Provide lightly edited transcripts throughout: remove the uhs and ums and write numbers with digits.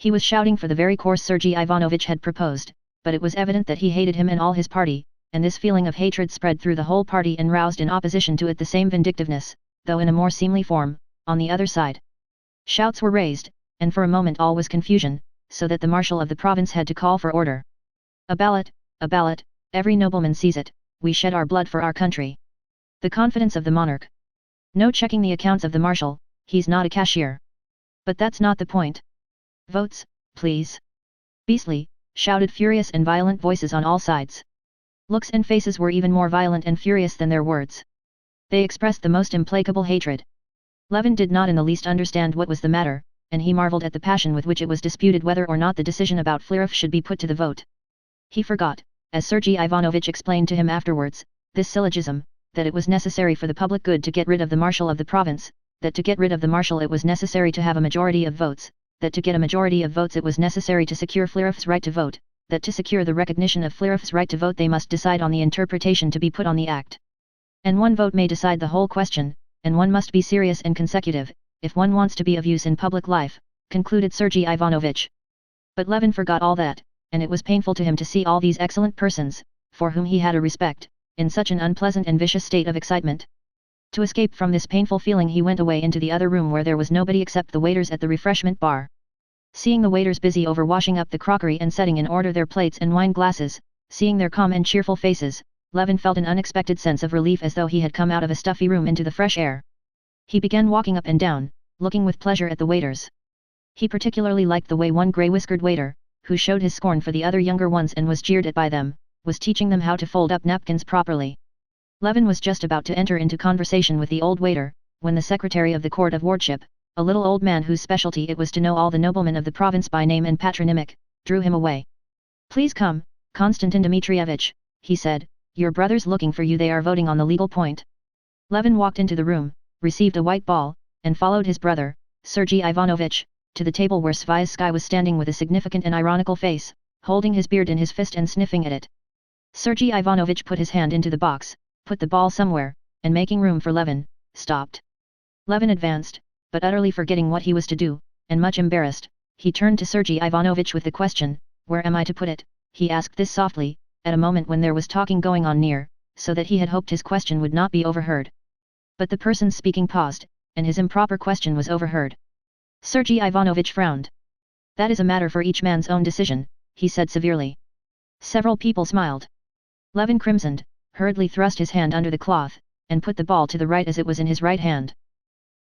He was shouting for the very course Sergei Ivanovich had proposed, but it was evident that he hated him and all his party, and this feeling of hatred spread through the whole party and roused in opposition to it the same vindictiveness, though in a more seemly form, on the other side. Shouts were raised, and for a moment all was confusion, so that the marshal of the province had to call for order. A ballot, every nobleman sees it, we shed our blood for our country. The confidence of the monarch. No checking the accounts of the marshal, he's not a cashier. But that's not the point. Votes, please. Beastly, shouted furious and violent voices on all sides. Looks and faces were even more violent and furious than their words. They expressed the most implacable hatred. Levin did not in the least understand what was the matter, and he marveled at the passion with which it was disputed whether or not the decision about Flerov should be put to the vote. He forgot, as Sergei Ivanovich explained to him afterwards, this syllogism, that it was necessary for the public good to get rid of the marshal of the province, that to get rid of the marshal it was necessary to have a majority of votes, that to get a majority of votes it was necessary to secure Flerov's right to vote, that to secure the recognition of Flerov's right to vote they must decide on the interpretation to be put on the act. And one vote may decide the whole question, and one must be serious and consecutive, if one wants to be of use in public life, concluded Sergei Ivanovich. But Levin forgot all that, and it was painful to him to see all these excellent persons, for whom he had a respect, in such an unpleasant and vicious state of excitement. To escape from this painful feeling he went away into the other room where there was nobody except the waiters at the refreshment bar. Seeing the waiters busy over washing up the crockery and setting in order their plates and wine glasses, seeing their calm and cheerful faces, Levin felt an unexpected sense of relief as though he had come out of a stuffy room into the fresh air. He began walking up and down, looking with pleasure at the waiters. He particularly liked the way one grey-whiskered waiter, who showed his scorn for the other younger ones and was jeered at by them, was teaching them how to fold up napkins properly. Levin was just about to enter into conversation with the old waiter, when the secretary of the court of wardship, a little old man whose specialty it was to know all the noblemen of the province by name and patronymic, drew him away. "Please come, Konstantin Dmitrievich," he said, "your brother's looking for you, they are voting on the legal point." Levin walked into the room, received a white ball, and followed his brother, Sergei Ivanovich, to the table where Sviazhsky was standing with a significant and ironical face, holding his beard in his fist and sniffing at it. Sergei Ivanovich put his hand into the box, put the ball somewhere, and making room for Levin, stopped. Levin advanced, but utterly forgetting what he was to do, and much embarrassed, he turned to Sergei Ivanovich with the question, "Where am I to put it?" He asked this softly, at a moment when there was talking going on near, so that he had hoped his question would not be overheard. But the person speaking paused, and his improper question was overheard. Sergei Ivanovich frowned. "That is a matter for each man's own decision," he said severely. Several people smiled. Levin crimsoned, hurriedly thrust his hand under the cloth, and put the ball to the right as it was in his right hand.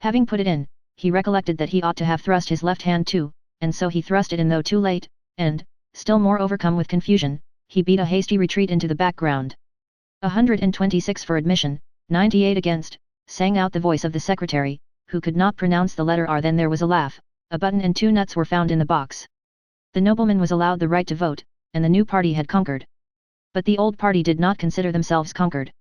Having put it in, he recollected that he ought to have thrust his left hand too, and so he thrust it in though too late, and, still more overcome with confusion, he beat a hasty retreat into the background. 126 for admission, 98 against, sang out the voice of the secretary, who could not pronounce the letter R. Then there was a laugh, a button and 2 nuts were found in the box. The nobleman was allowed the right to vote, and the new party had conquered. But the old party did not consider themselves conquered.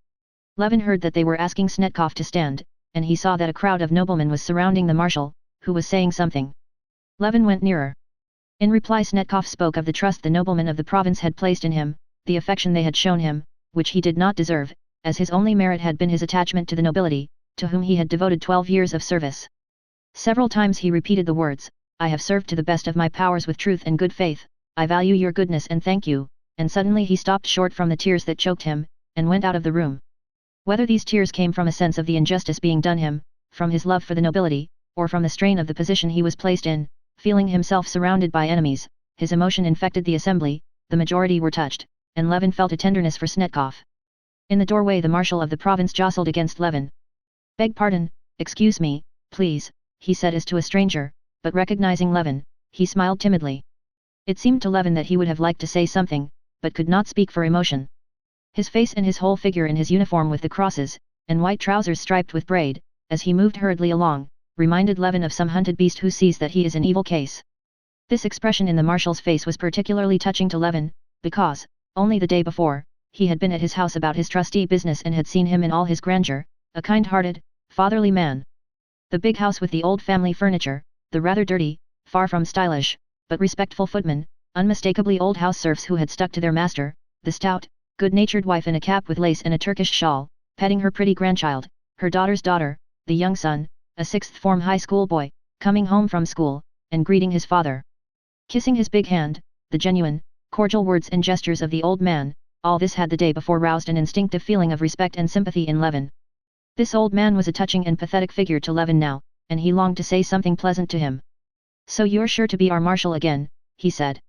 Levin heard that they were asking Snetkov to stand, and he saw that a crowd of noblemen was surrounding the marshal, who was saying something. Levin went nearer. In reply Snetkov spoke of the trust the noblemen of the province had placed in him, the affection they had shown him, which he did not deserve, as his only merit had been his attachment to the nobility, to whom he had devoted 12 years of service. Several times he repeated the words, "I have served to the best of my powers with truth and good faith, I value your goodness and thank you," and suddenly he stopped short from the tears that choked him, and went out of the room. Whether these tears came from a sense of the injustice being done him, from his love for the nobility, or from the strain of the position he was placed in, feeling himself surrounded by enemies, his emotion infected the assembly, the majority were touched, and Levin felt a tenderness for Snetkov. In the doorway the marshal of the province jostled against Levin. "Beg pardon, excuse me, please," he said as to a stranger, but recognizing Levin, he smiled timidly. It seemed to Levin that he would have liked to say something, but could not speak for emotion. His face and his whole figure in his uniform with the crosses, and white trousers striped with braid, as he moved hurriedly along, reminded Levin of some hunted beast who sees that he is in evil case. This expression in the marshal's face was particularly touching to Levin, because, only the day before, he had been at his house about his trustee business and had seen him in all his grandeur, a kind-hearted, fatherly man. The big house with the old family furniture, the rather dirty, far from stylish, but respectful footmen, unmistakably old house serfs who had stuck to their master, the stout, good-natured wife in a cap with lace and a Turkish shawl, petting her pretty grandchild, her daughter's daughter, the young son, a sixth-form high school boy, coming home from school, and greeting his father. Kissing his big hand, the genuine, cordial words and gestures of the old man, all this had the day before roused an instinctive feeling of respect and sympathy in Levin. This old man was a touching and pathetic figure to Levin now, and he longed to say something pleasant to him. "So you're sure to be our marshal again," he said.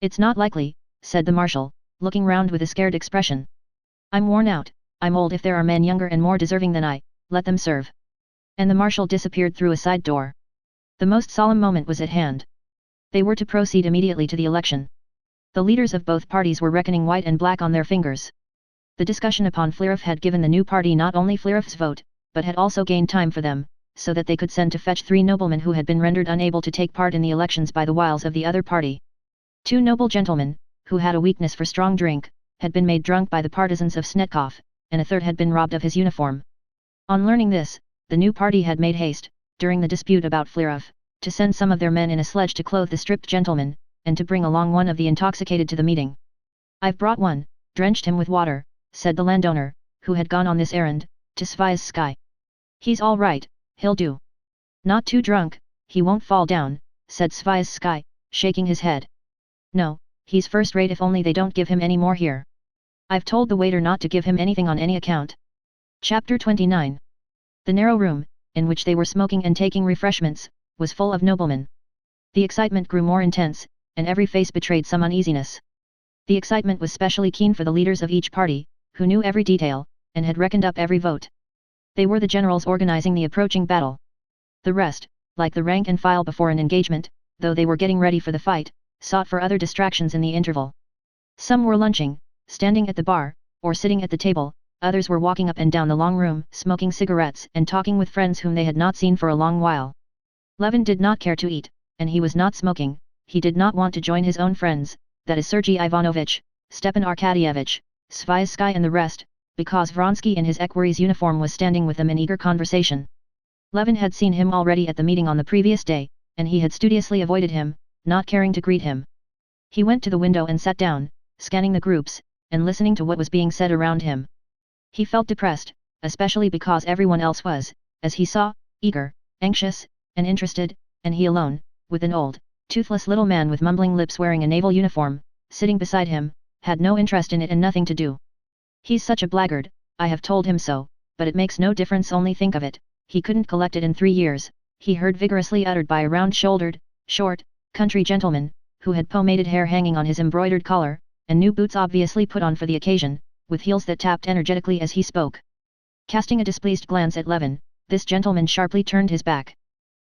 "It's not likely," said the marshal, looking round with a scared expression. "I'm worn out, I'm old. If there are men younger and more deserving than I, let them serve." And the marshal disappeared through a side door. The most solemn moment was at hand. They were to proceed immediately to the election. The leaders of both parties were reckoning white and black on their fingers. The discussion upon Flerov had given the new party not only Flerov's vote, but had also gained time for them, so that they could send to fetch 3 noblemen who had been rendered unable to take part in the elections by the wiles of the other party. 2 noble gentlemen, who had a weakness for strong drink, had been made drunk by the partisans of Snetkov, and a third had been robbed of his uniform. On learning this, the new party had made haste, during the dispute about Flerov, to send some of their men in a sledge to clothe the stripped gentleman, and to bring along one of the intoxicated to the meeting. "I've brought one, drenched him with water," said the landowner, who had gone on this errand, to Sviazhsky. "He's all right, he'll do. Not too drunk, he won't fall down," said Sviazhsky, shaking his head. "No, he's first rate if only they don't give him any more here. I've told the waiter not to give him anything on any account." Chapter 29. The narrow room, in which they were smoking and taking refreshments, was full of noblemen. The excitement grew more intense, and every face betrayed some uneasiness. The excitement was specially keen for the leaders of each party, who knew every detail, and had reckoned up every vote. They were the generals organizing the approaching battle. The rest, like the rank and file before an engagement, though they were getting ready for the fight, sought for other distractions in the interval. Some were lunching, standing at the bar, or sitting at the table, others were walking up and down the long room, smoking cigarettes and talking with friends whom they had not seen for a long while. Levin did not care to eat, and he was not smoking. He did not want to join his own friends, that is Sergei Ivanovitch, Stepan Arkadyevitch, Sviazhsky and the rest, because Vronsky in his equerry's uniform was standing with them in eager conversation. Levin had seen him already at the meeting on the previous day, and he had studiously avoided him, not caring to greet him. He went to the window and sat down, scanning the groups, and listening to what was being said around him. He felt depressed, especially because everyone else was, as he saw, eager, anxious, and interested, and he alone, with an old, toothless little man with mumbling lips wearing a naval uniform, sitting beside him, had no interest in it and nothing to do. "He's such a blackguard, I have told him so, but it makes no difference, only think of it, he couldn't collect it in 3 years, he heard vigorously uttered by a round-shouldered, short, country gentleman, who had pomaded hair hanging on his embroidered collar, and new boots obviously put on for the occasion, with heels that tapped energetically as he spoke. Casting a displeased glance at Levin, this gentleman sharply turned his back.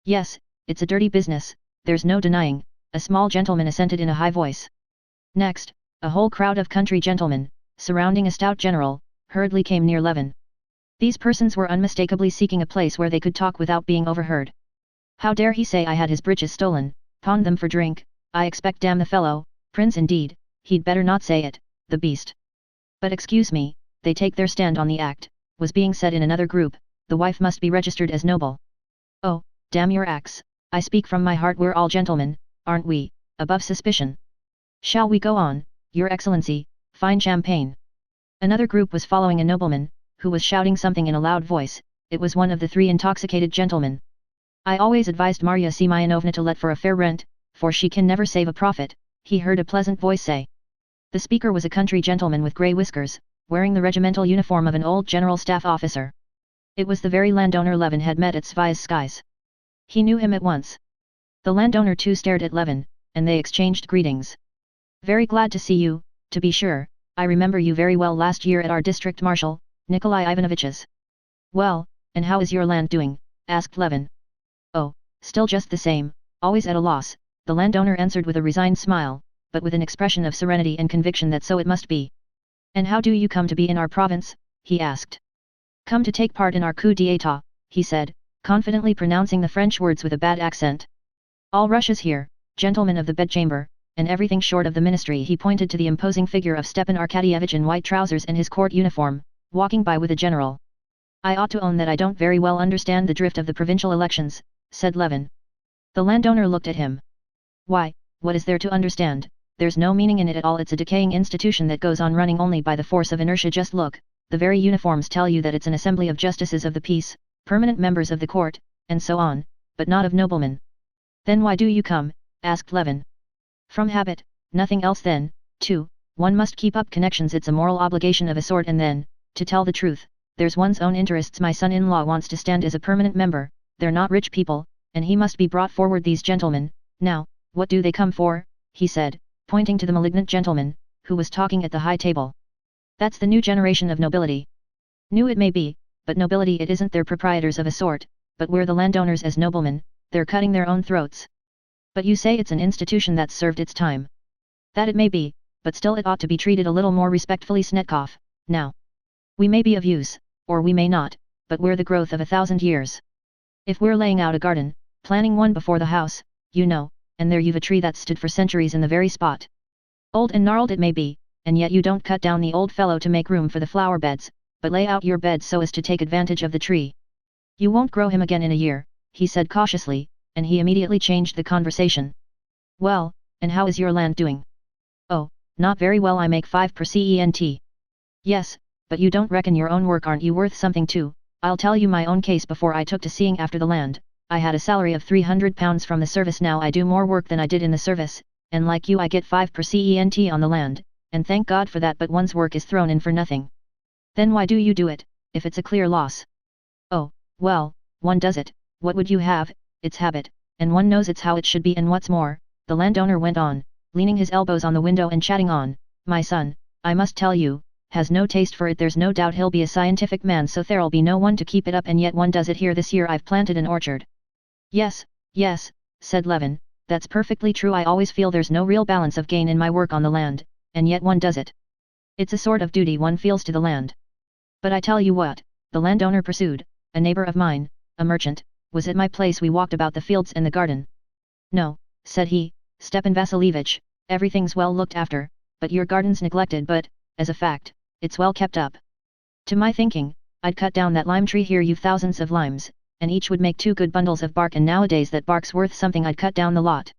"Yes, it's a dirty business, there's no denying," a small gentleman assented in a high voice. Next, a whole crowd of country gentlemen, surrounding a stout general, hurriedly came near Levin. These persons were unmistakably seeking a place where they could talk without being overheard. "How dare he say I had his breeches stolen, pawned them for drink, I expect damn the fellow, prince indeed, he'd better not say it, the beast. But excuse me, they take their stand on the act," was being said in another group, "the wife must be registered as noble." "Oh, damn your acts, I speak from my heart, we're all gentlemen, aren't we, above suspicion. Shall we go on, your excellency, fine champagne." Another group was following a nobleman, who was shouting something in a loud voice. It was one of the 3 intoxicated gentlemen. "I always advised Marya Semyonovna to let for a fair rent, for she can never save a profit," he heard a pleasant voice say. The speaker was a country gentleman with grey whiskers, wearing the regimental uniform of an old general staff officer. It was the very landowner Levin had met at Sviazhsky's. He knew him at once. The landowner too stared at Levin, and they exchanged greetings. "Very glad to see you, to be sure, I remember you very well last year at our district marshal, Nikolai Ivanovitch's." "Well, and how is your land doing?" asked Levin. "Oh, still just the same, always at a loss," the landowner answered with a resigned smile, but with an expression of serenity and conviction that so it must be. "And how do you come to be in our province?" he asked. "Come to take part in our coup d'état," he said, confidently pronouncing the French words with a bad accent. "All Russia's here, gentlemen of the bedchamber, and everything short of the ministry." He pointed to the imposing figure of Stepan Arkadyevitch in white trousers and his court uniform, walking by with a general. "I ought to own that I don't very well understand the drift of the provincial elections," said Levin. The landowner looked at him. "Why, what is there to understand? There's no meaning in it at all, it's a decaying institution that goes on running only by the force of inertia. Just look, the very uniforms tell you that it's an assembly of justices of the peace, permanent members of the court, and so on, but not of noblemen." "Then why do you come?" asked Levin. From habit, nothing else then. 2. One must keep up connections, it's a moral obligation of a sort, and then, to tell the truth, there's one's own interests. My son-in-law wants to stand as a permanent member, they're not rich people, and he must be brought forward. These gentlemen, now, what do they come for? He said, pointing to the malignant gentleman, who was talking at the high table. That's the new generation of nobility. New it may be, but nobility it isn't. They're proprietors of a sort, but we're the landowners as noblemen, they're cutting their own throats. But you say it's an institution that's served its time. That it may be, but still it ought to be treated a little more respectfully. Snetkov, now. We may be of use, or we may not, but we're the growth of 1,000 years. If we're laying out a garden, planting one before the house, you know, and there you've a tree that's stood for centuries in the very spot. Old and gnarled it may be, and yet you don't cut down the old fellow to make room for the flower beds, but lay out your beds so as to take advantage of the tree. You won't grow him again in a year, he said cautiously, and he immediately changed the conversation. Well, and how is your land doing? Oh, not very well. I make 5 per cent. Yes, but you don't reckon your own work. Aren't you worth something too? I'll tell you my own case. Before I took to seeing after the land, I had a salary of £300 from the service. Now I do more work than I did in the service, and like you I get 5 per cent on the land, and thank God for that, but one's work is thrown in for nothing. Then why do you do it, if it's a clear loss? Oh, well, one does it, what would you have, it's habit, and one knows it's how it should be. And what's more, the landowner went on, leaning his elbows on the window and chatting on, my son, I must tell you, has no taste for it. There's no doubt he'll be a scientific man, so there'll be no one to keep it up, and yet one does it here. This year I've planted an orchard. Yes, yes, said Levin, that's perfectly true. I always feel there's no real balance of gain in my work on the land, and yet one does it. It's a sort of duty one feels to the land. But I tell you what, the landowner pursued, a neighbor of mine, a merchant, was at my place. We walked about the fields and the garden. No, said he, Stepan Vasilievich, everything's well looked after, but your garden's neglected. But, as a fact, it's well kept up. To my thinking, I'd cut down that lime tree. Here you've thousands of limes, and each would make 2 good bundles of bark, and nowadays that bark's worth something. I'd cut down the lot.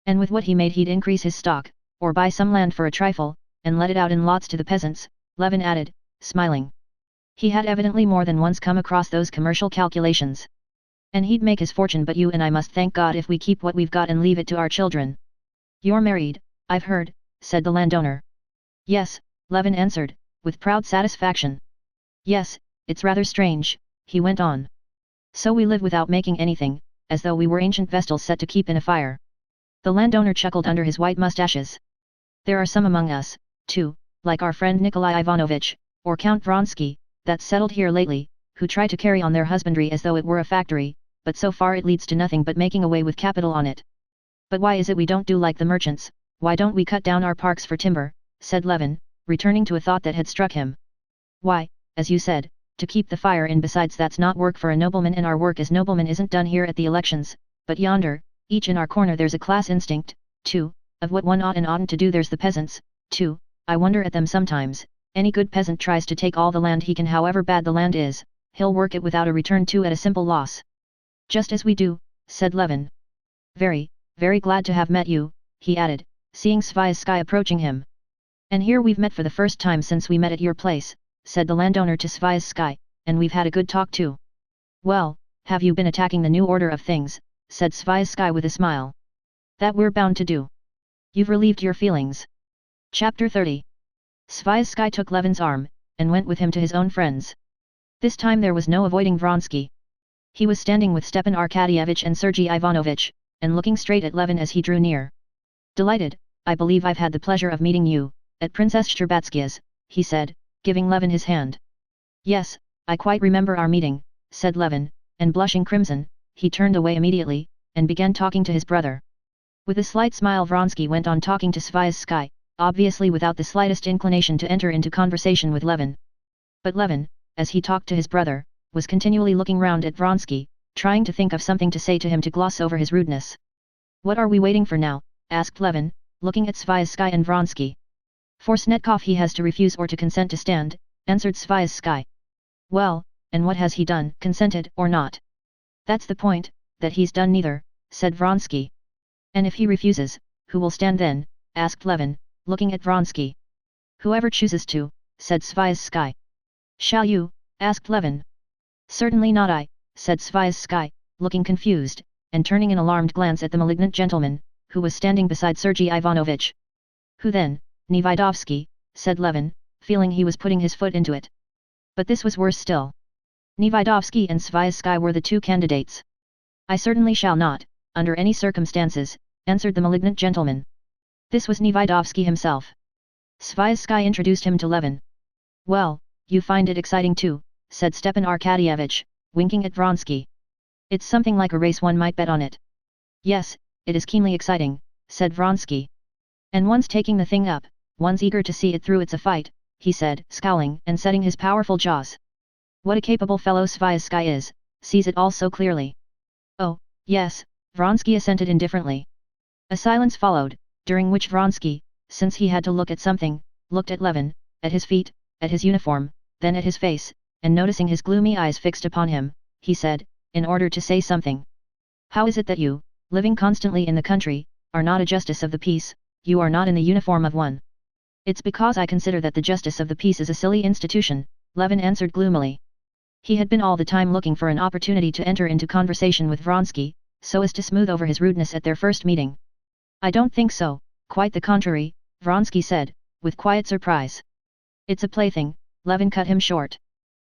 And with what he made he'd increase his stock, or buy some land for a trifle, and let it out in lots to the peasants, Levin added, smiling. He had evidently more than once come across those commercial calculations. And he'd make his fortune. But you and I must thank God if we keep what we've got and leave it to our children. You're married, I've heard, said the landowner. Yes, Levin answered, with proud satisfaction. Yes, it's rather strange, he went on. So we live without making anything, as though we were ancient vestals set to keep in a fire. The landowner chuckled under his white mustaches. There are some among us, too, like our friend Nikolai Ivanovitch, or Count Vronsky, that's settled here lately, who try to carry on their husbandry as though it were a factory, but so far it leads to nothing but making away with capital on it. But why is it we don't do like the merchants? Why don't we cut down our parks for timber? Said Levin, returning to a thought that had struck him. Why, as you said, to keep the fire in. Besides, that's not work for a nobleman, and our work as noblemen isn't done here at the elections, but yonder, each in our corner. There's a class instinct, too, of what one ought and oughtn't to do. There's the peasants, too, I wonder at them sometimes. Any good peasant tries to take all the land he can. However bad the land is, he'll work it without a return to at a simple loss. Just as we do, said Levin. Very, very glad to have met you, he added, seeing Sviazhsky approaching him. And here we've met for the first time since we met at your place, said the landowner to Sviazhsky, and we've had a good talk too. Well, have you been attacking the new order of things, said Sviazhsky with a smile. That we're bound to do. You've relieved your feelings. Chapter 30. Sviazhsky took Levin's arm, and went with him to his own friends. This time there was no avoiding Vronsky. He was standing with Stepan Arkadyevitch and Sergei Ivanovitch, and looking straight at Levin as he drew near. Delighted, I believe I've had the pleasure of meeting you, at Princess Shtcherbatsky's, he said, giving Levin his hand. Yes, I quite remember our meeting, said Levin, and blushing crimson, he turned away immediately, and began talking to his brother. With a slight smile Vronsky went on talking to Sviazhsky, obviously without the slightest inclination to enter into conversation with Levin. But Levin, as he talked to his brother, was continually looking round at Vronsky, trying to think of something to say to him to gloss over his rudeness. What are we waiting for now? Asked Levin, looking at Sviazhsky and Vronsky. For Snetkov he has to refuse or to consent to stand, answered Sviazhsky. Well, and what has he done, consented or not? That's the point, that he's done neither, said Vronsky. And if he refuses, who will stand then? Asked Levin, looking at Vronsky. Whoever chooses to, said Sviazhsky. Shall you? Asked Levin. Certainly not I, said Sviazhsky, looking confused, and turning an alarmed glance at the malignant gentleman, who was standing beside Sergei Ivanovich. Who then? Nevidovsky, said Levin, feeling he was putting his foot into it. But this was worse still. Nevidovsky and Sviazhsky were the two candidates. I certainly shall not, under any circumstances, answered the malignant gentleman. This was Nevidovsky himself. Sviazhsky introduced him to Levin. Well, you find it exciting too, said Stepan Arkadyevich, winking at Vronsky. It's something like a race, one might bet on it. Yes, it is keenly exciting, said Vronsky. And one's taking the thing up, one's eager to see it through. It's a fight, he said, scowling and setting his powerful jaws. What a capable fellow Sviazhsky is, sees it all so clearly. Oh, yes, Vronsky assented indifferently. A silence followed, during which Vronsky, since he had to look at something, looked at Levin, at his feet, at his uniform, then at his face, and noticing his gloomy eyes fixed upon him, he said, in order to say something. How is it that you, living constantly in the country, are not a justice of the peace? You are not in the uniform of one. It's because I consider that the justice of the peace is a silly institution, Levin answered gloomily. He had been all the time looking for an opportunity to enter into conversation with Vronsky, so as to smooth over his rudeness at their first meeting. I don't think so, quite the contrary, Vronsky said, with quiet surprise. It's a plaything, Levin cut him short.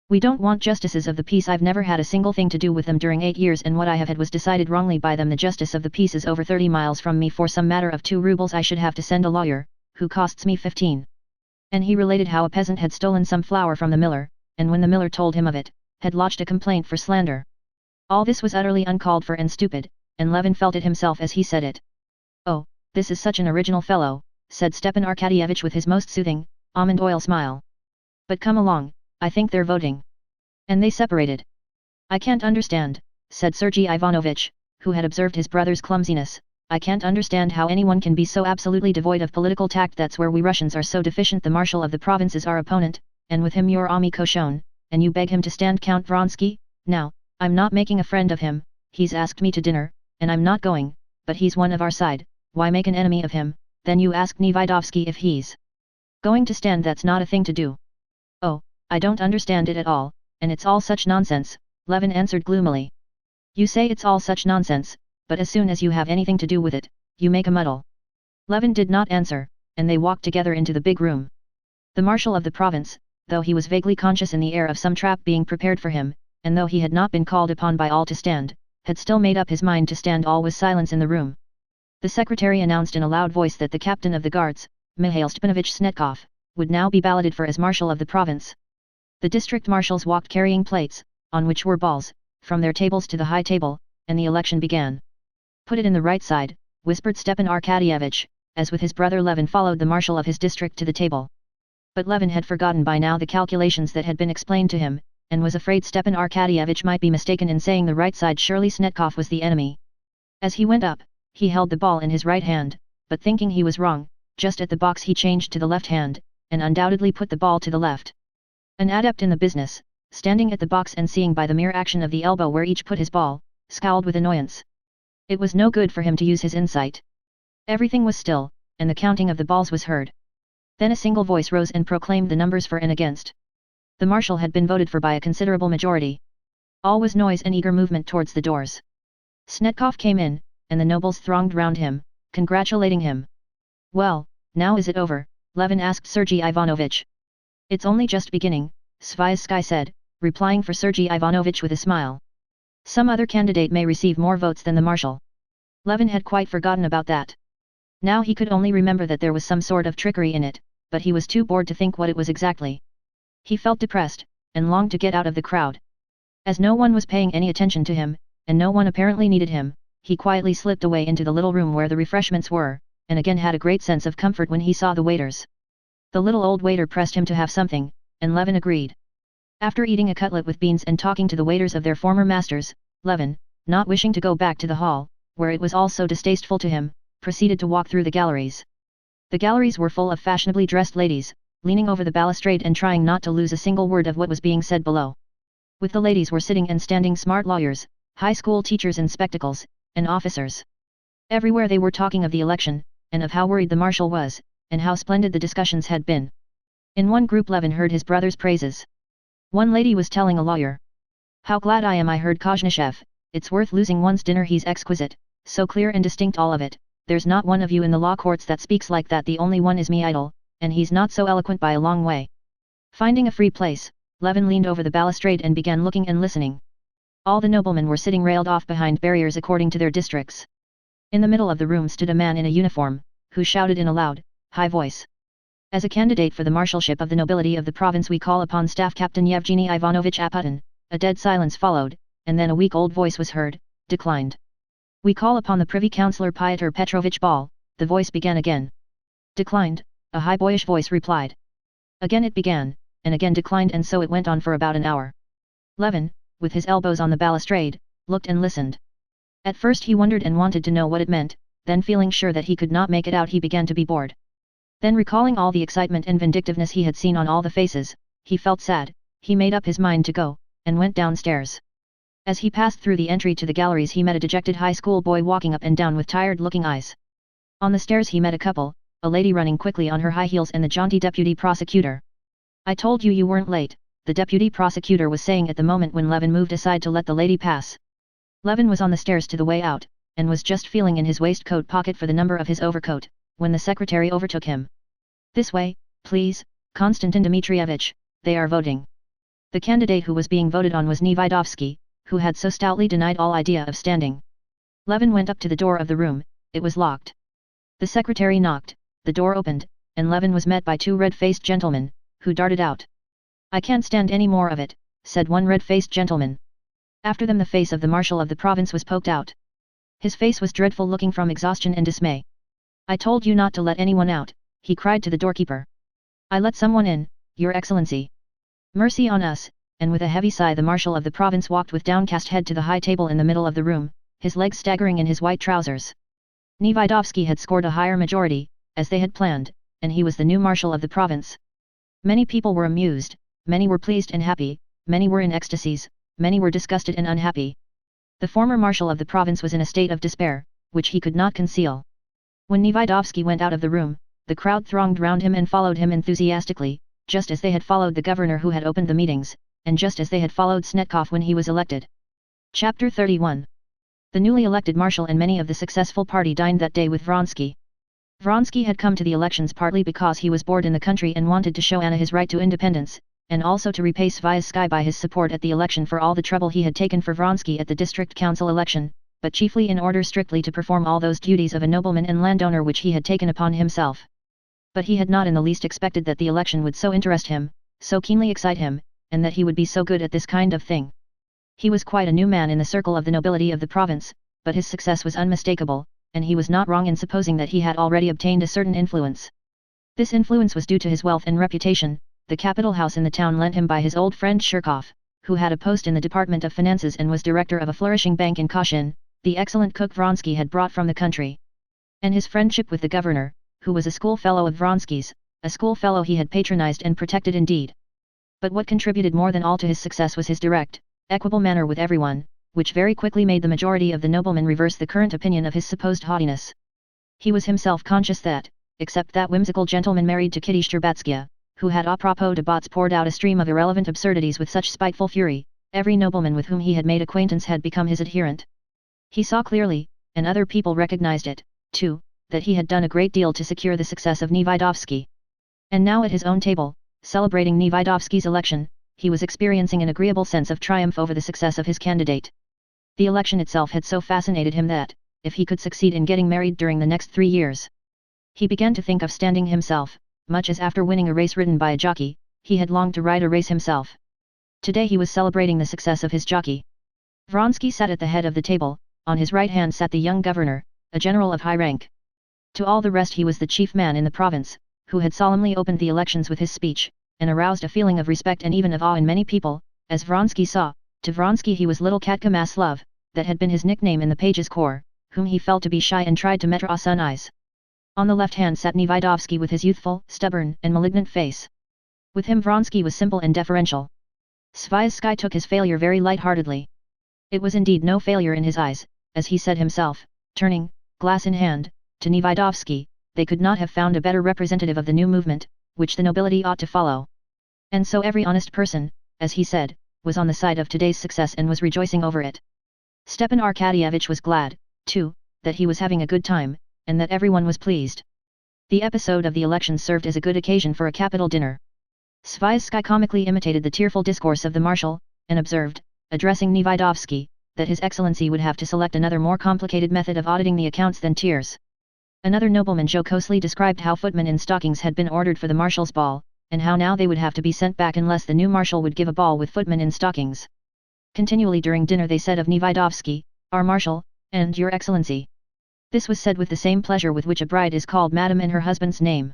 We don't want justices of the peace. I've never had a single thing to do with them during 8 years, and what I have had was decided wrongly by them. The justice of the peace is over 30 miles from me. For some matter of 2 rubles I should have to send a lawyer, who costs me 15. And he related how a peasant had stolen some flour from the miller, and when the miller told him of it, had lodged a complaint for slander. All this was utterly uncalled for and stupid, and Levin felt it himself as he said it. Oh, this is such an original fellow, said Stepan Arkadyevich with his most soothing, almond oil smile. But come along, I think they're voting. And they separated. I can't understand, said Sergei Ivanovich, who had observed his brother's clumsiness. I can't understand how anyone can be so absolutely devoid of political tact. That's where we Russians are so deficient. The marshal of the province is our opponent, and with him your ami Koshon, and you beg him to stand. Count Vronsky? Now, I'm not making a friend of him, he's asked me to dinner, and I'm not going, but he's one of our side. Why make an enemy of him? Then you ask Nevidovsky if he's going to stand. That's not a thing to do. Oh, I don't understand it at all, and it's all such nonsense, Levin answered gloomily. You say it's all such nonsense, but as soon as you have anything to do with it, you make a muddle. Levin did not answer, and they walked together into the big room. The marshal of the province, though he was vaguely conscious in the air of some trap being prepared for him, and though he had not been called upon by all to stand, had still made up his mind to stand. All was silence in the room. The secretary announced in a loud voice that the captain of the guards, Mikhail Stepanovich Snetkov, would now be balloted for as marshal of the province. The district marshals walked carrying plates, on which were balls, from their tables to the high table, and the election began. Put it in the right side, whispered Stepan Arkadyevich, as with his brother Levin followed the marshal of his district to the table. But Levin had forgotten by now the calculations that had been explained to him, and was afraid Stepan Arkadyevich might be mistaken in saying the right side. Surely Snetkov was the enemy. As he went up, he held the ball in his right hand, but thinking he was wrong, just at the box he changed to the left hand, and undoubtedly put the ball to the left. An adept in the business, standing at the box and seeing by the mere action of the elbow where each put his ball, scowled with annoyance. It was no good for him to use his insight. Everything was still, and the counting of the balls was heard. Then a single voice rose and proclaimed the numbers for and against. The marshal had been voted for by a considerable majority. All was noise and eager movement towards the doors. Snetkov came in, and the nobles thronged round him, congratulating him. Well, now is it over? Levin asked Sergei Ivanovich. It's only just beginning, Sviazhsky said, replying for Sergei Ivanovich with a smile. Some other candidate may receive more votes than the marshal. Levin had quite forgotten about that. Now he could only remember that there was some sort of trickery in it, but he was too bored to think what it was exactly. He felt depressed, and longed to get out of the crowd. As no one was paying any attention to him, and no one apparently needed him, he quietly slipped away into the little room where the refreshments were, and again had a great sense of comfort when he saw the waiters. The little old waiter pressed him to have something, and Levin agreed. After eating a cutlet with beans and talking to the waiters of their former masters, Levin, not wishing to go back to the hall, where it was all so distasteful to him, proceeded to walk through the galleries. The galleries were full of fashionably dressed ladies, leaning over the balustrade and trying not to lose a single word of what was being said below. With the ladies were sitting and standing smart lawyers, high school teachers in spectacles, and officers. Everywhere they were talking of the election, and of how worried the marshal was, and how splendid the discussions had been. In one group Levin heard his brother's praises. One lady was telling a lawyer. How glad I am I heard Kozhnishev, it's worth losing one's dinner, he's exquisite, so clear and distinct all of it, there's not one of you in the law courts that speaks like that. The only one is me idle, and he's not so eloquent by a long way. Finding a free place, Levin leaned over the balustrade and began looking and listening. All the noblemen were sitting railed off behind barriers according to their districts. In the middle of the room stood a man in a uniform, who shouted in a loud, high voice. As a candidate for the marshalship of the nobility of the province we call upon Staff Captain Yevgeny Ivanovich Aputin. A dead silence followed, and then a weak old voice was heard, declined. We call upon the Privy Councillor Pyotr Petrovich Ball, the voice began again. Declined, a high boyish voice replied. Again it began, and again declined, and so it went on for about an hour. Levin, with his elbows on the balustrade, looked and listened. At first he wondered and wanted to know what it meant, then feeling sure that he could not make it out he began to be bored. Then recalling all the excitement and vindictiveness he had seen on all the faces, he felt sad, he made up his mind to go, and went downstairs. As he passed through the entry to the galleries he met a dejected high school boy walking up and down with tired-looking eyes. On the stairs he met a couple, a lady running quickly on her high heels and the jaunty deputy prosecutor. I told you weren't late, the deputy prosecutor was saying at the moment when Levin moved aside to let the lady pass. Levin was on the stairs to the way out, and was just feeling in his waistcoat pocket for the number of his overcoat, when the secretary overtook him. This way, please, Konstantin Dmitrievich, they are voting. The candidate who was being voted on was Nevidovsky, who had so stoutly denied all idea of standing. Levin went up to the door of the room, it was locked. The secretary knocked, the door opened, and Levin was met by two red-faced gentlemen, who darted out. I can't stand any more of it, said one red-faced gentleman. After them the face of the marshal of the province was poked out. His face was dreadful looking from exhaustion and dismay. I told you not to let anyone out, he cried to the doorkeeper. I let someone in, your excellency. Mercy on us, and with a heavy sigh the marshal of the province walked with downcast head to the high table in the middle of the room, his legs staggering in his white trousers. Nevidovsky had scored a higher majority, as they had planned, and he was the new marshal of the province. Many people were amused, many were pleased and happy, many were in ecstasies, many were disgusted and unhappy. The former marshal of the province was in a state of despair, which he could not conceal. When Nevidovsky went out of the room, the crowd thronged round him and followed him enthusiastically, just as they had followed the governor who had opened the meetings, and just as they had followed Snetkov when he was elected. Chapter 31. The newly elected marshal and many of the successful party dined that day with Vronsky. Vronsky had come to the elections partly because he was bored in the country and wanted to show Anna his right to independence, and also to repay Sviazhsky by his support at the election for all the trouble he had taken for Vronsky at the district council election, but chiefly in order strictly to perform all those duties of a nobleman and landowner which he had taken upon himself. But he had not in the least expected that the election would so interest him, so keenly excite him, and that he would be so good at this kind of thing. He was quite a new man in the circle of the nobility of the province, but his success was unmistakable, and he was not wrong in supposing that he had already obtained a certain influence. This influence was due to his wealth and reputation. The capital house in the town lent him by his old friend Shirkov, who had a post in the Department of Finances and was director of a flourishing bank in Kashin, the excellent cook Vronsky had brought from the country. And his friendship with the governor, who was a schoolfellow of Vronsky's, a schoolfellow he had patronized and protected indeed. But what contributed more than all to his success was his direct, equable manner with everyone, which very quickly made the majority of the noblemen reverse the current opinion of his supposed haughtiness. He was himself conscious that, except that whimsical gentleman married to Kitty Shtcherbatskia, who had à propos de bottes poured out a stream of irrelevant absurdities with such spiteful fury, every nobleman with whom he had made acquaintance had become his adherent. He saw clearly, and other people recognized it, too, that he had done a great deal to secure the success of Nevidovsky. And now at his own table, celebrating Nevidovsky's election, he was experiencing an agreeable sense of triumph over the success of his candidate. The election itself had so fascinated him that, if he could succeed in getting married during the next 3 years, he began to think of standing himself, much as after winning a race ridden by a jockey, he had longed to ride a race himself. Today he was celebrating the success of his jockey. Vronsky sat at the head of the table, on his right hand sat the young governor, a general of high rank. To all the rest he was the chief man in the province, who had solemnly opened the elections with his speech, and aroused a feeling of respect and even of awe in many people, as Vronsky saw. To Vronsky he was little Katka Maslov, that had been his nickname in the pages' corps, whom he felt to be shy and tried to meet on eyes. On the left hand sat Nevidovsky with his youthful, stubborn, and malignant face. With him Vronsky was simple and deferential. Sviazhsky took his failure very light-heartedly. It was indeed no failure in his eyes, as he said himself, turning, glass in hand, to Nevidovsky, they could not have found a better representative of the new movement, which the nobility ought to follow. And so every honest person, as he said, was on the side of today's success and was rejoicing over it. Stepan Arkadyevitch was glad, too, that he was having a good time, and that everyone was pleased. The episode of the election served as a good occasion for a capital dinner. Sviazhsky comically imitated the tearful discourse of the marshal, and observed, addressing Nevidovsky, that His Excellency would have to select another more complicated method of auditing the accounts than tears. Another nobleman jocosely described how footmen in stockings had been ordered for the marshal's ball, and how now they would have to be sent back unless the new marshal would give a ball with footmen in stockings. Continually during dinner they said of Nevidovsky, our marshal, and your excellency. This was said with the same pleasure with which a bride is called madam in her husband's name.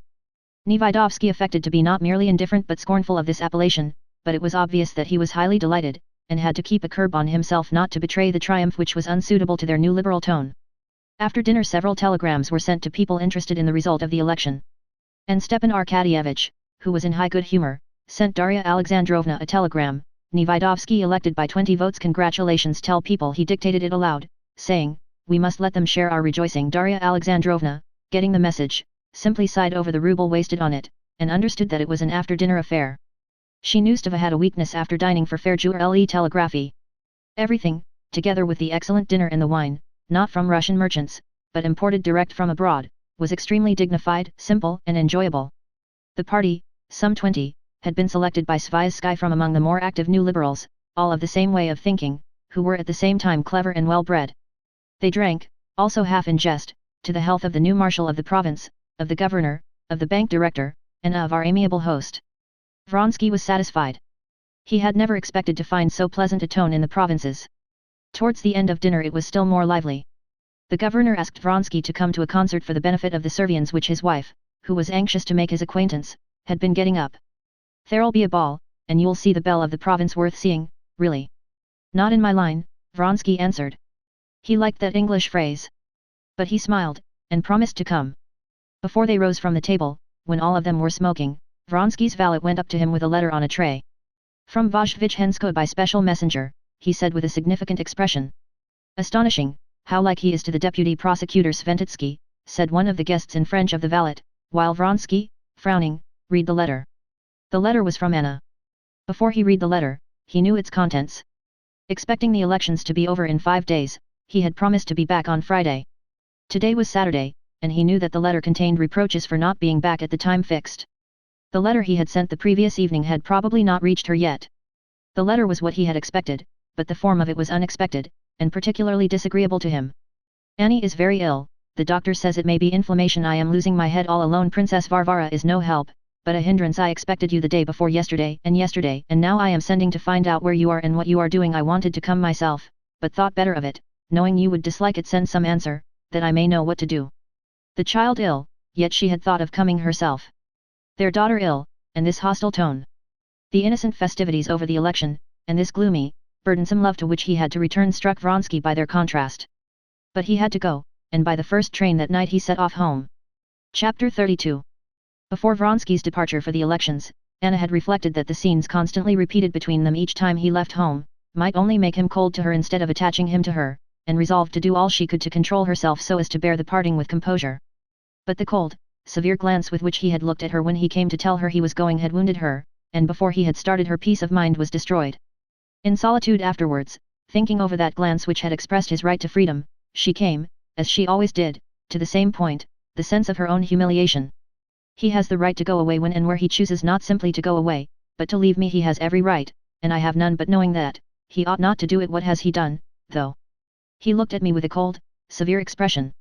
Nevidovsky affected to be not merely indifferent but scornful of this appellation, but it was obvious that he was highly delighted, and had to keep a curb on himself not to betray the triumph which was unsuitable to their new liberal tone. After dinner several telegrams were sent to people interested in the result of the election. And Stepan Arkadyevitch, who was in high good humor, sent Darya Alexandrovna a telegram, Nevidovsky elected by 20 votes, congratulations. Tell people. He dictated it aloud, saying, we must let them share our rejoicing. Darya Alexandrovna, getting the message, simply sighed over the ruble wasted on it, and understood that it was an after-dinner affair. She knew Stava had a weakness after dining for fair jewelry telegraphy. Everything, together with the excellent dinner and the wine, not from Russian merchants, but imported direct from abroad, was extremely dignified, simple, and enjoyable. The party, some 20, had been selected by Sviazhsky from among the more active new liberals, all of the same way of thinking, who were at the same time clever and well-bred. They drank, also half in jest, to the health of the new marshal of the province, of the governor, of the bank director, and of our amiable host. Vronsky was satisfied. He had never expected to find so pleasant a tone in the provinces. Towards the end of dinner it was still more lively. The governor asked Vronsky to come to a concert for the benefit of the Servians which his wife, who was anxious to make his acquaintance, had been getting up. There'll be a ball, and you'll see the belle of the province worth seeing, really. Not in my line, Vronsky answered. He liked that English phrase. But he smiled, and promised to come. Before they rose from the table, when all of them were smoking, Vronsky's valet went up to him with a letter on a tray. From Vozhvichensko by special messenger, he said with a significant expression. Astonishing, how like he is to the deputy prosecutor Sventitsky, said one of the guests in French of the valet, while Vronsky, frowning, read the letter. The letter was from Anna. Before he read the letter, he knew its contents. Expecting the elections to be over in 5 days, he had promised to be back on Friday. Today was Saturday, and he knew that the letter contained reproaches for not being back at the time fixed. The letter he had sent the previous evening had probably not reached her yet. The letter was what he had expected, but the form of it was unexpected, and particularly disagreeable to him. Annie is very ill, the doctor says it may be inflammation. I am losing my head all alone. Princess Varvara is no help, but a hindrance. I expected you the day before yesterday, and now I am sending to find out where you are and what you are doing. I wanted to come myself, but thought better of it, knowing you would dislike it. Send some answer, that I may know what to do. The child ill, yet she had thought of coming herself. Their daughter ill, and this hostile tone. The innocent festivities over the election, and this gloomy, burdensome love to which he had to return struck Vronsky by their contrast. But he had to go, and by the first train that night he set off home. Chapter 32. Before Vronsky's departure for the elections, Anna had reflected that the scenes constantly repeated between them each time he left home, might only make him cold to her instead of attaching him to her, and resolved to do all she could to control herself so as to bear the parting with composure. But the cold, severe glance with which he had looked at her when he came to tell her he was going had wounded her, and before he had started her peace of mind was destroyed. In solitude afterwards, thinking over that glance which had expressed his right to freedom, she came, as she always did, to the same point, the sense of her own humiliation. He has the right to go away when and where he chooses, not simply to go away, but to leave me. He has every right, and I have none. But knowing that, he ought not to do it. What has he done, though? He looked at me with a cold, severe expression.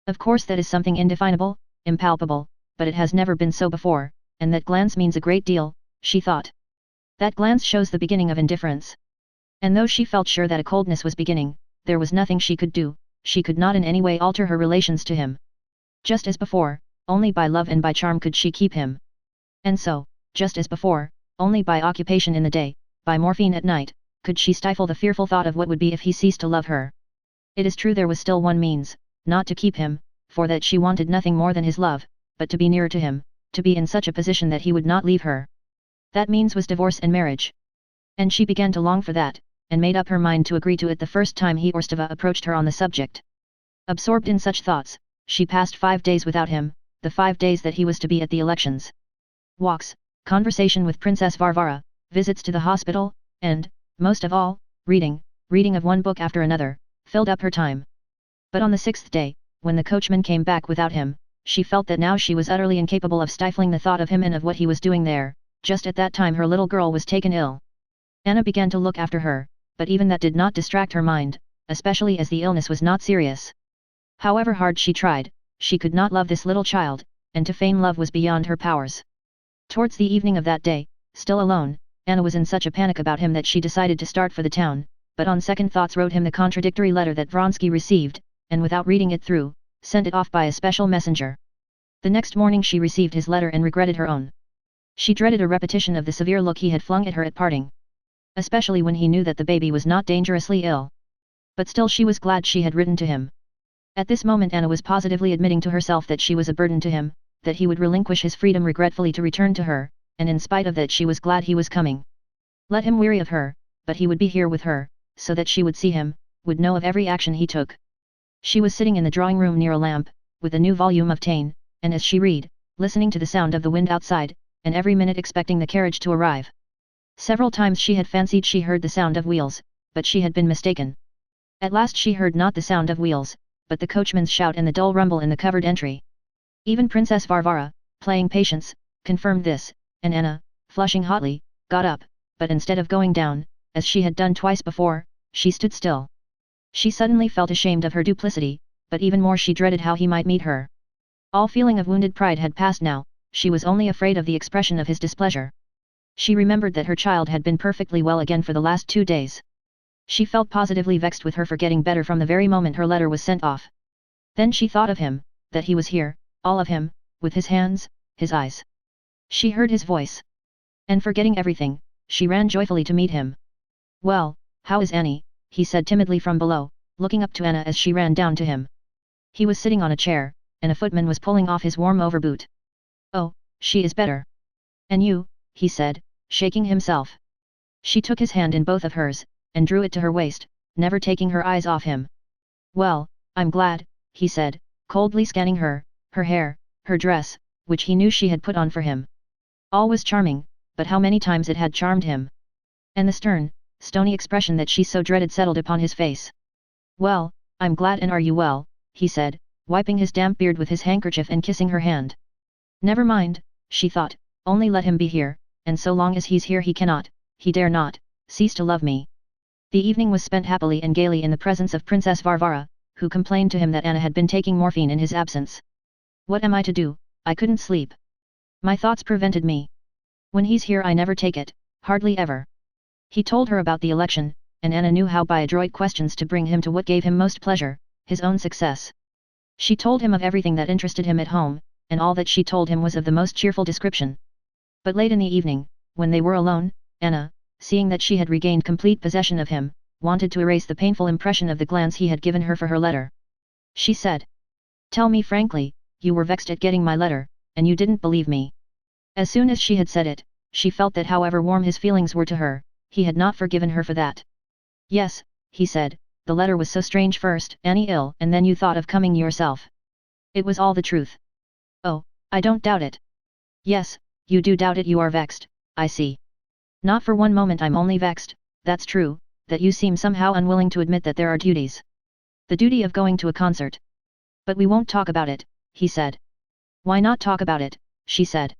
Of course that is something indefinable, impalpable, but it has never been so before, and that glance means a great deal, she thought. That glance shows the beginning of indifference. And though she felt sure that a coldness was beginning, there was nothing she could do. She could not in any way alter her relations to him. Just as before, only by love and by charm could she keep him. And so, just as before, only by occupation in the day, by morphine at night, could she stifle the fearful thought of what would be if he ceased to love her. It is true there was still one means, not to keep him, for that she wanted nothing more than his love, but to be nearer to him, to be in such a position that he would not leave her. That means was divorce and marriage. And she began to long for that, and made up her mind to agree to it the first time he or Stava approached her on the subject. Absorbed in such thoughts, she passed 5 days without him, the 5 days that he was to be at the elections. Walks, conversation with Princess Varvara, visits to the hospital, and, most of all, reading of one book after another, filled up her time. But on the 6th day, when the coachman came back without him, she felt that now she was utterly incapable of stifling the thought of him and of what he was doing there. Just at that time her little girl was taken ill. Anna began to look after her, but even that did not distract her mind, especially as the illness was not serious. However hard she tried, she could not love this little child, and to feign love was beyond her powers. Towards the evening of that day, still alone, Anna was in such a panic about him that she decided to start for the town, but on second thoughts wrote him the contradictory letter that Vronsky received, and without reading it through, sent it off by a special messenger. The next morning she received his letter and regretted her own. She dreaded a repetition of the severe look he had flung at her at parting. Especially when he knew that the baby was not dangerously ill. But still she was glad she had written to him. At this moment Anna was positively admitting to herself that she was a burden to him, that he would relinquish his freedom regretfully to return to her, and in spite of that she was glad he was coming. Let him weary of her, but he would be here with her, so that she would see him, would know of every action he took. She was sitting in the drawing room near a lamp, with a new volume of Taine, and as she read, listening to the sound of the wind outside, and every minute expecting the carriage to arrive. Several times she had fancied she heard the sound of wheels, but she had been mistaken. At last she heard not the sound of wheels, but the coachman's shout and the dull rumble in the covered entry. Even Princess Varvara, playing patience, confirmed this, and Anna, flushing hotly, got up, but instead of going down, as she had done twice before, she stood still. She suddenly felt ashamed of her duplicity, but even more she dreaded how he might meet her. All feeling of wounded pride had passed now, she was only afraid of the expression of his displeasure. She remembered that her child had been perfectly well again for the last 2 days. She felt positively vexed with her for getting better from the very moment her letter was sent off. Then she thought of him, that he was here, all of him, with his hands, his eyes. She heard his voice. And forgetting everything, she ran joyfully to meet him. "Well, how is Annie?" he said timidly from below, looking up to Anna as she ran down to him. He was sitting on a chair, and a footman was pulling off his warm overboot. "Oh, she is better. And you?" he said, shaking himself. She took his hand in both of hers, and drew it to her waist, never taking her eyes off him. "Well, I'm glad," he said, coldly scanning her hair, her dress, which he knew she had put on for him. All was charming, but how many times it had charmed him. And the stern, stony expression that she so dreaded settled upon his face. "Well, I'm glad, and are you well?" he said, wiping his damp beard with his handkerchief and kissing her hand. "Never mind," she thought, "only let him be here, and so long as he's here he cannot, he dare not, cease to love me." The evening was spent happily and gaily in the presence of Princess Varvara, who complained to him that Anna had been taking morphine in his absence. "What am I to do? I couldn't sleep. My thoughts prevented me. When he's here I never take it, hardly ever." He told her about the election, and Anna knew how by adroit questions to bring him to what gave him most pleasure, his own success. She told him of everything that interested him at home, and all that she told him was of the most cheerful description. But late in the evening, when they were alone, Anna, seeing that she had regained complete possession of him, wanted to erase the painful impression of the glance he had given her for her letter. She said, "Tell me frankly, you were vexed at getting my letter, and you didn't believe me." As soon as she had said it, she felt that however warm his feelings were to her, he had not forgiven her for that. "Yes," he said, "the letter was so strange, first Annie ill and then you thought of coming yourself. It was all the truth." "Oh, I don't doubt it." "Yes, you do doubt it, you are vexed, I see." "Not for one moment I'm only vexed, that's true, that you seem somehow unwilling to admit that there are duties. The duty of going to a concert. But we won't talk about it," he said. "Why not talk about it?" she said.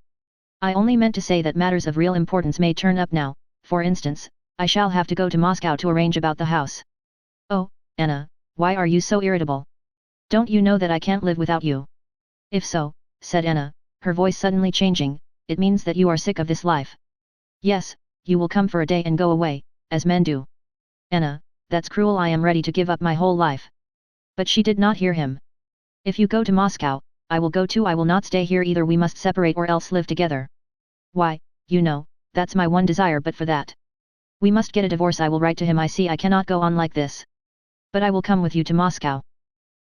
"I only meant to say that matters of real importance may turn up now. For instance, I shall have to go to Moscow to arrange about the house." "Oh, Anna, why are you so irritable? Don't you know that I can't live without you?" "If so," said Anna, her voice suddenly changing, "it means that you are sick of this life." "Yes, you will come for a day and go away, as men do." "Anna, that's cruel, I am ready to give up my whole life." But she did not hear him. "If you go to Moscow, I will go too, I will not stay here either, we must separate or else live together." "Why, you know, that's my one desire, but for that we must get a divorce. I will write to him, I see I cannot go on like this. But I will come with you to Moscow."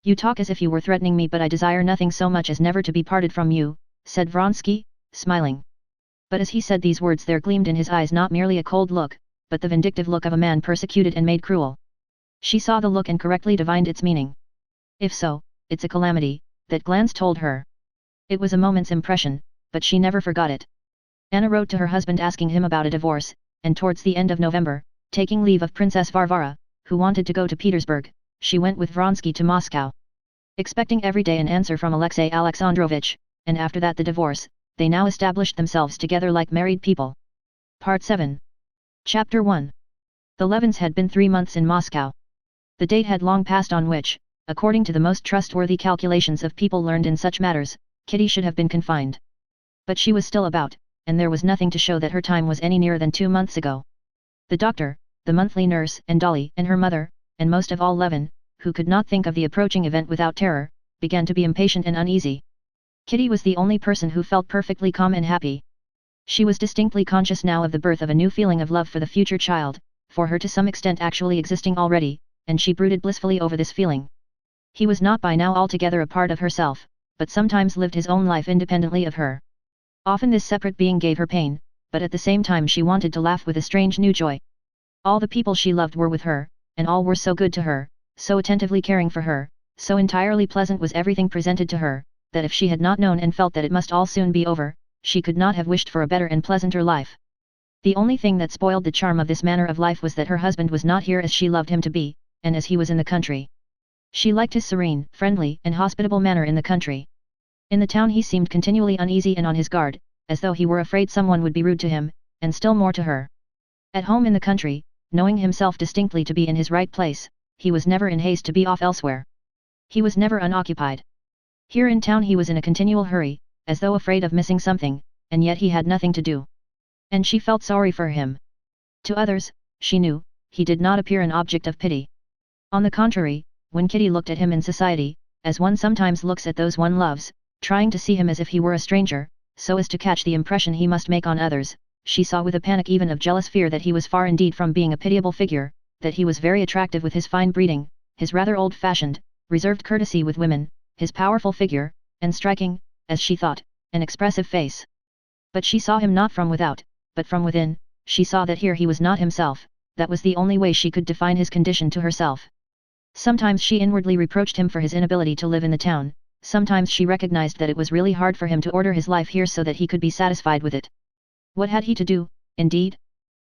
"You talk as if you were threatening me, but I desire nothing so much as never to be parted from you," said Vronsky, smiling. But as he said these words there gleamed in his eyes not merely a cold look, but the vindictive look of a man persecuted and made cruel. She saw the look and correctly divined its meaning. If so, it's a calamity, that glance told her. It was a moment's impression, but she never forgot it. Anna wrote to her husband asking him about a divorce, and towards the end of November, taking leave of Princess Varvara, who wanted to go to Petersburg, she went with Vronsky to Moscow. Expecting every day an answer from Alexey Alexandrovich, and after that the divorce, they now established themselves together like married people. Part 7. Chapter 1. The Levins had been 3 months in Moscow. The date had long passed on which, according to the most trustworthy calculations of people learned in such matters, Kitty should have been confined. But she was still about, and there was nothing to show that her time was any nearer than 2 months ago. The doctor, the monthly nurse and Dolly and her mother, and most of all Levin, who could not think of the approaching event without terror, began to be impatient and uneasy. Kitty was the only person who felt perfectly calm and happy. She was distinctly conscious now of the birth of a new feeling of love for the future child, for her to some extent actually existing already, and she brooded blissfully over this feeling. He was not by now altogether a part of herself, but sometimes lived his own life independently of her. Often this separate being gave her pain, but at the same time she wanted to laugh with a strange new joy. All the people she loved were with her, and all were so good to her, so attentively caring for her, so entirely pleasant was everything presented to her, that if she had not known and felt that it must all soon be over, she could not have wished for a better and pleasanter life. The only thing that spoiled the charm of this manner of life was that her husband was not here as she loved him to be, and as he was in the country. She liked his serene, friendly, and hospitable manner in the country. In the town he seemed continually uneasy and on his guard, as though he were afraid someone would be rude to him, and still more to her. At home in the country, knowing himself distinctly to be in his right place, he was never in haste to be off elsewhere. He was never unoccupied. Here in town he was in a continual hurry, as though afraid of missing something, and yet he had nothing to do. And she felt sorry for him. To others, she knew, he did not appear an object of pity. On the contrary, when Kitty looked at him in society, as one sometimes looks at those one loves, trying to see him as if he were a stranger, so as to catch the impression he must make on others, she saw with a panic even of jealous fear that he was far indeed from being a pitiable figure, that he was very attractive with his fine breeding, his rather old-fashioned, reserved courtesy with women, his powerful figure, and striking, as she thought, an expressive face. But she saw him not from without, but from within. She saw that here he was not himself. That was the only way she could define his condition to herself. Sometimes she inwardly reproached him for his inability to live in the town, sometimes she recognized that it was really hard for him to order his life here so that he could be satisfied with it. What had he to do, indeed?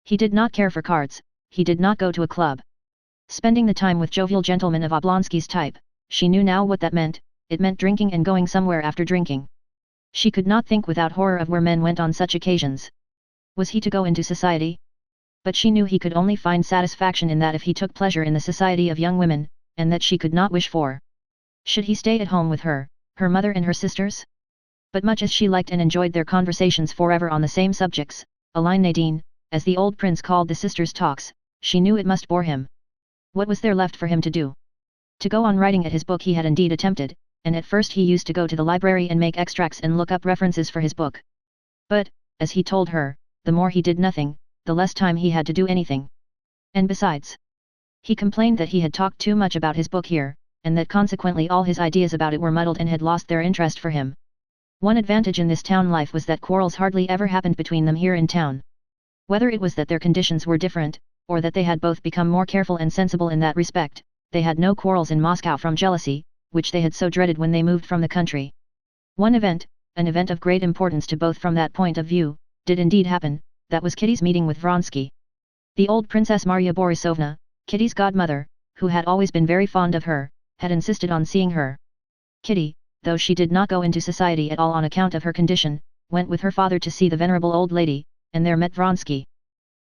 He did not care for cards, he did not go to a club. Spending the time with jovial gentlemen of Oblonsky's type, she knew now what that meant. It meant drinking and going somewhere after drinking. She could not think without horror of where men went on such occasions. Was he to go into society? But she knew he could only find satisfaction in that if he took pleasure in the society of young women, and that she could not wish for. Should he stay at home with her, her mother and her sisters? But much as she liked and enjoyed their conversations forever on the same subjects, Aline Nadine, as the old prince called the sisters' talks, she knew it must bore him. What was there left for him to do? To go on writing at his book he had indeed attempted, and at first he used to go to the library and make extracts and look up references for his book. But, as he told her, the more he did nothing, the less time he had to do anything. And besides, he complained that he had talked too much about his book here, and that consequently all his ideas about it were muddled and had lost their interest for him. One advantage in this town life was that quarrels hardly ever happened between them here in town. Whether it was that their conditions were different, or that they had both become more careful and sensible in that respect, they had no quarrels in Moscow from jealousy, which they had so dreaded when they moved from the country. One event, an event of great importance to both from that point of view, did indeed happen, that was Kitty's meeting with Vronsky. The old Princess Marya Borisovna, Kitty's godmother, who had always been very fond of her, had insisted on seeing her. Kitty, though she did not go into society at all on account of her condition, went with her father to see the venerable old lady, and there met Vronsky.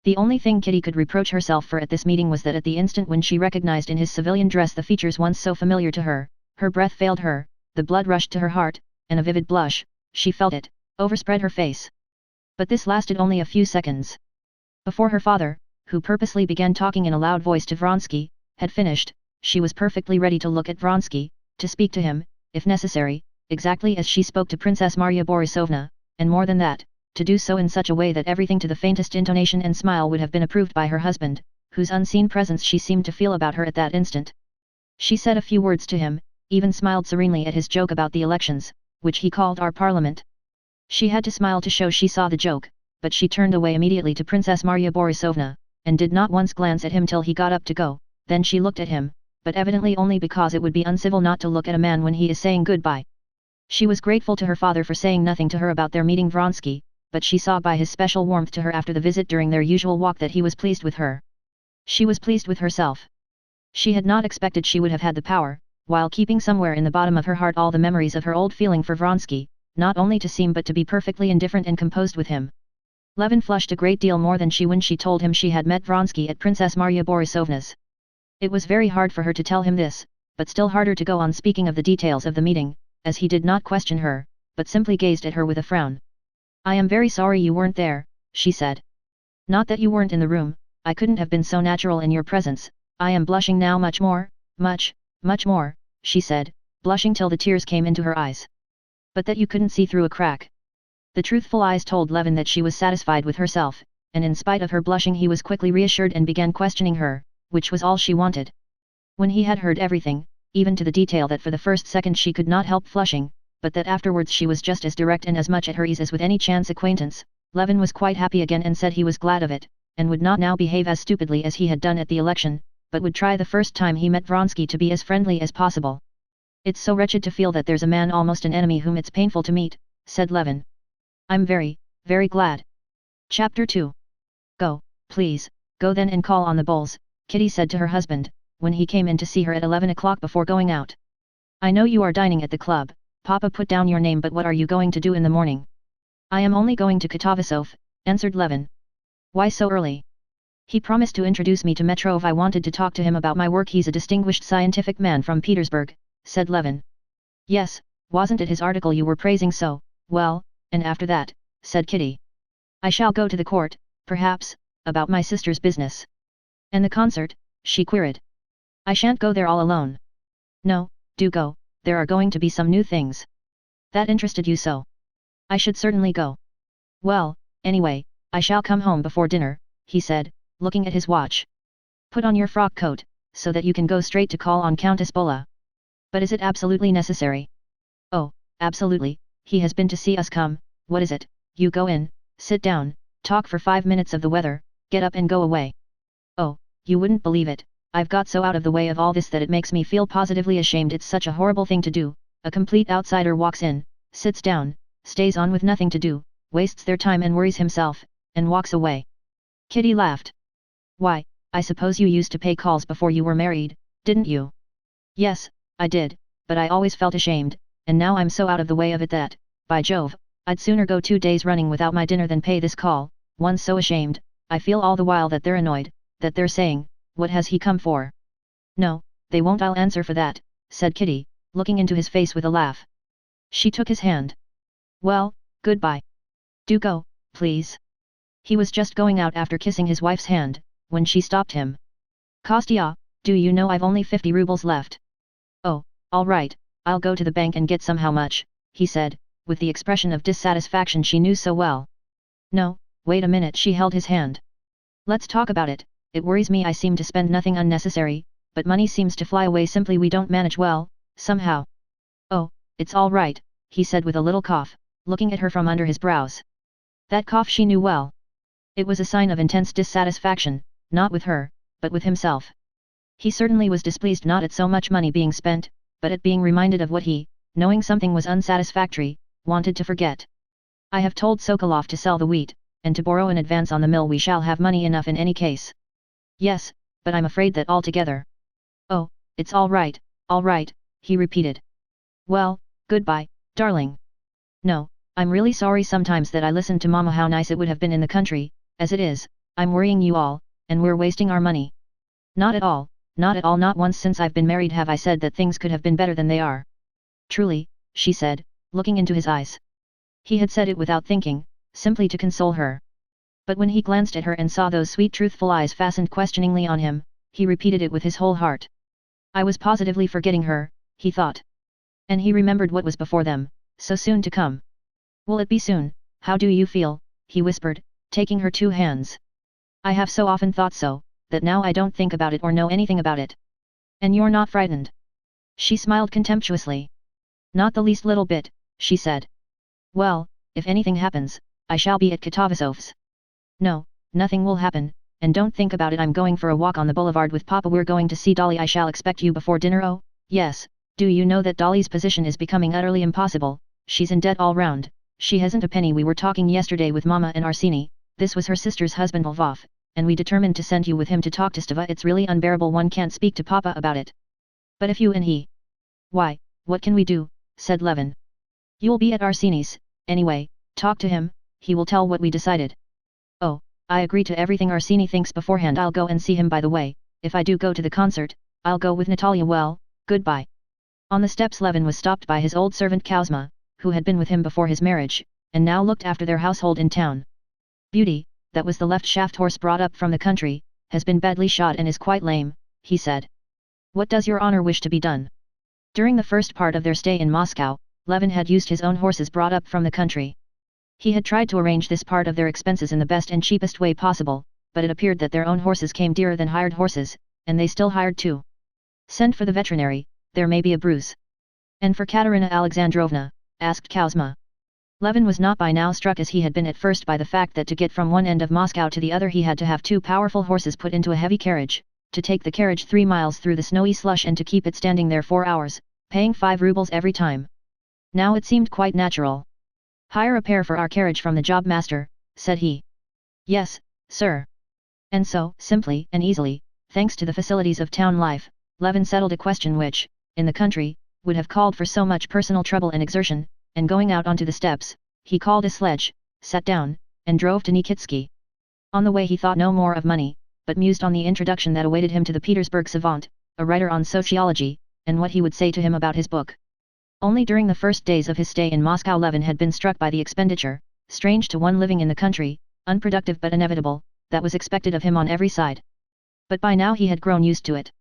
The only thing Kitty could reproach herself for at this meeting was that at the instant when she recognized in his civilian dress the features once so familiar to her, her breath failed her, the blood rushed to her heart, and a vivid blush, she felt it, overspread her face. But this lasted only a few seconds. Before her father, who purposely began talking in a loud voice to Vronsky, had finished, she was perfectly ready to look at Vronsky, to speak to him, if necessary, exactly as she spoke to Princess Marya Borisovna, and more than that, to do so in such a way that everything to the faintest intonation and smile would have been approved by her husband, whose unseen presence she seemed to feel about her at that instant. She said a few words to him, even smiled serenely at his joke about the elections, which he called our parliament. She had to smile to show she saw the joke, but she turned away immediately to Princess Marya Borisovna, and did not once glance at him till he got up to go. Then she looked at him, but evidently only because it would be uncivil not to look at a man when he is saying goodbye. She was grateful to her father for saying nothing to her about their meeting Vronsky, but she saw by his special warmth to her after the visit during their usual walk that he was pleased with her. She was pleased with herself. She had not expected she would have had the power, while keeping somewhere in the bottom of her heart all the memories of her old feeling for Vronsky, not only to seem but to be perfectly indifferent and composed with him. Levin flushed a great deal more than she when she told him she had met Vronsky at Princess Marya Borisovna's. It was very hard for her to tell him this, but still harder to go on speaking of the details of the meeting, as he did not question her, but simply gazed at her with a frown. "I am very sorry you weren't there," she said. "Not that you weren't in the room, I couldn't have been so natural in your presence. I am blushing now much more, much more," she said, blushing till the tears came into her eyes. "But that you couldn't see through a crack." The truthful eyes told Levin that she was satisfied with herself, and in spite of her blushing he was quickly reassured and began questioning her, which was all she wanted. When he had heard everything, even to the detail that for the first second she could not help flushing, but that afterwards she was just as direct and as much at her ease as with any chance acquaintance, Levin was quite happy again and said he was glad of it, and would not now behave as stupidly as he had done at the election, but would try the first time he met Vronsky to be as friendly as possible. "It's so wretched to feel that there's a man almost an enemy whom it's painful to meet," said Levin. "I'm very, very glad." Chapter 2. "Go, please, go then and call on the Bulls," Kitty said to her husband, when he came in to see her at 11 o'clock before going out. "I know you are dining at the club, Papa put down your name, but what are you going to do in the morning?" "I am only going to Katovisov," answered Levin. "Why so early?" "He promised to introduce me to Metrov. I wanted to talk to him about my work. He's a distinguished scientific man from Petersburg," said Levin. "Yes, wasn't it his article you were praising so well, and after that," said Kitty. "I shall go to the court, perhaps, about my sister's business." "And the concert?" she queried. "I shan't go there all alone." "No, do go, there are going to be some new things." "That interested you so?" "I should certainly go." "Well, anyway, I shall come home before dinner," he said, looking at his watch. "Put on your frock coat, so that you can go straight to call on Countess Bola." "But is it absolutely necessary?" "Oh, absolutely, he has been to see us. Come, what is it? You go in, sit down, talk for 5 minutes of the weather, get up and go away." "Oh, you wouldn't believe it, I've got so out of the way of all this that it makes me feel positively ashamed. It's such a horrible thing to do. A complete outsider walks in, sits down, stays on with nothing to do, wastes their time and worries himself, and walks away." Kitty laughed. "Why, I suppose you used to pay calls before you were married, didn't you?" "Yes, I did, but I always felt ashamed, and now I'm so out of the way of it that, by Jove, I'd sooner go 2 days running without my dinner than pay this call. One's so ashamed, I feel all the while that they're annoyed, that they're saying, 'What has he come for?'" "No, they won't. I'll answer for that," said Kitty, looking into his face with a laugh. She took his hand. "Well, goodbye. Do go, please." He was just going out after kissing his wife's hand, when she stopped him. "Kostya, do you know I've only 50 rubles left?" "Oh, all right, I'll go to the bank and get some." "How much?" he said, with the expression of dissatisfaction she knew so well. "No, wait a minute." She held his hand. "Let's talk about it. It worries me. I seem to spend nothing unnecessary, but money seems to fly away. Simply we don't manage well, somehow." "Oh, it's all right," he said with a little cough, looking at her from under his brows. That cough she knew well. It was a sign of intense dissatisfaction, not with her, but with himself. He certainly was displeased not at so much money being spent, but at being reminded of what he, knowing something was unsatisfactory, wanted to forget. "I have told Sokolov to sell the wheat, and to borrow in advance on the mill. We shall have money enough in any case." "Yes, but I'm afraid that altogether." "Oh, it's all right, he repeated. "Well, goodbye, darling." "No, I'm really sorry sometimes that I listened to Mama. How nice it would have been in the country. As it is, I'm worrying you all, and we're wasting our money." Not at all, not once since I've been married have I said that things could have been better than they are." "Truly," she said, looking into his eyes. He had said it without thinking, simply to console her. But when he glanced at her and saw those sweet truthful eyes fastened questioningly on him, he repeated it with his whole heart. "I was positively forgetting her," he thought. And he remembered what was before them, so soon to come. "Will it be soon? How do you feel?" he whispered, taking her 2 hands. "I have so often thought so, that now I don't think about it or know anything about it." "And you're not frightened?" She smiled contemptuously. "Not the least little bit," she said. "Well, if anything happens, I shall be at Katovisov's." "No, nothing will happen, and don't think about it. I'm going for a walk on the boulevard with Papa. We're going to see Dolly. I shall expect you before dinner." "Oh, yes, do you know that Dolly's position is becoming utterly impossible? She's in debt all round, she hasn't a penny. We were talking yesterday with Mama and Arseny, this was her sister's husband Lvov, and we determined to send you with him to talk to Stava. It's really unbearable. One can't speak to Papa about it." "But if you and he..." Why, what can we do, said Levin. You'll be at Arseni's, anyway, talk to him, he will tell what we decided. Oh, I agree to everything Arseni thinks beforehand. I'll go and see him by the way, if I do go to the concert, I'll go with Natalia. Well, goodbye. On the steps Levin was stopped by his old servant Kuzma, who had been with him before his marriage, and now looked after their household in town. Beauty, that was the left shaft horse brought up from the country, has been badly shot and is quite lame, he said. What does your honor wish to be done? During the first part of their stay in Moscow, Levin had used his own horses brought up from the country. He had tried to arrange this part of their expenses in the best and cheapest way possible, but it appeared that their own horses came dearer than hired horses, and they still hired two. Send for the veterinary, there may be a bruise. And for Katerina Alexandrovna, asked Kuzma. Levin was not by now struck as he had been at first by the fact that to get from one end of Moscow to the other he had to have two powerful horses put into a heavy carriage, to take the carriage 3 miles through the snowy slush and to keep it standing there 4 hours, paying 5 rubles every time. Now it seemed quite natural. Hire a pair for our carriage from the job master, said he. Yes, sir. And so, simply and easily, thanks to the facilities of town life, Levin settled a question which, in the country, would have called for so much personal trouble and exertion, and going out onto the steps, he called a sledge, sat down, and drove to Nikitsky. On the way he thought no more of money, but mused on the introduction that awaited him to the Petersburg savant, a writer on sociology, and what he would say to him about his book. Only during the first days of his stay in Moscow Levin had been struck by the expenditure, strange to one living in the country, unproductive but inevitable, that was expected of him on every side. But by now he had grown used to it.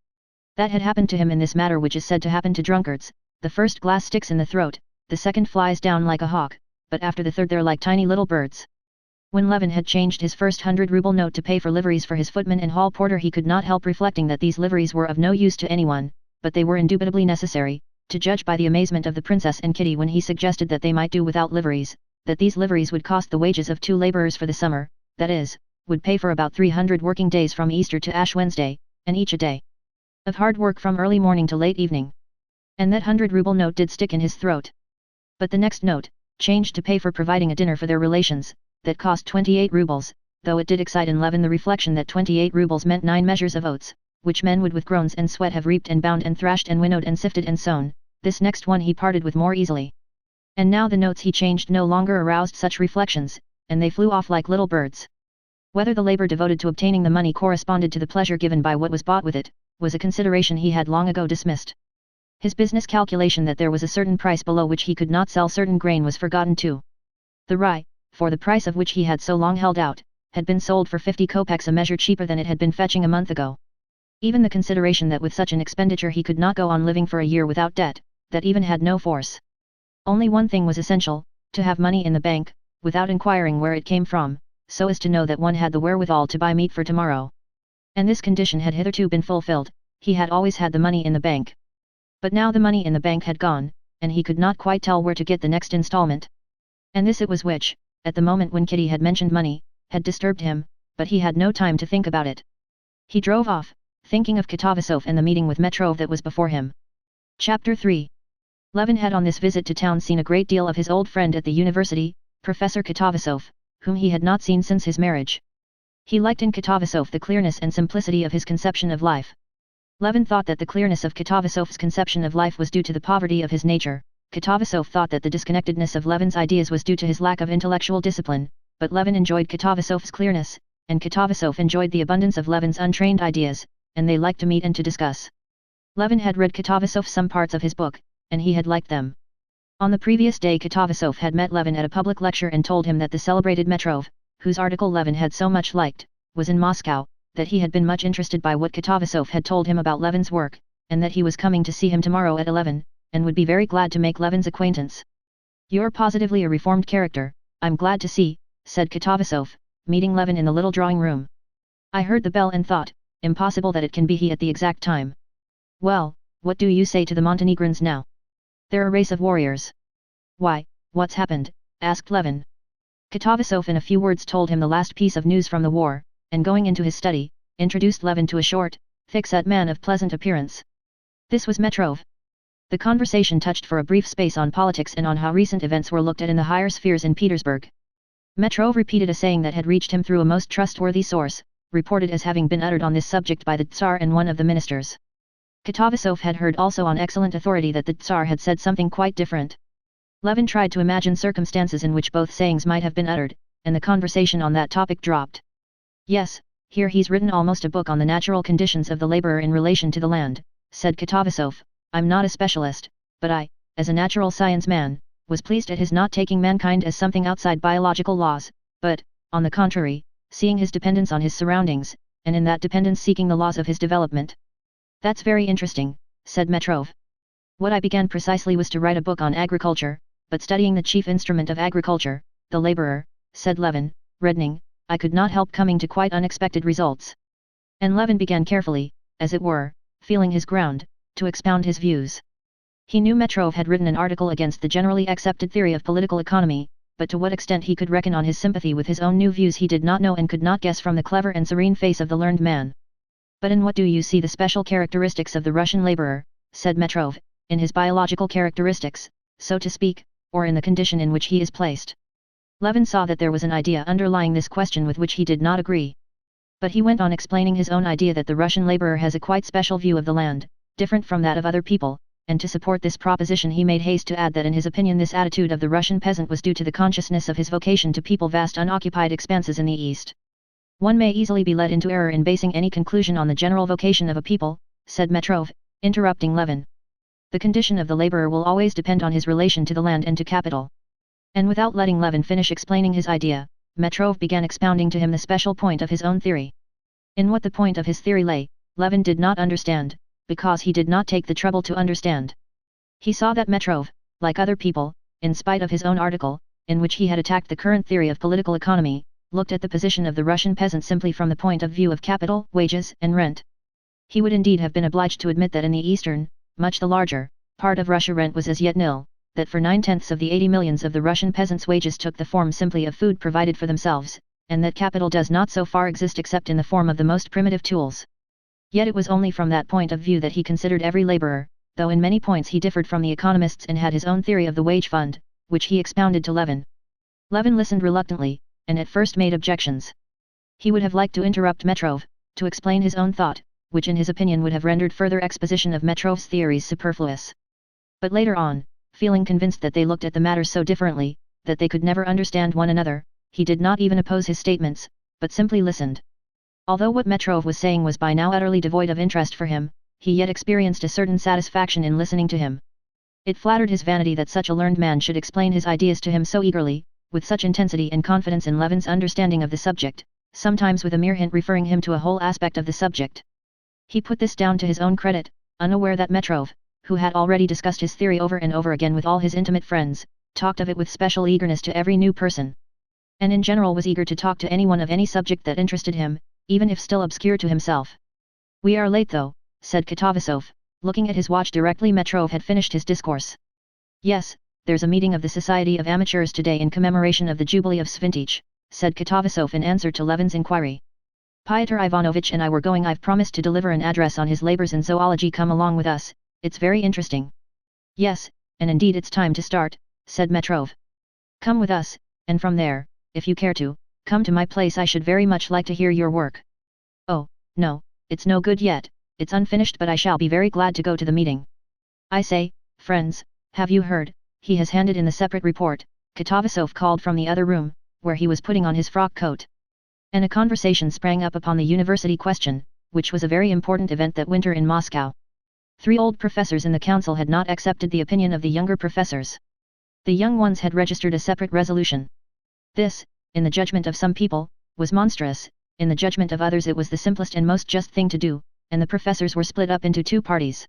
That had happened to him in this matter which is said to happen to drunkards: the first glass sticks in the throat, the second flies down like a hawk, but after the third they're like tiny little birds. When Levin had changed his first 100-ruble note to pay for liveries for his footman and hall porter he could not help reflecting that these liveries were of no use to anyone, but they were indubitably necessary, to judge by the amazement of the princess and Kitty when he suggested that they might do without liveries, that these liveries would cost the wages of 2 laborers for the summer, that is, would pay for about 300 working days from Easter to Ash Wednesday, and each a day of hard work from early morning to late evening. And that 100-ruble note did stick in his throat. But the next note, changed to pay for providing a dinner for their relations, that cost 28 rubles, though it did excite in Levin the reflection that 28 rubles meant 9 measures of oats, which men would with groans and sweat have reaped and bound and thrashed and winnowed and sifted and sown. This next one he parted with more easily. And now the notes he changed no longer aroused such reflections, and they flew off like little birds. Whether the labor devoted to obtaining the money corresponded to the pleasure given by what was bought with it, was a consideration he had long ago dismissed. His business calculation that there was a certain price below which he could not sell certain grain was forgotten too. The rye, for the price of which he had so long held out, had been sold for 50 kopecks a measure cheaper than it had been fetching a month ago. Even the consideration that with such an expenditure he could not go on living for a year without debt, that even had no force. Only one thing was essential, to have money in the bank, without inquiring where it came from, so as to know that one had the wherewithal to buy meat for tomorrow. And this condition had hitherto been fulfilled, he had always had the money in the bank. But now the money in the bank had gone, and he could not quite tell where to get the next installment. And this it was which, at the moment when Kitty had mentioned money, had disturbed him, but he had no time to think about it. He drove off, thinking of Katavasov and the meeting with Metrov that was before him. Chapter 3. Levin had on this visit to town seen a great deal of his old friend at the university, Professor Katavasov, whom he had not seen since his marriage. He liked in Katavasov the clearness and simplicity of his conception of life. Levin thought that the clearness of Katavasov's conception of life was due to the poverty of his nature. Katavasov thought that the disconnectedness of Levin's ideas was due to his lack of intellectual discipline, but Levin enjoyed Katavasov's clearness, and Katavasov enjoyed the abundance of Levin's untrained ideas, and they liked to meet and to discuss. Levin had read Katavasov some parts of his book, and he had liked them. On the previous day Katavasov had met Levin at a public lecture and told him that the celebrated Metrov, whose article Levin had so much liked, was in Moscow, that he had been much interested by what Katavasov had told him about Levin's work, and that he was coming to see him tomorrow at 11, and would be very glad to make Levin's acquaintance. "You're positively a reformed character, I'm glad to see," said Katavasov, meeting Levin in the little drawing room. "I heard the bell and thought, impossible that it can be he at the exact time. Well, what do you say to the Montenegrins now? They're a race of warriors." "Why, what's happened?" asked Levin. Katavasov in a few words told him the last piece of news from the war, and going into his study, introduced Levin to a short, thick-set man of pleasant appearance. This was Metrov. The conversation touched for a brief space on politics and on how recent events were looked at in the higher spheres in Petersburg. Metrov repeated a saying that had reached him through a most trustworthy source, reported as having been uttered on this subject by the Tsar and one of the ministers. Katavasov had heard also on excellent authority that the Tsar had said something quite different. Levin tried to imagine circumstances in which both sayings might have been uttered, and the conversation on that topic dropped. Yes, here he's written almost a book on the natural conditions of the laborer in relation to the land, said Katavasov. I'm not a specialist, but I, as a natural science man, was pleased at his not taking mankind as something outside biological laws, but, on the contrary, seeing his dependence on his surroundings, and in that dependence seeking the laws of his development. That's very interesting, said Metrov. What I began precisely was to write a book on agriculture, but studying the chief instrument of agriculture, the laborer, said Levin, reddening, I could not help coming to quite unexpected results. And Levin began carefully, as it were, feeling his ground, to expound his views. He knew Metrov had written an article against the generally accepted theory of political economy, but to what extent he could reckon on his sympathy with his own new views he did not know and could not guess from the clever and serene face of the learned man. But in what do you see the special characteristics of the Russian laborer, said Metrov, in his biological characteristics, so to speak, or in the condition in which he is placed? Levin saw that there was an idea underlying this question with which he did not agree. But he went on explaining his own idea that the Russian laborer has a quite special view of the land, different from that of other people, and to support this proposition he made haste to add that in his opinion this attitude of the Russian peasant was due to the consciousness of his vocation to people vast unoccupied expanses in the East. One may easily be led into error in basing any conclusion on the general vocation of a people, said Metrov, interrupting Levin. The condition of the laborer will always depend on his relation to the land and to capital. And without letting Levin finish explaining his idea, Metrov began expounding to him the special point of his own theory. In what the point of his theory lay, Levin did not understand, because he did not take the trouble to understand. He saw that Metrov, like other people, in spite of his own article, in which he had attacked the current theory of political economy, looked at the position of the Russian peasant simply from the point of view of capital, wages and rent. He would indeed have been obliged to admit that in the eastern, much the larger, part of Russia rent was as yet nil, that for 9/10 of the 80 millions of the Russian peasants' wages took the form simply of food provided for themselves, and that capital does not so far exist except in the form of the most primitive tools. Yet it was only from that point of view that he considered every laborer, though in many points he differed from the economists and had his own theory of the wage fund, which he expounded to Levin. Levin listened reluctantly, and at first made objections. He would have liked to interrupt Metrov, to explain his own thought, which in his opinion would have rendered further exposition of Metrov's theories superfluous. But later on, feeling convinced that they looked at the matter so differently, that they could never understand one another, he did not even oppose his statements, but simply listened. Although what Metrov was saying was by now utterly devoid of interest for him, he yet experienced a certain satisfaction in listening to him. It flattered his vanity that such a learned man should explain his ideas to him so eagerly, with such intensity and confidence in Levin's understanding of the subject, sometimes with a mere hint referring him to a whole aspect of the subject. He put this down to his own credit, unaware that Metrov, who had already discussed his theory over and over again with all his intimate friends, talked of it with special eagerness to every new person. And in general was eager to talk to anyone of any subject that interested him, even if still obscure to himself. We are late though, said Katavasov, looking at his watch directly Metrov had finished his discourse. Yes, there's a meeting of the Society of Amateurs today in commemoration of the Jubilee of Svintich, said Katavasov in answer to Levin's inquiry. Pyotr Ivanovitch and I were going. I've promised to deliver an address on his labors in zoology. Come along with us, it's very interesting. Yes, and indeed it's time to start, said Metrov. Come with us, and from there, if you care to, come to my place. I should very much like to hear your work. Oh, no, it's no good yet, it's unfinished, but I shall be very glad to go to the meeting. I say, friends, have you heard? He has handed in the separate report, Katavasov called from the other room, where he was putting on his frock coat. And a conversation sprang up upon the university question, which was a very important event that winter in Moscow. 3 old professors in the council had not accepted the opinion of the younger professors. The young ones had registered a separate resolution. This, in the judgment of some people, was monstrous, in the judgment of others it was the simplest and most just thing to do, and the professors were split up into 2 parties.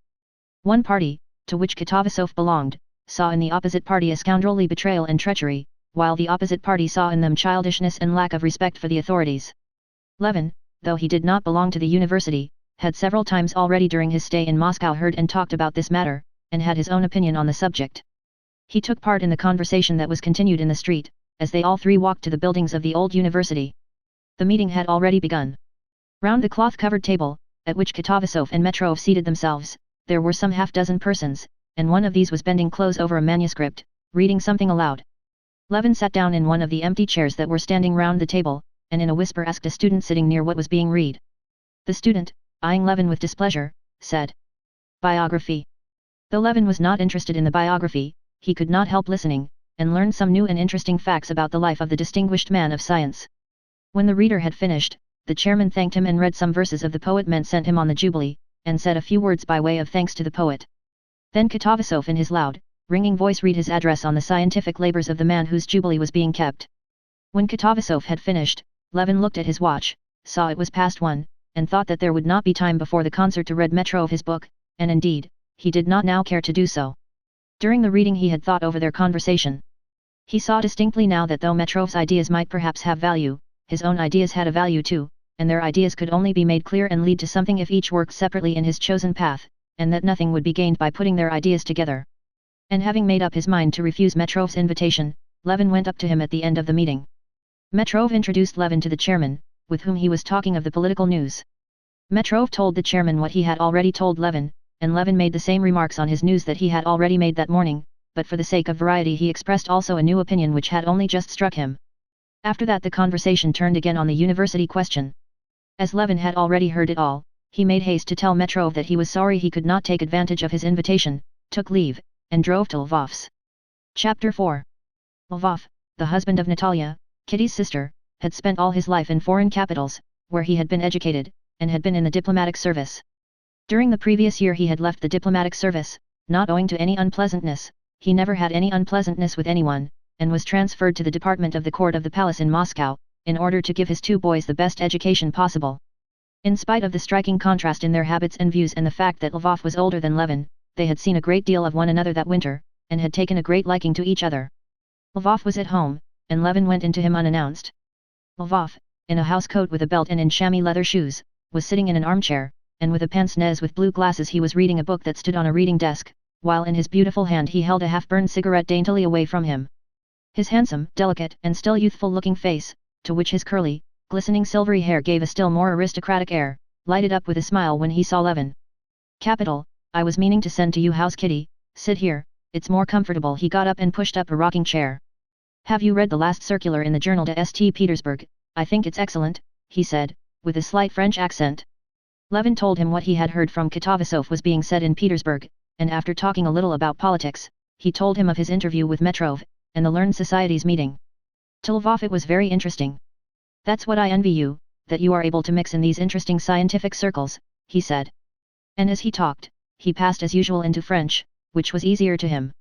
One party, to which Katavasov belonged, saw in the opposite party a scoundrelly betrayal and treachery, while the opposite party saw in them childishness and lack of respect for the authorities. Levin, though he did not belong to the university, had several times already during his stay in Moscow heard and talked about this matter, and had his own opinion on the subject. He took part in the conversation that was continued in the street, as they all 3 walked to the buildings of the old university. The meeting had already begun. Round the cloth-covered table, at which Katavasov and Metrov seated themselves, there were some half-dozen persons, and one of these was bending close over a manuscript, reading something aloud. Levin sat down in one of the empty chairs that were standing round the table, and in a whisper asked a student sitting near what was being read. The student, eyeing Levin with displeasure, said, Biography. Though Levin was not interested in the biography, he could not help listening, and learned some new and interesting facts about the life of the distinguished man of science. When the reader had finished, the chairman thanked him and read some verses of the poet meant sent him on the Jubilee, and said a few words by way of thanks to the poet. Then Katavasov in his loud, ringing voice read his address on the scientific labors of the man whose Jubilee was being kept. When Katavasov had finished, Levin looked at his watch, saw it was past 1, and thought that there would not be time before the concert to read Metrov his book, and indeed, he did not now care to do so. During the reading he had thought over their conversation. He saw distinctly now that though Metrov's ideas might perhaps have value, his own ideas had a value too, and their ideas could only be made clear and lead to something if each worked separately in his chosen path, and that nothing would be gained by putting their ideas together. And having made up his mind to refuse Metrov's invitation, Levin went up to him at the end of the meeting. Metrov introduced Levin to the chairman, with whom he was talking of the political news. Metrov told the chairman what he had already told Levin, and Levin made the same remarks on his news that he had already made that morning, but for the sake of variety he expressed also a new opinion which had only just struck him. After that the conversation turned again on the university question. As Levin had already heard it all, he made haste to tell Metrov that he was sorry he could not take advantage of his invitation, took leave, and drove to Lvov's. Chapter 4. Lvov, the husband of Natalia, Kitty's sister, had spent all his life in foreign capitals, where he had been educated, and had been in the diplomatic service. During the previous year he had left the diplomatic service, not owing to any unpleasantness, he never had any unpleasantness with anyone, and was transferred to the department of the court of the palace in Moscow, in order to give his 2 boys the best education possible. In spite of the striking contrast in their habits and views and the fact that Lvov was older than Levin, they had seen a great deal of one another that winter, and had taken a great liking to each other. Lvov was at home, and Levin went into him unannounced. Lvov, in a housecoat with a belt and in chamois leather shoes, was sitting in an armchair, and with a pince-nez with blue glasses he was reading a book that stood on a reading desk, while in his beautiful hand he held a half-burned cigarette daintily away from him. His handsome, delicate and still youthful-looking face, to which his curly, glistening silvery hair gave a still more aristocratic air, lighted up with a smile when he saw Levin. "Capital, I was meaning to send to you house Kitty, sit here, it's more comfortable." He got up and pushed up a rocking chair. "Have you read the last circular in the journal de St. Petersburg? I think it's excellent," he said, with a slight French accent. Levin told him what he had heard from Katavasov was being said in Petersburg, and after talking a little about politics, he told him of his interview with Metrov, and the Learned Society's meeting. To Lvov it was very interesting. "That's what I envy you, that you are able to mix in these interesting scientific circles," he said. And as he talked, he passed as usual into French, which was easier to him.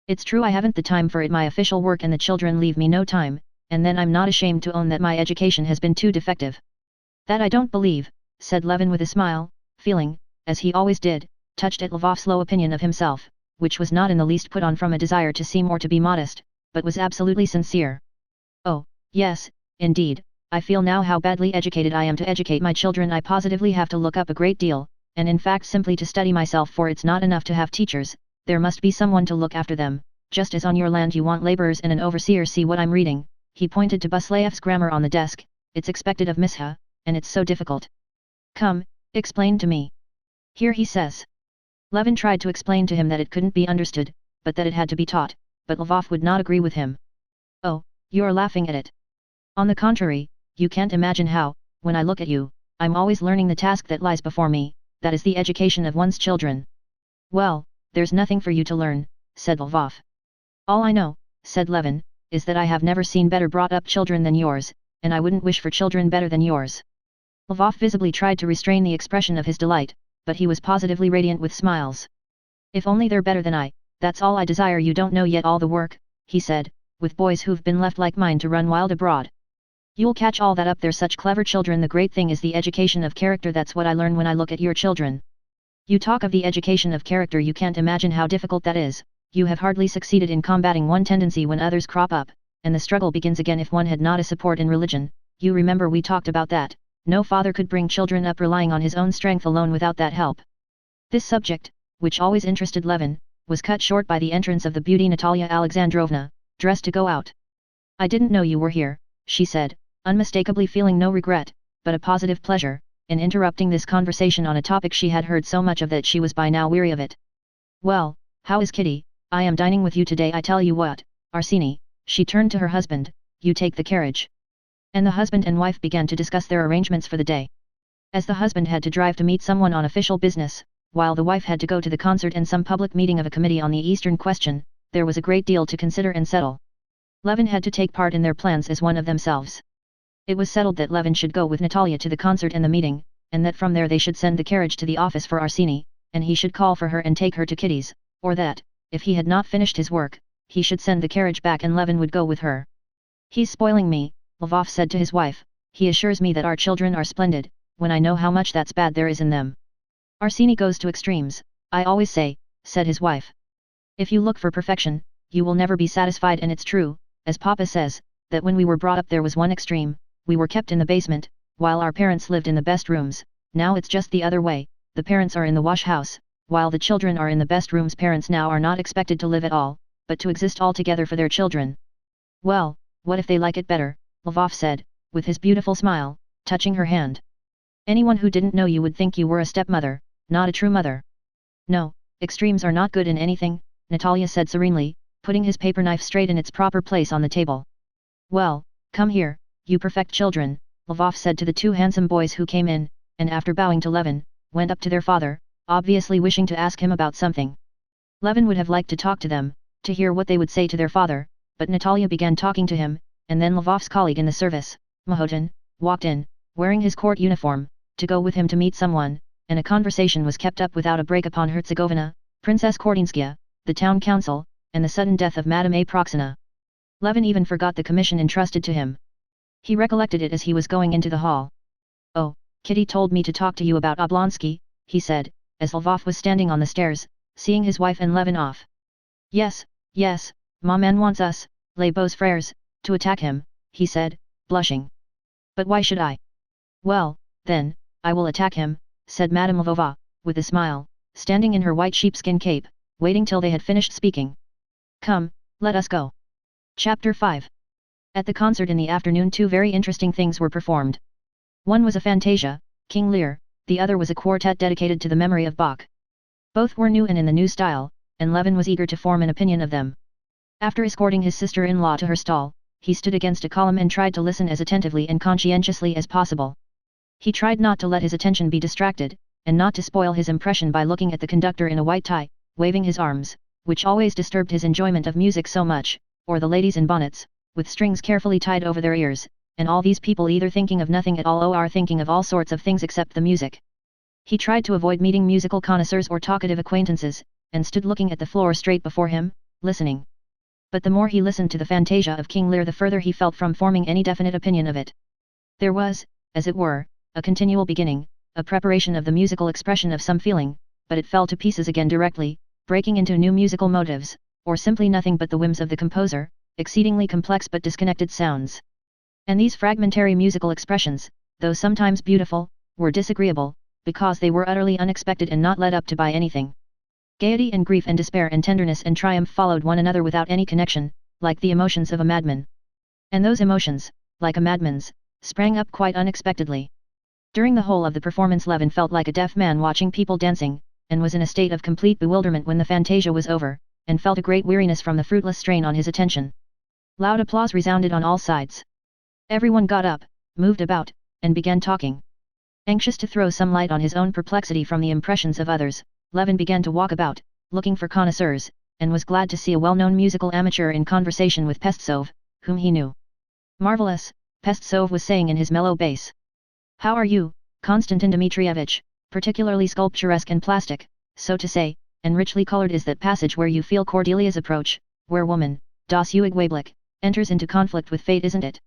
"It's true I haven't the time for it, my official work and the children leave me no time, and then I'm not ashamed to own that my education has been too defective." "That I don't believe," said Levin with a smile, feeling, as he always did, touched at Lvov's low opinion of himself, which was not in the least put on from a desire to seem or to be modest, but was absolutely sincere. "Oh, yes, indeed, I feel now how badly educated I am to educate my children. I positively have to look up a great deal, and in fact simply to study myself, for it's not enough to have teachers, there must be someone to look after them, just as on your land you want laborers and an overseer. See what I'm reading." He pointed to Buslaev's grammar on the desk. "It's expected of Misha, and it's so difficult. Come, explain to me." "Here he says." Levin tried to explain to him that it couldn't be understood, but that it had to be taught, but Lvov would not agree with him. "Oh, you're laughing at it. On the contrary, you can't imagine how, when I look at you, I'm always learning the task that lies before me, that is the education of one's children." "Well, there's nothing for you to learn," said Lvov. "All I know," said Levin, "is that I have never seen better brought up children than yours, and I wouldn't wish for children better than yours." Lvov visibly tried to restrain the expression of his delight, but he was positively radiant with smiles. "If only they're better than I, that's all I desire. You don't know yet all the work," he said, "with boys who've been left like mine to run wild abroad. You'll catch all that up. They're such clever children. The great thing is the education of character. That's what I learn when I look at your children. You talk of the education of character. You can't imagine how difficult that is. You have hardly succeeded in combating one tendency when others crop up, and the struggle begins again if one had not a support in religion. You remember we talked about that. No father could bring children up relying on his own strength alone without that help." This subject, which always interested Levin, was cut short by the entrance of the beauty Natalia Alexandrovna, dressed to go out. "I didn't know you were here," she said, unmistakably feeling no regret, but a positive pleasure, in interrupting this conversation on a topic she had heard so much of that she was by now weary of it. "Well, how is Kitty? I am dining with you today. I tell you what, Arseny," she turned to her husband, "you take the carriage." And the husband and wife began to discuss their arrangements for the day. As the husband had to drive to meet someone on official business, while the wife had to go to the concert and some public meeting of a committee on the Eastern question, there was a great deal to consider and settle. Levin had to take part in their plans as one of themselves. It was settled that Levin should go with Natalia to the concert and the meeting, and that from there they should send the carriage to the office for Arseny, and he should call for her and take her to Kitty's, or that, if he had not finished his work, he should send the carriage back and Levin would go with her. "He's spoiling me," Lvov said to his wife. "He assures me that our children are splendid, when I know how much that's bad there is in them." "Arseny goes to extremes, I always say," said his wife. "If you look for perfection, you will never be satisfied, and it's true, as Papa says, that when we were brought up there was one extreme, we were kept in the basement, while our parents lived in the best rooms. Now it's just the other way, the parents are in the wash house, while the children are in the best rooms. Parents now are not expected to live at all, but to exist all together for their children." "Well, what if they like it better?" Lvov said, with his beautiful smile, touching her hand. "Anyone who didn't know you would think you were a stepmother, not a true mother." "No, extremes are not good in anything," Natalia said serenely, putting his paper knife straight in its proper place on the table. "Well, come here, you perfect children," Lvov said to the two handsome boys who came in, and after bowing to Levin, went up to their father, obviously wishing to ask him about something. Levin would have liked to talk to them, to hear what they would say to their father, but Natalia began talking to him, and then Lvov's colleague in the service, Mahotin, walked in, wearing his court uniform, to go with him to meet someone, and a conversation was kept up without a break upon Herzegovina, Princess Kortinskaya, the town council, and the sudden death of Madame Aproxina. Levin even forgot the commission entrusted to him. He recollected it as he was going into the hall. "Oh, Kitty told me to talk to you about Oblonsky," he said, as Lvov was standing on the stairs, seeing his wife and Levin off. Yes, Maman wants us, les beaux frères, to attack him," he said, blushing. "But why should I?" "Well, then, I will attack him," said Madame Lvova, with a smile, standing in her white sheepskin cape, waiting till they had finished speaking. "Come, let us go." Chapter 5. At the concert in the afternoon two very interesting things were performed. One was a fantasia, King Lear, the other was a quartet dedicated to the memory of Bach. Both were new and in the new style, and Levin was eager to form an opinion of them. After escorting his sister-in-law to her stall, he stood against a column and tried to listen as attentively and conscientiously as possible. He tried not to let his attention be distracted, and not to spoil his impression by looking at the conductor in a white tie, waving his arms, which always disturbed his enjoyment of music so much, or the ladies in bonnets, with strings carefully tied over their ears, and all these people either thinking of nothing at all or thinking of all sorts of things except the music. He tried to avoid meeting musical connoisseurs or talkative acquaintances, and stood looking at the floor straight before him, listening. But the more he listened to the fantasia of King Lear, the further he felt from forming any definite opinion of it. There was, as it were, a continual beginning, a preparation of the musical expression of some feeling, but it fell to pieces again directly, breaking into new musical motives, or simply nothing but the whims of the composer, exceedingly complex but disconnected sounds. And these fragmentary musical expressions, though sometimes beautiful, were disagreeable, because they were utterly unexpected and not led up to by anything. Gaiety and grief and despair and tenderness and triumph followed one another without any connection, like the emotions of a madman. And those emotions, like a madman's, sprang up quite unexpectedly. During the whole of the performance Levin felt like a deaf man watching people dancing, and was in a state of complete bewilderment when the fantasia was over, and felt a great weariness from the fruitless strain on his attention. Loud applause resounded on all sides. Everyone got up, moved about, and began talking. Anxious to throw some light on his own perplexity from the impressions of others, Levin began to walk about, looking for connoisseurs, and was glad to see a well-known musical amateur in conversation with Pestsov, whom he knew. "Marvelous," Pestsov was saying in his mellow bass. "How are you, Konstantin Dmitrievich? Particularly sculpturesque and plastic, so to say, and richly colored is that passage where you feel Cordelia's approach, where woman, das Uegweiblich, enters into conflict with fate, isn't it?"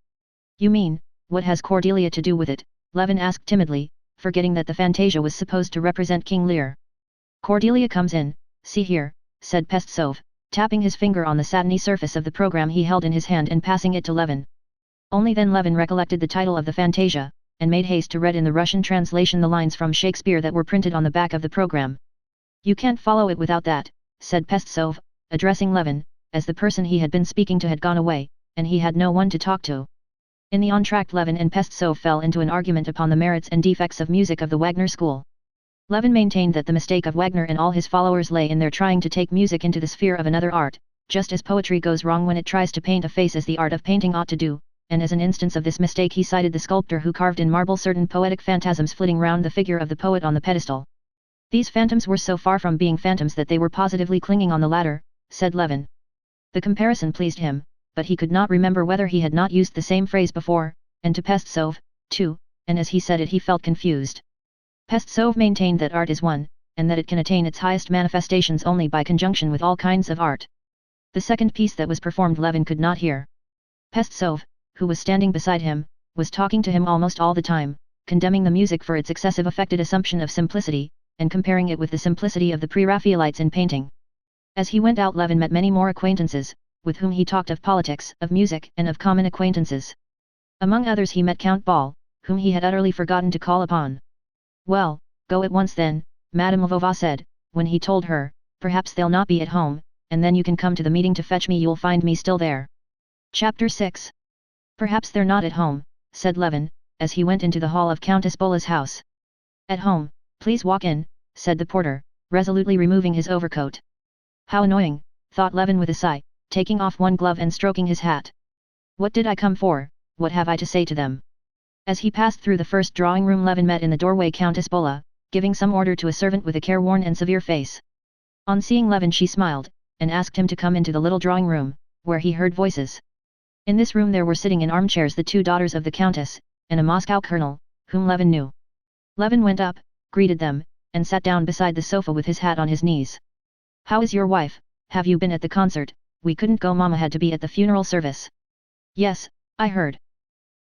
"You mean, what has Cordelia to do with it?" Levin asked timidly, forgetting that the fantasia was supposed to represent King Lear. "Cordelia comes in, see here," said Pestsov, tapping his finger on the satiny surface of the program he held in his hand and passing it to Levin. Only then Levin recollected the title of the fantasia, and made haste to read in the Russian translation the lines from Shakespeare that were printed on the back of the program. "You can't follow it without that," said Pestsov, addressing Levin, as the person he had been speaking to had gone away, and he had no one to talk to. In the entr'acte Levin and Pestsov fell into an argument upon the merits and defects of music of the Wagner school. Levin maintained that the mistake of Wagner and all his followers lay in their trying to take music into the sphere of another art, just as poetry goes wrong when it tries to paint a face as the art of painting ought to do, and as an instance of this mistake he cited the sculptor who carved in marble certain poetic phantasms flitting round the figure of the poet on the pedestal. These phantoms were so far from being phantoms that they were positively clinging on the ladder, said Levin. The comparison pleased him, but he could not remember whether he had not used the same phrase before, and to Pestsov, too, and as he said it he felt confused. Pestsov maintained that art is one, and that it can attain its highest manifestations only by conjunction with all kinds of art. The second piece that was performed Levin could not hear. Pestsov, who was standing beside him, was talking to him almost all the time, condemning the music for its excessive affected assumption of simplicity, and comparing it with the simplicity of the pre-Raphaelites in painting. As he went out Levin met many more acquaintances, with whom he talked of politics, of music and of common acquaintances. Among others he met Count Ball, whom he had utterly forgotten to call upon. "Well, go at once then," Madame Lvova said, when he told her, "perhaps they'll not be at home, and then you can come to the meeting to fetch me, you'll find me still there." Chapter 6. "Perhaps they're not at home," said Levin, as he went into the hall of Countess Bola's house. "At home, please walk in," said the porter, resolutely removing his overcoat. "How annoying," thought Levin with a sigh, taking off one glove and stroking his hat. "What did I come for, what have I to say to them?" As he passed through the first drawing room Levin met in the doorway Countess Bola, giving some order to a servant with a careworn and severe face. On seeing Levin she smiled, and asked him to come into the little drawing room, where he heard voices. In this room there were sitting in armchairs the two daughters of the countess, and a Moscow colonel, whom Levin knew. Levin went up, greeted them, and sat down beside the sofa with his hat on his knees. "How is your wife? Have you been at the concert? We couldn't go, Mama had to be at the funeral service." "Yes, I heard."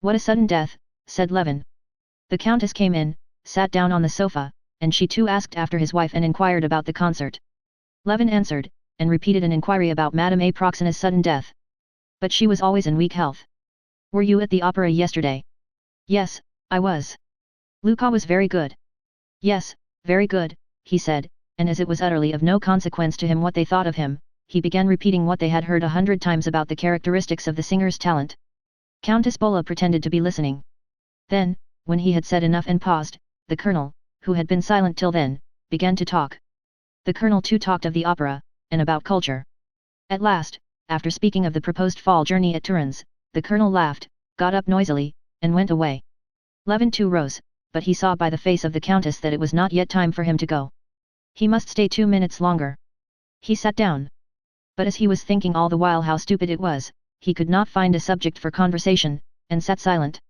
"What a sudden death," said Levin. The countess came in, sat down on the sofa, and she too asked after his wife and inquired about the concert. Levin answered, and repeated an inquiry about Madame Apraxina's sudden death. "But she was always in weak health." "Were you at the opera yesterday?" "Yes, I was." "Luka was very good." "Yes, very good," he said, and as it was utterly of no consequence to him what they thought of him, he began repeating what they had heard 100 times about the characteristics of the singer's talent. Countess Bola pretended to be listening. Then, when he had said enough and paused, the colonel, who had been silent till then, began to talk. The colonel too talked of the opera, and about culture. At last, after speaking of the proposed fall journey at Turin's, the colonel laughed, got up noisily, and went away. Levin too rose, but he saw by the face of the countess that it was not yet time for him to go. He must stay 2 minutes longer. He sat down. But as he was thinking all the while how stupid it was, he could not find a subject for conversation, and sat silent.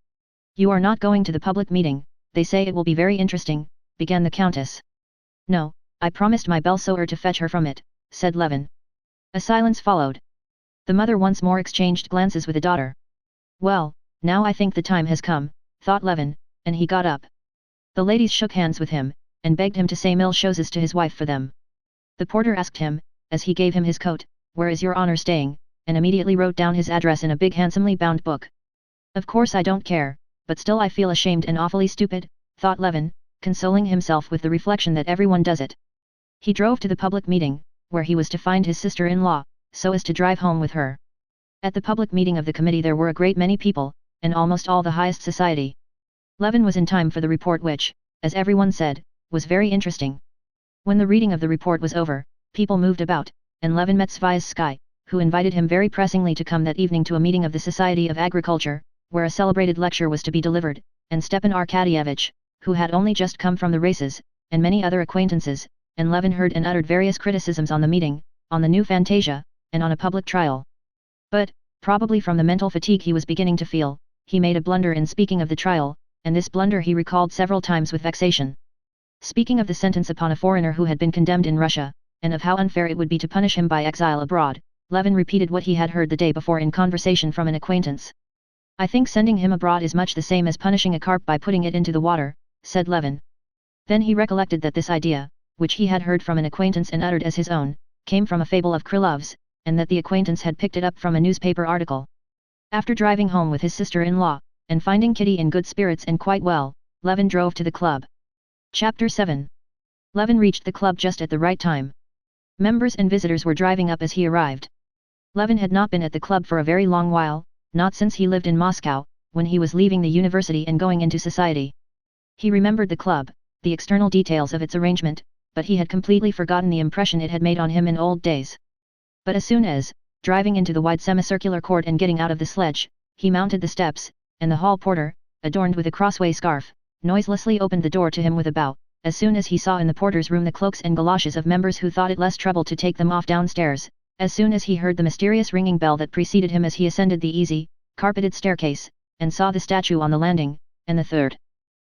"You are not going to the public meeting, they say it will be very interesting," began the countess. "No, I promised my Belsoer to fetch her from it," said Levin. A silence followed. The mother once more exchanged glances with the daughter. "Well, now I think the time has come," thought Levin, and he got up. The ladies shook hands with him, and begged him to say mille choses to his wife for them. The porter asked him, as he gave him his coat, "Where is your honor staying?" and immediately wrote down his address in a big handsomely bound book. "Of course I don't care, but still I feel ashamed and awfully stupid," thought Levin, consoling himself with the reflection that everyone does it. He drove to the public meeting, where he was to find his sister-in-law, so as to drive home with her. At the public meeting of the committee there were a great many people, and almost all the highest society. Levin was in time for the report which, as everyone said, was very interesting. When the reading of the report was over, people moved about, and Levin met Sviazhsky, who invited him very pressingly to come that evening to a meeting of the Society of Agriculture, where a celebrated lecture was to be delivered, and Stepan Arkadyevitch, who had only just come from the races, and many other acquaintances, and Levin heard and uttered various criticisms on the meeting, on the new fantasia, and on a public trial. But, probably from the mental fatigue he was beginning to feel, he made a blunder in speaking of the trial, and this blunder he recalled several times with vexation. Speaking of the sentence upon a foreigner who had been condemned in Russia, and of how unfair it would be to punish him by exile abroad, Levin repeated what he had heard the day before in conversation from an acquaintance. "I think sending him abroad is much the same as punishing a carp by putting it into the water," said Levin. Then he recollected that this idea, which he had heard from an acquaintance and uttered as his own, came from a fable of Krylov's, and that the acquaintance had picked it up from a newspaper article. After driving home with his sister-in-law, and finding Kitty in good spirits and quite well, Levin drove to the club. Chapter 7. Levin reached the club just at the right time. Members and visitors were driving up as he arrived. Levin had not been at the club for a very long while, not since he lived in Moscow, when he was leaving the university and going into society. He remembered the club, the external details of its arrangement, but he had completely forgotten the impression it had made on him in old days. But as soon as, driving into the wide semicircular court and getting out of the sledge, he mounted the steps, and the hall porter, adorned with a crossway scarf, noiselessly opened the door to him with a bow, as soon as he saw in the porter's room the cloaks and galoshes of members who thought it less trouble to take them off downstairs, as soon as he heard the mysterious ringing bell that preceded him as he ascended the easy, carpeted staircase, and saw the statue on the landing, and the third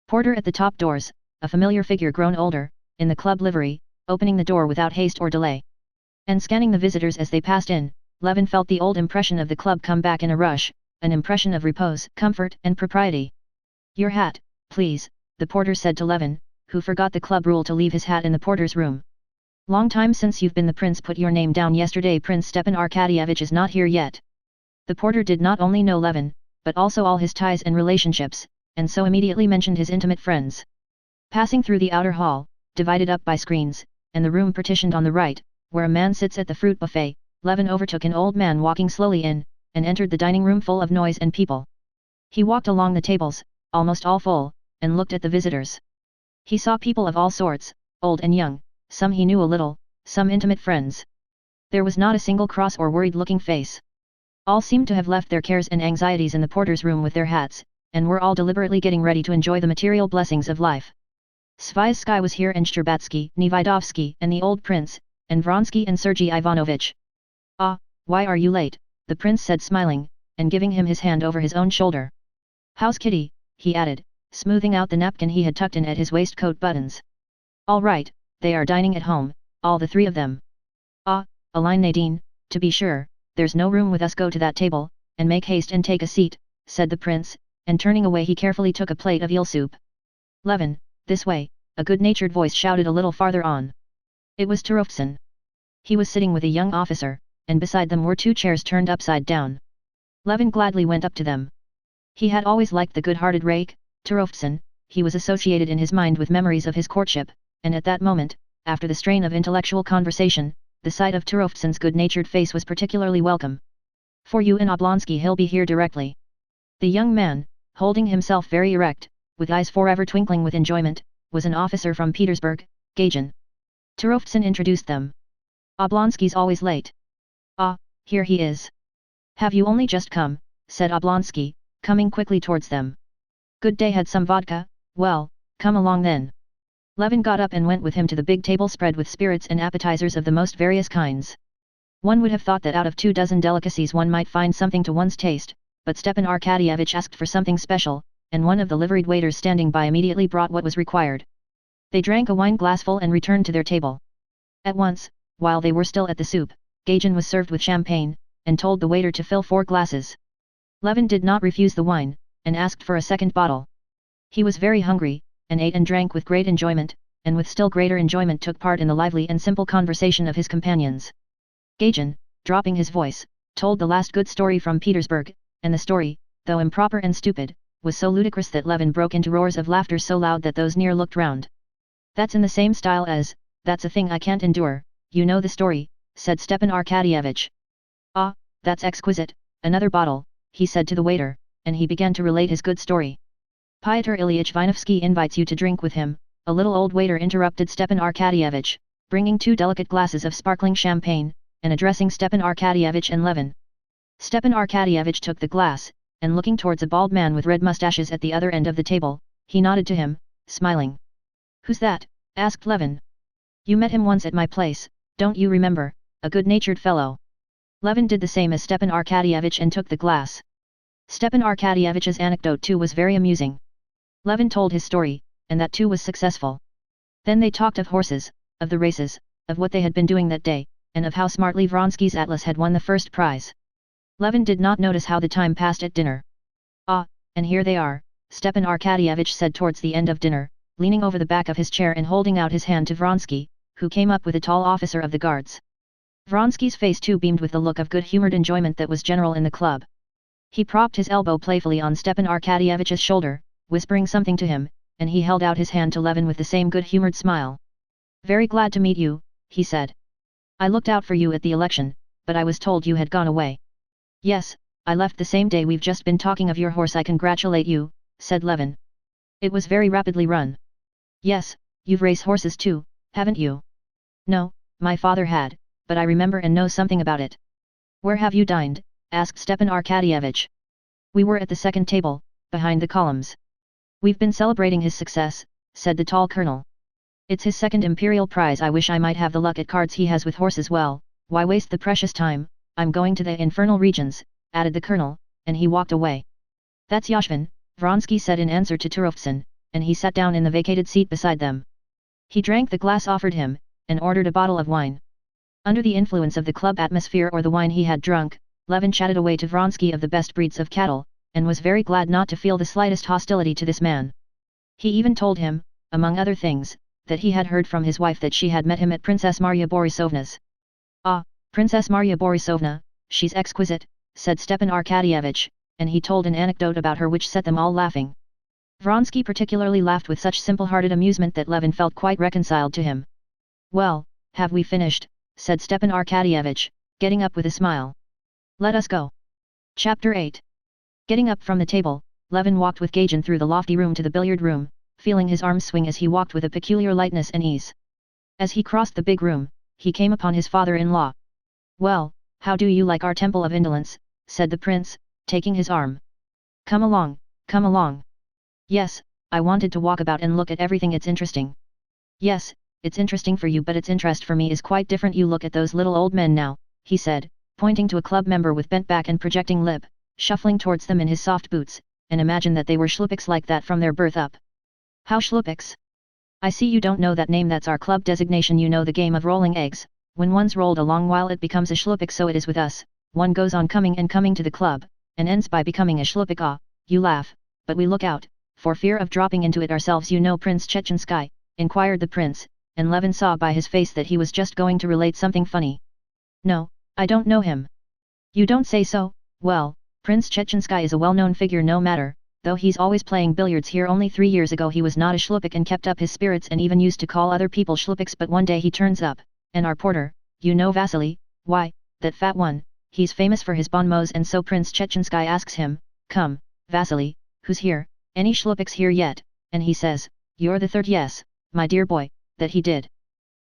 porter at the top doors, a familiar figure grown older, in the club livery, opening the door without haste or delay, and scanning the visitors as they passed in, Levin felt the old impression of the club come back in a rush, an impression of repose, comfort, and propriety. "Your hat, please," the porter said to Levin, who forgot the club rule to leave his hat in the porter's room. "Long time since you've been the prince. Put your name down. Yesterday Prince Stepan Arkadyevich is not here yet." The porter did not only know Levin, but also all his ties and relationships, and so immediately mentioned his intimate friends. Passing through the outer hall, divided up by screens, and the room partitioned on the right, where a man sits at the fruit buffet, Levin overtook an old man walking slowly in, and entered the dining room full of noise and people. He walked along the tables, almost all full, and looked at the visitors. He saw people of all sorts, old and young, some he knew a little, some intimate friends. There was not a single cross or worried-looking face. All seemed to have left their cares and anxieties in the porter's room with their hats, and were all deliberately getting ready to enjoy the material blessings of life. Sviazhsky was here, and Shcherbatsky, Nevidovsky, and the old prince, and Vronsky and Sergei Ivanovich. "Ah, why are you late?" the prince said smiling, and giving him his hand over his own shoulder. "How's Kitty?" he added, smoothing out the napkin he had tucked in at his waistcoat buttons. "All right, they are dining at home, all the three of them." "Ah, Aline Nadine, to be sure, there's no room with us. Go to that table, and make haste and take a seat," said the prince, and turning away he carefully took a plate of eel soup. "Levin, this way," a good-natured voice shouted a little farther on. It was Turovtsin. He was sitting with a young officer, and beside them were two chairs turned upside down. Levin gladly went up to them. He had always liked the good-hearted rake, Turovtsin. He was associated in his mind with memories of his courtship, and at that moment, after the strain of intellectual conversation, the sight of Turovtsin's good-natured face was particularly welcome. "For you in Oblonsky, he'll be here directly." The young man, holding himself very erect, with eyes forever twinkling with enjoyment, was an officer from Petersburg, Gagin. Turovtsin introduced them. "Oblonsky's always late." "Ah, here he is." "Have you only just come?" said Oblonsky, coming quickly towards them. "Good day. Had some vodka? Well, come along then." Levin got up and went with him to the big table spread with spirits and appetizers of the most various kinds. One would have thought that out of 24 delicacies one might find something to one's taste, but Stepan Arkadyevich asked for something special, and one of the liveried waiters standing by immediately brought what was required. They drank a wine glassful and returned to their table. At once, while they were still at the soup, Gagin was served with champagne, and told the waiter to fill 4 glasses. Levin did not refuse the wine, and asked for a second bottle. He was very hungry, and ate and drank with great enjoyment, and with still greater enjoyment took part in the lively and simple conversation of his companions. Gagin, dropping his voice, told the last good story from Petersburg, and the story, though improper and stupid, was so ludicrous that Levin broke into roars of laughter so loud that those near looked round. "That's in the same style as, 'That's a thing I can't endure,' you know the story," said Stepan Arkadyevich. "Ah, that's exquisite, another bottle," he said to the waiter, and he began to relate his good story. "Pyotr Ilyich Vinovsky invites you to drink with him," a little old waiter interrupted Stepan Arkadyevich, bringing 2 delicate glasses of sparkling champagne, and addressing Stepan Arkadyevich and Levin. Stepan Arkadyevich took the glass, and looking towards a bald man with red mustaches at the other end of the table, he nodded to him, smiling. "Who's that?" asked Levin. "You met him once at my place, don't you remember, a good-natured fellow." Levin did the same as Stepan Arkadyevich and took the glass. Stepan Arkadyevich's anecdote too was very amusing. Levin told his story, and that too was successful. Then they talked of horses, of the races, of what they had been doing that day, and of how smartly Vronsky's Atlas had won the first prize. Levin did not notice how the time passed at dinner. "Ah, and here they are," Stepan Arkadyevich said towards the end of dinner, leaning over the back of his chair and holding out his hand to Vronsky, who came up with a tall officer of the guards. Vronsky's face too beamed with the look of good-humored enjoyment that was general in the club. He propped his elbow playfully on Stepan Arkadyevich's shoulder, whispering something to him, and he held out his hand to Levin with the same good-humored smile. "Very glad to meet you," he said. "I looked out for you at the election, but I was told you had gone away." "Yes, I left the same day. We've just been talking of your horse. I congratulate you," said Levin. "It was very rapidly run." "Yes, you've race horses too, haven't you?" "No, my father had, but I remember and know something about it." "Where have you dined?" asked Stepan Arkadyevich. "We were at the second table, behind the columns." "We've been celebrating his success," said the tall colonel. It's his second imperial prize. I wish I might have the luck at cards he has with horses. Well, why waste the precious time? I'm going to the infernal regions, added the colonel, and he walked away. That's Yashvin, Vronsky said in answer to Turovtsin, and he sat down in the vacated seat beside them. He drank the glass offered him, and ordered a bottle of wine. Under the influence of the club atmosphere or the wine he had drunk, Levin chatted away to Vronsky of the best breeds of cattle, and was very glad not to feel the slightest hostility to this man. He even told him, among other things, that he had heard from his wife that she had met him at Princess Marya Borisovna's. Ah, Princess Marya Borisovna, she's exquisite, said Stepan Arkadyevitch, and he told an anecdote about her which set them all laughing. Vronsky particularly laughed with such simple-hearted amusement that Levin felt quite reconciled to him. Well, have we finished, said Stepan Arkadyevitch, getting up with a smile. Let us go. Chapter 8. Getting up from the table, Levin walked with Gagin through the lofty room to the billiard room, feeling his arms swing as he walked with a peculiar lightness and ease. As he crossed the big room, he came upon his father-in-law. Well, how do you like our temple of indolence, said the prince, taking his arm. Come along, come along. Yes, I wanted to walk about and look at everything. It's interesting. Yes, it's interesting for you, but its interest for me is quite different. You look at those little old men now, he said, pointing to a club member with bent back and projecting lip, shuffling towards them in his soft boots, and imagine that they were schlupiks like that from their birth up. How schlupiks? I see you don't know that name. That's our club designation. You know the game of rolling eggs, when one's rolled a long while it becomes a schlupik. So it is with us, one goes on coming and coming to the club, and ends by becoming a schlupik. Ah, you laugh, but we look out, for fear of dropping into it ourselves. You know Prince Chechensky, inquired the prince, and Levin saw by his face that he was just going to relate something funny. No, I don't know him. You don't say so? Well, Prince Chechensky is a well-known figure. No matter, though he's always playing billiards here. Only 3 years ago he was not a schlupik and kept up his spirits and even used to call other people schlupiks, but one day he turns up, and our porter, you know Vasily, why, that fat one, he's famous for his bon mots, and so Prince Chechensky asks him, come, Vasily, who's here, any schlupiks here yet, and he says, you're the third. Yes, my dear boy, that he did.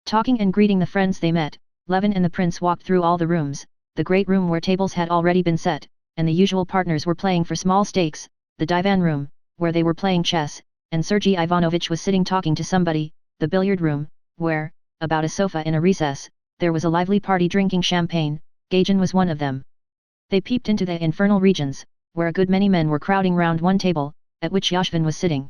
Talking and greeting the friends they met, Levin and the prince walked through all the rooms, the great room where tables had already been set, and the usual partners were playing for small stakes, the divan room, where they were playing chess, and Sergei Ivanovitch was sitting talking to somebody, the billiard room, where, about a sofa in a recess, there was a lively party drinking champagne. Gagin was one of them. They peeped into the infernal regions, where a good many men were crowding round one table, at which Yashvin was sitting.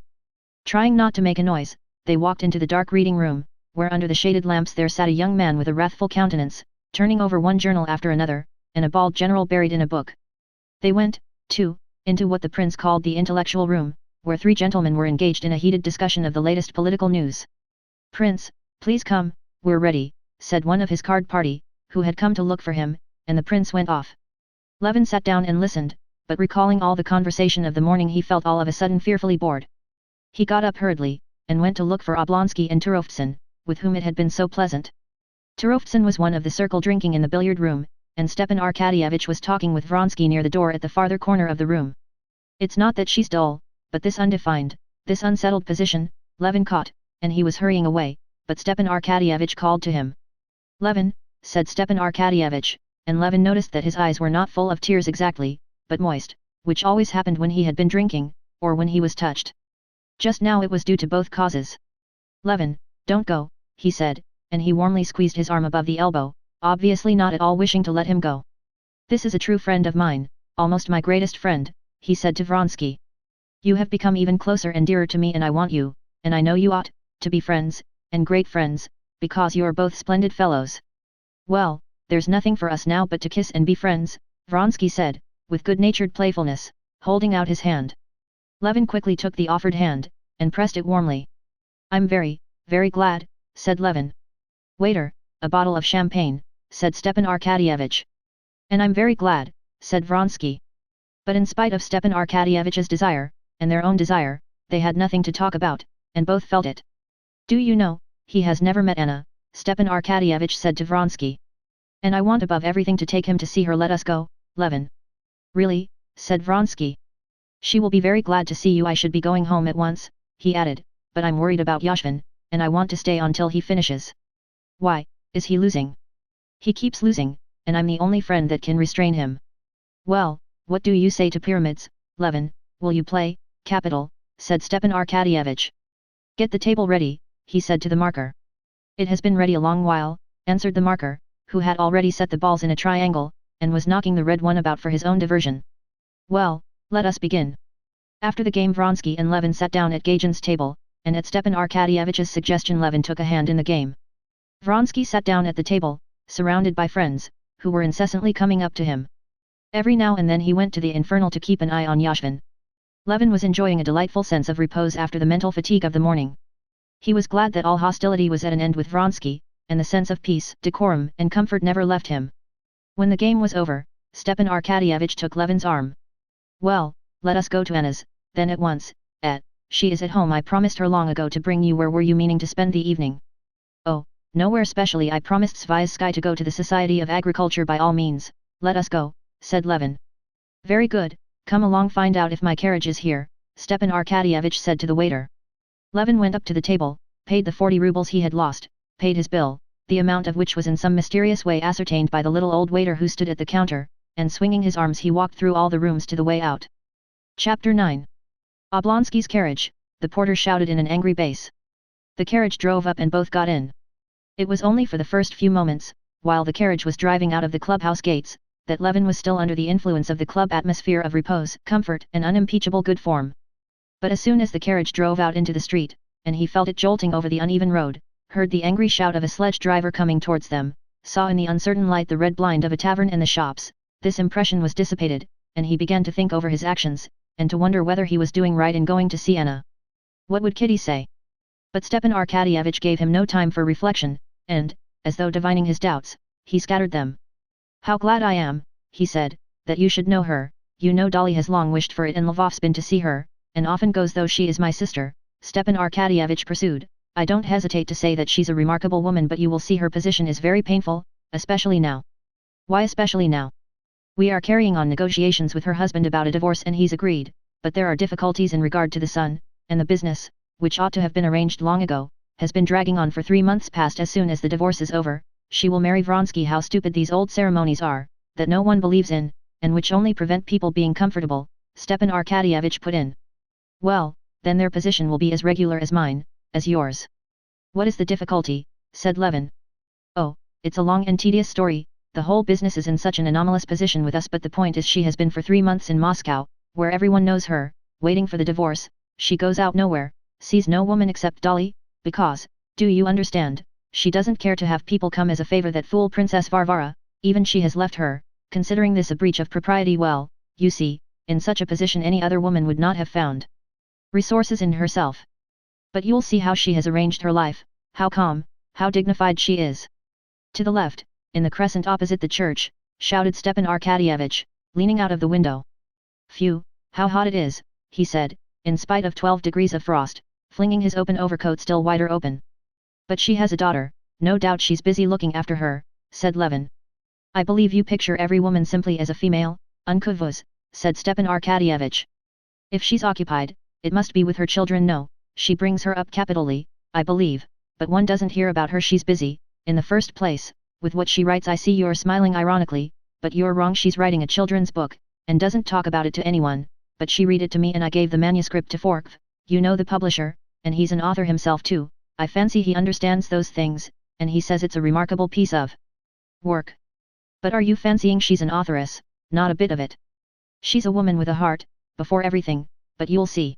Trying not to make a noise, they walked into the dark reading room, where under the shaded lamps there sat a young man with a wrathful countenance, turning over one journal after another, and a bald general buried in a book. They went, too, into what the prince called the intellectual room, where 3 gentlemen were engaged in a heated discussion of the latest political news. Prince, please come, we're ready, said one of his card party, who had come to look for him, and the prince went off. Levin sat down and listened, but recalling all the conversation of the morning he felt all of a sudden fearfully bored. He got up hurriedly, and went to look for Oblonsky and Turovtsin, with whom it had been so pleasant. Turovtsin was one of the circle drinking in the billiard room, and Stepan Arkadyevitch was talking with Vronsky near the door at the farther corner of the room. It's not that she's dull, but this undefined, this unsettled position, Levin caught, and he was hurrying away, but Stepan Arkadyevitch called to him. Levin, said Stepan Arkadyevitch, and Levin noticed that his eyes were not full of tears exactly, but moist, which always happened when he had been drinking, or when he was touched. Just now it was due to both causes. Levin, don't go, he said, and he warmly squeezed his arm above the elbow, obviously not at all wishing to let him go. This is a true friend of mine, almost my greatest friend, he said to Vronsky. You have become even closer and dearer to me, and I want you, and I know you ought, to be friends, and great friends, because you are both splendid fellows. Well, there's nothing for us now but to kiss and be friends, Vronsky said, with good-natured playfulness, holding out his hand. Levin quickly took the offered hand, and pressed it warmly. I'm very, very glad, said Levin. Waiter, a bottle of champagne, said Stepan Arkadyevitch. And I'm very glad, said Vronsky. But in spite of Stepan Arkadyevitch's desire, and their own desire, they had nothing to talk about, and both felt it. Do you know, he has never met Anna, Stepan Arkadyevitch said to Vronsky. And I want above everything to take him to see her. Let us go, Levin. Really, said Vronsky. She will be very glad to see you. I should be going home at once, he added, but I'm worried about Yashvin, and I want to stay until he finishes. Why, is he losing? He keeps losing, and I'm the only friend that can restrain him. Well, what do you say to pyramids, Levin? Will you play? Capital, said Stepan Arkadyevitch. Get the table ready, he said to the marker. It has been ready a long while, answered the marker, who had already set the balls in a triangle, and was knocking the red one about for his own diversion. Well, let us begin. After the game Vronsky and Levin sat down at Gagin's table, and at Stepan Arkadyevich's suggestion Levin took a hand in the game. Vronsky sat down at the table, surrounded by friends, who were incessantly coming up to him. Every now and then he went to the infernal to keep an eye on Yashvin. Levin was enjoying a delightful sense of repose after the mental fatigue of the morning. He was glad that all hostility was at an end with Vronsky, and the sense of peace, decorum, and comfort never left him. When the game was over, Stepan Arkadyevich took Levin's arm. Well, let us go to Anna's, then at once. She is at home. I promised her long ago to bring you. Where were you meaning to spend the evening? Oh, nowhere specially. I promised Sviazhsky to go to the Society of Agriculture. By all means, let us go, said Levin. Very good, come along. Find out if my carriage is here, Stepan Arkadyevich said to the waiter. Levin went up to the table, paid the 40 rubles he had lost, paid his bill, the amount of which was in some mysterious way ascertained by the little old waiter who stood at the counter, and swinging his arms he walked through all the rooms to the way out. Chapter 9. Oblonsky's carriage, the porter shouted in an angry bass. The carriage drove up and both got in. It was only for the first few moments, while the carriage was driving out of the clubhouse gates, that Levin was still under the influence of the club atmosphere of repose, comfort, and unimpeachable good form. But as soon as the carriage drove out into the street, and he felt it jolting over the uneven road, heard the angry shout of a sledge driver coming towards them, saw in the uncertain light the red blind of a tavern and the shops, this impression was dissipated, and he began to think over his actions, and to wonder whether he was doing right in going to see Anna. What would Kitty say? But Stepan Arkadyevich gave him no time for reflection, and, as though divining his doubts, he scattered them. How glad I am, he said, that you should know her. You know Dolly has long wished for it and Lvov's been to see her, and often goes though she is my sister. Stepan Arkadyevich pursued, I don't hesitate to say that she's a remarkable woman, but you will see her position is very painful, especially now. Why especially now? We are carrying on negotiations with her husband about a divorce and he's agreed, but there are difficulties in regard to the son, and the business, which ought to have been arranged long ago, has been dragging on for 3 months past. As soon as the divorce is over, she will marry Vronsky. How stupid these old ceremonies are, that no one believes in, and which only prevent people being comfortable, Stepan Arkadyevich put in. Well, then their position will be as regular as mine, as yours. What is the difficulty, said Levin. Oh, it's a long and tedious story. The whole business is in such an anomalous position with us, but the point is she has been for 3 months in Moscow, where everyone knows her, waiting for the divorce. She goes out nowhere, sees no woman except Dolly, because, do you understand, she doesn't care to have people come as a favor that fool Princess Varvara, even she has left her, considering this a breach of propriety. Well, you see, in such a position any other woman would not have found resources in herself. But you'll see how she has arranged her life, how calm, how dignified she is. To the left, in the crescent opposite the church, shouted Stepan Arkadyevich, leaning out of the window. Phew, how hot it is, he said, in spite of 12 degrees of frost, flinging his open overcoat still wider open. But she has a daughter, no doubt she's busy looking after her, said Levin. I believe you picture every woman simply as a female, unkuvus, said Stepan Arkadyevich. If she's occupied, it must be with her children. No, she brings her up capitally, I believe, but one doesn't hear about her. She's busy, in the first place, with what she writes. I see you're smiling ironically, but you're wrong. She's writing a children's book, and doesn't talk about it to anyone, but she read it to me and I gave the manuscript to Forkv, you know, the publisher, and he's an author himself too. I fancy he understands those things, and he says it's a remarkable piece of work. But are you fancying she's an authoress? Not a bit of it. She's a woman with a heart, before everything, but you'll see.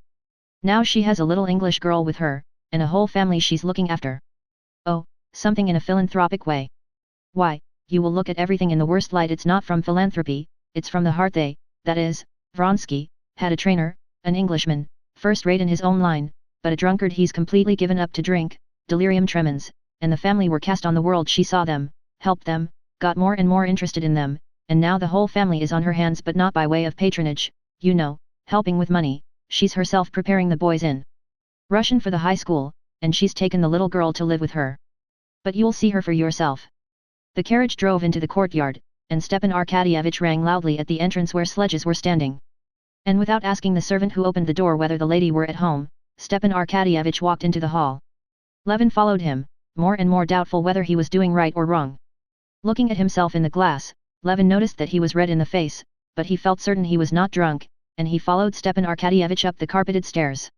Now she has a little English girl with her, and a whole family she's looking after. Oh, something in a philanthropic way. Why, you will look at everything in the worst light. It's not from philanthropy, it's from the heart. They, that is, Vronsky, had a trainer, an Englishman, first-rate in his own line, but a drunkard. He's completely given up to drink, delirium tremens, and the family were cast on the world. She saw them, helped them, got more and more interested in them, and now the whole family is on her hands, but not by way of patronage, you know, helping with money. She's herself preparing the boys in Russian for the high school, and she's taken the little girl to live with her. But you'll see her for yourself. The carriage drove into the courtyard, and Stepan Arkadyevich rang loudly at the entrance where sledges were standing. And without asking the servant who opened the door whether the lady were at home, Stepan Arkadyevich walked into the hall. Levin followed him, more and more doubtful whether he was doing right or wrong. Looking at himself in the glass, Levin noticed that he was red in the face, but he felt certain he was not drunk, and he followed Stepan Arkadyevich up the carpeted stairs.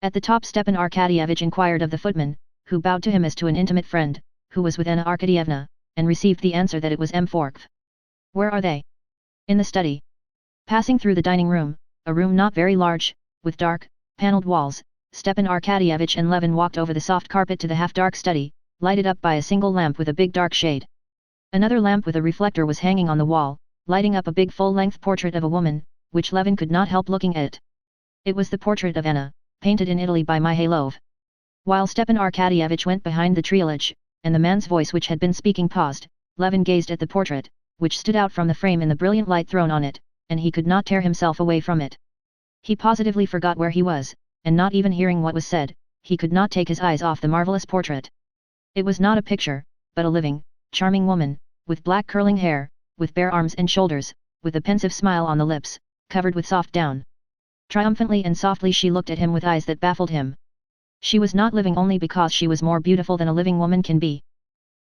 At the top Stepan Arkadyevich inquired of the footman, who bowed to him as to an intimate friend, who was with Anna Arkadyevna, and received the answer that it was M. Forkv. Where are they? In the study. Passing through the dining room, a room not very large, with dark, panelled walls, Stepan Arkadyevitch and Levin walked over the soft carpet to the half-dark study, lighted up by a single lamp with a big dark shade. Another lamp with a reflector was hanging on the wall, lighting up a big full-length portrait of a woman, which Levin could not help looking at. It was the portrait of Anna, painted in Italy by Mihailov. While Stepan Arkadyevitch went behind the treillage, and the man's voice which had been speaking paused, Levin gazed at the portrait, which stood out from the frame in the brilliant light thrown on it, and he could not tear himself away from it. He positively forgot where he was, and not even hearing what was said, he could not take his eyes off the marvelous portrait. It was not a picture, but a living, charming woman, with black curling hair, with bare arms and shoulders, with a pensive smile on the lips, covered with soft down. Triumphantly and softly she looked at him with eyes that baffled him. She was not living only because she was more beautiful than a living woman can be.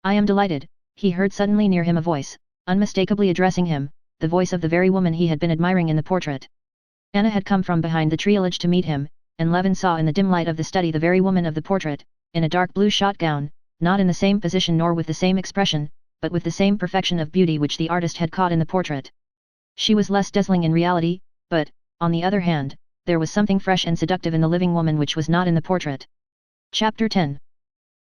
I am delighted, he heard suddenly near him a voice, unmistakably addressing him, the voice of the very woman he had been admiring in the portrait. Anna had come from behind the treillage to meet him, and Levin saw in the dim light of the study the very woman of the portrait, in a dark blue shot gown, not in the same position nor with the same expression, but with the same perfection of beauty which the artist had caught in the portrait. She was less dazzling in reality, but, on the other hand, there was something fresh and seductive in the living woman which was not in the portrait. Chapter 10.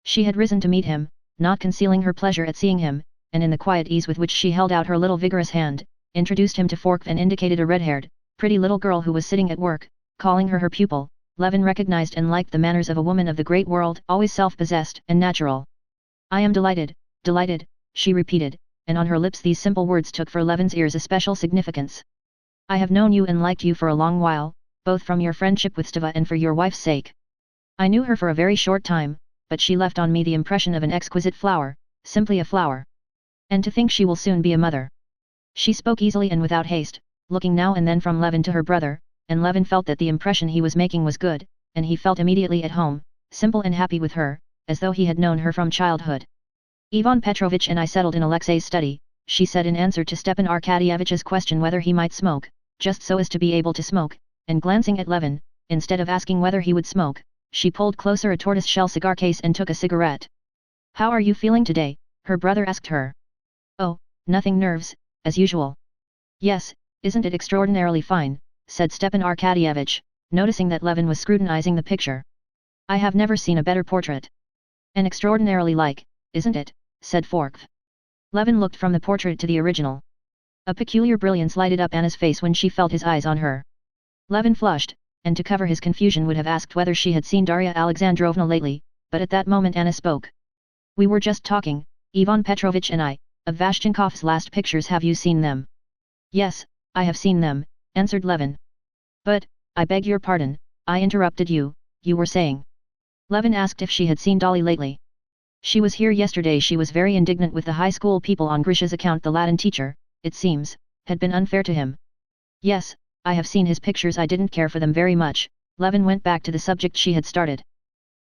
She had risen to meet him, not concealing her pleasure at seeing him, and in the quiet ease with which she held out her little vigorous hand, introduced him to Forkv and indicated a red-haired, pretty little girl who was sitting at work, calling her pupil. Levin recognized and liked the manners of a woman of the great world, always self-possessed and natural. I am delighted, delighted, she repeated, and on her lips these simple words took for Levin's ears a special significance. I have known you and liked you for a long while, both from your friendship with Stava and for your wife's sake. I knew her for a very short time, but she left on me the impression of an exquisite flower, simply a flower. And to think she will soon be a mother. She spoke easily and without haste, looking now and then from Levin to her brother, and Levin felt that the impression he was making was good, and he felt immediately at home, simple and happy with her, as though he had known her from childhood. Ivan Petrovitch and I settled in Alexei's study, she said in answer to Stepan Arkadyevitch's question whether he might smoke, just so as to be able to smoke, and glancing at Levin, instead of asking whether he would smoke, she pulled closer a tortoise-shell cigar case and took a cigarette. How are you feeling today? Her brother asked her. Oh, nothing, nerves, as usual. Yes, isn't it extraordinarily fine, said Stepan Arkadyevitch, noticing that Levin was scrutinizing the picture. I have never seen a better portrait. And extraordinarily like, isn't it, said Forkv. Levin looked from the portrait to the original. A peculiar brilliance lighted up Anna's face when she felt his eyes on her. Levin flushed, and to cover his confusion would have asked whether she had seen Darya Alexandrovna lately, but at that moment Anna spoke. We were just talking, Ivan Petrovitch and I, of Vashchenkov's last pictures. Have you seen them? Yes, I have seen them, answered Levin. But, I beg your pardon, I interrupted you, you were saying. Levin asked if she had seen Dolly lately. She was here yesterday. She was very indignant with the high school people on Grisha's account. The Latin teacher, it seems, had been unfair to him. Yes, I have seen his pictures. I didn't care for them very much. Levin went back to the subject she had started.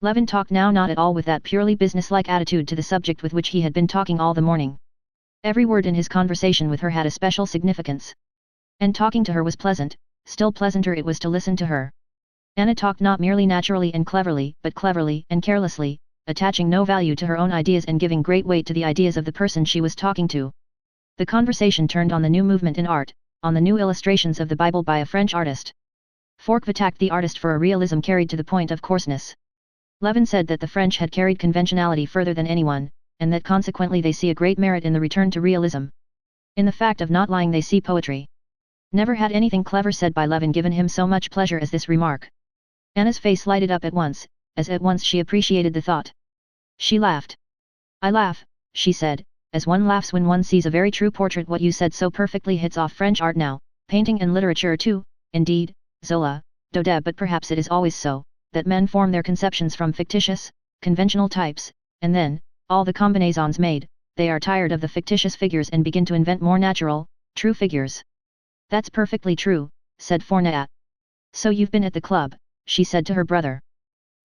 Levin talked now not at all with that purely businesslike attitude to the subject with which he had been talking all the morning. Every word in his conversation with her had a special significance. And talking to her was pleasant, still pleasanter it was to listen to her. Anna talked not merely naturally and cleverly, but cleverly and carelessly, attaching no value to her own ideas and giving great weight to the ideas of the person she was talking to. The conversation turned on the new movement in art, on the new illustrations of the Bible by a French artist. Forkv attacked the artist for a realism carried to the point of coarseness. Levin said that the French had carried conventionality further than anyone, and that consequently they see a great merit in the return to realism. In the fact of not lying they see poetry. Never had anything clever said by Levin given him so much pleasure as this remark. Anna's face lighted up at once, as at once she appreciated the thought. She laughed. I laugh, she said, as one laughs when one sees a very true portrait. What you said so perfectly hits off French art now, painting and literature too, indeed, Zola, Daudet. But perhaps it is always so, that men form their conceptions from fictitious, conventional types, and then, all the combinaisons made, they are tired of the fictitious figures and begin to invent more natural, true figures. That's perfectly true, said Fournette. So you've been at the club, she said to her brother.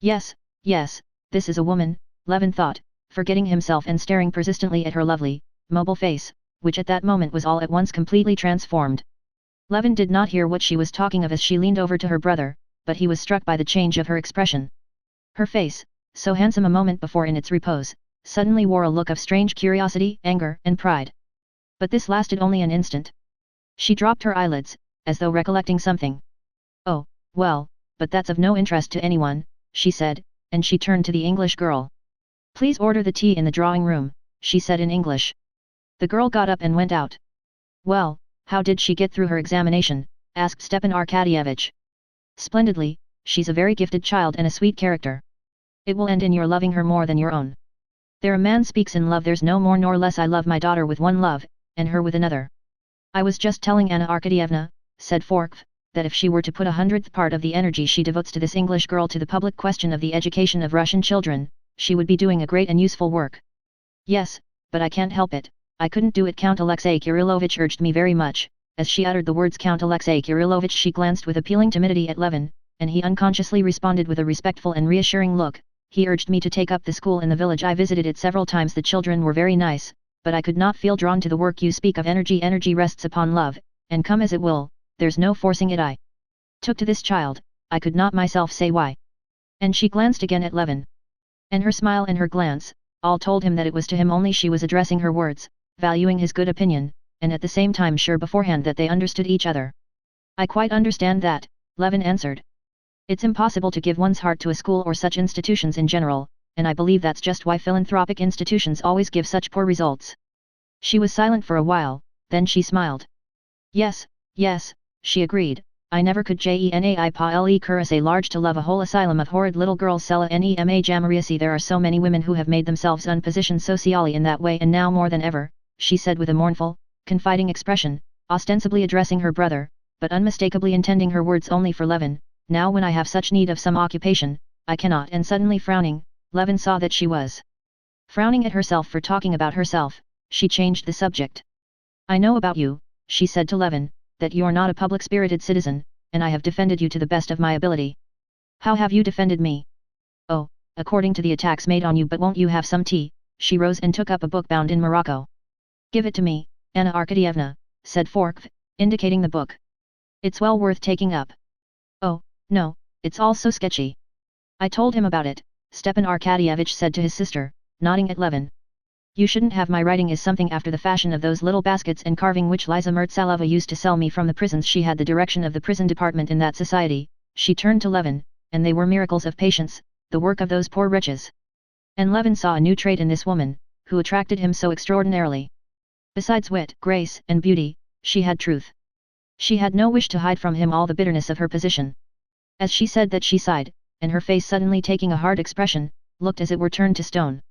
Yes, yes, this is a woman, Levin thought, forgetting himself and staring persistently at her lovely, mobile face, which at that moment was all at once completely transformed. Levin did not hear what she was talking of as she leaned over to her brother, but he was struck by the change of her expression. Her face, so handsome a moment before in its repose, suddenly wore a look of strange curiosity, anger, and pride. But this lasted only an instant. She dropped her eyelids, as though recollecting something. "Oh, well, but that's of no interest to anyone," she said, and she turned to the English girl. "Please order the tea in the drawing room," she said in English. The girl got up and went out. "Well, how did she get through her examination?" asked Stepan Arkadyevitch. "Splendidly, she's a very gifted child and a sweet character. It will end in your loving her more than your own. There a man speaks in love, there's no more nor less. I love my daughter with one love, and her with another. I was just telling Anna Arkadyevna," said Forkv, "that if she were to put 100th part of the energy she devotes to this English girl to the public question of the education of Russian children, she would be doing a great and useful work." "Yes, but I can't help it, I couldn't do it. Count Alexei Kirillovitch urged me very much." As she uttered the words Count Alexei Kirillovitch, she glanced with appealing timidity at Levin, and he unconsciously responded with a respectful and reassuring look. "He urged me to take up the school in the village. I visited it several times. The children were very nice, but I could not feel drawn to the work you speak of. Energy rests upon love, and come as it will, there's no forcing it. I took to this child, I could not myself say why." And she glanced again at Levin. And her smile and her glance, all told him that it was to him only she was addressing her words, valuing his good opinion, and at the same time sure beforehand that they understood each other. "I quite understand that," Levin answered. "It's impossible to give one's heart to a school or such institutions in general, and I believe that's just why philanthropic institutions always give such poor results." She was silent for a while, then she smiled. Yes, she agreed, "I never could Jenai Paele Kurase large to love a whole asylum of horrid little girls. Sella Nema Jamariasi. There are so many women who have made themselves unpositioned socially in that way, and now more than ever," she said with a mournful, confiding expression, ostensibly addressing her brother, but unmistakably intending her words only for Levin, "now when I have such need of some occupation, I cannot." And suddenly frowning, Levin saw that she was frowning at herself for talking about herself. She changed the subject. "I know about you," she said to Levin, "that you're not a public-spirited citizen, and I have defended you to the best of my ability." "How have you defended me?" "Oh, according to the attacks made on you. But won't you have some tea?" She rose and took up a book bound in Morocco. "Give it to me, Anna Arkadyevna," said Forkv, indicating the book. "It's well worth taking up." "Oh, no, it's all so sketchy." "I told him about it," Stepan Arkadyevitch said to his sister, nodding at Levin. "You shouldn't have. My writing is something after the fashion of those little baskets and carving which Liza Mertsalova used to sell me from the prisons. She had the direction of the prison department in that society." She turned to Levin, "and they were miracles of patience, the work of those poor wretches." And Levin saw a new trait in this woman, who attracted him so extraordinarily. Besides wit, grace, and beauty, she had truth. She had no wish to hide from him all the bitterness of her position. As she said that she sighed, and her face suddenly taking a hard expression, looked as it were turned to stone.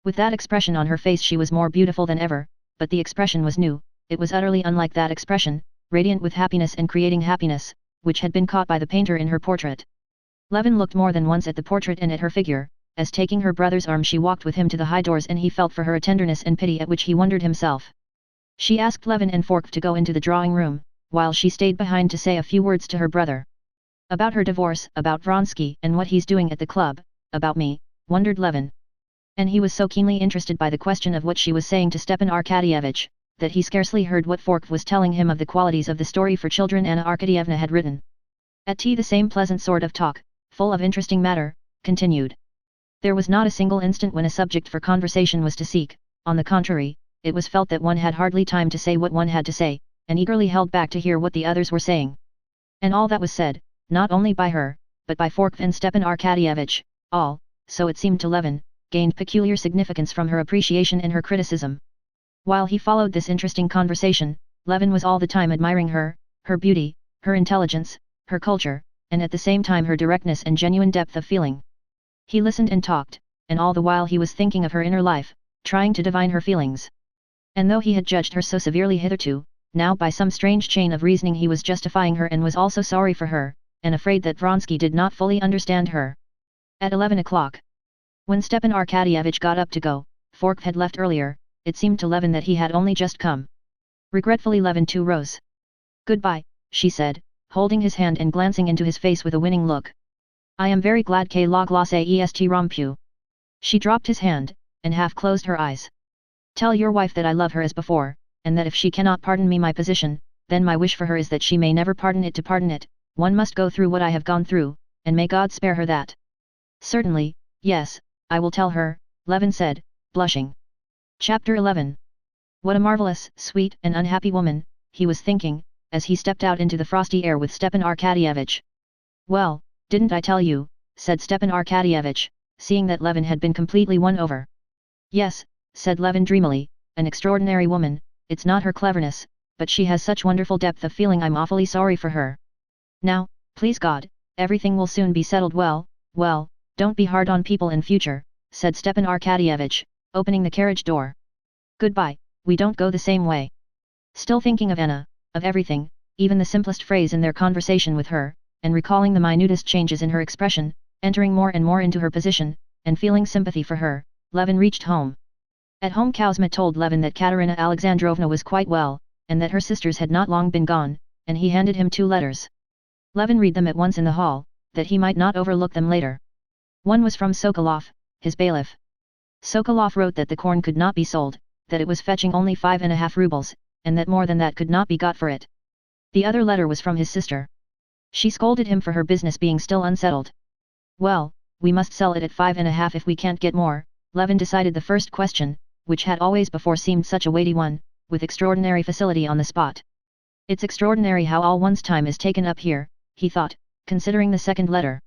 With that expression on her face she was more beautiful than ever, but the expression was new, it was utterly unlike that expression, radiant with happiness and creating happiness, which had been caught by the painter in her portrait. Levin looked more than once at the portrait and at her figure, as taking her brother's arm she walked with him to the high doors, and he felt for her a tenderness and pity at which he wondered himself. She asked Levin and Forkv to go into the drawing room, while she stayed behind to say a few words to her brother. "About her divorce, about Vronsky and what he's doing at the club, about me," wondered Levin. And he was so keenly interested by the question of what she was saying to Stepan Arkadyevitch, that he scarcely heard what Forkv was telling him of the qualities of the story for children Anna Arkadyevna had written. At tea the same pleasant sort of talk, full of interesting matter, continued. There was not a single instant when a subject for conversation was to seek. On the contrary, it was felt that one had hardly time to say what one had to say, and eagerly held back to hear what the others were saying. And all that was said, not only by her, but by Forkv and Stepan Arkadyevitch, all, so it seemed to Levin, gained peculiar significance from her appreciation and her criticism. While he followed this interesting conversation, Levin was all the time admiring her beauty, her intelligence, her culture, and at the same time her directness and genuine depth of feeling. He listened and talked, and all the while he was thinking of her inner life, trying to divine her feelings. And though he had judged her so severely hitherto, now by some strange chain of reasoning he was justifying her and was also sorry for her, and afraid that Vronsky did not fully understand her. At 11 o'clock. When Stepan Arkadyevitch got up to go, Forkv had left earlier. It seemed to Levin that he had only just come. Regretfully Levin too rose. "Goodbye," she said, holding his hand and glancing into his face with a winning look. "I am very glad que la glace est rompue." She dropped his hand, and half closed her eyes. "Tell your wife that I love her as before, and that if she cannot pardon me my position, then my wish for her is that she may never pardon it. To pardon it, one must go through what I have gone through, and may God spare her that." "Certainly, Yes, I will tell her, Levin said, blushing. Chapter 11. What a marvelous, sweet and unhappy woman, he was thinking, as he stepped out into the frosty air with Stepan Arkadyevitch. Well, didn't I tell you, said Stepan Arkadyevitch, seeing that Levin had been completely won over. Yes, said Levin dreamily, an extraordinary woman, it's not her cleverness, but she has such wonderful depth of feeling. I'm awfully sorry for her. Now, please God, everything will soon be settled. Well, don't be hard on people in future, said Stepan Arkadyevitch, opening the carriage door. Goodbye, we don't go the same way. Still thinking of Anna, of everything, even the simplest phrase in their conversation with her, and recalling the minutest changes in her expression, entering more and more into her position, and feeling sympathy for her, Levin reached home. At home Kouzma told Levin that Katerina Alexandrovna was quite well, and that her sisters had not long been gone, and he handed him 2 letters. Levin read them at once in the hall, that he might not overlook them later. One was from Sokolov, his bailiff. Sokolov wrote that the corn could not be sold, that it was fetching only 5.5 rubles, and that more than that could not be got for it. The other letter was from his sister. She scolded him for her business being still unsettled. Well, we must sell it at 5.5 if we can't get more, Levin decided the first question, which had always before seemed such a weighty one, with extraordinary facility on the spot. It's extraordinary how all one's time is taken up here, he thought, considering the second letter.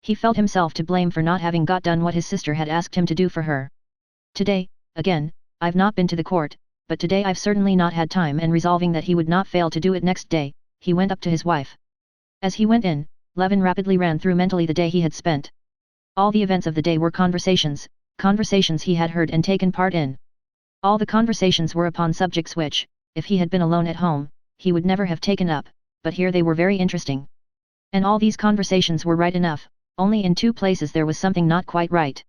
He felt himself to blame for not having got done what his sister had asked him to do for her. Today, again, I've not been to the court, but today I've certainly not had time, and resolving that he would not fail to do it next day, he went up to his wife. As he went in, Levin rapidly ran through mentally the day he had spent. All the events of the day were conversations he had heard and taken part in. All the conversations were upon subjects which, if he had been alone at home, he would never have taken up, but here they were very interesting. And all these conversations were right enough, only in 2 places there was something not quite right.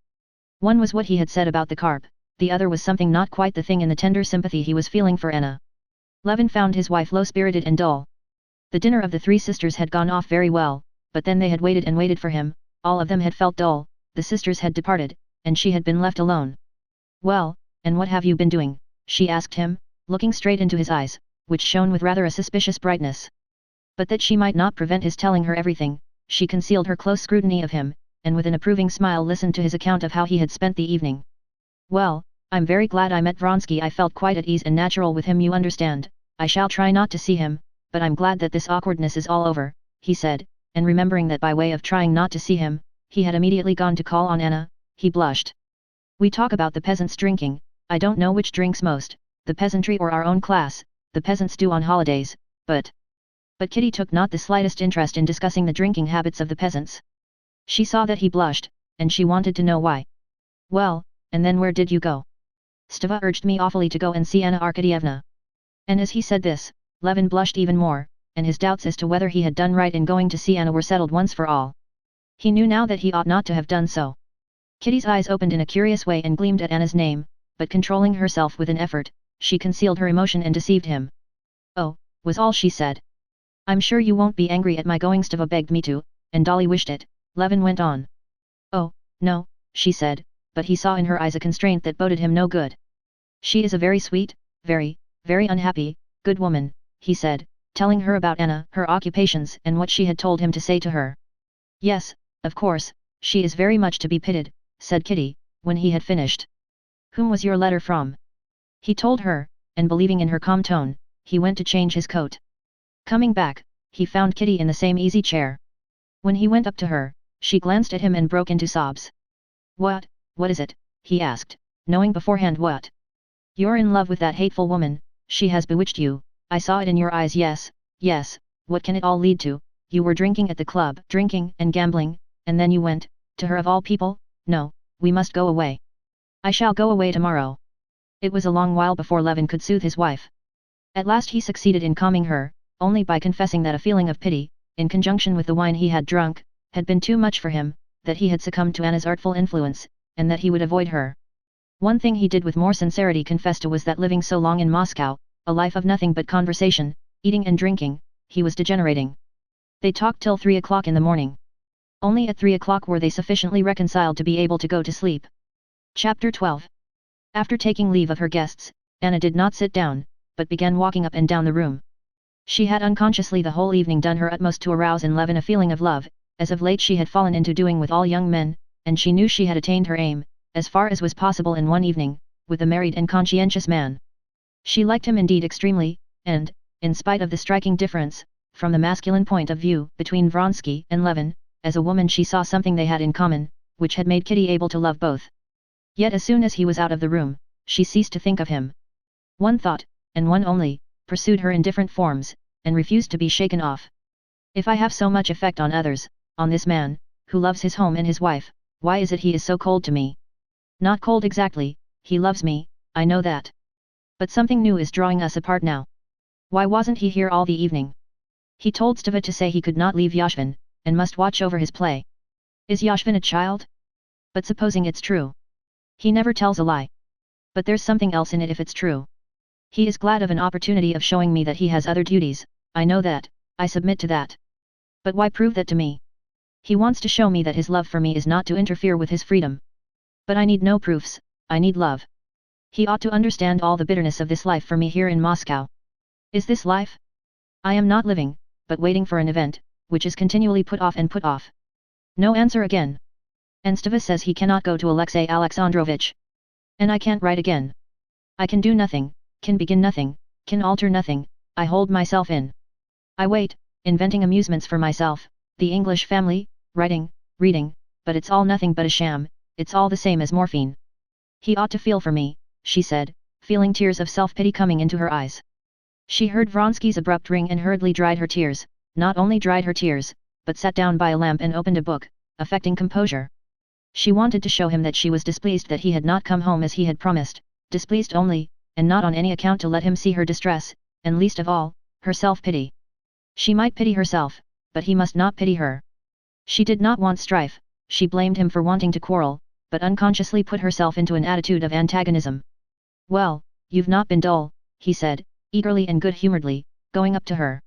One was what he had said about the carp, the other was something not quite the thing in the tender sympathy he was feeling for Anna. Levin found his wife low-spirited and dull. The dinner of the 3 sisters had gone off very well, but then they had waited and waited for him, all of them had felt dull, the sisters had departed, and she had been left alone. Well, and what have you been doing, she asked him, looking straight into his eyes, which shone with rather a suspicious brightness. But that she might not prevent his telling her everything, she concealed her close scrutiny of him, and with an approving smile listened to his account of how he had spent the evening. Well, I'm very glad I met Vronsky. I felt quite at ease and natural with him, you understand. I shall try not to see him, but I'm glad that this awkwardness is all over, he said, and remembering that by way of trying not to see him, he had immediately gone to call on Anna, he blushed. We talk about the peasants drinking, I don't know which drinks most, the peasantry or our own class, the peasants do on holidays, but Kitty took not the slightest interest in discussing the drinking habits of the peasants. She saw that he blushed, and she wanted to know why. Well, and then where did you go? Stava urged me awfully to go and see Anna Arkadyevna. And as he said this, Levin blushed even more, and his doubts as to whether he had done right in going to see Anna were settled once for all. He knew now that he ought not to have done so. Kitty's eyes opened in a curious way and gleamed at Anna's name, but controlling herself with an effort, she concealed her emotion and deceived him. Oh, was all she said. I'm sure you won't be angry at my going. Stava begged me to, and Dolly wished it, Levin went on. Oh, no, she said, but he saw in her eyes a constraint that boded him no good. She is a very sweet, very unhappy, good woman, he said, telling her about Anna, her occupations and what she had told him to say to her. Yes, of course, she is very much to be pitied, said Kitty, when he had finished. Whom was your letter from? He told her, and believing in her calm tone, he went to change his coat. Coming back, he found Kitty in the same easy chair. When he went up to her, she glanced at him and broke into sobs. What is it? He asked, knowing beforehand what. You're in love with that hateful woman, she has bewitched you, I saw it in your eyes. Yes, what can it all lead to? You were drinking at the club, drinking and gambling, and then you went, to her of all people? No, we must go away. I shall go away tomorrow. It was a long while before Levin could soothe his wife. At last he succeeded in calming her, only by confessing that a feeling of pity, in conjunction with the wine he had drunk, had been too much for him, that he had succumbed to Anna's artful influence, and that he would avoid her. One thing he did with more sincerity confess to was that living so long in Moscow, a life of nothing but conversation, eating and drinking, he was degenerating. They talked till 3 o'clock in the morning. Only at 3 o'clock were they sufficiently reconciled to be able to go to sleep. Chapter 12. After taking leave of her guests, Anna did not sit down, but began walking up and down the room. She had unconsciously the whole evening done her utmost to arouse in Levin a feeling of love, as of late she had fallen into doing with all young men, and she knew she had attained her aim, as far as was possible in one evening, with a married and conscientious man. She liked him indeed extremely, and, in spite of the striking difference, from the masculine point of view between Vronsky and Levin, as a woman she saw something they had in common, which had made Kitty able to love both. Yet as soon as he was out of the room, she ceased to think of him. One thought, and one only, pursued her in different forms, and refused to be shaken off. If I have so much effect on others, on this man, who loves his home and his wife, why is it he is so cold to me? Not cold exactly, he loves me, I know that. But something new is drawing us apart now. Why wasn't he here all the evening? He told Stava to say he could not leave Yashvin, and must watch over his play. Is Yashvin a child? But supposing it's true. He never tells a lie. But there's something else in it if it's true. He is glad of an opportunity of showing me that he has other duties, I know that, I submit to that. But why prove that to me? He wants to show me that his love for me is not to interfere with his freedom. But I need no proofs, I need love. He ought to understand all the bitterness of this life for me here in Moscow. Is this life? I am not living, but waiting for an event, which is continually put off and put off. No answer again. And Stava says he cannot go to Alexey Alexandrovich. And I can't write again. I can do nothing, can begin nothing, can alter nothing, I hold myself in. I wait, inventing amusements for myself, the English family, writing, reading, but it's all nothing but a sham, it's all the same as morphine. He ought to feel for me, she said, feeling tears of self-pity coming into her eyes. She heard Vronsky's abrupt ring and hurriedly dried her tears, not only dried her tears, but sat down by a lamp and opened a book, affecting composure. She wanted to show him that she was displeased that he had not come home as he had promised, displeased only, and not on any account to let him see her distress, and least of all, her self-pity. She might pity herself, but he must not pity her. She did not want strife, she blamed him for wanting to quarrel, but unconsciously put herself into an attitude of antagonism. Well, you've not been dull, he said, eagerly and good-humoredly, going up to her.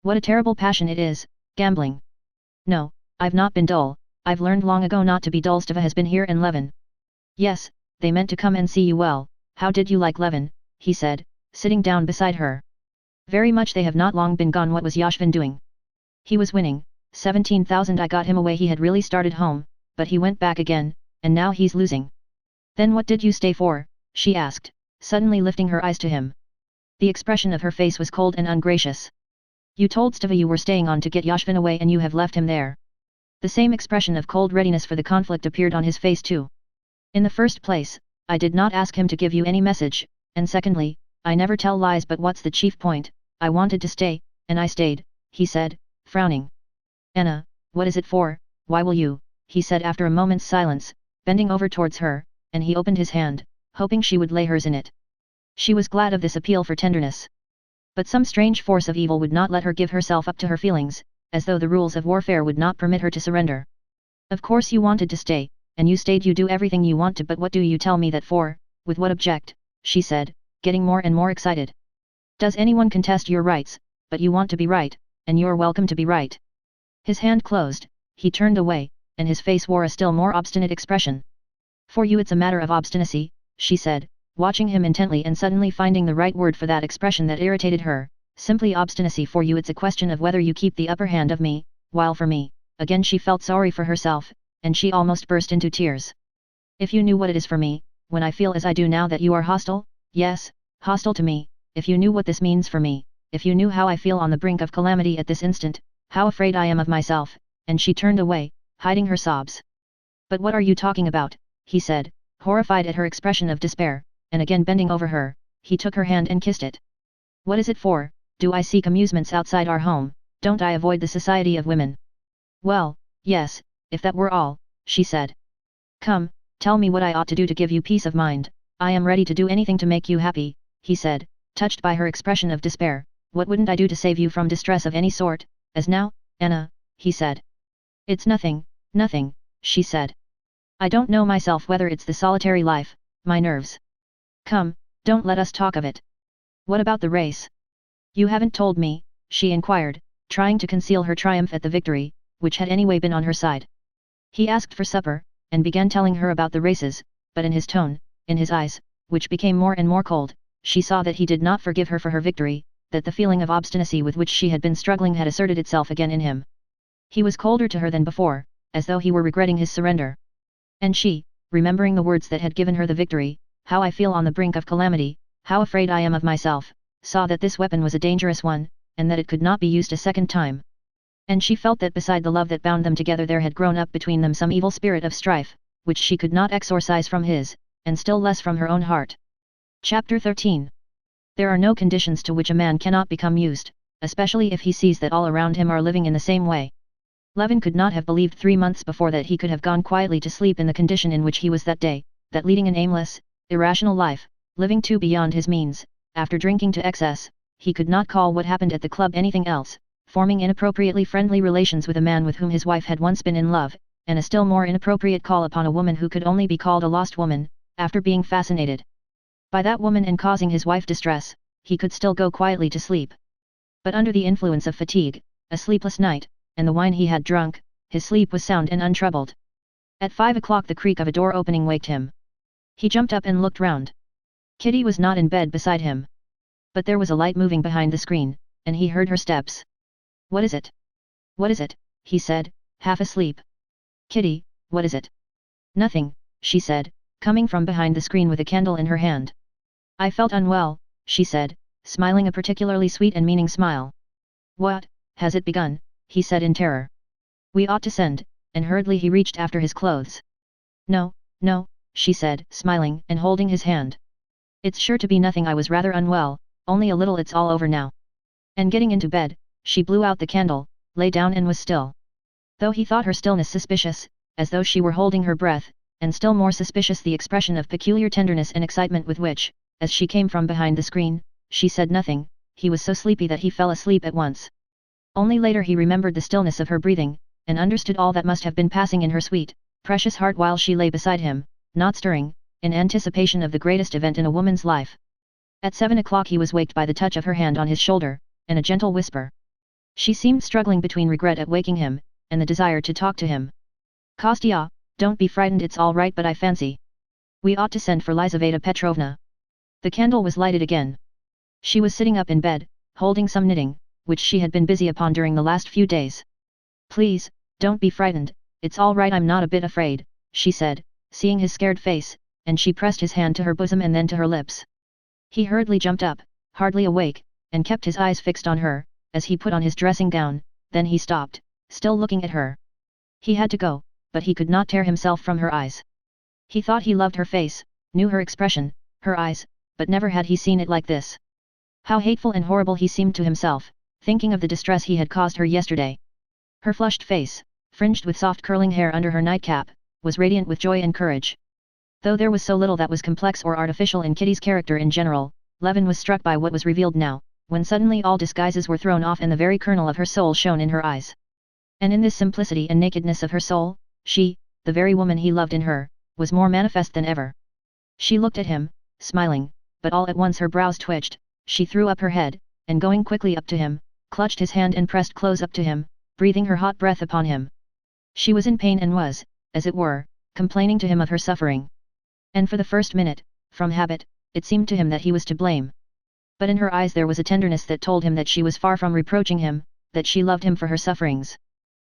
What a terrible passion it is, gambling. No, I've not been dull, I've learned long ago not to be dull. Stava has been here and Levin. Yes, they meant to come and see you. Well, how did you like Levin, he said, sitting down beside her. Very much. They have not long been gone. What was Yashvin doing? He was winning, 17,000 I got him away. He had really started home, but he went back again, and now he's losing. Then what did you stay for, she asked, suddenly lifting her eyes to him. The expression of her face was cold and ungracious. You told Stava you were staying on to get Yashvin away and you have left him there. The same expression of cold readiness for the conflict appeared on his face too. In the first place, I did not ask him to give you any message, and secondly, I never tell lies. But what's the chief point? I wanted to stay, and I stayed, he said, frowning. Anna, what is it for? Why will you? He said after a moment's silence, bending over towards her, and he opened his hand, hoping she would lay hers in it. She was glad of this appeal for tenderness. But some strange force of evil would not let her give herself up to her feelings, as though the rules of warfare would not permit her to surrender. Of course you wanted to stay, and you stayed. You do everything you want to. But what do you tell me that for? With what object? She said, getting more and more excited. Does anyone contest your rights? But you want to be right, and you're welcome to be right. His hand closed, he turned away, and his face wore a still more obstinate expression. For you it's a matter of obstinacy, she said, watching him intently and suddenly finding the right word for that expression that irritated her. Simply obstinacy. For you it's a question of whether you keep the upper hand of me, while for me, again she felt sorry for herself, and she almost burst into tears. If you knew what it is for me, when I feel as I do now that you are hostile, yes, hostile to me, if you knew what this means for me, if you knew how I feel on the brink of calamity at this instant, how afraid I am of myself, and she turned away, hiding her sobs. But what are you talking about, he said, horrified at her expression of despair, and again bending over her, he took her hand and kissed it. What is it for? Do I seek amusements outside our home? Don't I avoid the society of women? Well, yes, if that were all, she said. Come, tell me what I ought to do to give you peace of mind. I am ready to do anything to make you happy, he said, touched by her expression of despair. What wouldn't I do to save you from distress of any sort, as now, Anna, he said. It's nothing, nothing, she said. I don't know myself whether it's the solitary life, my nerves. Come, don't let us talk of it. What about the race? You haven't told me, she inquired, trying to conceal her triumph at the victory, which had anyway been on her side. He asked for supper, and began telling her about the races, but in his tone, in his eyes, which became more and more cold, she saw that he did not forgive her for her victory, that the feeling of obstinacy with which she had been struggling had asserted itself again in him. He was colder to her than before, as though he were regretting his surrender. And she, remembering the words that had given her the victory, "How I feel on the brink of calamity, how afraid I am of myself," saw that this weapon was a dangerous one, and that it could not be used a second time. And she felt that beside the love that bound them together there had grown up between them some evil spirit of strife, which she could not exorcise from his, and still less from her own heart. Chapter 13. There are no conditions to which a man cannot become used, especially if he sees that all around him are living in the same way. Levin could not have believed 3 months before that he could have gone quietly to sleep in the condition in which he was that day, that leading an aimless, irrational life, living too beyond his means, after drinking to excess, he could not call what happened at the club anything else, forming inappropriately friendly relations with a man with whom his wife had once been in love, and a still more inappropriate call upon a woman who could only be called a lost woman, after being fascinated by that woman and causing his wife distress, he could still go quietly to sleep. But under the influence of fatigue, a sleepless night, and the wine he had drunk, his sleep was sound and untroubled. At 5 o'clock the creak of a door opening waked him. He jumped up and looked round. Kitty was not in bed beside him. But there was a light moving behind the screen, and he heard her steps. "What is it? What is it?" he said, half asleep. "Kitty, what is it?" "Nothing," she said, coming from behind the screen with a candle in her hand. "I felt unwell," she said, smiling a particularly sweet and meaning smile. "What, has it begun?" he said in terror. "We ought to send," and hurriedly he reached after his clothes. "No, no," she said, smiling and holding his hand. "It's sure to be nothing. I was rather unwell, only a little. It's all over now." And getting into bed, she blew out the candle, lay down and was still. Though he thought her stillness suspicious, as though she were holding her breath, and still more suspicious the expression of peculiar tenderness and excitement with which, as she came from behind the screen, she said nothing, he was so sleepy that he fell asleep at once. Only later he remembered the stillness of her breathing, and understood all that must have been passing in her sweet, precious heart while she lay beside him, not stirring, in anticipation of the greatest event in a woman's life. At 7 o'clock he was waked by the touch of her hand on his shoulder, and a gentle whisper. She seemed struggling between regret at waking him, and the desire to talk to him. "Kostya, don't be frightened. It's all right, but I fancy we ought to send for Lizaveta Petrovna." The candle was lighted again. She was sitting up in bed, holding some knitting, which she had been busy upon during the last few days. "Please, don't be frightened, it's all right. I'm not a bit afraid," she said, seeing his scared face, and she pressed his hand to her bosom and then to her lips. He hurriedly jumped up, hardly awake, and kept his eyes fixed on her, as he put on his dressing gown, then he stopped, still looking at her. He had to go, but he could not tear himself from her eyes. He thought he loved her face, knew her expression, her eyes, but never had he seen it like this. How hateful and horrible he seemed to himself, thinking of the distress he had caused her yesterday. Her flushed face, fringed with soft curling hair under her nightcap, was radiant with joy and courage. Though there was so little that was complex or artificial in Kitty's character in general, Levin was struck by what was revealed now, when suddenly all disguises were thrown off and the very kernel of her soul shone in her eyes. And in this simplicity and nakedness of her soul, she, the very woman he loved in her, was more manifest than ever. She looked at him, smiling, but all at once her brows twitched, she threw up her head, and going quickly up to him, clutched his hand and pressed close up to him, breathing her hot breath upon him. She was in pain and was, as it were, complaining to him of her suffering. And for the first minute, from habit, it seemed to him that he was to blame. But in her eyes there was a tenderness that told him that she was far from reproaching him, that she loved him for her sufferings.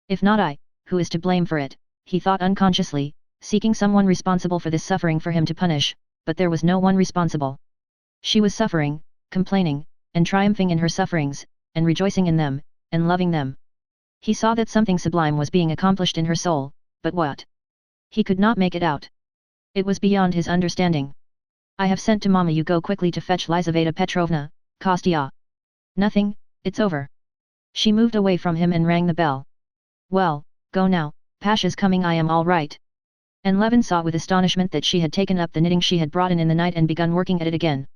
"If not I, who is to blame for it?" he thought unconsciously, seeking someone responsible for this suffering for him to punish, but there was no one responsible. She was suffering, complaining, and triumphing in her sufferings, and rejoicing in them, and loving them. He saw that something sublime was being accomplished in her soul, but what? He could not make it out. It was beyond his understanding. "I have sent to Mama. You go quickly to fetch Lizaveta Petrovna, Kostya." "Nothing, it's over." She moved away from him and rang the bell. "Well, go now, Pasha's coming. I am all right." And Levin saw with astonishment that she had taken up the knitting she had brought in the night and begun working at it again.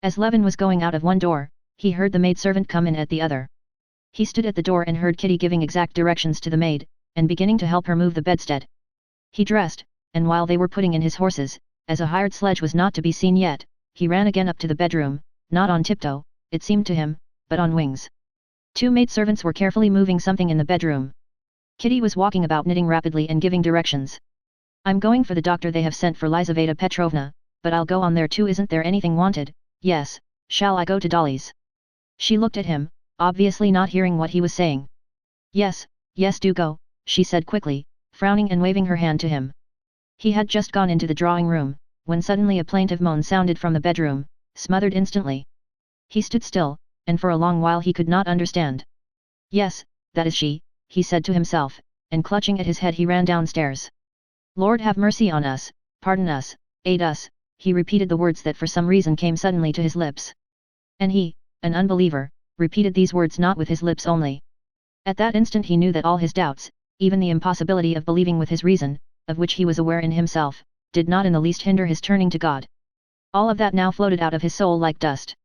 As Levin was going out of one door, he heard the maidservant come in at the other. He stood at the door and heard Kitty giving exact directions to the maid, and beginning to help her move the bedstead. He dressed, and while they were putting in his horses, as a hired sledge was not to be seen yet, he ran again up to the bedroom, not on tiptoe, it seemed to him, but on wings. 2 maidservants were carefully moving something in the bedroom. Kitty was walking about knitting rapidly and giving directions. "I'm going for the doctor. They have sent for Lizaveta Petrovna, but I'll go on there too. Isn't there anything wanted?" "Yes, shall I go to Dolly's?" She looked at him, obviously not hearing what he was saying. "Yes, yes, do go," she said quickly, frowning and waving her hand to him. He had just gone into the drawing room, when suddenly a plaintive moan sounded from the bedroom, smothered instantly. He stood still, and for a long while he could not understand. Yes, that is she, he said to himself, and clutching at his head he ran downstairs. Lord have mercy on us, pardon us, aid us, he repeated the words that for some reason came suddenly to his lips. And he, an unbeliever, repeated these words not with his lips only. At that instant he knew that all his doubts, even the impossibility of believing with his reason, of which he was aware in himself, did not in the least hinder his turning to God. All of that now floated out of his soul like dust.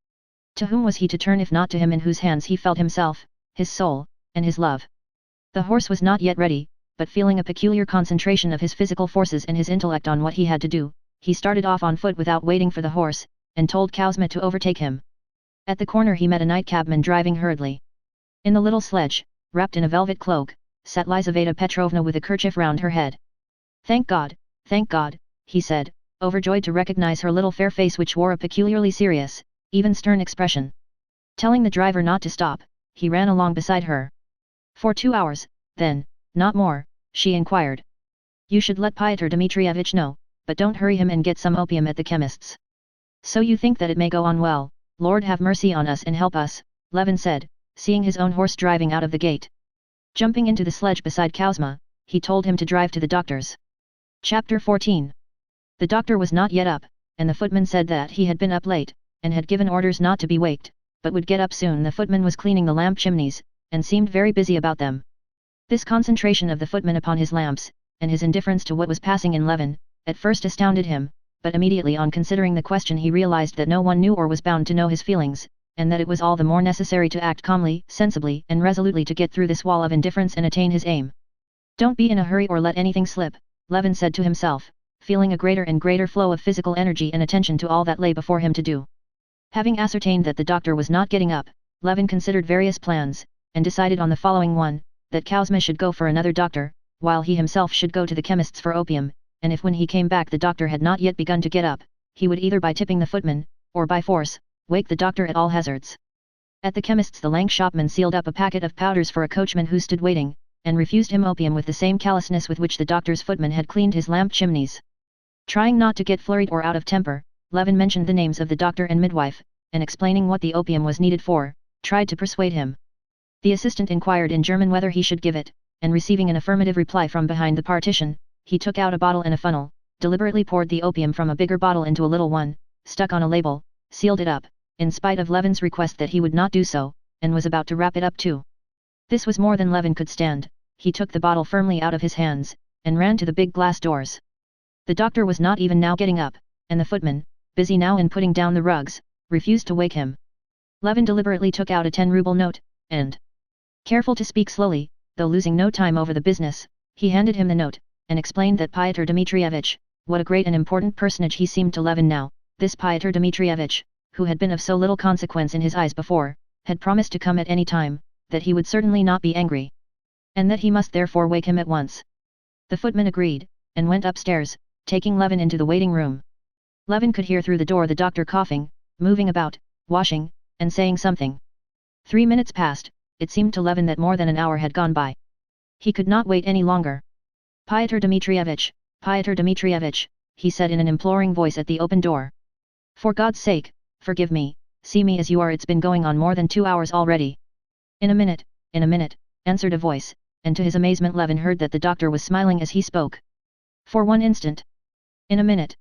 To whom was he to turn if not to him in whose hands he felt himself, his soul, and his love? The horse was not yet ready, but feeling a peculiar concentration of his physical forces and his intellect on what he had to do, he started off on foot without waiting for the horse, and told Kuzma to overtake him. At the corner he met a night cabman driving hurriedly. In the little sledge, wrapped in a velvet cloak, sat Lizaveta Petrovna with a kerchief round her head. Thank God, he said, overjoyed to recognize her little fair face which wore a peculiarly serious, even stern expression. Telling the driver not to stop, he ran along beside her. For 2 hours, then, not more, she inquired. You should let Pyotr Dmitrievich know, but don't hurry him and get some opium at the chemist's. So you think that it may go on well, Lord have mercy on us and help us, Levin said, seeing his own horse driving out of the gate. Jumping into the sledge beside Kuzma, he told him to drive to the doctor's. Chapter 14. The doctor was not yet up, and the footman said that he had been up late, and had given orders not to be waked, but would get up soon. The footman was cleaning the lamp chimneys, and seemed very busy about them. This concentration of the footman upon his lamps, and his indifference to what was passing in Levin, at first astounded him, but immediately on considering the question he realized that no one knew or was bound to know his feelings, and that it was all the more necessary to act calmly, sensibly and resolutely to get through this wall of indifference and attain his aim. Don't be in a hurry or let anything slip, Levin said to himself, feeling a greater and greater flow of physical energy and attention to all that lay before him to do. Having ascertained that the doctor was not getting up, Levin considered various plans, and decided on the following one, that Kuzma should go for another doctor, while he himself should go to the chemist's for opium, and if when he came back the doctor had not yet begun to get up, he would either by tipping the footman, or by force, wake the doctor at all hazards. At the chemist's the lank shopman sealed up a packet of powders for a coachman who stood waiting, and refused him opium with the same callousness with which the doctor's footman had cleaned his lamp chimneys. Trying not to get flurried or out of temper, Levin mentioned the names of the doctor and midwife, and explaining what the opium was needed for, tried to persuade him. The assistant inquired in German whether he should give it, and receiving an affirmative reply from behind the partition, he took out a bottle and a funnel, deliberately poured the opium from a bigger bottle into a little one, stuck on a label, sealed it up, in spite of Levin's request that he would not do so, and was about to wrap it up too. This was more than Levin could stand. He took the bottle firmly out of his hands, and ran to the big glass doors. The doctor was not even now getting up, and the footman, busy now in putting down the rugs, refused to wake him. Levin deliberately took out a 10-ruble note, and, careful to speak slowly, though losing no time over the business, he handed him the note, and explained that Pyotr Dmitrievich, what a great and important personage he seemed to Levin now, this Pyotr Dmitrievich, who had been of so little consequence in his eyes before, had promised to come at any time, that he would certainly not be angry, and that he must therefore wake him at once. The footman agreed, and went upstairs, taking Levin into the waiting room. Levin could hear through the door the doctor coughing, moving about, washing, and saying something. 3 minutes passed. It seemed to Levin that more than an hour had gone by. He could not wait any longer. Pyotr Dmitrievich, he said in an imploring voice at the open door. For God's sake, forgive me, see me as you are, it's been going on more than 2 hours already. In a minute, answered a voice, and to his amazement Levin heard that the doctor was smiling as he spoke. For one instant. In a minute.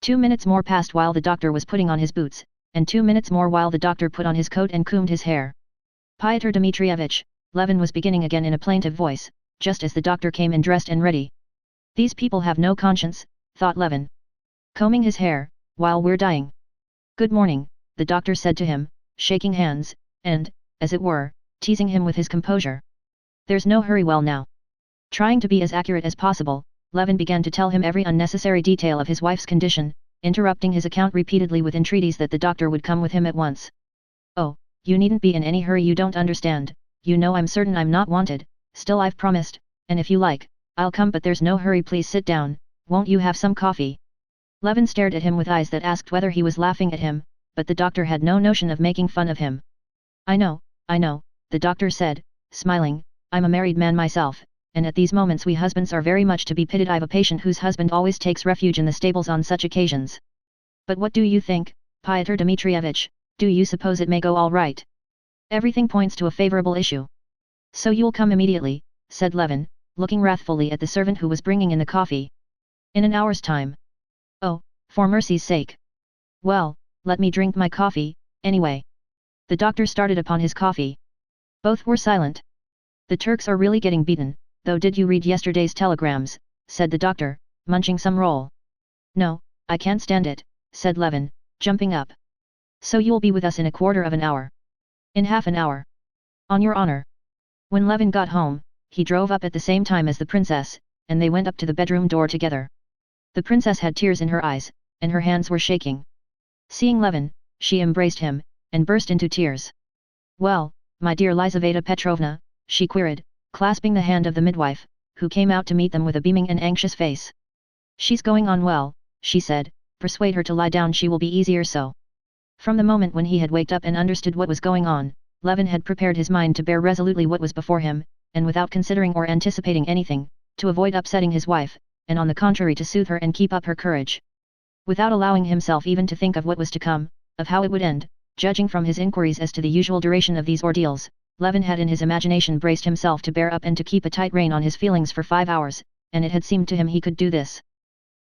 2 minutes more passed while the doctor was putting on his boots, and 2 minutes more while the doctor put on his coat and combed his hair. Pyotr Dmitrievich, Levin was beginning again in a plaintive voice, just as the doctor came in dressed and ready. These people have no conscience, thought Levin. Combing his hair, while we're dying. Good morning, the doctor said to him, shaking hands, and, as it were, teasing him with his composure. There's no hurry well now. Trying to be as accurate as possible, Levin began to tell him every unnecessary detail of his wife's condition, interrupting his account repeatedly with entreaties that the doctor would come with him at once. Oh, you needn't be in any hurry, you don't understand, you know I'm certain I'm not wanted, still I've promised, and if you like, I'll come, but there's no hurry, please sit down, won't you have some coffee? Levin stared at him with eyes that asked whether he was laughing at him, but the doctor had no notion of making fun of him. I know, the doctor said, smiling, I'm a married man myself, and at these moments we husbands are very much to be pitied. I've a patient whose husband always takes refuge in the stables on such occasions. But what do you think, Pyotr Dmitrievich, do you suppose it may go all right? Everything points to a favorable issue. So you'll come immediately, said Levin, looking wrathfully at the servant who was bringing in the coffee. In an hour's time. Oh, for mercy's sake. Well, let me drink my coffee, anyway. The doctor started upon his coffee. Both were silent. The Turks are really getting beaten, though. Did you read yesterday's telegrams? Said the doctor, munching some roll. No, I can't stand it, said Levin, jumping up. So you'll be with us in a quarter of an hour? In half an hour. On your honor. When Levin got home, he drove up at the same time as the princess, and they went up to the bedroom door together. The princess had tears in her eyes, and her hands were shaking. Seeing Levin, she embraced him, and burst into tears. Well, my dear Lizaveta Petrovna, she queried, clasping the hand of the midwife, who came out to meet them with a beaming and anxious face. She's going on well, she said, persuade her to lie down, she will be easier so. From the moment when he had waked up and understood what was going on, Levin had prepared his mind to bear resolutely what was before him, and without considering or anticipating anything, to avoid upsetting his wife, and on the contrary to soothe her and keep up her courage. Without allowing himself even to think of what was to come, of how it would end, judging from his inquiries as to the usual duration of these ordeals, Levin had in his imagination braced himself to bear up and to keep a tight rein on his feelings for 5 hours, and it had seemed to him he could do this.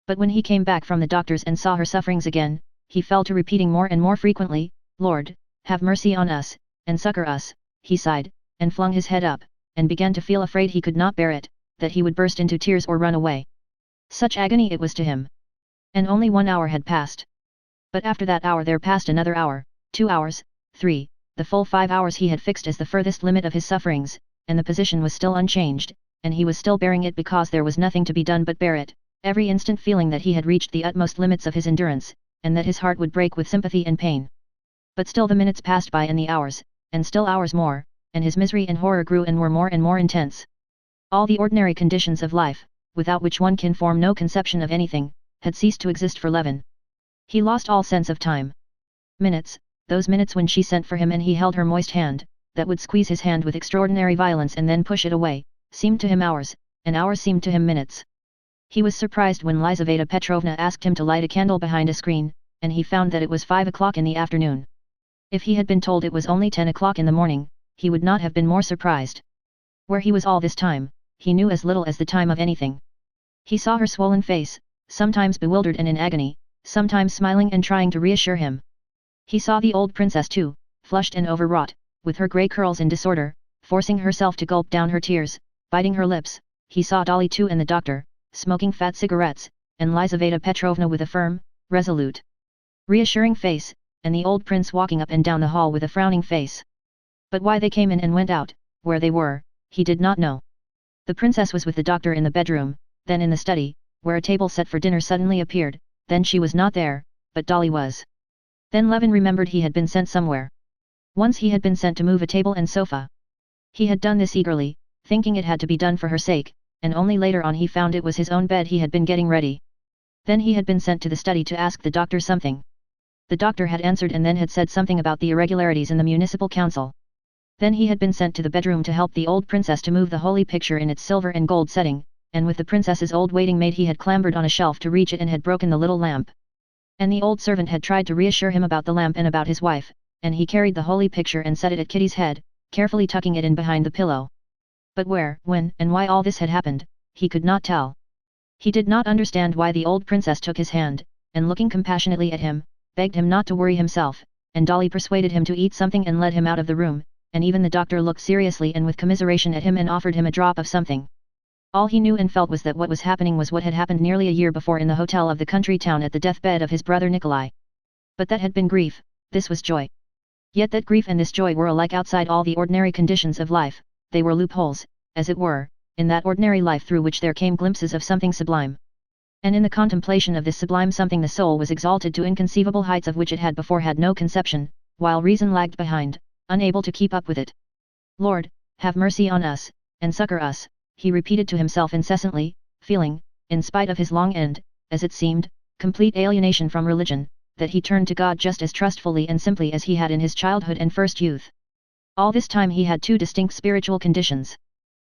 But when he came back from the doctor's and saw her sufferings again, he fell to repeating more and more frequently, Lord, have mercy on us, and succor us. He sighed, and flung his head up, and began to feel afraid he could not bear it, that he would burst into tears or run away. Such agony it was to him. And only 1 hour had passed. But after that hour there passed another hour, 2 hours, 3, the full 5 hours he had fixed as the furthest limit of his sufferings, and the position was still unchanged, and he was still bearing it because there was nothing to be done but bear it, every instant feeling that he had reached the utmost limits of his endurance, and that his heart would break with sympathy and pain. But still the minutes passed by and the hours, and still hours more, and his misery and horror grew and were more and more intense. All the ordinary conditions of life, without which one can form no conception of anything, had ceased to exist for Levin. He lost all sense of time. Minutes, those minutes when she sent for him and he held her moist hand, that would squeeze his hand with extraordinary violence and then push it away, seemed to him hours, and hours seemed to him minutes. He was surprised when Lizaveta Petrovna asked him to light a candle behind a screen, and he found that it was 5 o'clock in the afternoon. If he had been told it was only 10 o'clock in the morning, he would not have been more surprised. Where he was all this time, he knew as little as the time of anything. He saw her swollen face, sometimes bewildered and in agony, sometimes smiling and trying to reassure him. He saw the old princess too, flushed and overwrought, with her grey curls in disorder, forcing herself to gulp down her tears, biting her lips. He saw Dolly too and the doctor, smoking fat cigarettes, and Lizaveta Petrovna with a firm, resolute, reassuring face, and the old prince walking up and down the hall with a frowning face. But why they came in and went out, where they were, he did not know. The princess was with the doctor in the bedroom, then in the study, where a table set for dinner suddenly appeared, then she was not there, but Dolly was. Then Levin remembered he had been sent somewhere. Once he had been sent to move a table and sofa. He had done this eagerly, thinking it had to be done for her sake, and only later on he found it was his own bed he had been getting ready. Then he had been sent to the study to ask the doctor something. The doctor had answered and then had said something about the irregularities in the municipal council. Then he had been sent to the bedroom to help the old princess to move the holy picture in its silver and gold setting, and with the princess's old waiting maid he had clambered on a shelf to reach it and had broken the little lamp. And the old servant had tried to reassure him about the lamp and about his wife, and he carried the holy picture and set it at Kitty's head, carefully tucking it in behind the pillow. But where, when, and why all this had happened, he could not tell. He did not understand why the old princess took his hand, and looking compassionately at him, begged him not to worry himself, and Dolly persuaded him to eat something and led him out of the room, and even the doctor looked seriously and with commiseration at him and offered him a drop of something. All he knew and felt was that what was happening was what had happened nearly a year before in the hotel of the country town at the deathbed of his brother Nikolai. But that had been grief, this was joy. Yet that grief and this joy were alike outside all the ordinary conditions of life, they were loopholes, as it were, in that ordinary life through which there came glimpses of something sublime. And in the contemplation of this sublime something the soul was exalted to inconceivable heights of which it had before had no conception, while reason lagged behind, unable to keep up with it. Lord, have mercy on us, and succor us, he repeated to himself incessantly, feeling, in spite of his long and, as it seemed, complete alienation from religion, that he turned to God just as trustfully and simply as he had in his childhood and first youth. All this time he had two distinct spiritual conditions.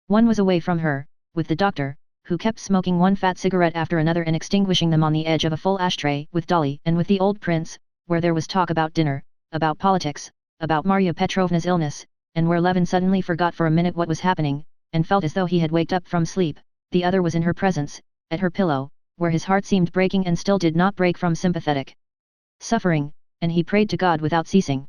One was away from her, with the doctor, who kept smoking one fat cigarette after another and extinguishing them on the edge of a full ashtray, with Dolly, and with the old prince, where there was talk about dinner, about politics, about Marya Petrovna's illness, and where Levin suddenly forgot for a minute what was happening, and felt as though he had waked up from sleep. The other was in her presence, at her pillow, where his heart seemed breaking and still did not break from sympathetic suffering, and he prayed to God without ceasing.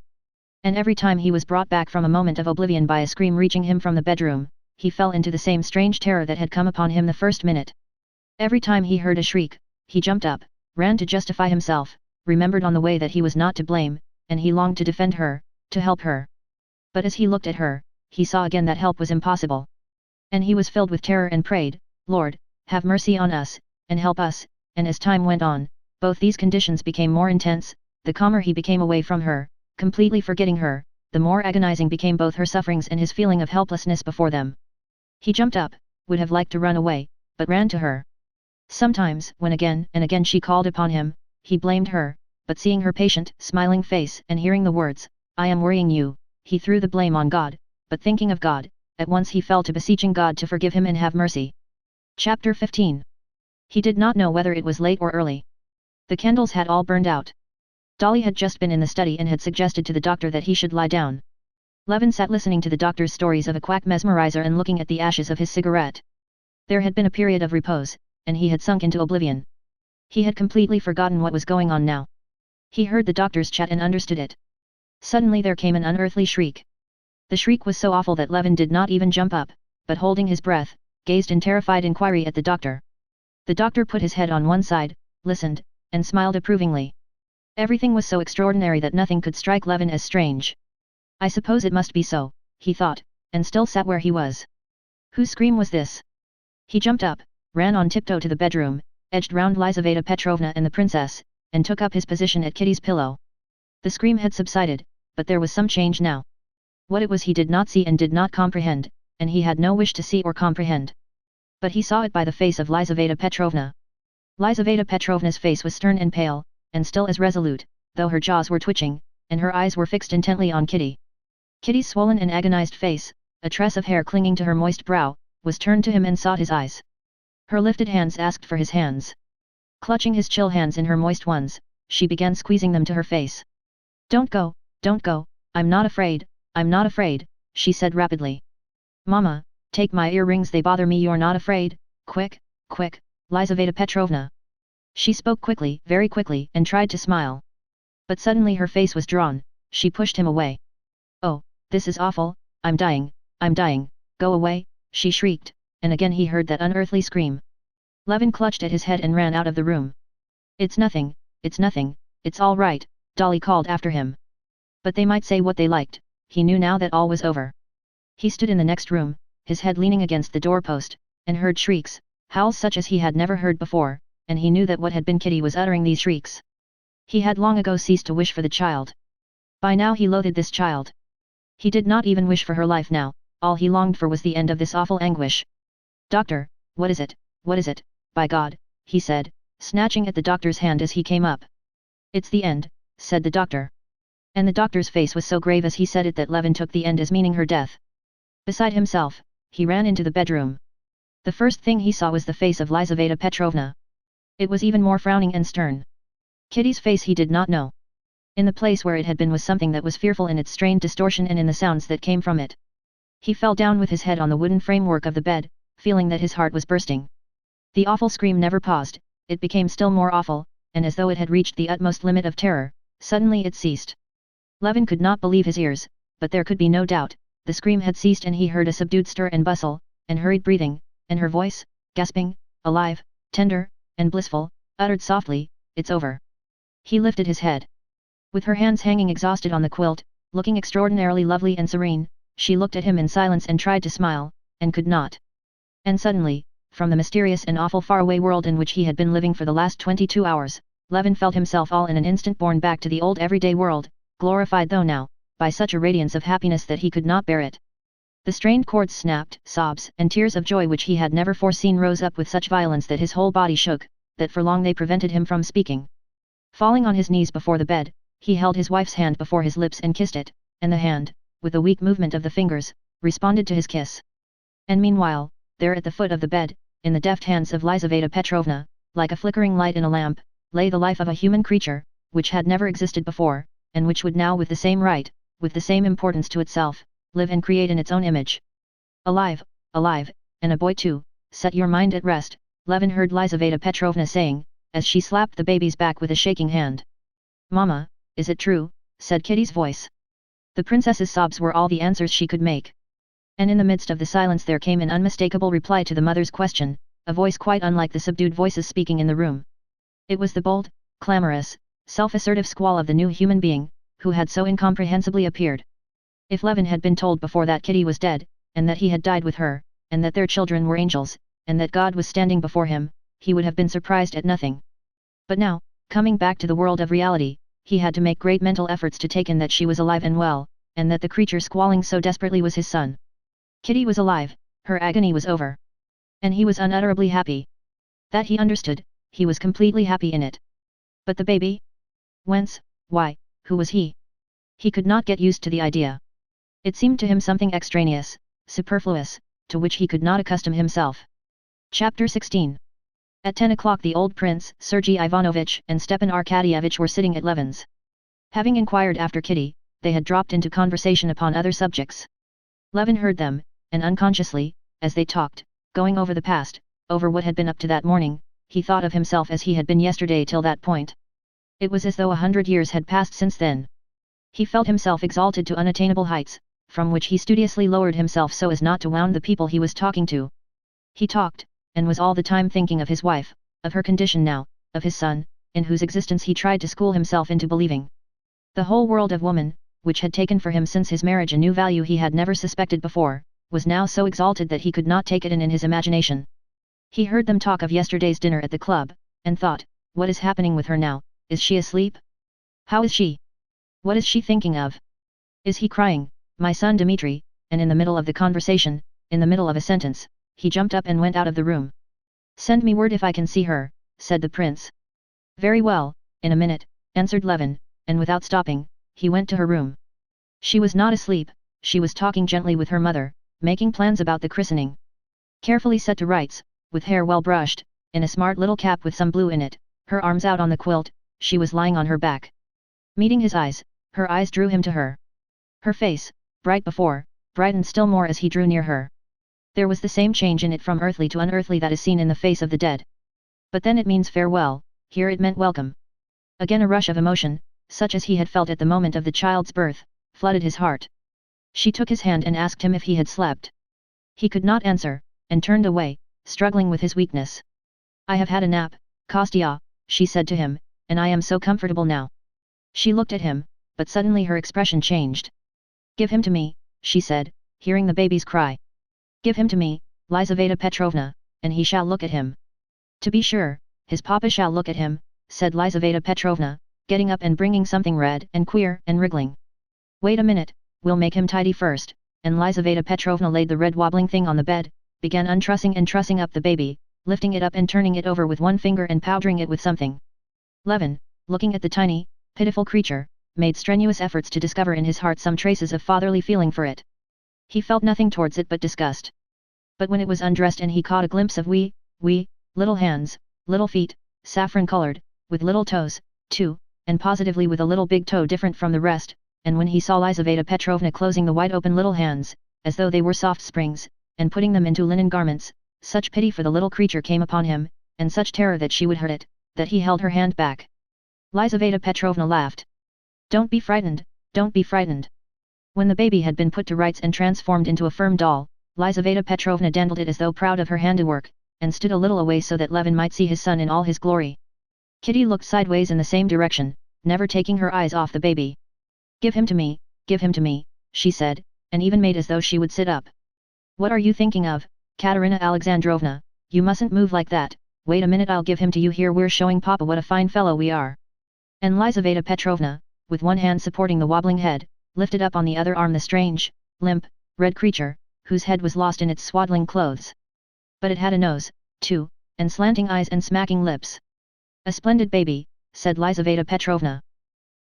And every time he was brought back from a moment of oblivion by a scream reaching him from the bedroom, he fell into the same strange terror that had come upon him the first minute. Every time he heard a shriek, he jumped up, ran to justify himself, remembered on the way that he was not to blame, and he longed to defend her, to help her. But as he looked at her, he saw again that help was impossible. And he was filled with terror and prayed, "Lord, have mercy on us, and help us," and as time went on, both these conditions became more intense, the calmer he became away from her, completely forgetting her, the more agonizing became both her sufferings and his feeling of helplessness before them. He jumped up, would have liked to run away, but ran to her. Sometimes, when again and again she called upon him, he blamed her, but seeing her patient, smiling face and hearing the words, "I am worrying you," he threw the blame on God, but thinking of God, at once he fell to beseeching God to forgive him and have mercy. Chapter 15. He did not know whether it was late or early. The candles had all burned out. Dolly had just been in the study and had suggested to the doctor that he should lie down. Levin sat listening to the doctor's stories of a quack mesmerizer and looking at the ashes of his cigarette. There had been a period of repose, and he had sunk into oblivion. He had completely forgotten what was going on now. He heard the doctor's chat and understood it. Suddenly there came an unearthly shriek. The shriek was so awful that Levin did not even jump up, but holding his breath, gazed in terrified inquiry at the doctor. The doctor put his head on one side, listened, and smiled approvingly. Everything was so extraordinary that nothing could strike Levin as strange. "I suppose it must be so," he thought, and still sat where he was. Whose scream was this? He jumped up, ran on tiptoe to the bedroom, edged round Lizaveta Petrovna and the princess, and took up his position at Kitty's pillow. The scream had subsided, but there was some change now. What it was he did not see and did not comprehend, and he had no wish to see or comprehend. But he saw it by the face of Lizaveta Petrovna. Lizaveta Petrovna's face was stern and pale, and still as resolute, though her jaws were twitching, and her eyes were fixed intently on Kitty. Kitty's swollen and agonized face, a tress of hair clinging to her moist brow, was turned to him and sought his eyes. Her lifted hands asked for his hands. Clutching his chill hands in her moist ones, she began squeezing them to her face. Don't go, I'm not afraid, she said rapidly. "Mama, take my earrings, they bother me, you're not afraid, quick, Lizaveta Petrovna." She spoke quickly, very quickly, and tried to smile. But suddenly her face was drawn, she pushed him away. "Oh, this is awful, I'm dying, go away," she shrieked, and again he heard that unearthly scream. Levin clutched at his head and ran out of the room. It's nothing, it's all right," Dolly called after him. But they might say what they liked, he knew now that all was over. He stood in the next room, his head leaning against the doorpost, and heard shrieks, howls such as he had never heard before, and he knew that what had been Kitty was uttering these shrieks. He had long ago ceased to wish for the child. By now he loathed this child. He did not even wish for her life now, all he longed for was the end of this awful anguish. "Doctor, what is it, by God," he said, snatching at the doctor's hand as he came up. "It's the end," said the doctor. And the doctor's face was so grave as he said it that Levin took the end as meaning her death. Beside himself, he ran into the bedroom. The first thing he saw was the face of Lizaveta Petrovna. It was even more frowning and stern. Kitty's face he did not know. In the place where it had been was something that was fearful in its strained distortion and in the sounds that came from it. He fell down with his head on the wooden framework of the bed, feeling that his heart was bursting. The awful scream never paused, it became still more awful, and as though it had reached the utmost limit of terror, suddenly it ceased. Levin could not believe his ears, but there could be no doubt, the scream had ceased and he heard a subdued stir and bustle, and hurried breathing, and her voice, gasping, alive, tender, and blissful, uttered softly, "It's over." He lifted his head. With her hands hanging exhausted on the quilt, looking extraordinarily lovely and serene, she looked at him in silence and tried to smile, and could not. And suddenly, from the mysterious and awful faraway world in which he had been living for the last 22 hours, Levin felt himself all in an instant borne back to the old everyday world, glorified though now, by such a radiance of happiness that he could not bear it. The strained cords snapped, sobs and tears of joy which he had never foreseen rose up with such violence that his whole body shook, that for long they prevented him from speaking. Falling on his knees before the bed, he held his wife's hand before his lips and kissed it, and the hand, with a weak movement of the fingers, responded to his kiss. And meanwhile, there at the foot of the bed, in the deft hands of Lizaveta Petrovna, like a flickering light in a lamp, lay the life of a human creature, which had never existed before, and which would now with the same right, with the same importance to itself, live and create in its own image. Alive, alive, and a boy too, set your mind at rest, Levin heard Lizaveta Petrovna saying, as she slapped the baby's back with a shaking hand. Mama, is it true, said Kitty's voice. The princess's sobs were all the answers she could make. And in the midst of the silence there came an unmistakable reply to the mother's question, a voice quite unlike the subdued voices speaking in the room. It was the bold, clamorous, self-assertive squall of the new human being, who had so incomprehensibly appeared. If Levin had been told before that Kitty was dead, and that he had died with her, and that their children were angels, and that God was standing before him, he would have been surprised at nothing. But now, coming back to the world of reality, he had to make great mental efforts to take in that she was alive and well, and that the creature squalling so desperately was his son. Kitty was alive, her agony was over. And he was unutterably happy. That he understood, he was completely happy in it. But the baby? Whence, why, who was he? He could not get used to the idea. It seemed to him something extraneous, superfluous, to which he could not accustom himself. Chapter 16. At 10 o'clock the old prince, Sergei Ivanovich and Stepan Arkadyevich were sitting at Levin's. Having inquired after Kitty, they had dropped into conversation upon other subjects. Levin heard them, and unconsciously, as they talked, going over the past, over what had been up to that morning, he thought of himself as he had been yesterday till that point. It was as though 100 years had passed since then. He felt himself exalted to unattainable heights, from which he studiously lowered himself so as not to wound the people he was talking to. He talked, and was all the time thinking of his wife, of her condition now, of his son, in whose existence he tried to school himself into believing. The whole world of woman, which had taken for him since his marriage a new value he had never suspected before, was now so exalted that he could not take it in his imagination. He heard them talk of yesterday's dinner at the club, and thought, what is happening with her now? Is she asleep? How is she? What is she thinking of? Is he crying, my son Dmitri? And in the middle of the conversation, in the middle of a sentence, he jumped up and went out of the room. Send me word if I can see her, said the prince. Very well, in a minute, answered Levin, and without stopping, he went to her room. She was not asleep, she was talking gently with her mother, making plans about the christening. Carefully set to rights, with hair well brushed, in a smart little cap with some blue in it, her arms out on the quilt, she was lying on her back. Meeting his eyes, her eyes drew him to her. Her face, bright before, brightened still more as he drew near her. There was the same change in it from earthly to unearthly that is seen in the face of the dead. But then it means farewell, here it meant welcome. Again a rush of emotion, such as he had felt at the moment of the child's birth, flooded his heart. She took his hand and asked him if he had slept. He could not answer, and turned away, struggling with his weakness. I have had a nap, Kostya, she said to him, and I am so comfortable now. She looked at him, but suddenly her expression changed. Give him to me, she said, hearing the baby's cry. Give him to me, Lizaveta Petrovna, and he shall look at him. To be sure, his papa shall look at him, said Lizaveta Petrovna, getting up and bringing something red and queer and wriggling. Wait a minute, we'll make him tidy first, and Lizaveta Petrovna laid the red wobbling thing on the bed, began untrussing and trussing up the baby, lifting it up and turning it over with one finger and powdering it with something. Levin, looking at the tiny, pitiful creature, made strenuous efforts to discover in his heart some traces of fatherly feeling for it. He felt nothing towards it but disgust. But when it was undressed and he caught a glimpse of wee, little hands, little feet, saffron-colored, with little toes, too, and positively with a little big toe different from the rest, and when he saw Lizaveta Petrovna closing the wide-open little hands, as though they were soft springs, and putting them into linen garments, such pity for the little creature came upon him, and such terror that she would hurt it, that he held her hand back. Lizaveta Petrovna laughed. Don't be frightened, don't be frightened. When the baby had been put to rights and transformed into a firm doll, Lizaveta Petrovna dandled it as though proud of her handiwork, and stood a little away so that Levin might see his son in all his glory. Kitty looked sideways in the same direction, never taking her eyes off the baby. Give him to me, she said, and even made as though she would sit up. What are you thinking of, Katerina Alexandrovna? You mustn't move like that. Wait a minute, I'll give him to you. Here we're showing Papa what a fine fellow we are. And Lizaveta Petrovna, with one hand supporting the wobbling head, lifted up on the other arm the strange, limp, red creature, whose head was lost in its swaddling clothes. But it had a nose, too, and slanting eyes and smacking lips. A splendid baby, said Lizaveta Petrovna.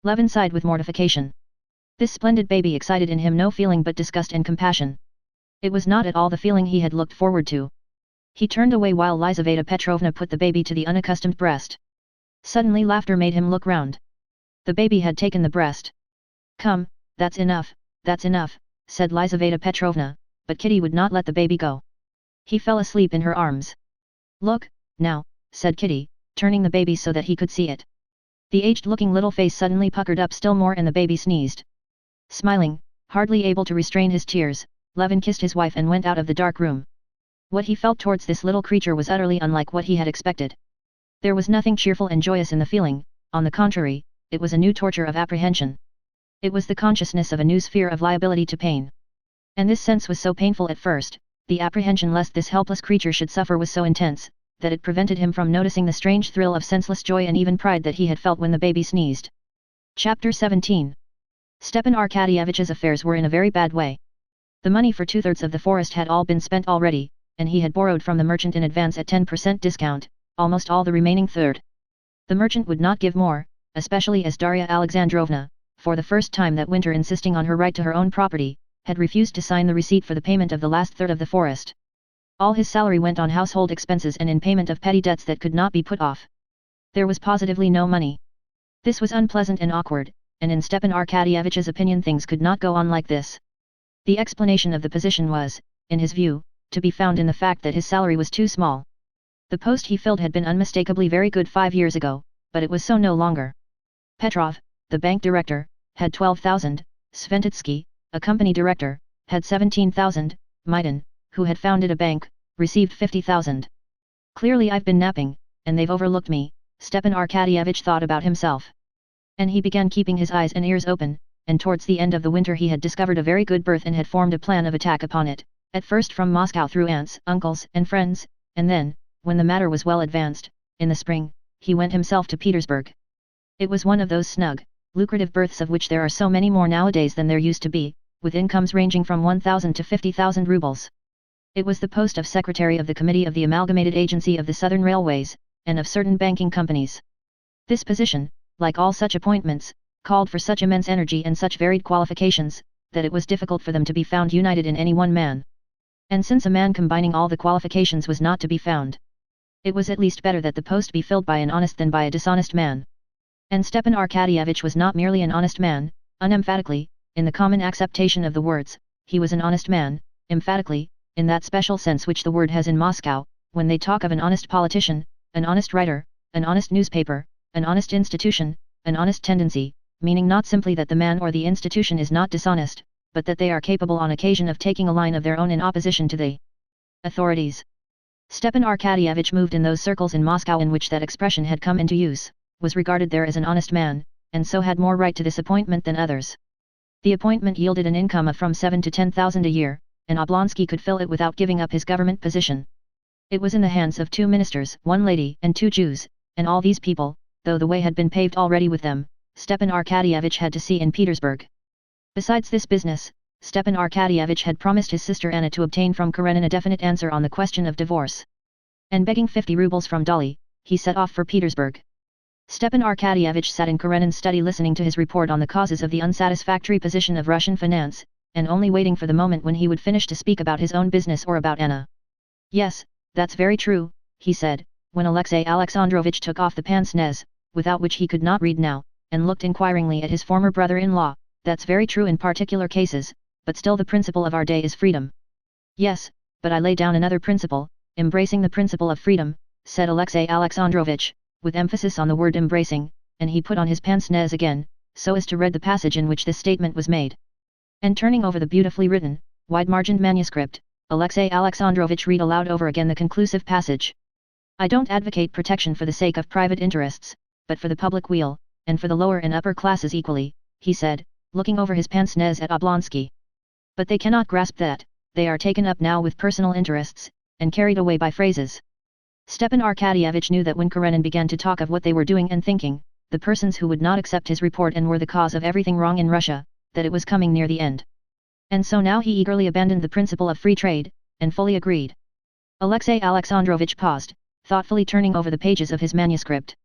Levin sighed with mortification. This splendid baby excited in him no feeling but disgust and compassion. It was not at all the feeling he had looked forward to. He turned away while Lizaveta Petrovna put the baby to the unaccustomed breast. Suddenly laughter made him look round. The baby had taken the breast. "Come, that's enough," said Lizaveta Petrovna, but Kitty would not let the baby go. He fell asleep in her arms. "Look, now," said Kitty, turning the baby so that he could see it. The aged-looking little face suddenly puckered up still more and the baby sneezed. Smiling, hardly able to restrain his tears, Levin kissed his wife and went out of the dark room. What he felt towards this little creature was utterly unlike what he had expected. There was nothing cheerful and joyous in the feeling, on the contrary, it was a new torture of apprehension. It was the consciousness of a new sphere of liability to pain. And this sense was so painful at first, the apprehension lest this helpless creature should suffer was so intense, that it prevented him from noticing the strange thrill of senseless joy and even pride that he had felt when the baby sneezed. Chapter 17. Stepan Arkadyevitch's affairs were in a very bad way. The money for 2/3 of the forest had all been spent already, and he had borrowed from the merchant in advance at 10% discount, almost all the remaining third. The merchant would not give more, especially as Darya Alexandrovna, for the first time that winter insisting on her right to her own property, had refused to sign the receipt for the payment of the last third of the forest. All his salary went on household expenses and in payment of petty debts that could not be put off. There was positively no money. This was unpleasant and awkward, and in Stepan Arkadyevitch's opinion things could not go on like this. The explanation of the position was, in his view, to be found in the fact that his salary was too small. The post he filled had been unmistakably very good 5 years ago, but it was so no longer. Petrov, the bank director, had 12,000, Sventitsky, a company director, had 17,000, Maiden, who had founded a bank, received 50,000. Clearly I've been napping, and they've overlooked me, Stepan Arkadyevitch thought about himself. And he began keeping his eyes and ears open, and towards the end of the winter he had discovered a very good berth and had formed a plan of attack upon it, at first from Moscow through aunts, uncles and friends, and then, when the matter was well advanced, in the spring, he went himself to Petersburg. It was one of those snug, lucrative berths of which there are so many more nowadays than there used to be, with incomes ranging from 1,000 to 50,000 rubles. It was the post of Secretary of the Committee of the Amalgamated Agency of the Southern Railways, and of certain banking companies. This position, like all such appointments, called for such immense energy and such varied qualifications, that it was difficult for them to be found united in any one man. And since a man combining all the qualifications was not to be found, it was at least better that the post be filled by an honest than by a dishonest man. And Stepan Arkadyevitch was not merely an honest man, unemphatically, in the common acceptation of the words, he was an honest man, emphatically, in that special sense which the word has in Moscow, when they talk of an honest politician, an honest writer, an honest newspaper, an honest institution, an honest tendency, meaning not simply that the man or the institution is not dishonest, but that they are capable on occasion of taking a line of their own in opposition to the authorities. Stepan Arkadyevitch moved in those circles in Moscow in which that expression had come into use, was regarded there as an honest man, and so had more right to this appointment than others. The appointment yielded an income of from 7,000 to 10,000 a year, and Oblonsky could fill it without giving up his government position. It was in the hands of 2 ministers, 1 lady and 2 Jews, and all these people, though the way had been paved already with them, Stepan Arkadyevitch had to see in Petersburg. Besides this business, Stepan Arkadyevitch had promised his sister Anna to obtain from Karenina a definite answer on the question of divorce. And begging 50 rubles from Dolly, he set off for Petersburg. Stepan Arkadyevitch sat in Karenin's study listening to his report on the causes of the unsatisfactory position of Russian finance, and only waiting for the moment when he would finish to speak about his own business or about Anna. "Yes, that's very true," he said, when Alexey Alexandrovitch took off the pince-nez, without which he could not read now, and looked inquiringly at his former brother-in-law. "That's very true in particular cases, but still the principle of our day is freedom." "Yes, but I lay down another principle, embracing the principle of freedom," said Alexey Alexandrovitch, with emphasis on the word embracing, and he put on his pince-nez again, so as to read the passage in which this statement was made. And turning over the beautifully written, wide-margined manuscript, Alexey Alexandrovitch read aloud over again the conclusive passage. "I don't advocate protection for the sake of private interests, but for the public weal, and for the lower and upper classes equally," he said, looking over his pince-nez at Oblonsky. "But they cannot grasp that, they are taken up now with personal interests, and carried away by phrases." Stepan Arkadyevitch knew that when Karenin began to talk of what they were doing and thinking, the persons who would not accept his report and were the cause of everything wrong in Russia, that it was coming near the end. And so now he eagerly abandoned the principle of free trade, and fully agreed. Alexey Alexandrovitch paused, thoughtfully turning over the pages of his manuscript.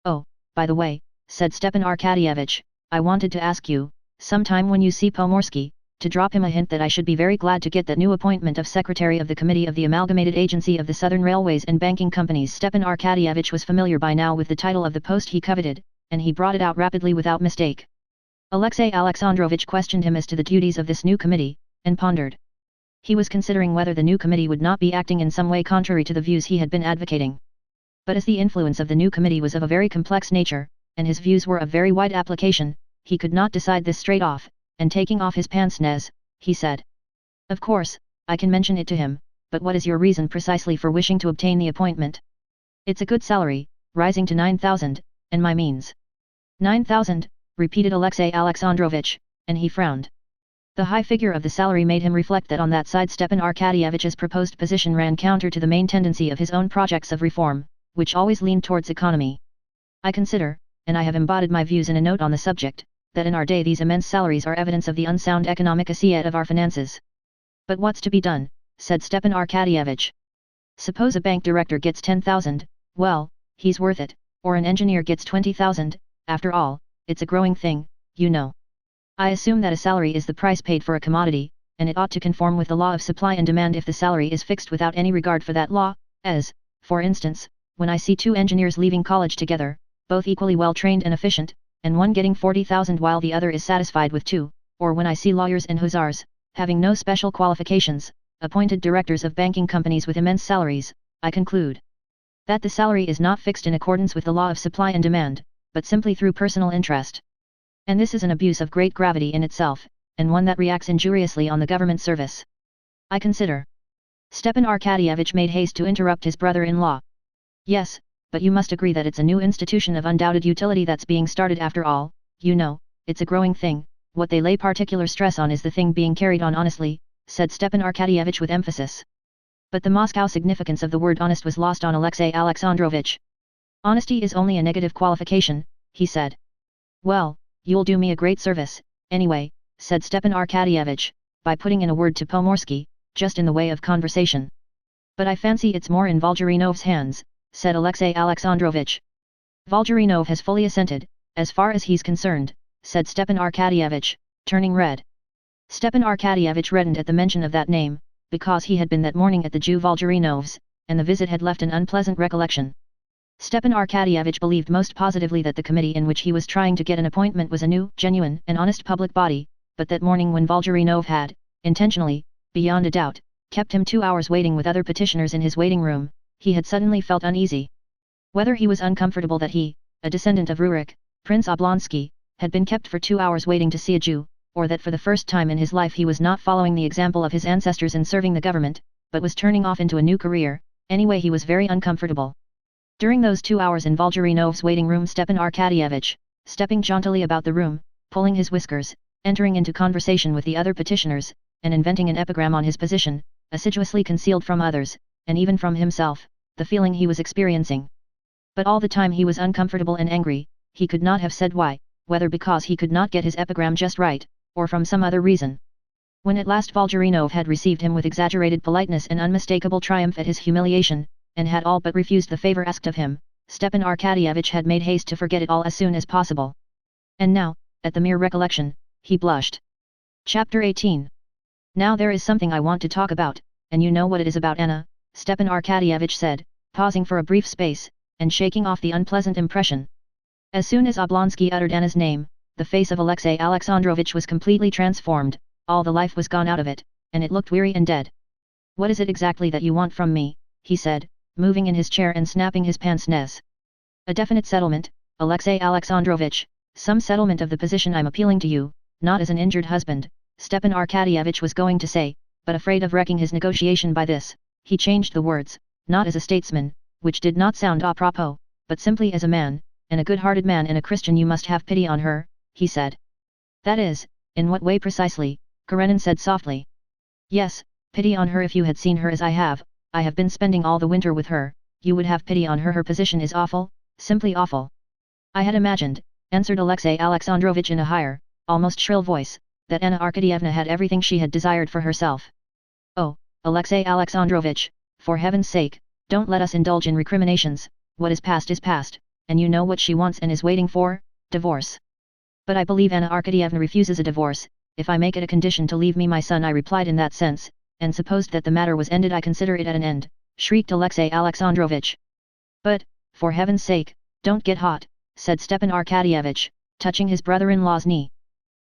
"Oh, by the way," said Stepan Arkadyevitch, "I wanted to ask you, sometime when you see Pomorsky, to drop him a hint that I should be very glad to get that new appointment of Secretary of the Committee of the Amalgamated Agency of the Southern Railways and Banking Companies. Stepan Arkadyevich was familiar by now with the title of the post he coveted, and he brought it out rapidly without mistake. Alexey Alexandrovich questioned him as to the duties of this new committee, and pondered. He was considering whether the new committee would not be acting in some way contrary to the views he had been advocating. But as the influence of the new committee was of a very complex nature, and his views were of very wide application, he could not decide this straight off, and taking off his pince-nez, he said. Of course, I can mention it to him, but what is your reason precisely for wishing to obtain the appointment? It's a good salary, rising to 9,000, and my means. 9,000, repeated Alexey Alexandrovich, and he frowned. The high figure of the salary made him reflect that on that side Stepan Arkadyevich's proposed position ran counter to the main tendency of his own projects of reform, which always leaned towards economy. I consider, and I have embodied my views in a note on the subject, that in our day these immense salaries are evidence of the unsound economic assiette of our finances. But what's to be done, said Stepan Arkadyevich. Suppose a bank director gets 10,000, well, he's worth it, or an engineer gets 20,000, after all, it's a growing thing, you know. I assume that a salary is the price paid for a commodity, and it ought to conform with the law of supply and demand if the salary is fixed without any regard for that law, as, for instance, when I see two engineers leaving college together, both equally well trained and efficient, and one getting 40,000 while the other is satisfied with 2, or when I see lawyers and hussars, having no special qualifications, appointed directors of banking companies with immense salaries, I conclude that the salary is not fixed in accordance with the law of supply and demand, but simply through personal interest. And this is an abuse of great gravity in itself, and one that reacts injuriously on the government service. I consider. Stepan Arkadyevich made haste to interrupt his brother-in-law. Yes, but you must agree that it's a new institution of undoubted utility that's being started after all, you know, it's a growing thing, what they lay particular stress on is the thing being carried on honestly, said Stepan Arkadyevich with emphasis. But the Moscow significance of the word honest was lost on Alexey Alexandrovich. Honesty is only a negative qualification, he said. Well, you'll do me a great service, anyway, said Stepan Arkadyevich, by putting in a word to Pomorsky, just in the way of conversation. But I fancy it's more in Volgarinov's hands, said Alexey Alexandrovich. Volgarinov has fully assented, as far as he's concerned, said Stepan Arkadyevich, turning red. Stepan Arkadyevich reddened at the mention of that name, because he had been that morning at the Jew Volgarinov's, and the visit had left an unpleasant recollection. Stepan Arkadyevich believed most positively that the committee in which he was trying to get an appointment was a new, genuine and honest public body, but that morning when Volgarinov had, intentionally, beyond a doubt, kept him 2 hours waiting with other petitioners in his waiting room, he had suddenly felt uneasy. Whether he was uncomfortable that he, a descendant of Rurik, Prince Oblonsky, had been kept for 2 hours waiting to see a Jew, or that for the first time in his life he was not following the example of his ancestors in serving the government, but was turning off into a new career, anyway he was very uncomfortable. During those 2 hours in Volgarinov's waiting room Stepan Arkadyevich, stepping jauntily about the room, pulling his whiskers, entering into conversation with the other petitioners, and inventing an epigram on his position, assiduously concealed from others, and even from himself, the feeling he was experiencing. But all the time he was uncomfortable and angry, he could not have said why, whether because he could not get his epigram just right, or from some other reason. When at last Volgarinov had received him with exaggerated politeness and unmistakable triumph at his humiliation, and had all but refused the favor asked of him, Stepan Arkadyevich had made haste to forget it all as soon as possible. And now, at the mere recollection, he blushed. Chapter 18. Now there is something I want to talk about, and you know what it is about, Anna, Stepan Arkadyevich said, pausing for a brief space, and shaking off the unpleasant impression. As soon as Oblonsky uttered Anna's name, the face of Alexey Alexandrovich was completely transformed, all the life was gone out of it, and it looked weary and dead. What is it exactly that you want from me, he said, moving in his chair and snapping his pince-nez. A definite settlement, Alexey Alexandrovich, some settlement of the position I'm appealing to you, not as an injured husband, Stepan Arkadyevich was going to say, but afraid of wrecking his negotiation by this, he changed the words, not as a statesman, which did not sound à propos, but simply as a man, and a good-hearted man and a Christian. You must have pity on her, he said. That is, in what way precisely, Karenin said softly. Yes, pity on her. If you had seen her as I have been spending all the winter with her, you would have pity on her. Her position is awful, simply awful. I had imagined, answered Alexey Alexandrovich in a higher, almost shrill voice, that Anna Arkadyevna had everything she had desired for herself. Oh, Alexey Alexandrovich, for heaven's sake, don't let us indulge in recriminations. What is past, and you know what she wants and is waiting for, divorce. But I believe Anna Arkadyevna refuses a divorce, if I make it a condition to leave me my son, I replied in that sense, and supposed that the matter was ended, I consider it at an end, shrieked Alexey Alexandrovitch. But, for heaven's sake, don't get hot, said Stepan Arkadyevitch, touching his brother-in-law's knee.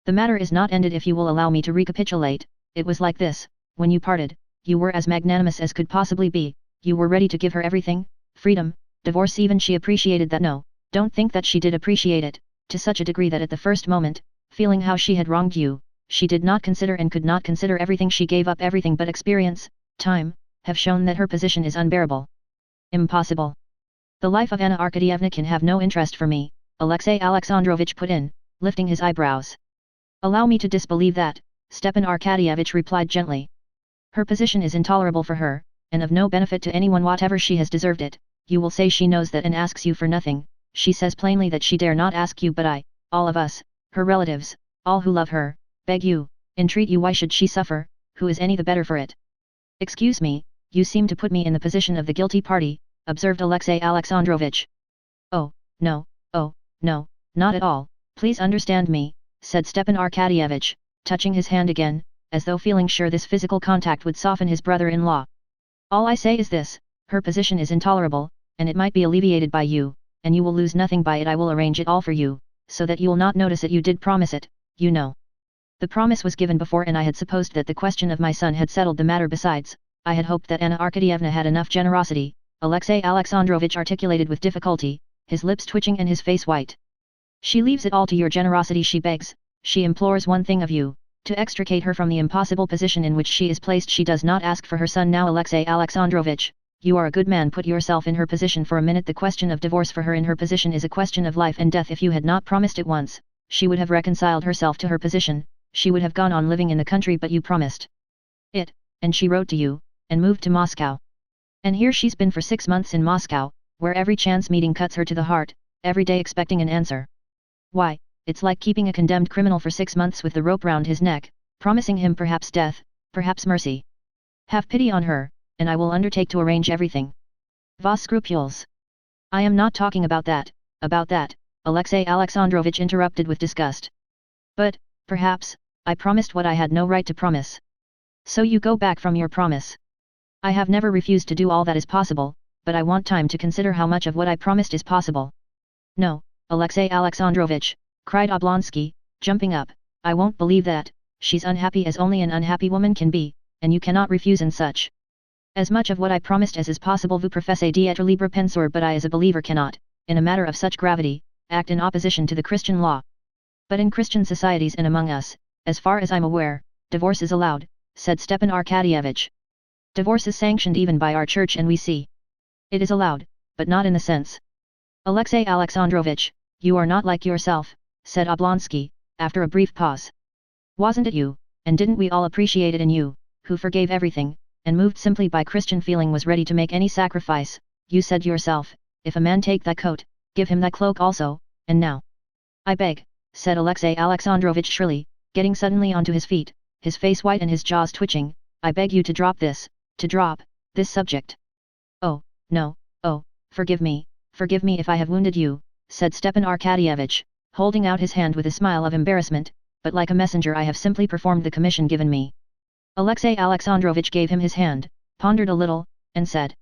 The matter is not ended if you will allow me to recapitulate. It was like this: when you parted, you were as magnanimous as could possibly be, you were ready to give her everything, freedom, divorce even. She appreciated that. No, don't think that she did appreciate it, to such a degree that at the first moment, feeling how she had wronged you, she did not consider and could not consider everything. She gave up everything, but experience, time, have shown that her position is unbearable. Impossible. The life of Anna Arkadyevna can have no interest for me, Alexey Alexandrovitch put in, lifting his eyebrows. Allow me to disbelieve that, Stepan Arkadyevitch replied gently. Her position is intolerable for her, and of no benefit to anyone whatever. She has deserved it. You will say she knows that and asks you for nothing. She says plainly that she dare not ask you, but I, all of us, her relatives, all who love her, beg you, entreat you. Why should she suffer? Who is any the better for it? Excuse me, you seem to put me in the position of the guilty party, observed Alexey Alexandrovitch. Oh, no, not at all, please understand me, said Stepan Arkadyevitch, touching his hand again, as though feeling sure this physical contact would soften his brother-in-law. All I say is this: her position is intolerable, and it might be alleviated by you, and you will lose nothing by it. I will arrange it all for you, so that you will not notice it. You did promise it, you know. The promise was given before, and I had supposed that the question of my son had settled the matter. Besides, I had hoped that Anna Arkadyevna had enough generosity, Alexey Alexandrovitch articulated with difficulty, his lips twitching and his face white. She leaves it all to your generosity. She begs, she implores one thing of you, to extricate her from the impossible position in which she is placed. She does not ask for her son now. Alexey Alexandrovitch, you are a good man. Put yourself in her position for a minute. The question of divorce for her in her position is a question of life and death. If you had not promised it once, she would have reconciled herself to her position, she would have gone on living in the country, but you promised it, and she wrote to you, and moved to Moscow. And here she's been for 6 months in Moscow, where every chance meeting cuts her to the heart, every day expecting an answer. Why, it's like keeping a condemned criminal for 6 months with the rope round his neck, promising him perhaps death, perhaps mercy. Have pity on her, and I will undertake to arrange everything. Vos scrupules. I am not talking about that, Alexey Alexandrovitch interrupted with disgust. But, perhaps, I promised what I had no right to promise. So you go back from your promise. I have never refused to do all that is possible, but I want time to consider how much of what I promised is possible. No, Alexey Alexandrovitch, cried Oblonsky, jumping up, I won't believe that. She's unhappy as only an unhappy woman can be, and you cannot refuse in such. As much of what I promised as is possible. Vous professez d'être libre penseur, but I as a believer cannot, in a matter of such gravity, act in opposition to the Christian law. But in Christian societies and among us, as far as I'm aware, divorce is allowed, said Stepan Arkadyevitch. Divorce is sanctioned even by our church, and we see. It is allowed, but not in the sense. Alexey Alexandrovitch, you are not like yourself, said Oblonsky, after a brief pause. Wasn't it you, and didn't we all appreciate it in you, who forgave everything, and moved simply by Christian feeling was ready to make any sacrifice? You said yourself, if a man take thy coat, give him thy cloak also, and now. I beg, said Alexey Alexandrovitch shrilly, getting suddenly onto his feet, his face white and his jaws twitching, I beg you to drop this subject. Oh, no, forgive me if I have wounded you, said Stepan Arkadyevitch, holding out his hand with a smile of embarrassment, but like a messenger I have simply performed the commission given me. Alexey Alexandrovitch gave him his hand, pondered a little, and said.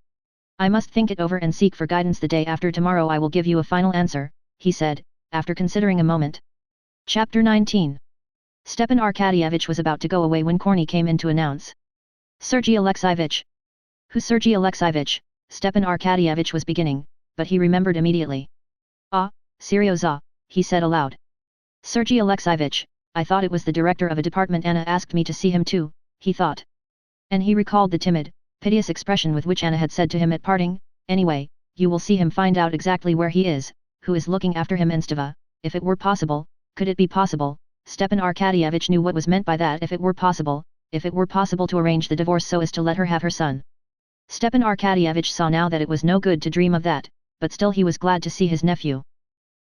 I must think it over and seek for guidance. The day after tomorrow I will give you a final answer, he said, after considering a moment. Chapter 19. Stepan Arkadyevitch was about to go away when Korny came in to announce. Sergei Alexeyevich. Who? Sergei Alexeyevich, Stepan Arkadyevitch was beginning, but he remembered immediately. Ah, Seryoza, he said aloud. Sergei Alexeyevich, I thought it was the director of a department. Anna asked me to see him too, he thought. And he recalled the timid, piteous expression with which Anna had said to him at parting, anyway, you will see him, find out exactly where he is, who is looking after him, and Stava, if it were possible, could it be possible? Stepan Arkadyevitch knew what was meant by that. If it were possible to arrange the divorce so as to let her have her son. Stepan Arkadyevitch saw now that it was no good to dream of that, but still he was glad to see his nephew.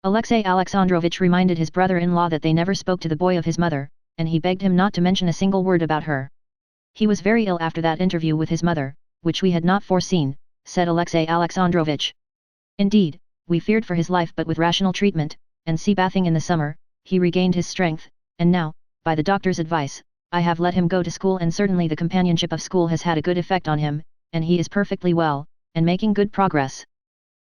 Alexey Alexandrovitch reminded his brother-in-law that they never spoke to the boy of his mother, and he begged him not to mention a single word about her. He was very ill after that interview with his mother, which we had not foreseen, said Alexey Alexandrovitch. Indeed, we feared for his life, but with rational treatment, and sea bathing in the summer, he regained his strength, and now, by the doctor's advice, I have let him go to school, and certainly the companionship of school has had a good effect on him, and he is perfectly well, and making good progress.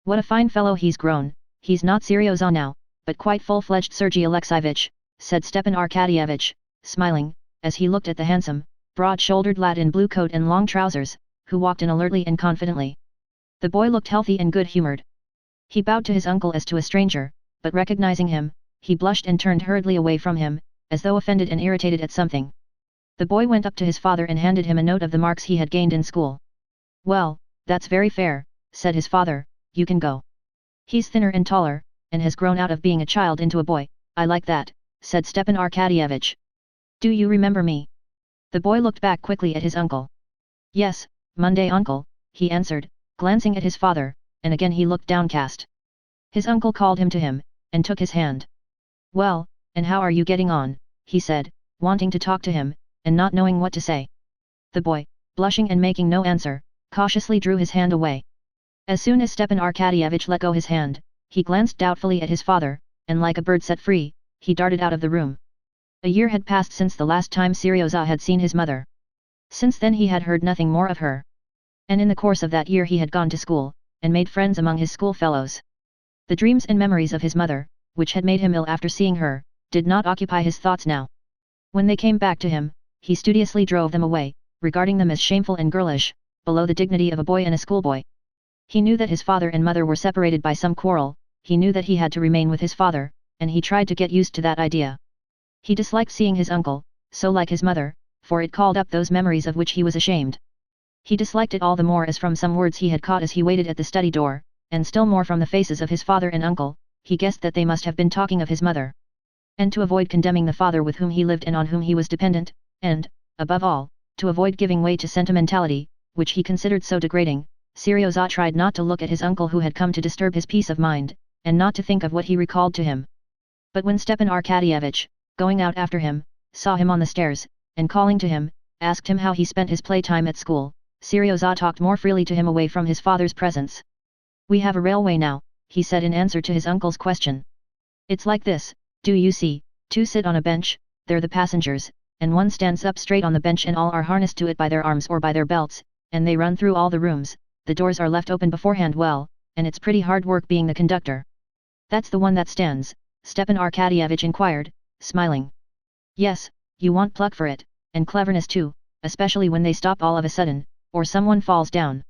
What a fine fellow he's grown. He's not Seryoza now, but quite full-fledged Sergei Alexeyevich, said Stepan Arkadyevich, smiling, as he looked at the handsome, broad-shouldered lad in blue coat and long trousers, who walked in alertly and confidently. The boy looked healthy and good-humored. He bowed to his uncle as to a stranger, but recognizing him, he blushed and turned hurriedly away from him, as though offended and irritated at something. The boy went up to his father and handed him a note of the marks he had gained in school. "Well, that's very fair," said his father, "you can go. He's thinner and taller, and has grown out of being a child into a boy, I like that," said Stepan Arkadyevich. "Do you remember me?" The boy looked back quickly at his uncle. "Yes, Monday uncle," he answered, glancing at his father, and again he looked downcast. His uncle called him to him, and took his hand. "Well, and how are you getting on?" he said, wanting to talk to him, and not knowing what to say. The boy, blushing and making no answer, cautiously drew his hand away. As soon as Stepan Arkadyevich let go his hand, he glanced doubtfully at his father, and like a bird set free, he darted out of the room. A year had passed since the last time Seryoza had seen his mother. Since then he had heard nothing more of her. And in the course of that year he had gone to school, and made friends among his schoolfellows. The dreams and memories of his mother, which had made him ill after seeing her, did not occupy his thoughts now. When they came back to him, he studiously drove them away, regarding them as shameful and girlish, below the dignity of a boy and a schoolboy. He knew that his father and mother were separated by some quarrel, he knew that he had to remain with his father, and he tried to get used to that idea. He disliked seeing his uncle, so like his mother, for it called up those memories of which he was ashamed. He disliked it all the more as from some words he had caught as he waited at the study door, and still more from the faces of his father and uncle, he guessed that they must have been talking of his mother. And to avoid condemning the father with whom he lived and on whom he was dependent, and, above all, to avoid giving way to sentimentality, which he considered so degrading, Seryoza tried not to look at his uncle who had come to disturb his peace of mind, and not to think of what he recalled to him. But when Stepan Arkadyevich, going out after him, saw him on the stairs, and calling to him, asked him how he spent his playtime at school, Seryoza talked more freely to him away from his father's presence. "We have a railway now," he said in answer to his uncle's question. "It's like this, do you see, two sit on a bench, they're the passengers, and one stands up straight on the bench and all are harnessed to it by their arms or by their belts, and they run through all the rooms, the doors are left open beforehand well, and it's pretty hard work being the conductor." "That's the one that stands?" Stepan Arkadyevich inquired, smiling. "Yes, you want pluck for it, and cleverness too, especially when they stop all of a sudden, or someone falls down."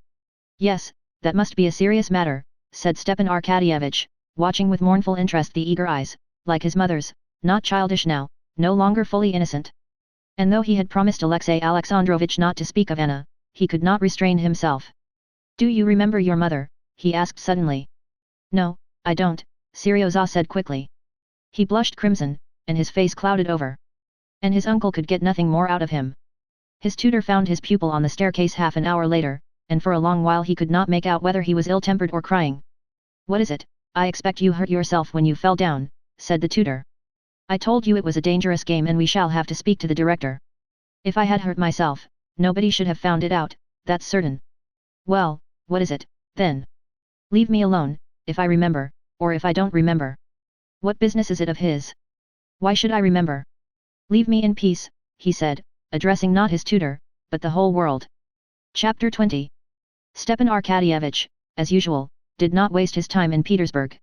"Yes, that must be a serious matter," said Stepan Arkadyevich, watching with mournful interest the eager eyes, like his mother's, not childish now, no longer fully innocent. And though he had promised Alexey Alexandrovich not to speak of Anna, he could not restrain himself. "Do you remember your mother?" he asked suddenly. "No, I don't," Seryoza said quickly. He blushed crimson, and his face clouded over. And his uncle could get nothing more out of him. His tutor found his pupil on the staircase half an hour later, and for a long while he could not make out whether he was ill-tempered or crying. "What is it? I expect you hurt yourself when you fell down," said the tutor. "I told you it was a dangerous game and we shall have to speak to the director. If I had hurt myself, nobody should have found it out, that's certain." "Well, what is it, then? Leave me alone, if I remember, or if I don't remember. What business is it of his? Why should I remember? Leave me in peace," he said, addressing not his tutor, but the whole world. Chapter 20. Stepan Arkadyevich, as usual, did not waste his time in Petersburg.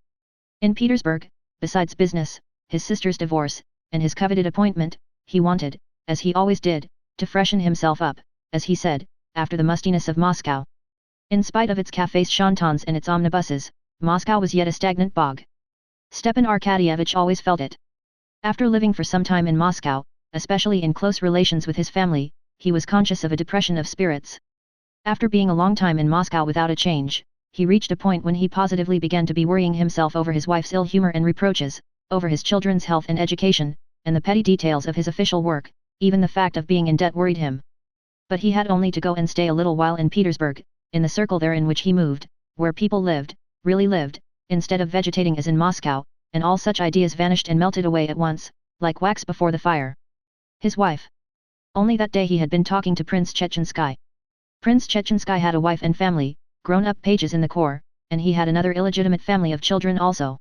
In Petersburg, besides business, his sister's divorce, and his coveted appointment, he wanted, as he always did, to freshen himself up, as he said, after the mustiness of Moscow. In spite of its cafés chantants and its omnibuses, Moscow was yet a stagnant bog. Stepan Arkadyevich always felt it. After living for some time in Moscow, especially in close relations with his family, he was conscious of a depression of spirits. After being a long time in Moscow without a change, he reached a point when he positively began to be worrying himself over his wife's ill humor and reproaches, over his children's health and education, and the petty details of his official work. Even the fact of being in debt worried him. But he had only to go and stay a little while in Petersburg, in the circle there in which he moved, where people lived, really lived, instead of vegetating as in Moscow, and all such ideas vanished and melted away at once, like wax before the fire. His wife. Only that day he had been talking to Prince Chechinsky. Prince Chechinsky had a wife and family, grown-up pages in the corps, and he had another illegitimate family of children also.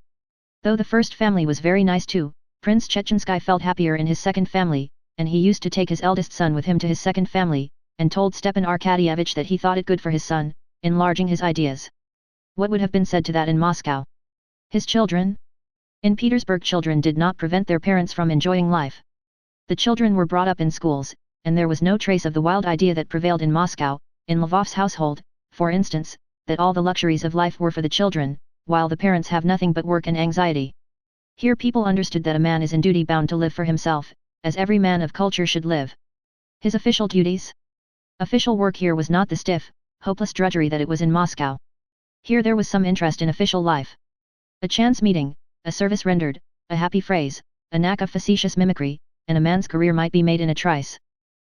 Though the first family was very nice too, Prince Chechensky felt happier in his second family, and he used to take his eldest son with him to his second family, and told Stepan Arkadyevich that he thought it good for his son, enlarging his ideas. What would have been said to that in Moscow? His children? In Petersburg, children did not prevent their parents from enjoying life. The children were brought up in schools, and there was no trace of the wild idea that prevailed in Moscow, in Lvov's household, for instance, that all the luxuries of life were for the children, while the parents have nothing but work and anxiety. Here people understood that a man is in duty bound to live for himself, as every man of culture should live. His official duties? Official work here was not the stiff, hopeless drudgery that it was in Moscow. Here there was some interest in official life. A chance meeting, a service rendered, a happy phrase, a knack of facetious mimicry, and a man's career might be made in a trice.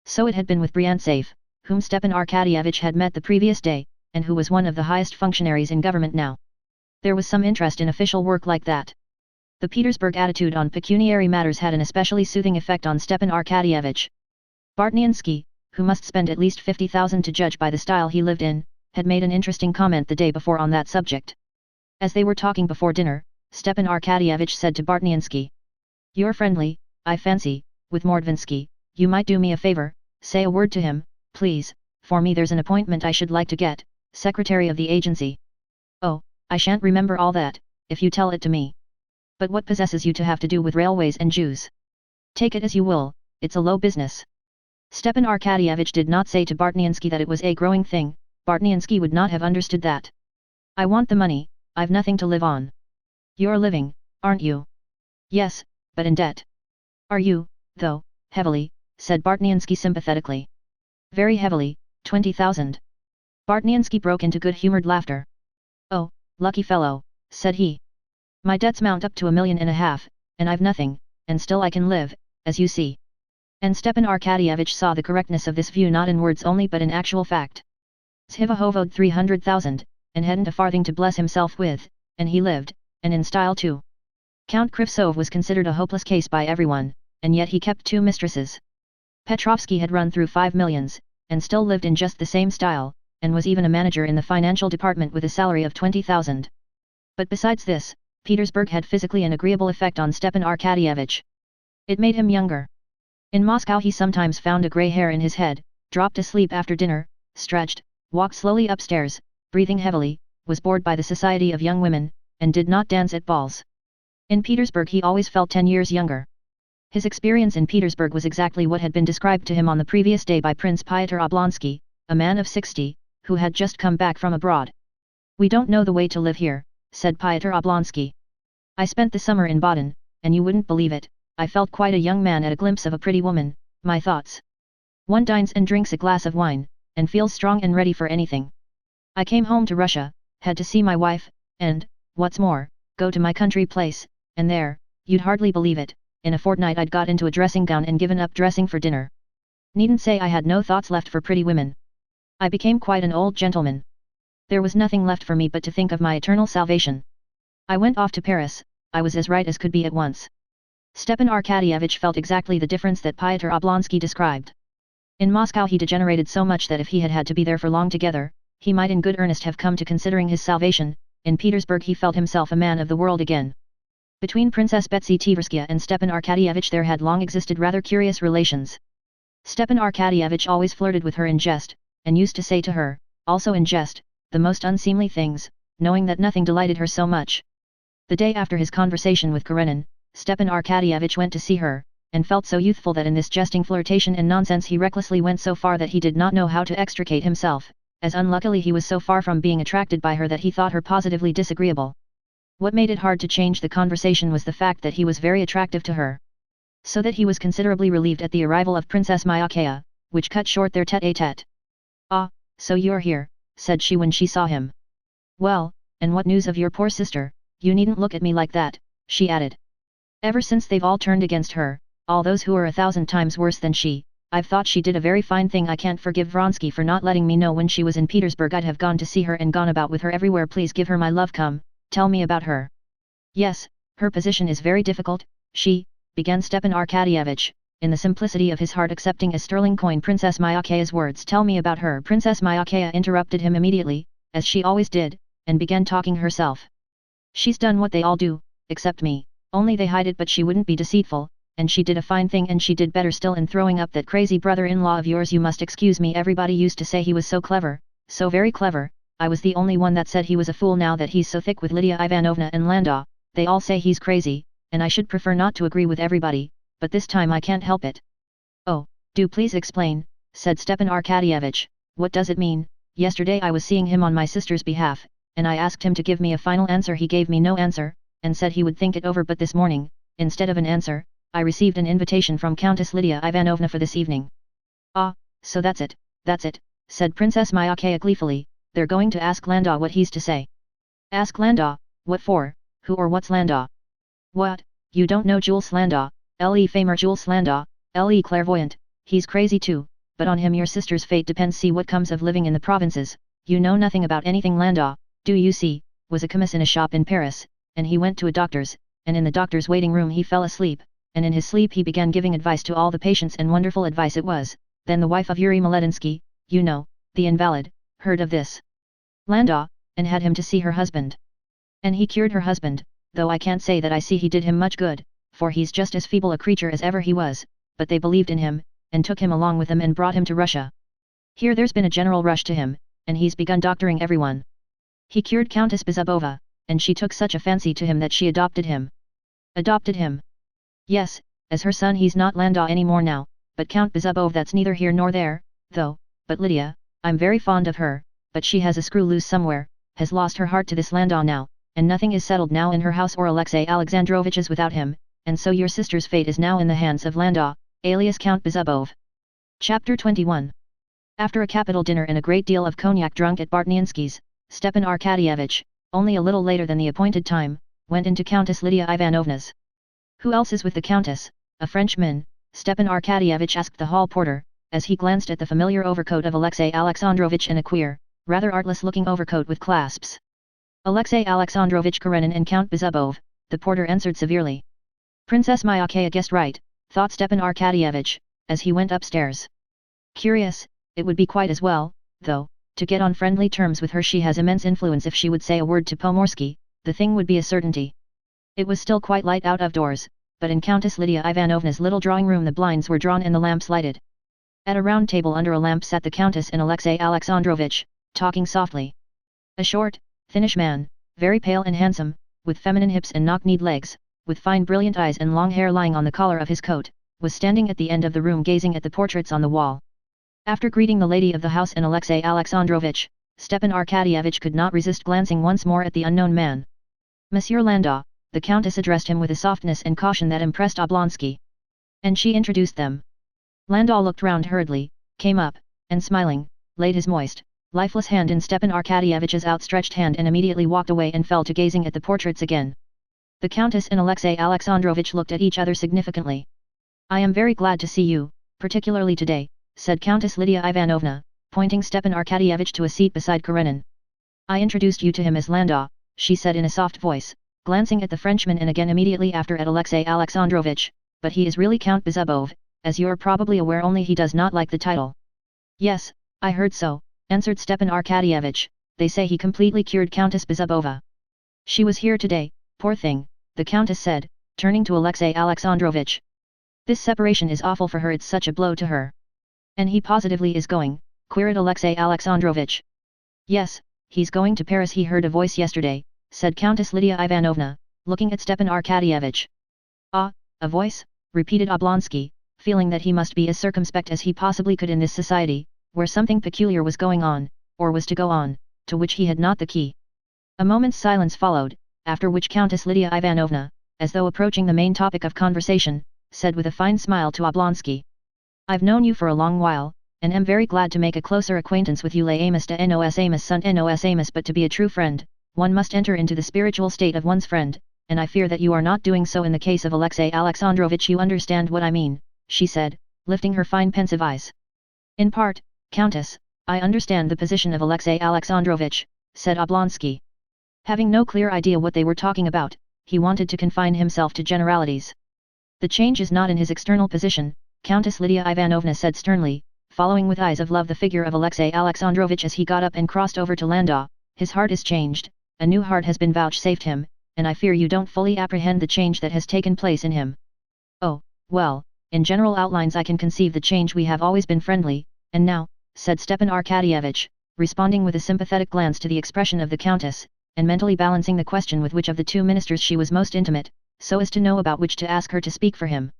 So it had been with Bryantsov, whom Stepan Arkadyevich had met the previous day, and who was one of the highest functionaries in government now. There was some interest in official work like that. The Petersburg attitude on pecuniary matters had an especially soothing effect on Stepan Arkadyevich. Bartniansky, who must spend at least 50,000 to judge by the style he lived in, had made an interesting comment the day before on that subject. As they were talking before dinner, Stepan Arkadyevich said to Bartniansky, "You're friendly, I fancy, with Mordvinsky, you might do me a favor, say a word to him, please, for me there's an appointment I should like to get, secretary of the agency." "Oh, I shan't remember all that, if you tell it to me. But what possesses you to have to do with railways and Jews? Take it as you will, it's a low business." Stepan Arkadyevich did not say to Bartniansky that it was a growing thing. Bartniansky would not have understood that. "I want the money, I've nothing to live on." "You're living, aren't you?" "Yes, but in debt." "Are you, though, heavily?" said Bartniansky sympathetically. "Very heavily, 20,000. Bartniansky broke into good-humored laughter. "Oh, lucky fellow," said he. "My debts mount up to 1.5 million, and I've nothing, and still I can live, as you see." And Stepan Arkadyevich saw the correctness of this view not in words only but in actual fact. Zhivahovod 300,000, and hadn't a farthing to bless himself with, and he lived, and in style too. Count Krivtsov was considered a hopeless case by everyone, and yet he kept 2 mistresses. Petrovsky had run through 5 millions, and still lived in just the same style, and was even a manager in the financial department with a salary of 20,000. But besides this, Petersburg had physically an agreeable effect on Stepan Arkadyevich. It made him younger. In Moscow he sometimes found a grey hair in his head, dropped asleep after dinner, stretched, walked slowly upstairs, breathing heavily, was bored by the society of young women, and did not dance at balls. In Petersburg he always felt 10 years younger. His experience in Petersburg was exactly what had been described to him on the previous day by Prince Pyotr Oblonsky, a man of 60, who had just come back from abroad. "We don't know the way to live here," said Pyotr Oblonsky. "I spent the summer in Baden, and you wouldn't believe it, I felt quite a young man at a glimpse of a pretty woman, my thoughts. One dines and drinks a glass of wine, and feels strong and ready for anything. I came home to Russia, had to see my wife, and, what's more, go to my country place, and there, you'd hardly believe it, in a fortnight I'd got into a dressing gown and given up dressing for dinner. Needn't say I had no thoughts left for pretty women. I became quite an old gentleman. There was nothing left for me but to think of my eternal salvation. I went off to Paris, I was as right as could be at once." Stepan Arkadyevich felt exactly the difference that Pyotr Oblonsky described. In Moscow he degenerated so much that if he had had to be there for long together, he might in good earnest have come to considering his salvation. In Petersburg he felt himself a man of the world again. Between Princess Betsy Tverskia and Stepan Arkadyevich there had long existed rather curious relations. Stepan Arkadyevich always flirted with her in jest, and used to say to her, also in jest, the most unseemly things, knowing that nothing delighted her so much. The day after his conversation with Karenin, Stepan Arkadyevich went to see her, and felt so youthful that in this jesting flirtation and nonsense he recklessly went so far that he did not know how to extricate himself, as unluckily he was so far from being attracted by her that he thought her positively disagreeable. What made it hard to change the conversation was the fact that he was very attractive to her. So that he was considerably relieved at the arrival of Princess Myakaya, which cut short their tête-à-tête. "Ah, so you're here," said she when she saw him. "Well, and what news of your poor sister? You needn't look at me like that," she added. "Ever since they've all turned against her, all those who are 1,000 times worse than she, I've thought she did a very fine thing. I can't forgive Vronsky for not letting me know when she was in Petersburg. I'd have gone to see her and gone about with her everywhere. Please give her my love. Come, tell me about her." "Yes, her position is very difficult, began Stepan Arkadyevich, in the simplicity of his heart accepting as sterling coin Princess Myakaya's words. "Tell me about her." Princess Myakaya interrupted him immediately, as she always did, and began talking herself. "She's done what they all do, except me. Only they hide it, but she wouldn't be deceitful, and she did a fine thing, and she did better still in throwing up that crazy brother-in-law of yours. You must excuse me, everybody used to say he was so clever, so very clever. I was the only one that said he was a fool. Now that he's so thick with Lydia Ivanovna and Landau, they all say he's crazy, and I should prefer not to agree with everybody, but this time I can't help it. Oh, do please explain, said Stepan Arkadyevitch. What does it mean? Yesterday I was seeing him on my sister's behalf, and I asked him to give me a final answer. He gave me no answer, and said he would think it over, but this morning, instead of an answer, I received an invitation from Countess Lydia Ivanovna for this evening. Ah, so that's it, said Princess Myakaya gleefully. They're going to ask Landau what he's to say. Ask Landau? What for? Who or what's Landau? What, you don't know Jules Landau, le famer Jules Landau, le clairvoyant? He's crazy too, but on him your sister's fate depends. See what comes of living in the provinces. You know nothing about anything. Landau, do you see, was a commis in a shop in Paris, and he went to a doctor's, and in the doctor's waiting room he fell asleep, and in his sleep he began giving advice to all the patients, and wonderful advice it was. Then the wife of Yuri Miledinsky, you know, the invalid, heard of this Landau, and had him to see her husband. And he cured her husband, though I can't say that I see he did him much good, for he's just as feeble a creature as ever he was, but they believed in him, and took him along with them and brought him to Russia. Here there's been a general rush to him, and he's begun doctoring everyone. He cured Countess Bezubova, and she took such a fancy to him that she adopted him. Adopted him? Yes, as her son. He's not Landau anymore now, but Count Bezubov. That's neither here nor there, though. But Lydia, I'm very fond of her, but she has a screw loose somewhere, has lost her heart to this Landau now, and nothing is settled now in her house or Alexei Alexandrovich's without him, and so your sister's fate is now in the hands of Landau, alias Count Bezubov. Chapter 21. After a capital dinner and a great deal of cognac drunk at Bartniansky's, Stepan Arkadyevitch, only a little later than the appointed time, went into Countess Lydia Ivanovna's. Who else is with the Countess? A Frenchman? Stepan Arkadyevitch asked the hall porter, as he glanced at the familiar overcoat of Alexei Alexandrovich and a queer, rather artless-looking overcoat with clasps. Alexei Alexandrovich Karenin and Count Bezubov, the porter answered severely. Princess Myakaya guessed right, thought Stepan Arkadyevitch, as he went upstairs. Curious, it would be quite as well, though, to get on friendly terms with her. She has immense influence. If she would say a word to Pomorsky, the thing would be a certainty. It was still quite light out of doors, but in Countess Lydia Ivanovna's little drawing room the blinds were drawn and the lamps lighted. At a round table under a lamp sat the Countess and Alexei Alexandrovich, talking softly. A short, thinnish man, very pale and handsome, with feminine hips and knock-kneed legs, with fine brilliant eyes and long hair lying on the collar of his coat, was standing at the end of the room gazing at the portraits on the wall. After greeting the lady of the house and Alexei Alexandrovich, Stepan Arkadyevitch could not resist glancing once more at the unknown man. Monsieur Landau, the Countess addressed him with a softness and caution that impressed Oblonsky. And she introduced them. Landau looked round hurriedly, came up, and smiling, laid his moist, lifeless hand in Stepan Arkadyevitch's outstretched hand and immediately walked away and fell to gazing at the portraits again. The Countess and Alexei Alexandrovich looked at each other significantly. I am very glad to see you, particularly today, said Countess Lydia Ivanovna, pointing Stepan Arkadyevitch to a seat beside Karenin. I introduced you to him as Landau, she said in a soft voice, glancing at the Frenchman and again immediately after at Alexei Alexandrovich, but he is really Count Bezubov, as you're probably aware, only he does not like the title. Yes, I heard so, answered Stepan Arkadyevitch. They say he completely cured Countess Bezubova. She was here today, poor thing, the Countess said, turning to Alexei Alexandrovich. This separation is awful for her. It's such a blow to her. And he positively is going, queried Alexei Alexandrovich. Yes, he's going to Paris. He heard a voice yesterday, said Countess Lydia Ivanovna, looking at Stepan Arkadyevitch. Ah, a voice, repeated Oblonsky, feeling that he must be as circumspect as he possibly could in this society, where something peculiar was going on, or was to go on, to which he had not the key. A moment's silence followed, after which Countess Lydia Ivanovna, as though approaching the main topic of conversation, said with a fine smile to Oblonsky. I've known you for a long while, and am very glad to make a closer acquaintance with you. Les Amos de nos Amos sunt nos Amos, but to be a true friend, one must enter into the spiritual state of one's friend, and I fear that you are not doing so in the case of Alexei Alexandrovich. You understand what I mean, she said, lifting her fine pensive eyes. In part, Countess, I understand the position of Alexei Alexandrovich, said Oblonsky. Having no clear idea what they were talking about, he wanted to confine himself to generalities. The change is not in his external position, Countess Lydia Ivanovna said sternly, following with eyes of love the figure of Alexei Alexandrovich as he got up and crossed over to Landau. His heart is changed, a new heart has been vouchsafed him, and I fear you don't fully apprehend the change that has taken place in him. Oh, well, in general outlines I can conceive the change. We have always been friendly, and now, said Stepan Arkadyevitch, responding with a sympathetic glance to the expression of the countess, and mentally balancing the question with which of the two ministers she was most intimate, so as to know about which to ask her to speak for him.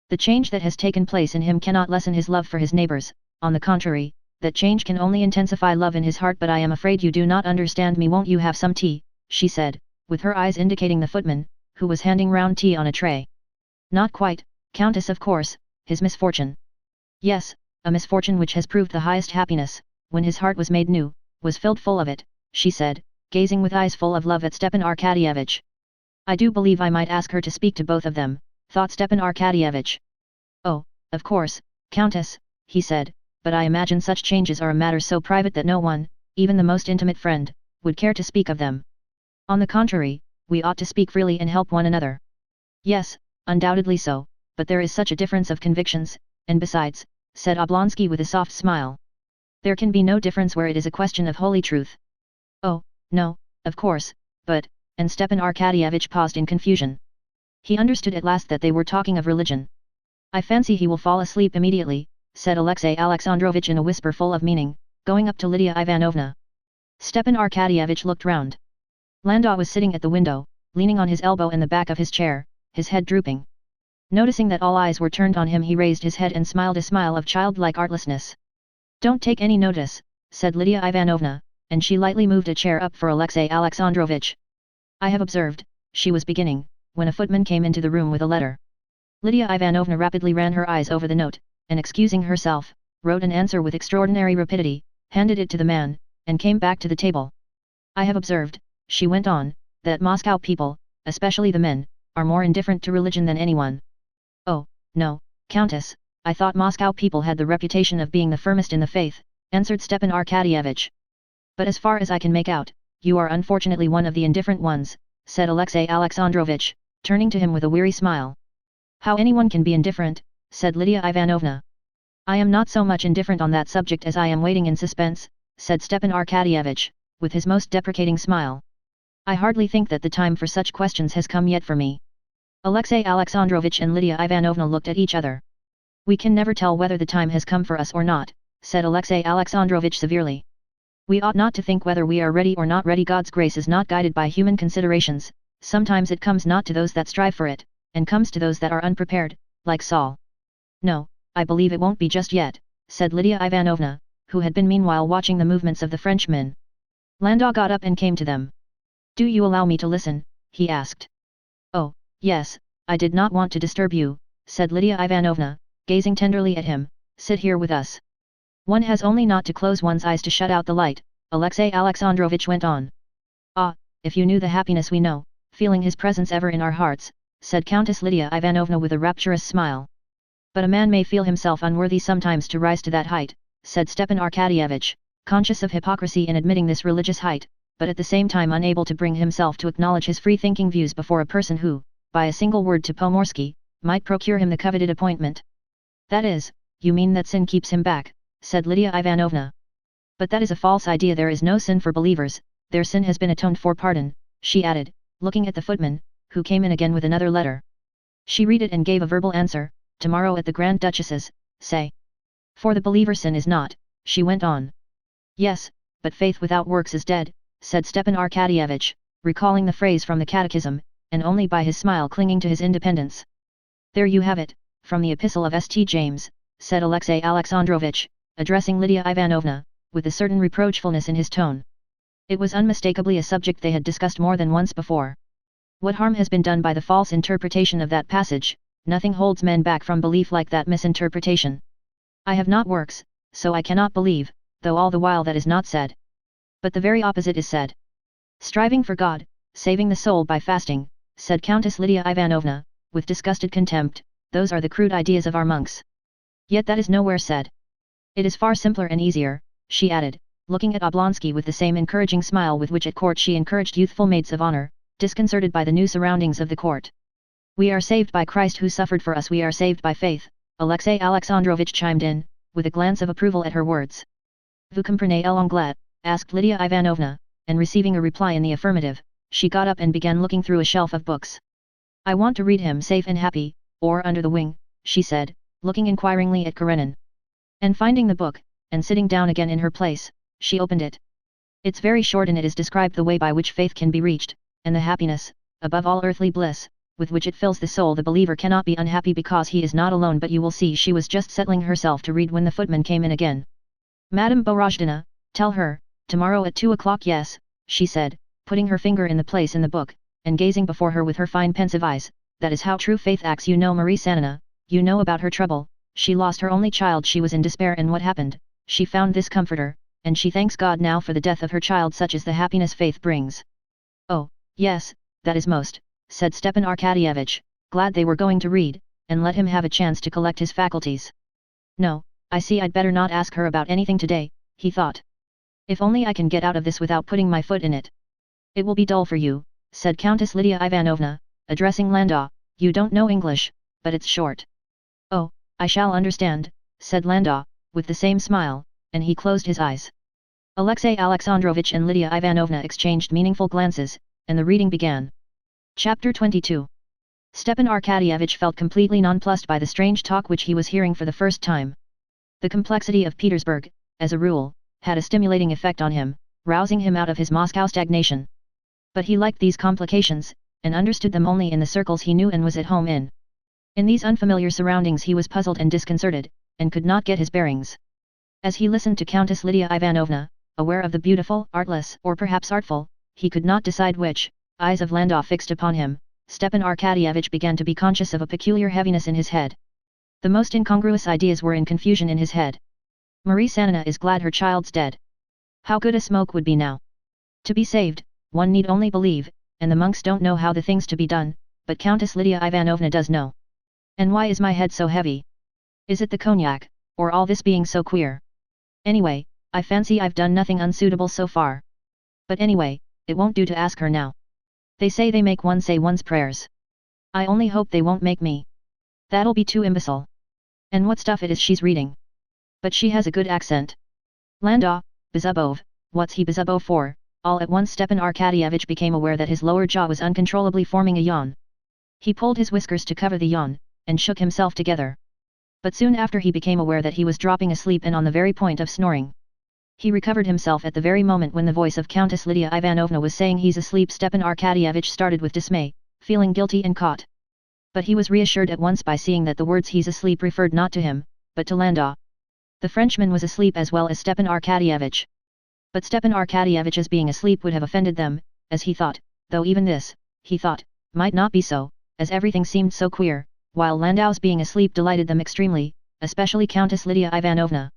The change that has taken place in him cannot lessen his love for his neighbors, on the contrary, that change can only intensify love in his heart. But I am afraid you do not understand me. Won't you have some tea, she said, with her eyes indicating the footman, who was handing round tea on a tray. Not quite, Countess, of course, his misfortune. Yes, a misfortune which has proved the highest happiness, when his heart was made new, was filled full of it, she said, gazing with eyes full of love at Stepan Arkadyevitch. I do believe I might ask her to speak to both of them, thought Stepan Arkadyevitch. Oh, of course, Countess, he said, but I imagine such changes are a matter so private that no one, even the most intimate friend, would care to speak of them. On the contrary, we ought to speak freely and help one another. Yes, undoubtedly so, but there is such a difference of convictions, and besides, said Oblonsky with a soft smile, there can be no difference where it is a question of holy truth. Oh, no, of course, but, and Stepan Arkadyevitch paused in confusion. He understood at last that they were talking of religion. I fancy he will fall asleep immediately, said Alexey Alexandrovitch in a whisper full of meaning, going up to Lydia Ivanovna. Stepan Arkadyevitch looked round. Landau was sitting at the window, leaning on his elbow in the back of his chair, his head drooping. Noticing that all eyes were turned on him, he raised his head and smiled a smile of childlike artlessness. Don't take any notice, said Lydia Ivanovna, and she lightly moved a chair up for Alexey Alexandrovitch. I have observed, she was beginning, when a footman came into the room with a letter. Lydia Ivanovna rapidly ran her eyes over the note, and excusing herself, wrote an answer with extraordinary rapidity, handed it to the man, and came back to the table. I have observed, she went on, that Moscow people, especially the men, are more indifferent to religion than anyone. Oh, no, Countess, I thought Moscow people had the reputation of being the firmest in the faith, answered Stepan Arkadyevitch. But as far as I can make out, you are unfortunately one of the indifferent ones, said Alexey Alexandrovitch, turning to him with a weary smile. How anyone can be indifferent, said Lydia Ivanovna. I am not so much indifferent on that subject as I am waiting in suspense, said Stepan Arkadyevitch, with his most deprecating smile. I hardly think that the time for such questions has come yet for me. Alexey Alexandrovitch and Lydia Ivanovna looked at each other. We can never tell whether the time has come for us or not, said Alexey Alexandrovitch severely. We ought not to think whether we are ready or not ready. God's grace is not guided by human considerations, sometimes it comes not to those that strive for it, and comes to those that are unprepared, like Saul. No, I believe it won't be just yet, said Lydia Ivanovna, who had been meanwhile watching the movements of the Frenchmen. Landau got up and came to them. Do you allow me to listen, he asked. Oh, yes, I did not want to disturb you, said Lydia Ivanovna, gazing tenderly at him, sit here with us. One has only not to close one's eyes to shut out the light, Alexey Alexandrovitch went on. Ah, if you knew the happiness we know, feeling his presence ever in our hearts, said Countess Lydia Ivanovna with a rapturous smile. But a man may feel himself unworthy sometimes to rise to that height, said Stepan Arkadyevitch, conscious of hypocrisy in admitting this religious height, but at the same time unable to bring himself to acknowledge his free-thinking views before a person who, by a single word to Pomorsky, might procure him the coveted appointment. That is, you mean that sin keeps him back, said Lydia Ivanovna. But that is a false idea. There is no sin for believers, their sin has been atoned for. Pardon, she added, looking at the footman, who came in again with another letter. She read it and gave a verbal answer, tomorrow at the Grand Duchess's, say. For the believer sin is not, she went on. Yes, but faith without works is dead, said Stepan Arkadyevitch, recalling the phrase from the Catechism, and only by his smile clinging to his independence. There you have it, from the Epistle of St. James, said Alexey Alexandrovitch, addressing Lydia Ivanovna, with a certain reproachfulness in his tone. It was unmistakably a subject they had discussed more than once before. What harm has been done by the false interpretation of that passage? Nothing holds men back from belief like that misinterpretation. I have not works, so I cannot believe, though all the while that is not said. But the very opposite is said. Striving for God, saving the soul by fasting, said Countess Lydia Ivanovna, with disgusted contempt, those are the crude ideas of our monks. Yet that is nowhere said. It is far simpler and easier, she added, looking at Oblonsky with the same encouraging smile with which at court she encouraged youthful maids of honor, disconcerted by the new surroundings of the court. We are saved by Christ who suffered for us. We are saved by faith, Alexey Alexandrovitch chimed in, with a glance of approval at her words. Vous comprenez l'anglais? Asked Lydia Ivanovna, and receiving a reply in the affirmative, she got up and began looking through a shelf of books. I want to read him safe and happy, or Under the Wing, she said, looking inquiringly at Karenin. And finding the book, and sitting down again in her place, she opened it. It's very short and it is described the way by which faith can be reached, and the happiness, above all earthly bliss, with which it fills the soul. The believer cannot be unhappy because he is not alone, but you will see. She was just settling herself to read when the footman came in again. Madame Borozdina, tell her, tomorrow at 2 o'clock. Yes, she said, putting her finger in the place in the book, and gazing before her with her fine pensive eyes. That is how true faith acts. You know Marie Sanina, you know about her trouble. She lost her only child. She was in despair, and what happened? She found this comforter, and she thanks God now for the death of her child. Such is the happiness faith brings. Oh, yes, that is most, said Stepan Arkadyevitch, glad they were going to read, and let him have a chance to collect his faculties. No, I see I'd better not ask her about anything today, he thought. If only I can get out of this without putting my foot in it. It will be dull for you, said Countess Lydia Ivanovna, addressing Landau. You don't know English, but it's short. Oh, I shall understand, said Landau, with the same smile, and he closed his eyes. Alexey Alexandrovich and Lydia Ivanovna exchanged meaningful glances, and the reading began. Chapter 22. Stepan Arkadyevitch felt completely nonplussed by the strange talk which he was hearing for the first time. The complexity of Petersburg, as a rule, had a stimulating effect on him, rousing him out of his Moscow stagnation. But he liked these complications, and understood them only in the circles he knew and was at home in. In these unfamiliar surroundings he was puzzled and disconcerted, and could not get his bearings. As he listened to Countess Lydia Ivanovna, aware of the beautiful, artless, or perhaps artful, he could not decide which, eyes of Landau fixed upon him, Stepan Arkadyevitch began to be conscious of a peculiar heaviness in his head. The most incongruous ideas were in confusion in his head. Marie Sanina is glad her child's dead. How good a smoke would be now. To be saved, one need only believe, and the monks don't know how the thing's to be done, but Countess Lydia Ivanovna does know. And why is my head so heavy? Is it the cognac, or all this being so queer? Anyway, I fancy I've done nothing unsuitable so far. But anyway, it won't do to ask her now. They say they make one say one's prayers. I only hope they won't make me. That'll be too imbecile. And what stuff it is she's reading. But she has a good accent. Landau, Bezubov, what's he Bezubov for? All at once Stepan Arkadyevitch became aware that his lower jaw was uncontrollably forming a yawn. He pulled his whiskers to cover the yawn, and shook himself together. But soon after he became aware that he was dropping asleep and on the very point of snoring. He recovered himself at the very moment when the voice of Countess Lydia Ivanovna was saying he's asleep. Stepan Arkadyevitch started with dismay, feeling guilty and caught. But he was reassured at once by seeing that the words he's asleep referred not to him, but to Landau. The Frenchman was asleep as well as Stepan Arkadyevitch. But Stepan Arkadyevitch's being asleep would have offended them, as he thought, though even this, he thought, might not be so, as everything seemed so queer, while Landau's being asleep delighted them extremely, especially Countess Lydia Ivanovna.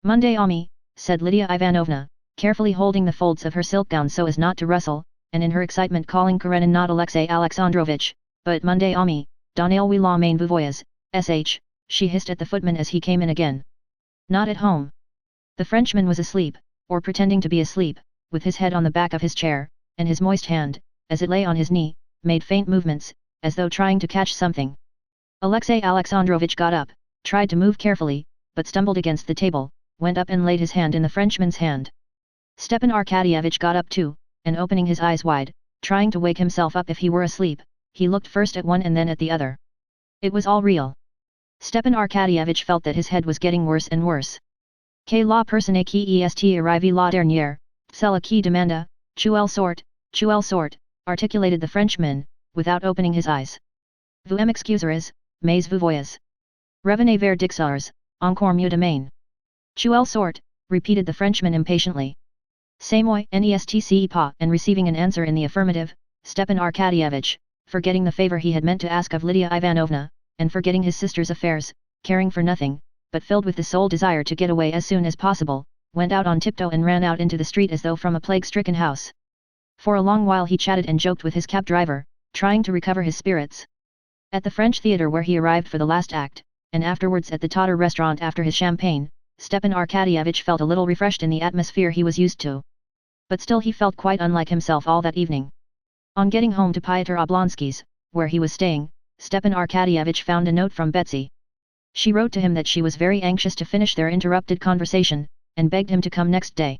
Monday Ami, said Lydia Ivanovna, carefully holding the folds of her silk gown so as not to rustle, and in her excitement calling Karenin not Alexey Alexandrovich, but Monday Ami, Donnez oui la main vous voyez, sh, she hissed at the footman as he came in again. Not at home. The Frenchman was asleep, or pretending to be asleep, with his head on the back of his chair, and his moist hand, as it lay on his knee, made faint movements, as though trying to catch something. Alexey Alexandrovich got up, tried to move carefully, but stumbled against the table, went up and laid his hand in the Frenchman's hand. Stepan Arkadyevitch got up too, and opening his eyes wide, trying to wake himself up if he were asleep, he looked first at one and then at the other. It was all real. Stepan Arkadyevitch felt that his head was getting worse and worse. Que la personne qui est arrivée la dernière, celle qui demanda, tu elle sort, articulated the Frenchman, without opening his eyes. Vous m'excuserez, mais vous voyez. Revenez vers dix encore mieux demain. Tu elle sort, repeated the Frenchman impatiently. C'est moi, nestce pas, and receiving an answer in the affirmative, Stepan Arkadyevitch, forgetting the favor he had meant to ask of Lydia Ivanovna, and forgetting his sister's affairs, caring for nothing, but filled with the sole desire to get away as soon as possible, went out on tiptoe and ran out into the street as though from a plague-stricken house. For a long while he chatted and joked with his cab driver, trying to recover his spirits. At the French theatre where he arrived for the last act, and afterwards at the Tatar restaurant after his champagne, Stepan Arkadyevitch felt a little refreshed in the atmosphere he was used to. But still he felt quite unlike himself all that evening. On getting home to Pyotr Oblonsky's, where he was staying, Stepan Arkadyevitch found a note from Betsy. She wrote to him that she was very anxious to finish their interrupted conversation, and begged him to come next day.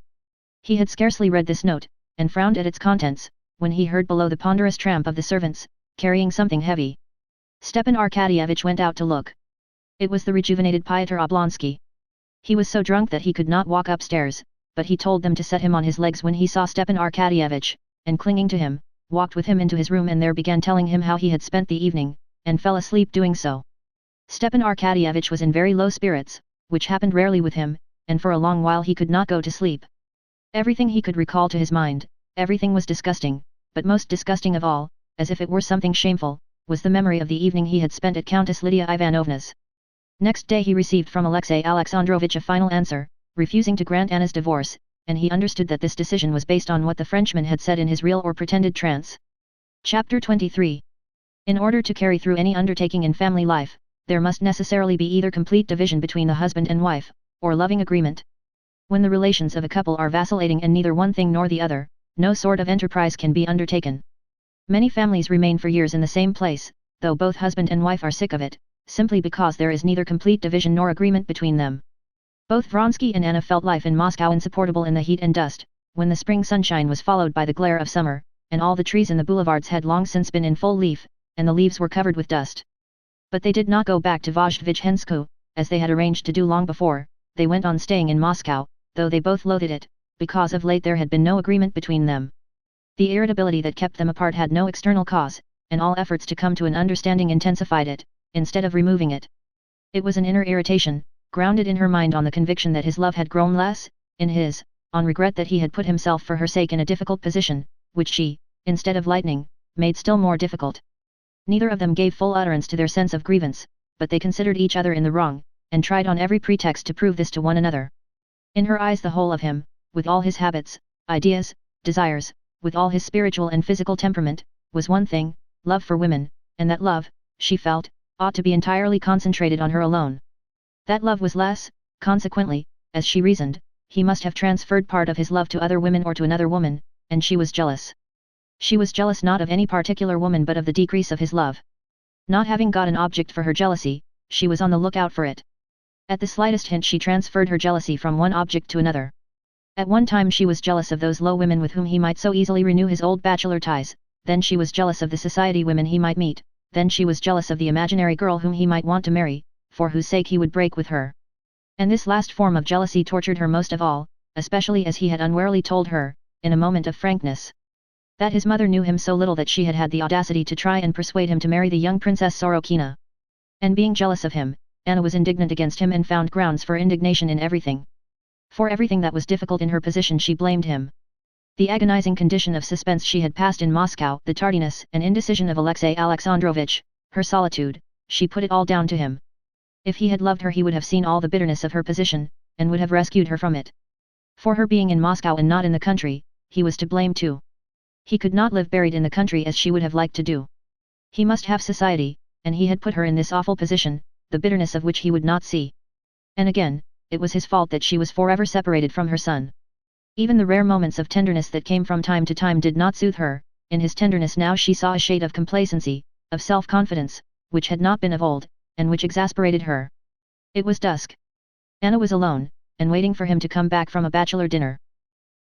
He had scarcely read this note, and frowned at its contents, when he heard below the ponderous tramp of the servants, carrying something heavy. Stepan Arkadyevitch went out to look. It was the rejuvenated Pyotr Oblonsky. He was so drunk that he could not walk upstairs, but he told them to set him on his legs when he saw Stepan Arkadyevitch, and clinging to him, walked with him into his room and there began telling him how he had spent the evening, and fell asleep doing so. Stepan Arkadyevitch was in very low spirits, which happened rarely with him, and for a long while he could not go to sleep. Everything he could recall to his mind, everything was disgusting, but most disgusting of all, as if it were something shameful, was the memory of the evening he had spent at Countess Lydia Ivanovna's. Next day he received from Alexey Alexandrovitch a final answer, refusing to grant Anna's divorce, and he understood that this decision was based on what the Frenchman had said in his real or pretended trance. Chapter 23. In order to carry through any undertaking in family life, there must necessarily be either complete division between the husband and wife, or loving agreement. When the relations of a couple are vacillating and neither one thing nor the other, no sort of enterprise can be undertaken. Many families remain for years in the same place, though both husband and wife are sick of it, simply because there is neither complete division nor agreement between them. Both Vronsky and Anna felt life in Moscow insupportable in the heat and dust, when the spring sunshine was followed by the glare of summer, and all the trees in the boulevards had long since been in full leaf, and the leaves were covered with dust. But they did not go back to Vozdvizhenskoe, as they had arranged to do long before. They went on staying in Moscow, though they both loathed it, because of late there had been no agreement between them. The irritability that kept them apart had no external cause, and all efforts to come to an understanding intensified it, instead of removing it. It was an inner irritation, grounded in her mind on the conviction that his love had grown less, in his, on regret that he had put himself for her sake in a difficult position, which she, instead of lightening, made still more difficult. Neither of them gave full utterance to their sense of grievance, but they considered each other in the wrong, and tried on every pretext to prove this to one another. In her eyes the whole of him, with all his habits, ideas, desires, with all his spiritual and physical temperament, was one thing, love for women, and that love, she felt, ought to be entirely concentrated on her alone. That love was less, consequently, as she reasoned, he must have transferred part of his love to other women or to another woman, and she was jealous. She was jealous not of any particular woman but of the decrease of his love. Not having got an object for her jealousy, she was on the lookout for it. At the slightest hint she transferred her jealousy from one object to another. At one time she was jealous of those low women with whom he might so easily renew his old bachelor ties, then she was jealous of the society women he might meet, then she was jealous of the imaginary girl whom he might want to marry, for whose sake he would break with her. And this last form of jealousy tortured her most of all, especially as he had unwarily told her, in a moment of frankness, that his mother knew him so little that she had had the audacity to try and persuade him to marry the young Princess Sorokina. And being jealous of him, Anna was indignant against him and found grounds for indignation in everything. For everything that was difficult in her position she blamed him. The agonizing condition of suspense she had passed in Moscow, the tardiness and indecision of Alexey Alexandrovitch, her solitude, she put it all down to him. If he had loved her he would have seen all the bitterness of her position, and would have rescued her from it. For her being in Moscow and not in the country, he was to blame too. He could not live buried in the country as she would have liked to do. He must have society, and he had put her in this awful position, the bitterness of which he would not see. And again, it was his fault that she was forever separated from her son. Even the rare moments of tenderness that came from time to time did not soothe her. In his tenderness now she saw a shade of complacency, of self-confidence, which had not been of old, and which exasperated her. It was dusk. Anna was alone, and waiting for him to come back from a bachelor dinner.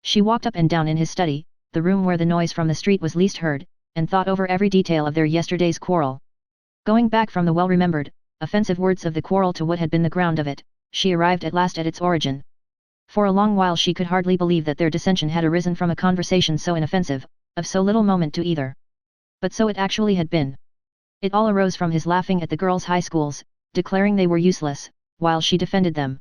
She walked up and down in his study, the room where the noise from the street was least heard, and thought over every detail of their yesterday's quarrel. Going back from the well-remembered, offensive words of the quarrel to what had been the ground of it, she arrived at last at its origin. For a long while she could hardly believe that their dissension had arisen from a conversation so inoffensive, of so little moment to either. But so it actually had been. It all arose from his laughing at the girls' high schools, declaring they were useless, while she defended them.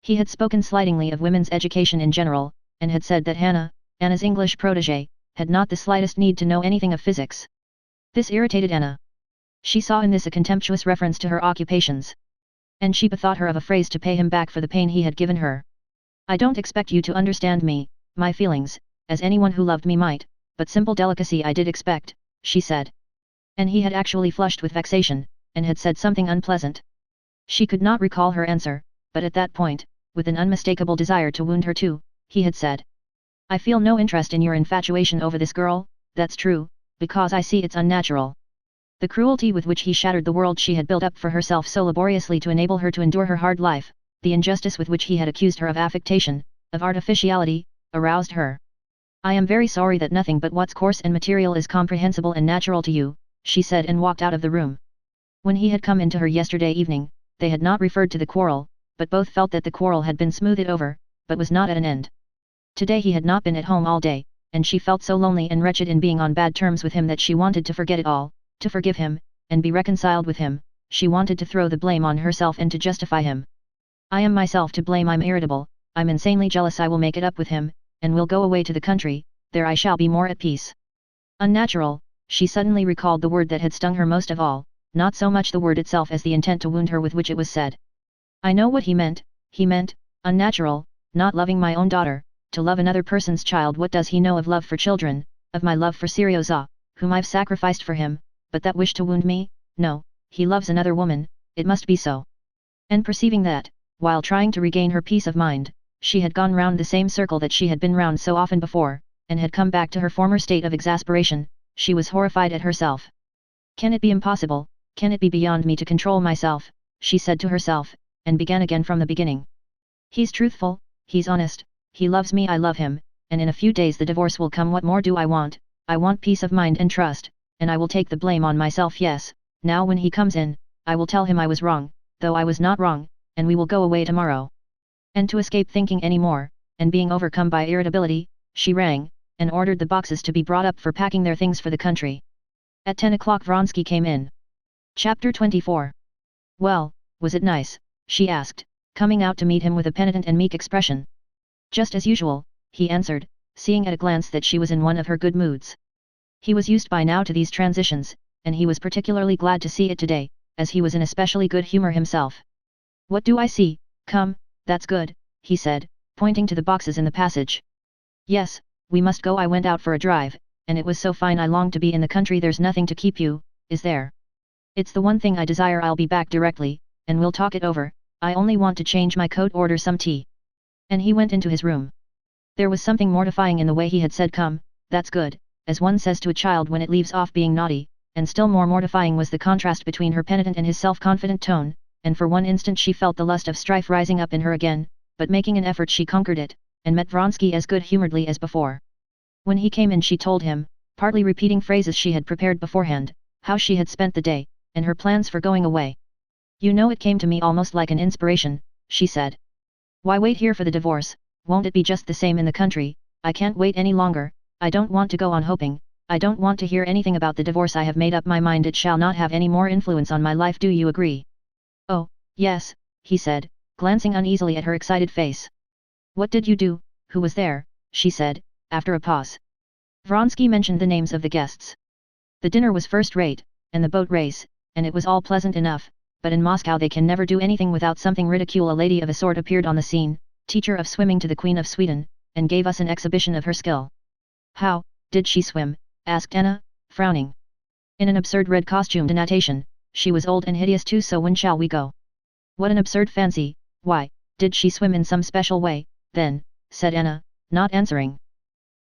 He had spoken slightingly of women's education in general, and had said that Anna's English protégée, had not the slightest need to know anything of physics. This irritated Anna. She saw in this a contemptuous reference to her occupations. And she bethought her of a phrase to pay him back for the pain he had given her. "I don't expect you to understand me, my feelings, as anyone who loved me might, but simple delicacy I did expect," she said. And he had actually flushed with vexation, and had said something unpleasant. She could not recall her answer, but at that point, with an unmistakable desire to wound her too, he had said, "I feel no interest in your infatuation over this girl, that's true, because I see it's unnatural." The cruelty with which he shattered the world she had built up for herself so laboriously to enable her to endure her hard life, the injustice with which he had accused her of affectation, of artificiality, aroused her. I am very sorry that nothing but what's coarse and material is comprehensible and natural to you, she said and walked out of the room. When he had come into her yesterday evening, they had not referred to the quarrel, but both felt that the quarrel had been smoothed over, but was not at an end. Today he had not been at home all day, and she felt so lonely and wretched in being on bad terms with him that she wanted to forget it all, to forgive him, and be reconciled with him. She wanted to throw the blame on herself and to justify him. I am myself to blame. I'm irritable, I'm insanely jealous. I will make it up with him, and will go away to the country, there I shall be more at peace. Unnatural, she suddenly recalled the word that had stung her most of all, not so much the word itself as the intent to wound her with which it was said. I know what he meant, unnatural, not loving my own daughter, to love another person's child. What does he know of love for children, of my love for Serioza, whom I've sacrificed for him, but that wish to wound me? No, he loves another woman, it must be so. And perceiving that, while trying to regain her peace of mind, she had gone round the same circle that she had been round so often before, and had come back to her former state of exasperation, she was horrified at herself. Can it be impossible, can it be beyond me to control myself, she said to herself, and began again from the beginning. He's truthful, he's honest, he loves me, I love him, and in a few days the divorce will come. What more do I want? I want peace of mind and trust, and I will take the blame on myself. Yes, now when he comes in, I will tell him I was wrong, though I was not wrong, and we will go away tomorrow. And to escape thinking any more, and being overcome by irritability, she rang, and ordered the boxes to be brought up for packing their things for the country. At 10 o'clock Vronsky came in. Chapter 24. Well, was it nice? She asked, coming out to meet him with a penitent and meek expression. Just as usual, he answered, seeing at a glance that she was in one of her good moods. He was used by now to these transitions, and he was particularly glad to see it today, as he was in especially good humor himself. What do I see? Come, that's good, he said, pointing to the boxes in the passage. Yes, we must go. I went out for a drive, and it was so fine. I longed to be in the country. There's nothing to keep you, is there? It's the one thing I desire. I'll be back directly, and we'll talk it over. I only want to change my coat, order some tea. And he went into his room. There was something mortifying in the way he had said come, that's good, as one says to a child when it leaves off being naughty, and still more mortifying was the contrast between her penitent and his self-confident tone, and for one instant she felt the lust of strife rising up in her again, but making an effort she conquered it, and met Vronsky as good-humoredly as before. When he came in she told him, partly repeating phrases she had prepared beforehand, how she had spent the day, and her plans for going away. You know, it came to me almost like an inspiration, she said. Why wait here for the divorce? Won't it be just the same in the country? I can't wait any longer. I don't want to go on hoping. I don't want to hear anything about the divorce. I have made up my mind it shall not have any more influence on my life. Do you agree? Oh, yes, he said, glancing uneasily at her excited face. What did you do? Who was there? She said, after a pause. Vronsky mentioned the names of the guests. The dinner was first-rate, and the boat race, and it was all pleasant enough, but in Moscow they can never do anything without something ridicule. A lady of a sort appeared on the scene, teacher of swimming to the Queen of Sweden, and gave us an exhibition of her skill. How did she swim? Asked Anna, frowning. In an absurd red costume de natation. She was old and hideous too. So when shall we go? What an absurd fancy. Why, did she swim in some special way, then? Said Anna, not answering.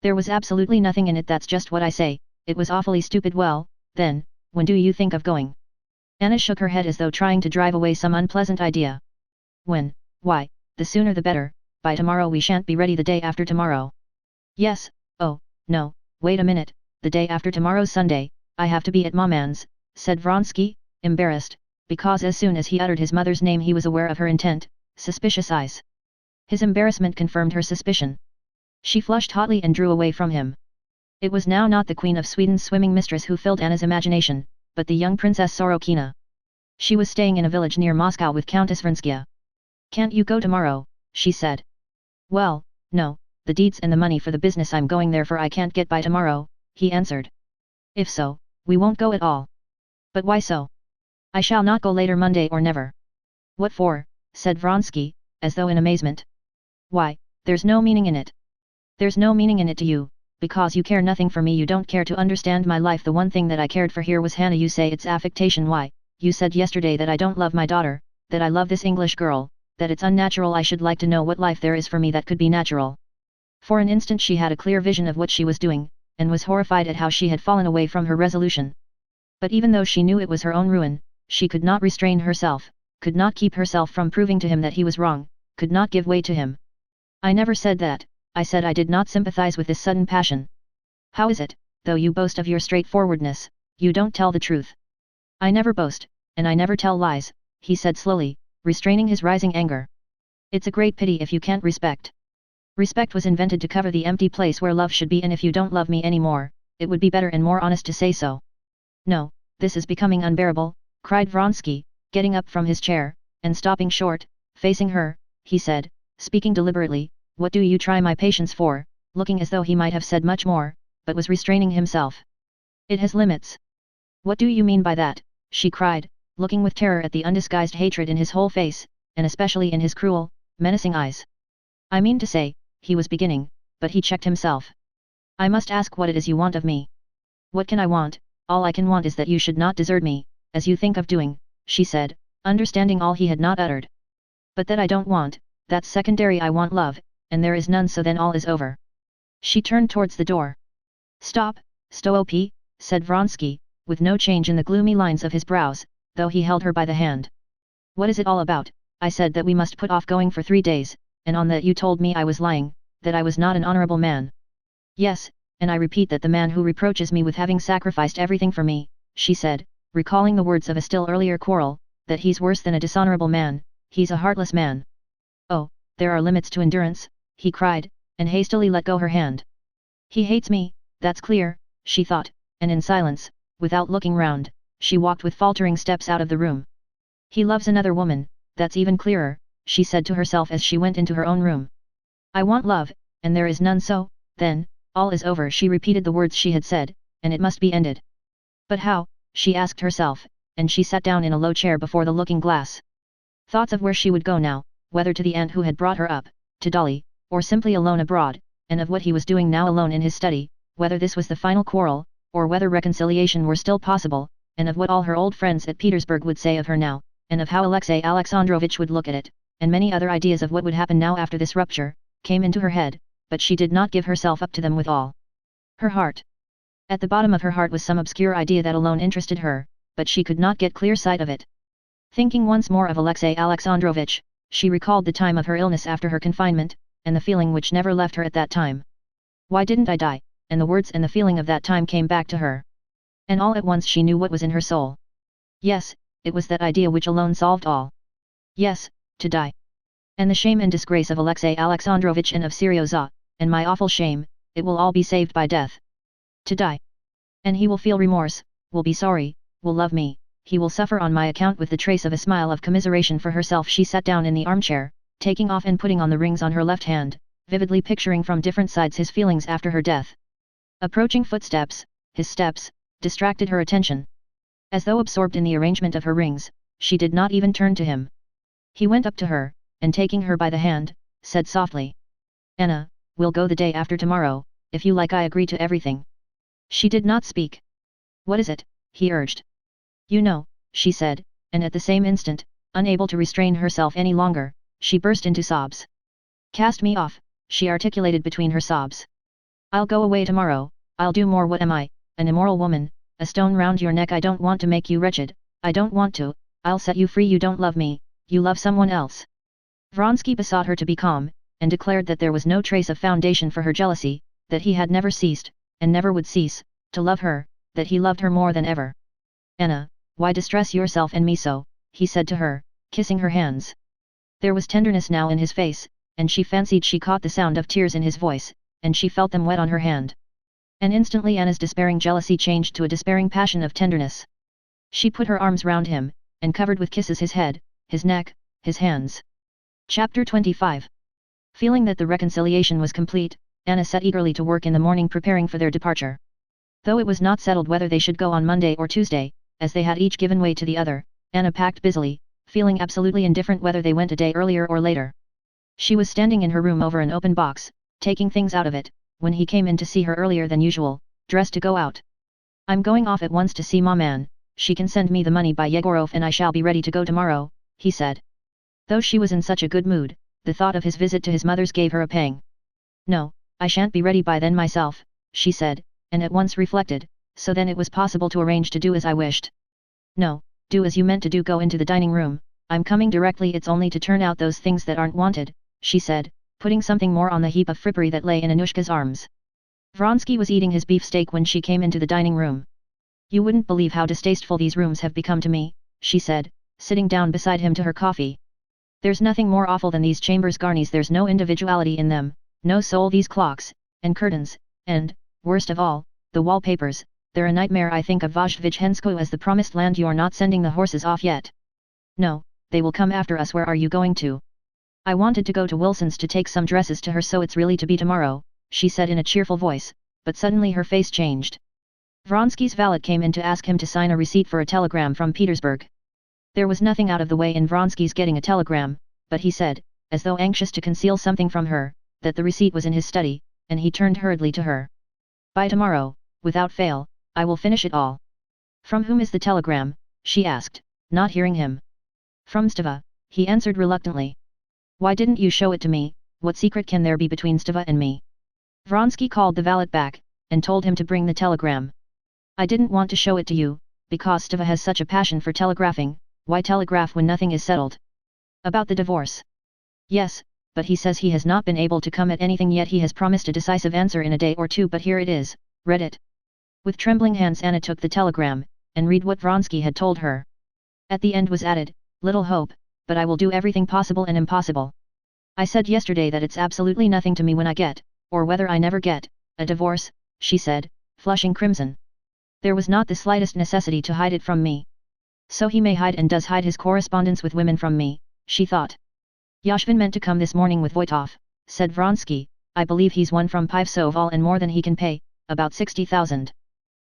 There was absolutely nothing in it. That's just what I say, it was awfully stupid. Well, then, when do you think of going? Anna shook her head as though trying to drive away some unpleasant idea. When? Why, the sooner the better. By tomorrow we shan't be ready. The day after tomorrow. Yes, oh, no, wait a minute, the day after tomorrow's Sunday, I have to be at Maman's, said Vronsky, embarrassed, because as soon as he uttered his mother's name he was aware of her intent, suspicious eyes. His embarrassment confirmed her suspicion. She flushed hotly and drew away from him. It was now not the Queen of Sweden's swimming mistress who filled Anna's imagination, but the young Princess Sorokina. She was staying in a village near Moscow with Countess Vronskia. Can't you go tomorrow? She said. Well, no, the deeds and the money for the business I'm going there for I can't get by tomorrow, he answered. If so, we won't go at all. But why so? I shall not go later Monday or never. What for? Said Vronsky, as though in amazement. Why, there's no meaning in it. There's no meaning in it to you, because you care nothing for me. You don't care to understand my life. The one thing that I cared for here was Hannah. You say it's affectation. Why, you said yesterday that I don't love my daughter, that I love this English girl, that it's unnatural. I should like to know what life there is for me that could be natural. For an instant she had a clear vision of what she was doing, and was horrified at how she had fallen away from her resolution. But even though she knew it was her own ruin, she could not restrain herself, could not keep herself from proving to him that he was wrong, could not give way to him. I never said that, I said I did not sympathize with this sudden passion. How is it, though you boast of your straightforwardness, you don't tell the truth? I never boast, and I never tell lies, he said slowly, restraining his rising anger. It's a great pity if you can't respect. Respect was invented to cover the empty place where love should be, and if you don't love me anymore, it would be better and more honest to say so. No, this is becoming unbearable, cried Vronsky, getting up from his chair, and stopping short, facing her, he said, speaking deliberately, what do you try my patience for, looking as though he might have said much more, but was restraining himself. It has limits. What do you mean by that, she cried, looking with terror at the undisguised hatred in his whole face, and especially in his cruel, menacing eyes. I mean to say, he was beginning, but he checked himself. I must ask what it is you want of me. What can I want? All I can want is that you should not desert me, as you think of doing, she said, understanding all he had not uttered. But that I don't want, that's secondary. I want love, and there is none, so then all is over. She turned towards the door. Stop, stop, said Vronsky, with no change in the gloomy lines of his brows, though he held her by the hand. What is it all about? I said that we must put off going for 3 days, and on that you told me I was lying, that I was not an honorable man. Yes, and I repeat that the man who reproaches me with having sacrificed everything for me, she said, recalling the words of a still earlier quarrel, that he's worse than a dishonorable man, he's a heartless man. Oh, there are limits to endurance, he cried, and hastily let go her hand. He hates me, that's clear, she thought, and in silence, without looking round, she walked with faltering steps out of the room. He loves another woman, that's even clearer, she said to herself as she went into her own room. I want love, and there is none, so, then, all is over. She repeated the words she had said, and it must be ended. But how, she asked herself, and she sat down in a low chair before the looking-glass. Thoughts of where she would go now, whether to the aunt who had brought her up, to Dolly, or simply alone abroad, and of what he was doing now alone in his study, whether this was the final quarrel, or whether reconciliation were still possible, and of what all her old friends at Petersburg would say of her now, and of how Alexey Alexandrovitch would look at it, and many other ideas of what would happen now after this rupture, came into her head, but she did not give herself up to them with all her heart. At the bottom of her heart was some obscure idea that alone interested her, but she could not get clear sight of it. Thinking once more of Alexey Alexandrovitch, she recalled the time of her illness after her confinement, and the feeling which never left her at that time. Why didn't I die? And the words and the feeling of that time came back to her. And all at once she knew what was in her soul. Yes, it was that idea which alone solved all. Yes, to die. And the shame and disgrace of Alexey Alexandrovitch and of Seryozha, and my awful shame, it will all be saved by death. To die. And he will feel remorse, will be sorry, will love me, he will suffer on my account. With the trace of a smile of commiseration for herself, she sat down in the armchair, taking off and putting on the rings on her left hand, vividly picturing from different sides his feelings after her death. Approaching footsteps, his steps, distracted her attention. As though absorbed in the arrangement of her rings, she did not even turn to him. He went up to her, and taking her by the hand, said softly, Anna, we'll go the day after tomorrow, if you like. I agree to everything. She did not speak. What is it? He urged. You know, she said, and at the same instant, unable to restrain herself any longer, she burst into sobs. Cast me off, she articulated between her sobs. I'll go away tomorrow, I'll do more. What am I, an immoral woman, a stone round your neck? I don't want to make you wretched, I don't want to, I'll set you free. You don't love me, you love someone else. Vronsky besought her to be calm, and declared that there was no trace of foundation for her jealousy, that he had never ceased, and never would cease, to love her, that he loved her more than ever. Anna, why distress yourself and me so, he said to her, kissing her hands. There was tenderness now in his face, and she fancied she caught the sound of tears in his voice, and she felt them wet on her hand. And instantly Anna's despairing jealousy changed to a despairing passion of tenderness. She put her arms round him, and covered with kisses his head, his neck, his hands. Chapter 25. Feeling that the reconciliation was complete, Anna set eagerly to work in the morning preparing for their departure. Though it was not settled whether they should go on Monday or Tuesday, as they had each given way to the other, Anna packed busily, feeling absolutely indifferent whether they went a day earlier or later. She was standing in her room over an open box, taking things out of it, when he came in to see her earlier than usual, dressed to go out. I'm going off at once to see Maman, she can send me the money by Yegorov and I shall be ready to go tomorrow, he said. Though she was in such a good mood, the thought of his visit to his mother's gave her a pang. No, I shan't be ready by then myself, she said, and at once reflected, so then it was possible to arrange to do as I wished. No, do as you meant to do. Go into the dining room, I'm coming directly. It's only to turn out those things that aren't wanted, she said, putting something more on the heap of frippery that lay in Anushka's arms. Vronsky was eating his beefsteak when she came into the dining room. You wouldn't believe how distasteful these rooms have become to me, she said, sitting down beside him to her coffee. There's nothing more awful than these chambers garnis, there's no individuality in them, no soul, these clocks, and curtains, and, worst of all, the wallpapers, they're a nightmare. I think of Vozhdvizhenskoye as the promised land. You're not sending the horses off yet. No, they will come after us. Where are you going to? I wanted to go to Wilson's to take some dresses to her, so it's really to be tomorrow, she said in a cheerful voice, but suddenly her face changed. Vronsky's valet came in to ask him to sign a receipt for a telegram from Petersburg. There was nothing out of the way in Vronsky's getting a telegram, but he said, as though anxious to conceal something from her, that the receipt was in his study, and he turned hurriedly to her. By tomorrow, without fail, I will finish it all. From whom is the telegram? She asked, not hearing him. From Stava, he answered reluctantly. Why didn't you show it to me? What secret can there be between Stava and me? Vronsky called the valet back, and told him to bring the telegram. I didn't want to show it to you, because Stava has such a passion for telegraphing. Why telegraph when nothing is settled? About the divorce. Yes, but he says he has not been able to come at anything yet. He has promised a decisive answer in a day or two, but here it is, read it. With trembling hands Anna took the telegram, and read what Vronsky had told her. At the end was added, little hope, but I will do everything possible and impossible. I said yesterday that it's absolutely nothing to me when I get, or whether I never get, a divorce, she said, flushing crimson. There was not the slightest necessity to hide it from me. So he may hide and does hide his correspondence with women from me, she thought. Yashvin meant to come this morning with Voitov, said Vronsky. I believe he's won from Pivesoval and more than he can pay, about 60,000.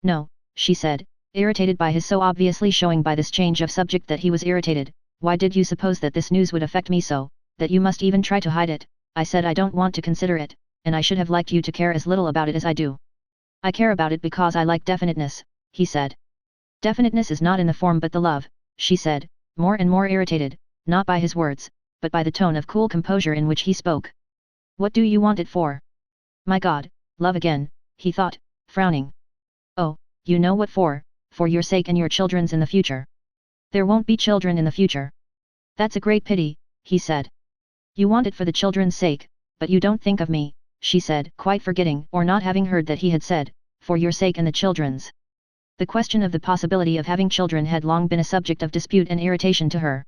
No, she said, irritated by his so obviously showing by this change of subject that he was irritated. Why did you suppose that this news would affect me so, that you must even try to hide it? I said I don't want to consider it, and I should have liked you to care as little about it as I do. I care about it because I like definiteness, he said. Definiteness is not in the form but the love, she said, more and more irritated, not by his words, but by the tone of cool composure in which he spoke. What do you want it for? My God, love again, he thought, frowning. Oh, you know what for your sake and your children's in the future. There won't be children in the future. That's a great pity, he said. You want it for the children's sake, but you don't think of me, she said, quite forgetting or not having heard that he had said, for your sake and the children's. The question of the possibility of having children had long been a subject of dispute and irritation to her.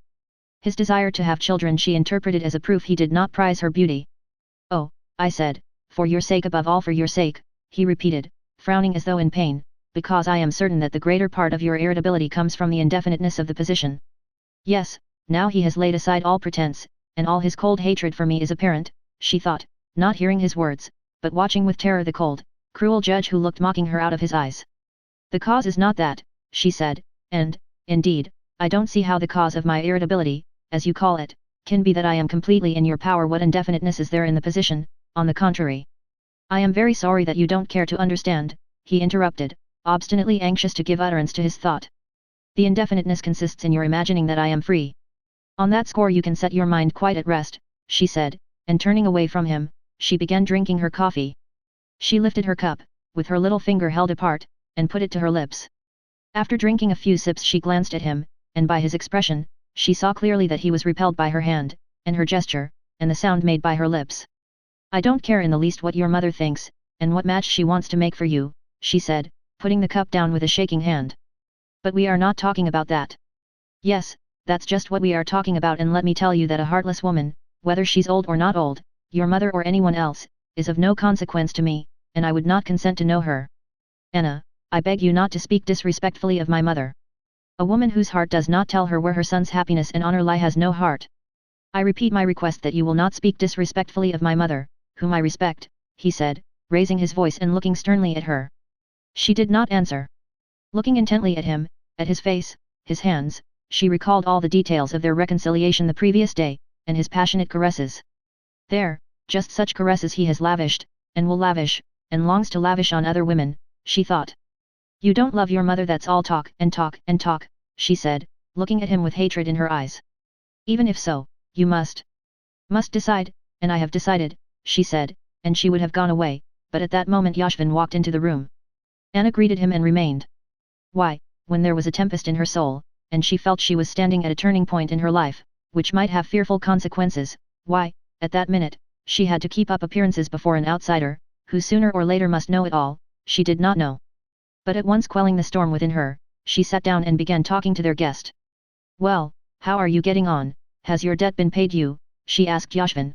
His desire to have children she interpreted as a proof he did not prize her beauty. Oh, I said, for your sake, above all for your sake, he repeated, frowning as though in pain, because I am certain that the greater part of your irritability comes from the indefiniteness of the position. Yes, now he has laid aside all pretense, and all his cold hatred for me is apparent, she thought, not hearing his words, but watching with terror the cold, cruel judge who looked mocking her out of his eyes. The cause is not that, she said, and, indeed, I don't see how the cause of my irritability, as you call it, can be that I am completely in your power. What indefiniteness is there in the position? On the contrary. I am very sorry that you don't care to understand, he interrupted, obstinately anxious to give utterance to his thought. The indefiniteness consists in your imagining that I am free. On that score you can set your mind quite at rest, she said, and turning away from him, she began drinking her coffee. She lifted her cup, with her little finger held apart, and put it to her lips. After drinking a few sips she glanced at him, and by his expression, she saw clearly that he was repelled by her hand, and her gesture, and the sound made by her lips. I don't care in the least what your mother thinks, and what match she wants to make for you, she said, putting the cup down with a shaking hand. But we are not talking about that. Yes, that's just what we are talking about, and let me tell you that a heartless woman, whether she's old or not old, your mother or anyone else, is of no consequence to me, and I would not consent to know her. Anna, I beg you not to speak disrespectfully of my mother. A woman whose heart does not tell her where her son's happiness and honor lie has no heart. I repeat my request that you will not speak disrespectfully of my mother, whom I respect, he said, raising his voice and looking sternly at her. She did not answer. Looking intently at him, at his face, his hands, she recalled all the details of their reconciliation the previous day, and his passionate caresses. There, just such caresses he has lavished, and will lavish, and longs to lavish on other women, she thought. You don't love your mother, that's all talk and talk and talk, she said, looking at him with hatred in her eyes. Even if so, you must decide, and I have decided, she said, and she would have gone away, but at that moment Yashvin walked into the room. Anna greeted him and remained. Why, when there was a tempest in her soul, and she felt she was standing at a turning point in her life, which might have fearful consequences, why, at that minute, She had to keep up appearances before an outsider, who sooner or later must know it all. She did not know. But at once quelling the storm within her, she sat down and began talking to their guest. "Well, how are you getting on? Has your debt been paid you?" she asked Yashvin.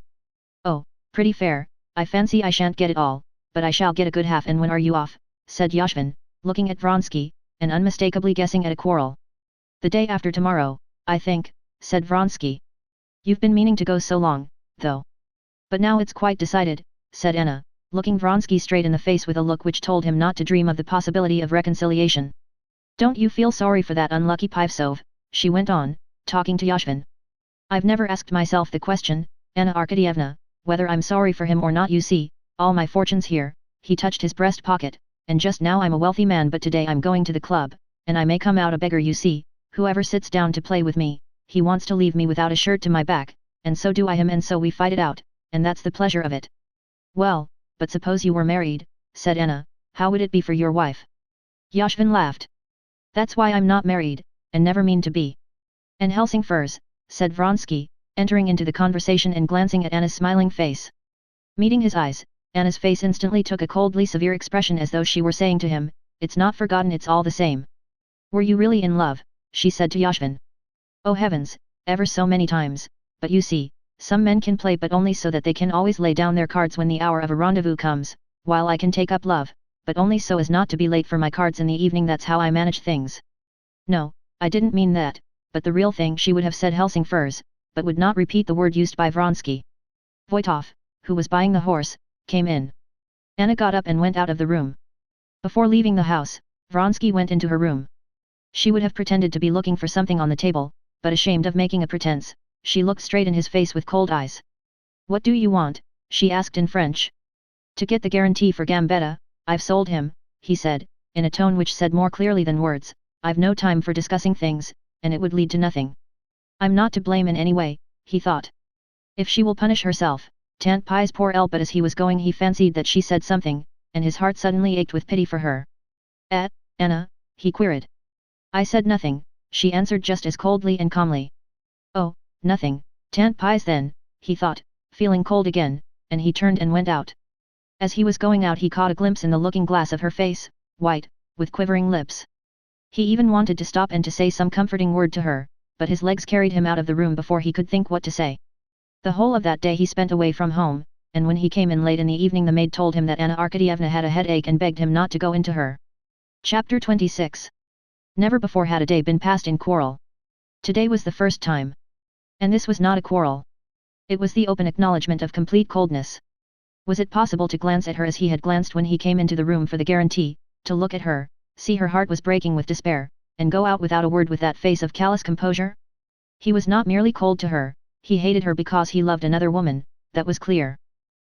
"Oh, pretty fair. I fancy I shan't get it all, but I shall get a good half. And when are you off?" said Yashvin, looking at Vronsky, and unmistakably guessing at a quarrel. "The day after tomorrow, I think," said Vronsky. "You've been meaning to go so long, though." "But now it's quite decided," said Anna, looking Vronsky straight in the face with a look which told him not to dream of the possibility of reconciliation. "Don't you feel sorry for that unlucky Pivsov?" she went on, talking to Yashvin. "I've never asked myself the question, Anna Arkadyevna, whether I'm sorry for him or not. You see, all my fortune's here." He touched his breast pocket, "and just now I'm a wealthy man, but today I'm going to the club, and I may come out a beggar. You see, whoever sits down to play with me, he wants to leave me without a shirt to my back, and so do I him, and so we fight it out, and that's the pleasure of it." "Well, but suppose you were married," said Anna, "how would it be for your wife?" Yashvin laughed. "That's why I'm not married, and never mean to be." "And Helsingfors," said Vronsky, entering into the conversation and glancing at Anna's smiling face. Meeting his eyes, Anna's face instantly took a coldly severe expression, as though she were saying to him, "It's not forgotten, it's all the same." "Were you really in love?" she said to Yashvin. "Oh heavens, ever so many times, but you see, some men can play but only so that they can always lay down their cards when the hour of a rendezvous comes, while I can take up love, but only so as not to be late for my cards in the evening. That's how I manage things." "No, I didn't mean that," but the real thing she would have said Helsingfors, but would not repeat the word used by Vronsky. Voitov, who was buying the horse, came in. Anna got up and went out of the room. Before leaving the house, Vronsky went into her room. She would have pretended to be looking for something on the table, but ashamed of making a pretense, she looked straight in his face with cold eyes. "What do you want?" she asked in French. "To get the guarantee for Gambetta. I've sold him," he said, in a tone which said more clearly than words, "I've no time for discussing things, and it would lead to nothing. I'm not to blame in any way," he thought. "If she will punish herself, tant pis pour elle." But as he was going, he fancied that she said something, and his heart suddenly ached with pity for her. Anna?" he queried. "I said nothing," she answered just as coldly and calmly. "Oh, nothing, tant pis then," he thought, feeling cold again, and he turned and went out. As he was going out, he caught a glimpse in the looking glass of her face, white, with quivering lips. He even wanted to stop and to say some comforting word to her, but his legs carried him out of the room before he could think what to say. The whole of that day he spent away from home, and when he came in late in the evening, the maid told him that Anna Arkadyevna had a headache and begged him not to go into her. Chapter 26. Never before had a day been passed in quarrel. Today was the first time. And this was not a quarrel. It was the open acknowledgement of complete coldness. Was it possible to glance at her as he had glanced when he came into the room for the guarantee, to look at her, see her heart was breaking with despair, and go out without a word with that face of callous composure? He was not merely cold to her, he hated her because he loved another woman, that was clear.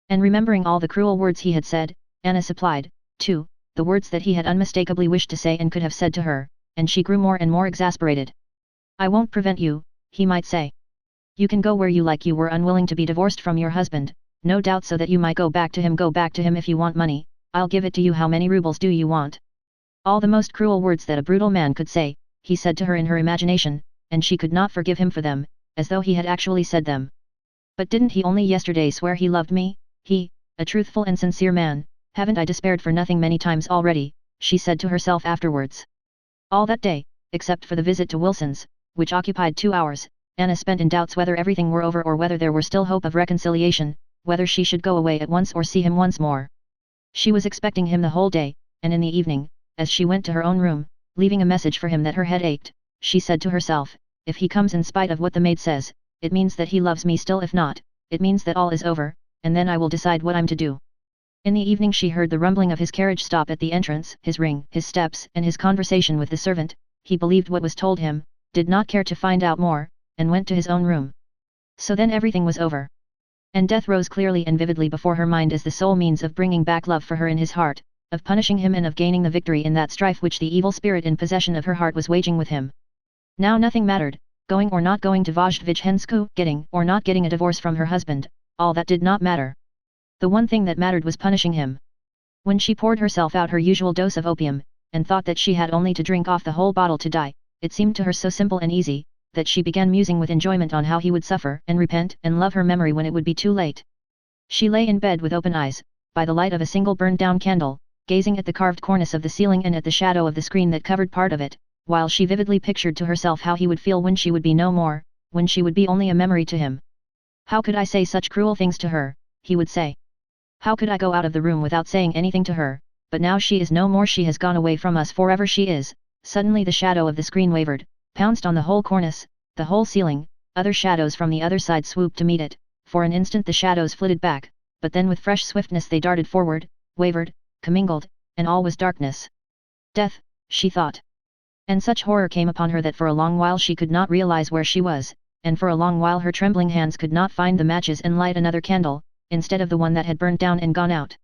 And remembering all the cruel words he had said, Anna supplied, too, the words that he had unmistakably wished to say and could have said to her, and she grew more and more exasperated. "I won't prevent you," he might say. "You can go where you like. You were unwilling to be divorced from your husband, no doubt so that you might go back to him. Go back to him if you want money, I'll give it to you. How many rubles do you want?" All the most cruel words that a brutal man could say, he said to her in her imagination, and she could not forgive him for them, as though he had actually said them. "But didn't he only yesterday swear he loved me, he, a truthful and sincere man? Haven't I despaired for nothing many times already?" she said to herself afterwards. All that day, except for the visit to Wilson's, which occupied 2 hours, Anna spent in doubts whether everything were over or whether there were still hope of reconciliation, whether she should go away at once or see him once more. She was expecting him the whole day, and in the evening, as she went to her own room, leaving a message for him that her head ached, she said to herself, "If he comes in spite of what the maid says, it means that he loves me still. If not, it means that all is over, and then I will decide what I'm to do." In the evening she heard the rumbling of his carriage stop at the entrance, his ring, his steps, and his conversation with the servant. He believed what was told him, did not care to find out more, and went to his own room. So then everything was over. And death rose clearly and vividly before her mind as the sole means of bringing back love for her in his heart, of punishing him and of gaining the victory in that strife which the evil spirit in possession of her heart was waging with him. Now nothing mattered, going or not going to Vozdvizhensku, getting or not getting a divorce from her husband, all that did not matter. The one thing that mattered was punishing him. When she poured herself out her usual dose of opium, and thought that she had only to drink off the whole bottle to die, it seemed to her so simple and easy, that she began musing with enjoyment on how he would suffer and repent and love her memory when it would be too late. She lay in bed with open eyes, by the light of a single burned-down candle, gazing at the carved cornice of the ceiling and at the shadow of the screen that covered part of it, while she vividly pictured to herself how he would feel when she would be no more, when she would be only a memory to him. "How could I say such cruel things to her?" he would say. "How could I go out of the room without saying anything to her? But now she is no more, she has gone away from us forever, she is." Suddenly the shadow of the screen wavered, pounced on the whole cornice, the whole ceiling. Other shadows from the other side swooped to meet it. For an instant the shadows flitted back, but then with fresh swiftness they darted forward, wavered, commingled, and all was darkness. "Death," she thought. And such horror came upon her that for a long while she could not realize where she was, and for a long while her trembling hands could not find the matches and light another candle, instead of the one that had burnt down and gone out.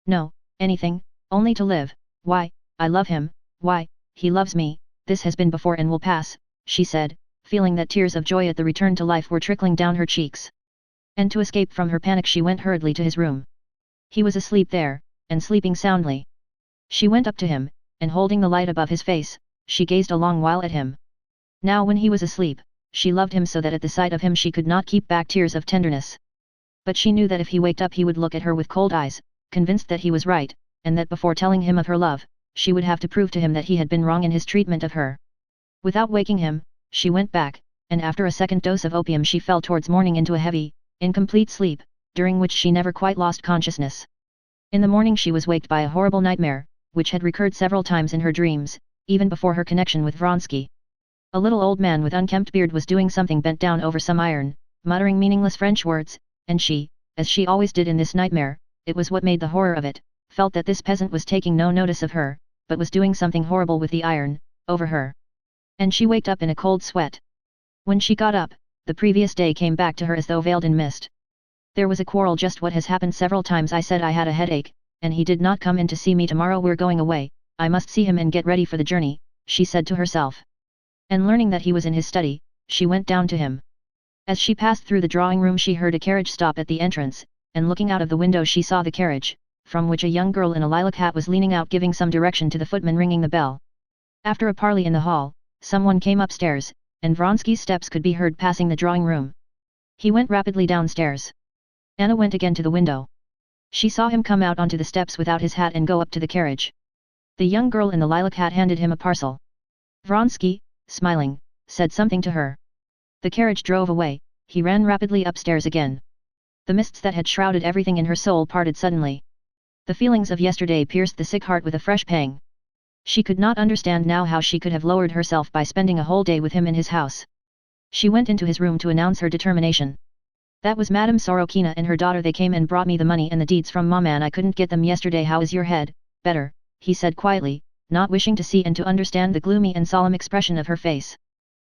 "No, anything, only to live. Why, I love him, why, he loves me, this has been before and will pass," she said, feeling that tears of joy at the return to life were trickling down her cheeks. And to escape from her panic she went hurriedly to his room. He was asleep there, and sleeping soundly. She went up to him, and holding the light above his face, she gazed a long while at him. Now when he was asleep, she loved him so that at the sight of him she could not keep back tears of tenderness. But she knew that if he waked up he would look at her with cold eyes, convinced that he was right, and that before telling him of her love, she would have to prove to him that he had been wrong in his treatment of her. Without waking him, she went back, and after a second dose of opium she fell towards morning into a heavy, incomplete sleep, during which she never quite lost consciousness. In the morning she was waked by a horrible nightmare, which had recurred several times in her dreams, even before her connection with Vronsky. A little old man with unkempt beard was doing something bent down over some iron, muttering meaningless French words, and she, as she always did in this nightmare, it was what made the horror of it, felt that this peasant was taking no notice of her, but was doing something horrible with the iron, over her. And she waked up in a cold sweat. When she got up, the previous day came back to her as though veiled in mist. "There was a quarrel, just what has happened several times. I said I had a headache, and he did not come in to see me. Tomorrow we're going away, I must see him and get ready for the journey," she said to herself. And learning that he was in his study, she went down to him. As she passed through the drawing room she heard a carriage stop at the entrance, and looking out of the window she saw the carriage, from which a young girl in a lilac hat was leaning out giving some direction to the footman ringing the bell. After a parley in the hall, someone came upstairs, and Vronsky's steps could be heard passing the drawing room. He went rapidly downstairs. Anna went again to the window. She saw him come out onto the steps without his hat and go up to the carriage. The young girl in the lilac hat handed him a parcel. Vronsky, smiling, said something to her. The carriage drove away. He ran rapidly upstairs again. The mists that had shrouded everything in her soul parted suddenly. The feelings of yesterday pierced the sick heart with a fresh pang. She could not understand now how she could have lowered herself by spending a whole day with him in his house. She went into his room to announce her determination. "That was Madame Sorokina and her daughter. They came and brought me the money and the deeds from Mom, and I couldn't get them yesterday. How is your head?" "Better," he said quietly, not wishing to see and to understand the gloomy and solemn expression of her face.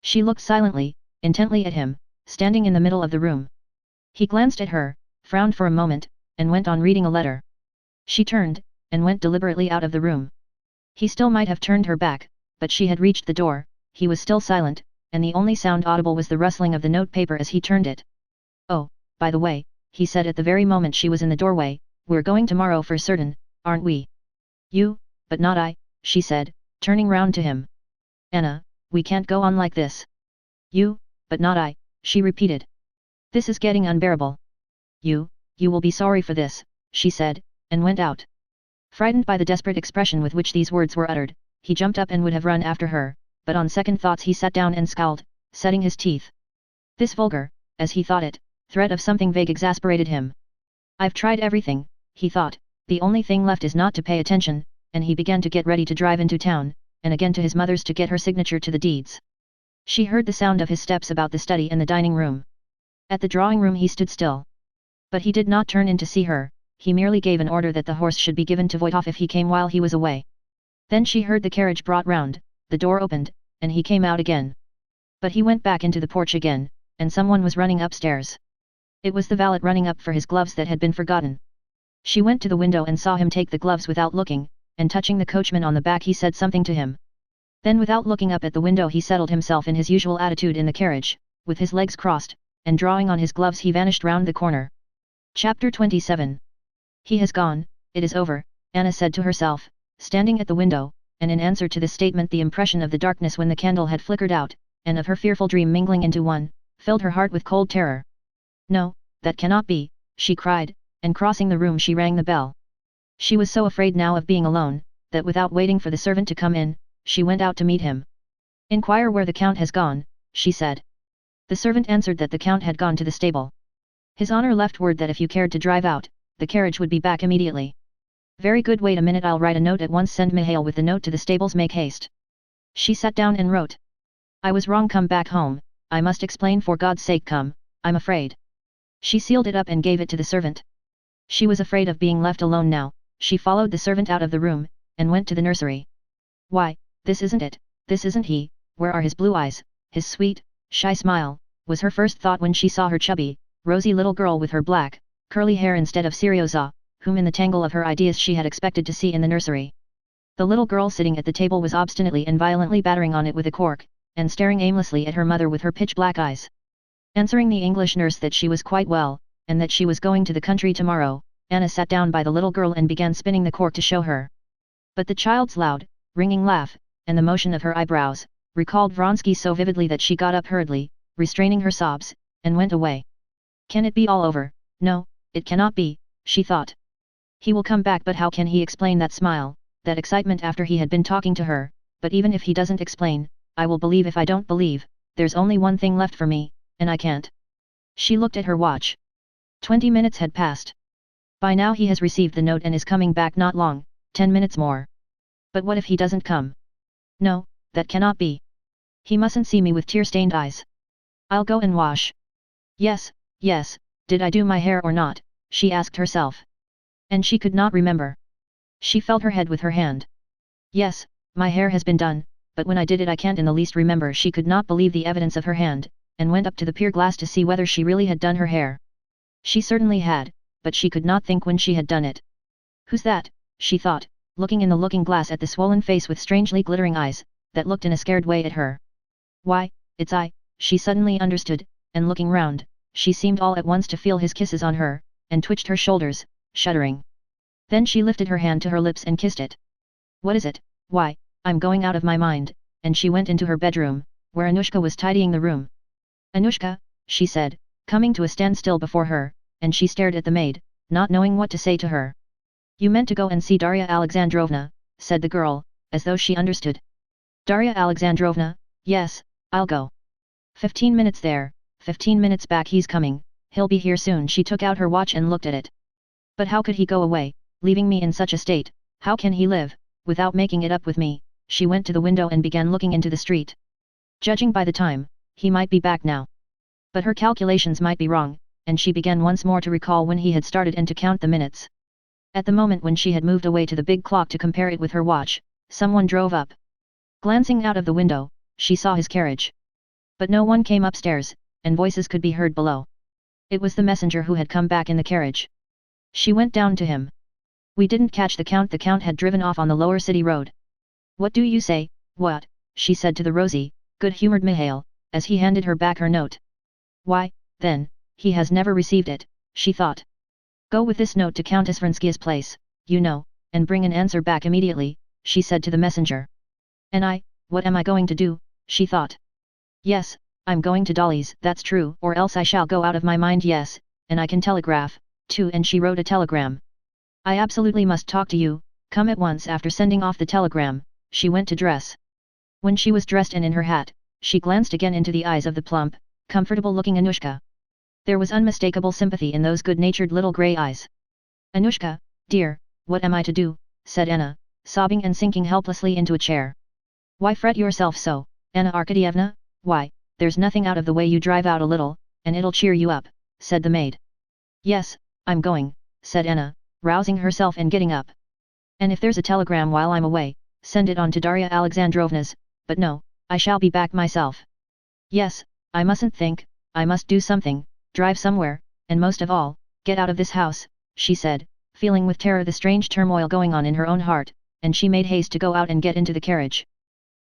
She looked silently, intently at him, standing in the middle of the room. He glanced at her, frowned for a moment, and went on reading a letter. She turned, and went deliberately out of the room. He still might have turned her back, but she had reached the door. He was still silent, and the only sound audible was the rustling of the note paper as he turned it. "Oh, by the way," he said at the very moment she was in the doorway, "we're going tomorrow for certain, aren't we?" "You, but not I," she said, turning round to him. "Anna, we can't go on like this." "You, but not I," she repeated. "This is getting unbearable." You will be sorry for this," she said, and went out. Frightened by the desperate expression with which these words were uttered, he jumped up and would have run after her, but on second thoughts he sat down and scowled, setting his teeth. This vulgar, as he thought it, threat of something vague exasperated him. "I've tried everything," he thought, "the only thing left is not to pay attention," and he began to get ready to drive into town, and again to his mother's to get her signature to the deeds. She heard the sound of his steps about the study and the dining room. At the drawing room he stood still. But he did not turn in to see her, he merely gave an order that the horse should be given to Voitov if he came while he was away. Then she heard the carriage brought round, the door opened, and he came out again. But he went back into the porch again, and someone was running upstairs. It was the valet running up for his gloves that had been forgotten. She went to the window and saw him take the gloves without looking, and touching the coachman on the back he said something to him. Then without looking up at the window he settled himself in his usual attitude in the carriage, with his legs crossed, and drawing on his gloves he vanished round the corner. Chapter 27. "He has gone, it is over," Anna said to herself, standing at the window, and in answer to this statement the impression of the darkness when the candle had flickered out, and of her fearful dream mingling into one, filled her heart with cold terror. "No, that cannot be," she cried, and crossing the room she rang the bell. She was so afraid now of being alone, that without waiting for the servant to come in, she went out to meet him. "Inquire where the Count has gone," she said. The servant answered that the Count had gone to the stable. His Honor left word that if you cared to drive out, the carriage would be back immediately. "Very good, wait a minute, I'll write a note at once, send Mihail with the note to the stables, make haste." She sat down and wrote. "I was wrong, come back home, I must explain, for God's sake come, I'm afraid." She sealed it up and gave it to the servant. She was afraid of being left alone now. She followed the servant out of the room, and went to the nursery. "Why, this isn't it, this isn't he, where are his blue eyes, his sweet, shy smile," was her first thought when she saw her chubby, rosy little girl with her black, curly hair instead of Serioza, whom in the tangle of her ideas she had expected to see in the nursery. The little girl sitting at the table was obstinately and violently battering on it with a cork, and staring aimlessly at her mother with her pitch-black eyes. Answering the English nurse that she was quite well, and that she was going to the country tomorrow, Anna sat down by the little girl and began spinning the cork to show her. But the child's loud, ringing laugh, and the motion of her eyebrows, recalled Vronsky so vividly that she got up hurriedly, restraining her sobs, and went away. "Can it be all over? No, it cannot be," she thought. "He will come back, but how can he explain that smile, that excitement after he had been talking to her? But even if he doesn't explain, I will believe. If I don't believe, there's only one thing left for me, and I can't." She looked at her watch. 20 minutes had passed. By now he has received the note and is coming back, not long, 10 minutes more. But what if he doesn't come? No, that cannot be. He mustn't see me with tear-stained eyes. I'll go and wash. Yes, yes, did I do my hair or not, she asked herself. And she could not remember. She felt her head with her hand. Yes, my hair has been done, but when I did it I can't in the least remember. She could not believe the evidence of her hand, and went up to the pier glass to see whether she really had done her hair. She certainly had, but she could not think when she had done it. "Who's that?" she thought, looking in the looking glass at the swollen face with strangely glittering eyes, that looked in a scared way at her. "Why, it's I," she suddenly understood, and looking round, she seemed all at once to feel his kisses on her, and twitched her shoulders, shuddering. Then she lifted her hand to her lips and kissed it. "What is it? Why, I'm going out of my mind," and she went into her bedroom, where Anushka was tidying the room. "Anushka," she said, coming to a standstill before her, and she stared at the maid, not knowing what to say to her. "You meant to go and see Darya Alexandrovna," said the girl, as though she understood. "Darya Alexandrovna, yes, I'll go. 15 minutes there, 15 minutes back, he's coming, he'll be here soon." She took out her watch and looked at it. "But how could he go away, leaving me in such a state? How can he live, without making it up with me?" She went to the window and began looking into the street. Judging by the time, he might be back now. But her calculations might be wrong, and she began once more to recall when he had started and to count the minutes. At the moment when she had moved away to the big clock to compare it with her watch, someone drove up. Glancing out of the window, she saw his carriage. But no one came upstairs, and voices could be heard below. It was the messenger who had come back in the carriage. She went down to him. "We didn't catch the Count had driven off on the lower city road." "What do you say, what?" she said to the rosy, good-humoured Mihail, as he handed her back her note. "Why, then, he has never received it," she thought. "Go with this note to Countess Vronsky's place, you know, and bring an answer back immediately," she said to the messenger. "And what am I going to do?" she thought. "Yes, I'm going to Dolly's, that's true, or else I shall go out of my mind. Yes, and I can telegraph, too." And she wrote a telegram. "I absolutely must talk to you, come at once." After sending off the telegram, she went to dress. When she was dressed and in her hat, she glanced again into the eyes of the plump, comfortable-looking Anushka. There was unmistakable sympathy in those good-natured little grey eyes. "Anushka, dear, what am I to do?" said Anna, sobbing and sinking helplessly into a chair. "Why fret yourself so, Anna Arkadyevna? Why, there's nothing out of the way. You drive out a little, and it'll cheer you up," said the maid. "Yes, I'm going," said Anna, rousing herself and getting up. "And if there's a telegram while I'm away, send it on to Darya Alexandrovna's, but no, I shall be back myself. Yes, I mustn't think, I must do something, drive somewhere, and most of all, get out of this house," she said, feeling with terror the strange turmoil going on in her own heart, and she made haste to go out and get into the carriage.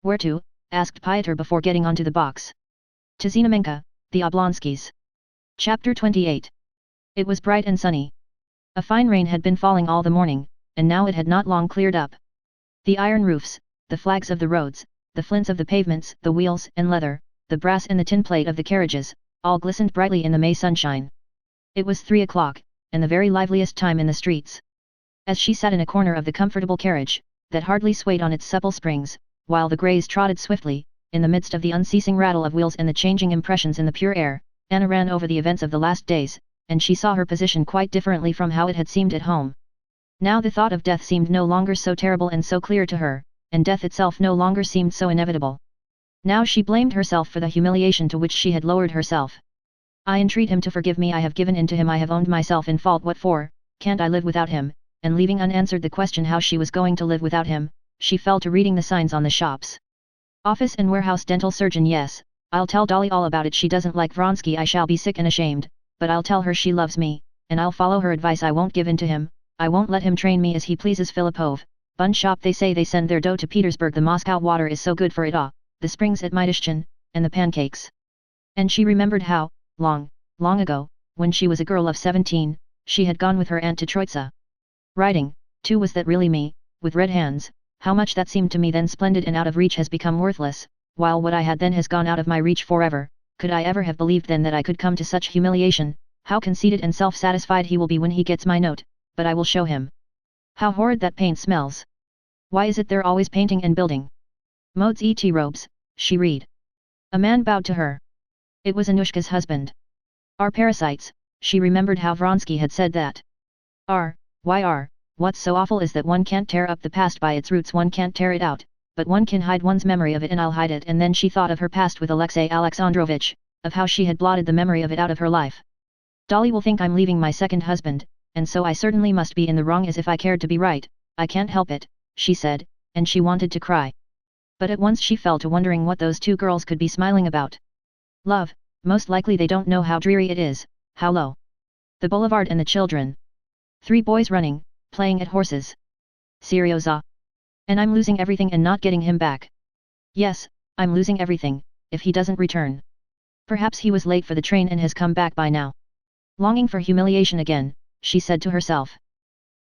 "Where to?" asked Pyotr before getting onto the box. "To Znamenka, the Oblonskys." Chapter 28. It was bright and sunny. A fine rain had been falling all the morning, and now it had not long cleared up. The iron roofs, the flags of the roads, the flints of the pavements, the wheels and leather, the brass and the tin plate of the carriages, all glistened brightly in the May sunshine. It was 3 o'clock, and the very liveliest time in the streets. As she sat in a corner of the comfortable carriage, that hardly swayed on its supple springs, while the greys trotted swiftly, in the midst of the unceasing rattle of wheels and the changing impressions in the pure air, Anna ran over the events of the last days, and she saw her position quite differently from how it had seemed at home. Now the thought of death seemed no longer so terrible and so clear to her, and death itself no longer seemed so inevitable. Now she blamed herself for the humiliation to which she had lowered herself. I entreat him to forgive me, I have given in to him, I have owned myself in fault, what for? Can't I live without him? And leaving unanswered the question how she was going to live without him, she fell to reading the signs on the shops. Office and warehouse, dental surgeon, yes, I'll tell Dolly all about it. She doesn't like Vronsky, I shall be sick and ashamed, but I'll tell her she loves me, and I'll follow her advice, I won't give in to him, I won't let him train me as he pleases. Filipov, bun shop, they say they send their dough to Petersburg, the Moscow water is so good for it, the springs at Mydishchen, and the pancakes. And she remembered how, long ago, when she was a girl of 17, she had gone with her aunt to Troitsa. Writing, too, was that really me, with red hands? How much that seemed to me then splendid and out of reach has become worthless, while what I had then has gone out of my reach forever. Could I ever have believed then that I could come to such humiliation? How conceited and self-satisfied he will be when he gets my note, but I will show him. How horrid that paint smells! Why is it they're always painting and building? Modes et robes, she read. A man bowed to her. It was Anushka's husband. Are parasites, she remembered how Vronsky had said that. What's so awful is that one can't tear up the past by its roots, one can't tear it out, but one can hide one's memory of it, and I'll hide it. And then she thought of her past with Alexei Alexandrovich, of how she had blotted the memory of it out of her life. Dolly will think I'm leaving my second husband, and so I certainly must be in the wrong, as if I cared to be right. I can't help it, she said, and she wanted to cry. But at once she fell to wondering what those two girls could be smiling about. Love, most likely they don't know how dreary it is, how low. The boulevard and the children. 3 boys running, playing at horses. Serioza. And I'm losing everything and not getting him back. Yes, I'm losing everything, if he doesn't return. Perhaps he was late for the train and has come back by now. Longing for humiliation again, she said to herself.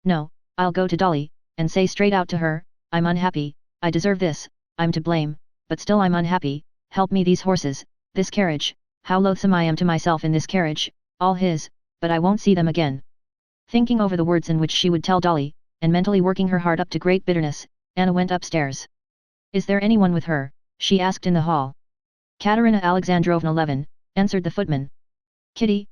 No, I'll go to Dolly, and say straight out to her, I'm unhappy, I deserve this, I'm to blame, but still I'm unhappy. Help me, these horses, this carriage, how loathsome I am to myself in this carriage, all his, but I won't see them again. Thinking over the words in which she would tell Dolly, and mentally working her heart up to great bitterness, Anna went upstairs. Is there anyone with her? She asked in the hall. Katerina Alexandrovna Levin, answered the footman. Kitty,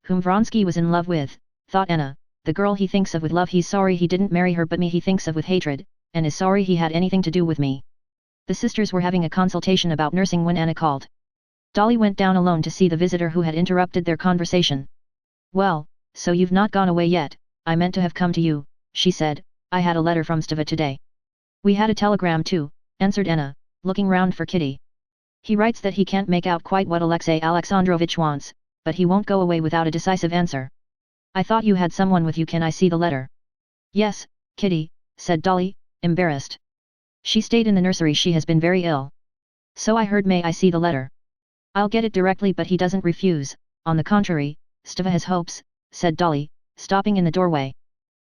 whom Vronsky was in love with, thought Anna, the girl he thinks of with love. He's sorry he didn't marry her, but me he thinks of with hatred, and is sorry he had anything to do with me. The sisters were having a consultation about nursing when Anna called. Dolly went down alone to see the visitor who had interrupted their conversation. Well, so you've not gone away yet? I meant to have come to you, she said. I had a letter from Stava today. We had a telegram too, answered Anna, looking round for Kitty. He writes that he can't make out quite what Alexei Alexandrovich wants, but he won't go away without a decisive answer. I thought you had someone with you. Can I see the letter? Yes, Kitty, said Dolly, embarrassed. She stayed in the nursery. She has been very ill. So I heard. May I see the letter? I'll get it directly, but he doesn't refuse. On the contrary, Stava has hopes, said Dolly, stopping in the doorway.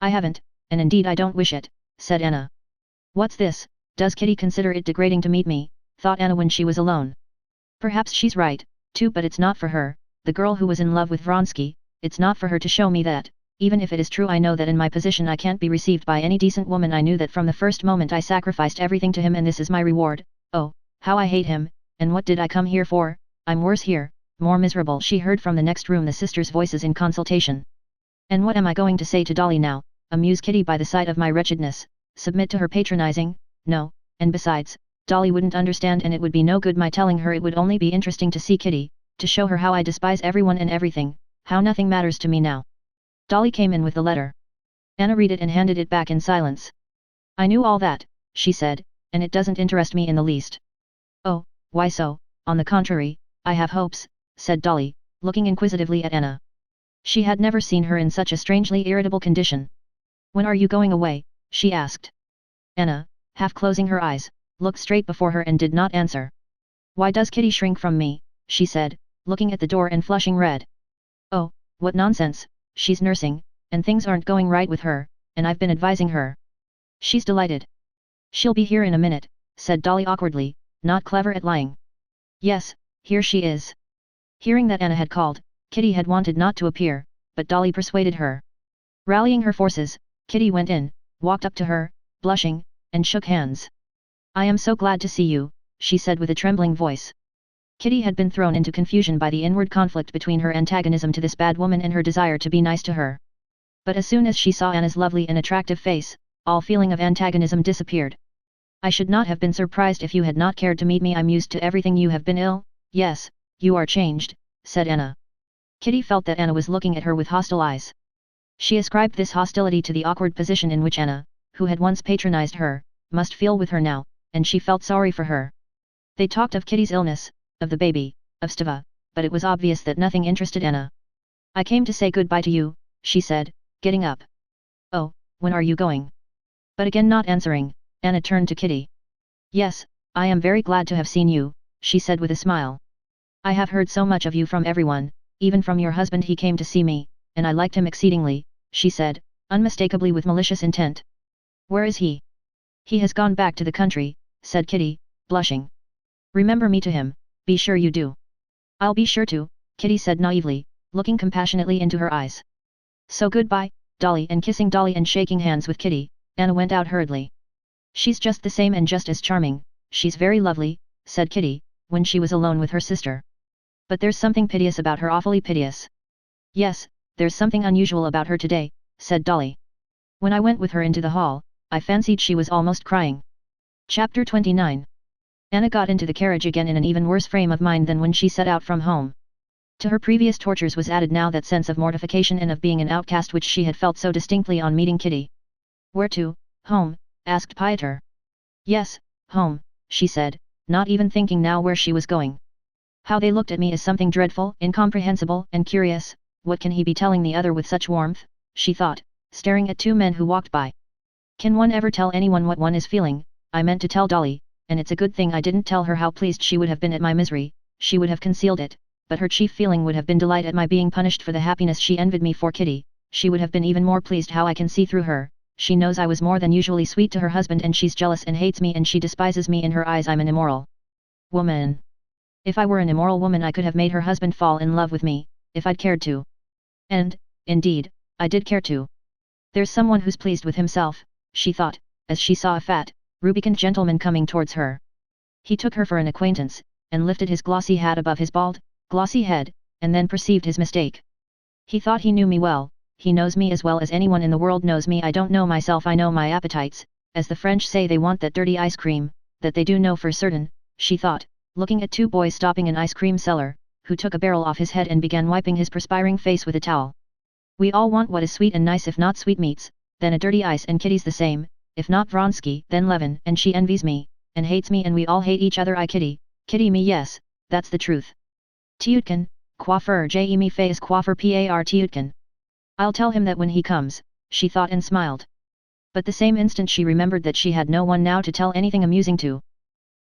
I haven't, and indeed I don't wish it, said Anna. What's this? Does Kitty consider it degrading to meet me? Thought Anna when she was alone. Perhaps she's right, too, but it's not for her, the girl who was in love with Vronsky, it's not for her to show me that. Even if it is true, I know that in my position I can't be received by any decent woman. I knew that from the first moment. I sacrificed everything to him, and this is my reward. Oh, how I hate him, and what did I come here for? I'm worse here, more miserable. She heard from the next room the sisters' voices in consultation. And what am I going to say to Dolly now? Amuse Kitty by the sight of my wretchedness? Submit to her patronizing? No, and besides, Dolly wouldn't understand, and it would be no good my telling her. It would only be interesting to see Kitty, to show her how I despise everyone and everything, how nothing matters to me now. Dolly came in with the letter. Anna read it and handed it back in silence. I knew all that, she said, and it doesn't interest me in the least. Oh, why so? On the contrary, I have hopes, said Dolly, looking inquisitively at Anna. She had never seen her in such a strangely irritable condition. When are you going away? She asked. Anna, half closing her eyes, looked straight before her and did not answer. Why does Kitty shrink from me? She said, looking at the door and flushing red. Oh, what nonsense, she's nursing, and things aren't going right with her, and I've been advising her. She's delighted. She'll be here in a minute, said Dolly awkwardly, not clever at lying. Yes, here she is. Hearing that Anna had called, Kitty had wanted not to appear, but Dolly persuaded her. Rallying her forces, Kitty went in, walked up to her, blushing, and shook hands. "I am so glad to see you," she said with a trembling voice. Kitty had been thrown into confusion by the inward conflict between her antagonism to this bad woman and her desire to be nice to her. But as soon as she saw Anna's lovely and attractive face, all feeling of antagonism disappeared. "I should not have been surprised if you had not cared to meet me. I'm used to everything. You have been ill, yes, you are changed," said Anna. Kitty felt that Anna was looking at her with hostile eyes. She ascribed this hostility to the awkward position in which Anna, who had once patronized her, must feel with her now, and she felt sorry for her. They talked of Kitty's illness, of the baby, of Steva, but it was obvious that nothing interested Anna. "I came to say goodbye to you," she said, getting up. "Oh, when are you going?" But again not answering, Anna turned to Kitty. "Yes, I am very glad to have seen you," she said with a smile. "I have heard so much of you from everyone, even from your husband. He came to see me, and I liked him exceedingly," she said, unmistakably with malicious intent. "Where is he?" "He has gone back to the country," said Kitty, blushing. "Remember me to him, be sure you do." "I'll be sure to," Kitty said naively, looking compassionately into her eyes. "So goodbye, Dolly," and kissing Dolly and shaking hands with Kitty, Anna went out hurriedly. "She's just the same and just as charming, she's very lovely," said Kitty, when she was alone with her sister. "But there's something piteous about her, awfully piteous." "Yes, there's something unusual about her today," said Dolly. "When I went with her into the hall, I fancied she was almost crying." Chapter 29. Anna got into the carriage again in an even worse frame of mind than when she set out from home. To her previous tortures was added now that sense of mortification and of being an outcast which she had felt so distinctly on meeting Kitty. "Where to? Home?" asked Piotr. "Yes, home," she said, not even thinking now where she was going. "How they looked at me is something dreadful, incomprehensible, and curious. What can he be telling the other with such warmth?" she thought, staring at two men who walked by. "Can one ever tell anyone what one is feeling? I meant to tell Dolly, and it's a good thing I didn't tell her. How pleased she would have been at my misery, she would have concealed it, but her chief feeling would have been delight at my being punished for the happiness she envied me for. Kitty, she would have been even more pleased. How I can see through her. She knows I was more than usually sweet to her husband and she's jealous and hates me and she despises me. In her eyes I'm an immoral woman. If I were an immoral woman I could have made her husband fall in love with me, if I'd cared to. And, indeed, I did care to. There's someone who's pleased with himself," she thought, as she saw a fat, rubicund gentleman coming towards her. He took her for an acquaintance, and lifted his glossy hat above his bald, glossy head, and then perceived his mistake. "He thought he knew me well. He knows me as well as anyone in the world knows me. I don't know myself. I know my appetites, as the French say they want that dirty ice cream, that they do know for certain," she thought, looking at two boys stopping an ice cream seller, who took a barrel off his head and began wiping his perspiring face with a towel. "We all want what is sweet and nice, if not sweetmeats, then a dirty ice, and Kitty's the same, if not Vronsky, then Levin, and she envies me, and hates me, and we all hate each other. Kitty me, yes, that's the truth. Tyutkin, coiffeur J. me face coiffeur par Tyutkin. I'll tell him that when he comes," she thought and smiled. But the same instant she remembered that she had no one now to tell anything amusing to.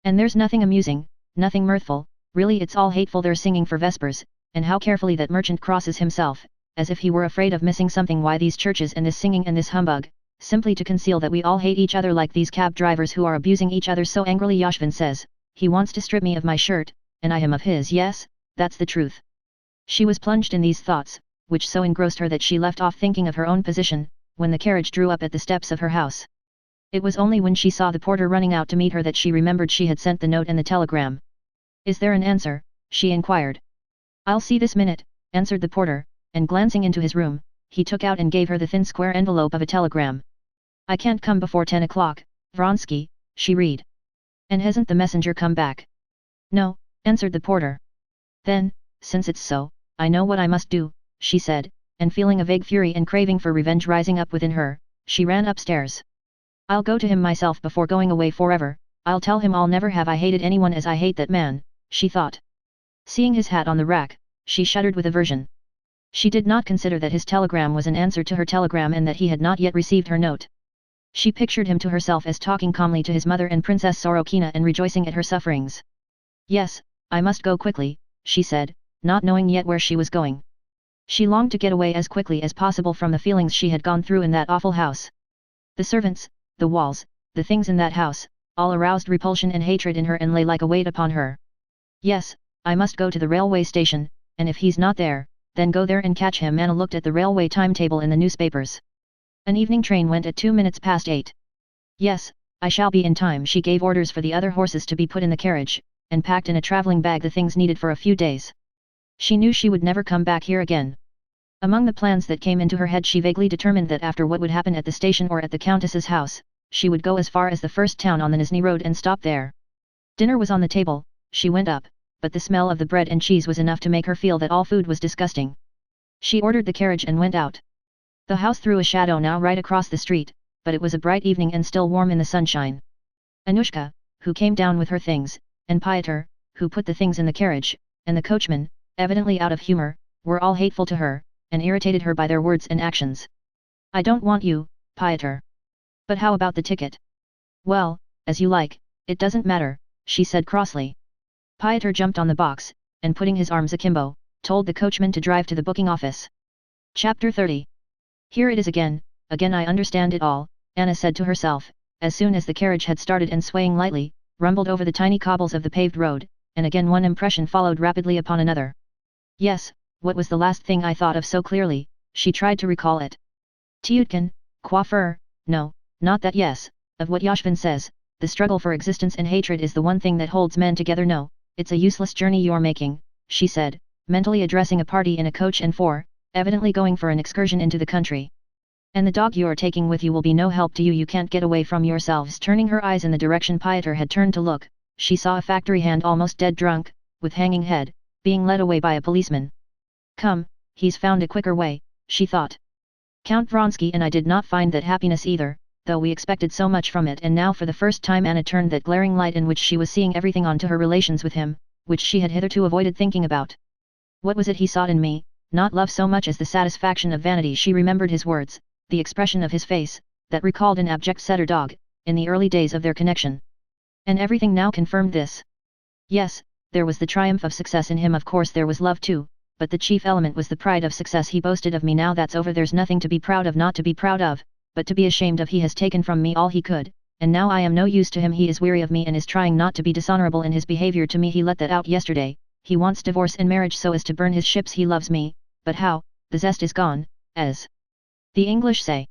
"And there's nothing amusing, nothing mirthful, really it's all hateful. They're singing for vespers, and how carefully that merchant crosses himself, as if he were afraid of missing something. Why these churches and this singing and this humbug, simply to conceal that we all hate each other, like these cab drivers who are abusing each other so angrily. Yashvin says, he wants to strip me of my shirt, and I him of his. Yes, that's the truth." She was plunged in these thoughts, which so engrossed her that she left off thinking of her own position, when the carriage drew up at the steps of her house. It was only when she saw the porter running out to meet her that she remembered she had sent the note and the telegram. "Is there an answer?" she inquired. "I'll see this minute," answered the porter, and glancing into his room, he took out and gave her the thin square envelope of a telegram. "I can't come before 10 o'clock, Vronsky," she read. "And hasn't the messenger come back?" "No," answered the porter. "Then, since it's so, I know what I must do," she said, and feeling a vague fury and craving for revenge rising up within her, she ran upstairs. "I'll go to him myself before going away forever. I'll tell him I'll never have I hated anyone as I hate that man," she thought. Seeing his hat on the rack, she shuddered with aversion. She did not consider that his telegram was an answer to her telegram and that he had not yet received her note. She pictured him to herself as talking calmly to his mother and Princess Sorokina and rejoicing at her sufferings. "Yes, I must go quickly," she said, not knowing yet where she was going. She longed to get away as quickly as possible from the feelings she had gone through in that awful house. The servants, the walls, the things in that house, all aroused repulsion and hatred in her and lay like a weight upon her. "Yes, I must go to the railway station, and if he's not there, then go there and catch him. Anna looked at the railway timetable in the newspapers. An evening train went at 2 minutes past 8. Yes, I shall be in time. She gave orders for the other horses to be put in the carriage, and packed in a travelling bag the things needed for a few days. She knew she would never come back here again. Among the plans that came into her head, she vaguely determined that after what would happen at the station or at the Countess's house, she would go as far as the first town on the Nizhny Road and stop there. Dinner was on the table. She went up, but the smell of the bread and cheese was enough to make her feel that all food was disgusting. She ordered the carriage and went out. The house threw a shadow now right across the street, but it was a bright evening and still warm in the sunshine. Anushka, who came down with her things, and Pyotr, who put the things in the carriage, and the coachman, evidently out of humor, were all hateful to her, and irritated her by their words and actions. I don't want you, Pyotr. But how about the ticket? Well, as you like, it doesn't matter, she said crossly. Pyotr jumped on the box, and putting his arms akimbo, told the coachman to drive to the booking office. Chapter 30. Here it is again, I understand it all, Anna said to herself, as soon as the carriage had started and swaying lightly, rumbled over the tiny cobbles of the paved road, and again one impression followed rapidly upon another. Yes, what was the last thing I thought of so clearly? She tried to recall it. Tyutkin, coiffeur, no, not that. Yes, of what Yashvin says, the struggle for existence and hatred is the one thing that holds men together. No, it's a useless journey you're making, she said, mentally addressing a party in a coach and four, evidently going for an excursion into the country. And the dog you're taking with you will be no help to you. You can't get away from yourselves. Turning her eyes in the direction Pyotr had turned to look, she saw a factory hand almost dead drunk, with hanging head, being led away by a policeman. Come, he's found a quicker way, she thought. Count Vronsky and I did not find that happiness either, though we expected so much from it. And now for the first time Anna turned that glaring light in which she was seeing everything onto her relations with him, which she had hitherto avoided thinking about. What was it he sought in me? Not love so much as the satisfaction of vanity. She remembered his words, the expression of his face, that recalled an abject setter dog, in the early days of their connection. And everything now confirmed this. Yes, there was the triumph of success in him. Of course there was love too, but the chief element was the pride of success. He boasted of me. Now that's over. There's nothing to be proud of. Not to be proud of, but to be ashamed of. He has taken from me all he could, and now I am no use to him. He is weary of me and is trying not to be dishonorable in his behavior to me. He let that out yesterday. He wants divorce and marriage so as to burn his ships. He loves me, but how? The zest is gone, as the English say.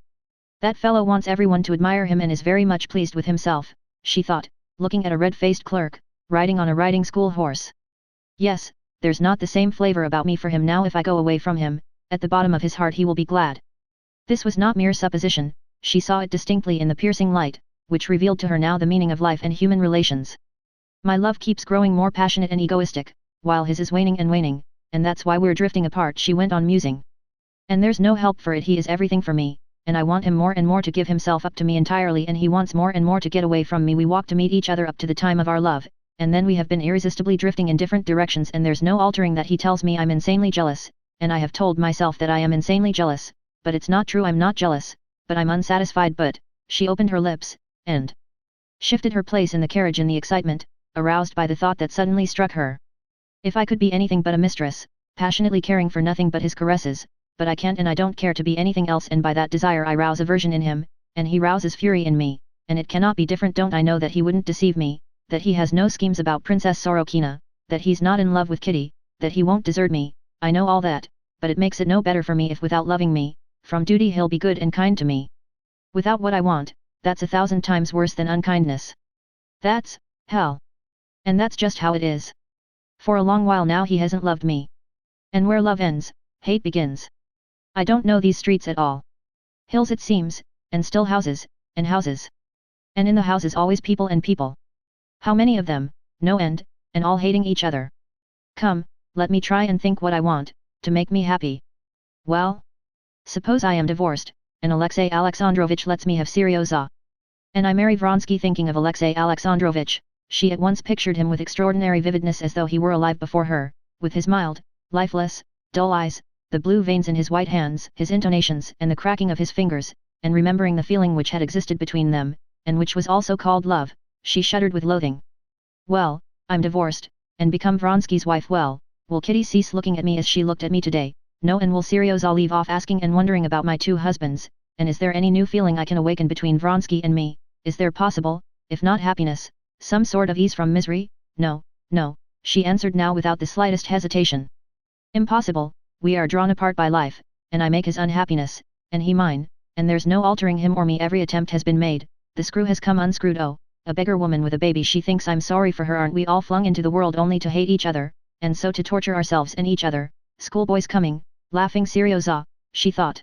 That fellow wants everyone to admire him and is very much pleased with himself, she thought, looking at a red-faced clerk, riding on a riding school horse. Yes, there's not the same flavor about me for him now. If I go away from him, at the bottom of his heart he will be glad. This was not mere supposition, she saw it distinctly in the piercing light, which revealed to her now the meaning of life and human relations. My love keeps growing more passionate and egoistic, while his is waning and waning, and that's why we're drifting apart, she went on musing. And there's no help for it. He is everything for me, and I want him more and more to give himself up to me entirely, and he wants more and more to get away from me. We walk to meet each other up to the time of our love, and then we have been irresistibly drifting in different directions, and there's no altering that. He tells me I'm insanely jealous, and I have told myself that I am insanely jealous, but it's not true. I'm not jealous, but I'm unsatisfied. But, she opened her lips, and shifted her place in the carriage in the excitement, aroused by the thought that suddenly struck her. If I could be anything but a mistress, passionately caring for nothing but his caresses, but I can't and I don't care to be anything else, and by that desire I rouse aversion in him, and he rouses fury in me, and it cannot be different. Don't I know that he wouldn't deceive me, that he has no schemes about Princess Sorokina, that he's not in love with Kitty, that he won't desert me? I know all that, but it makes it no better for me if without loving me, from duty he'll be good and kind to me. Without what I want, that's 1,000 times worse than unkindness. That's hell. And that's just how it is. For a long while now he hasn't loved me. And where love ends, hate begins. I don't know these streets at all. Hills it seems, and still houses, and houses. And in the houses always people and people. How many of them? No end, and all hating each other. Come, let me try and think what I want, to make me happy. Well? Suppose I am divorced, and Alexey Alexandrovich lets me have Seryoza. And I marry Vronsky. Thinking of Alexey Alexandrovich, she at once pictured him with extraordinary vividness, as though he were alive before her, with his mild, lifeless, dull eyes, the blue veins in his white hands, his intonations and the cracking of his fingers, and remembering the feeling which had existed between them, and which was also called love, she shuddered with loathing. Well, I'm divorced, and become Vronsky's wife. Well, will Kitty cease looking at me as she looked at me today? No. And will Seryoza leave off asking and wondering about my two husbands? And is there any new feeling I can awaken between Vronsky and me? Is there possible, if not happiness, some sort of ease from misery? No, no, she answered now without the slightest hesitation. Impossible, we are drawn apart by life, and I make his unhappiness, and he mine, and there's no altering him or me. Every attempt has been made, the screw has come unscrewed. Oh, a beggar woman with a baby, she thinks I'm sorry for her. Aren't we all flung into the world only to hate each other, and so to torture ourselves and each other? Schoolboys coming, laughing seriously, she thought.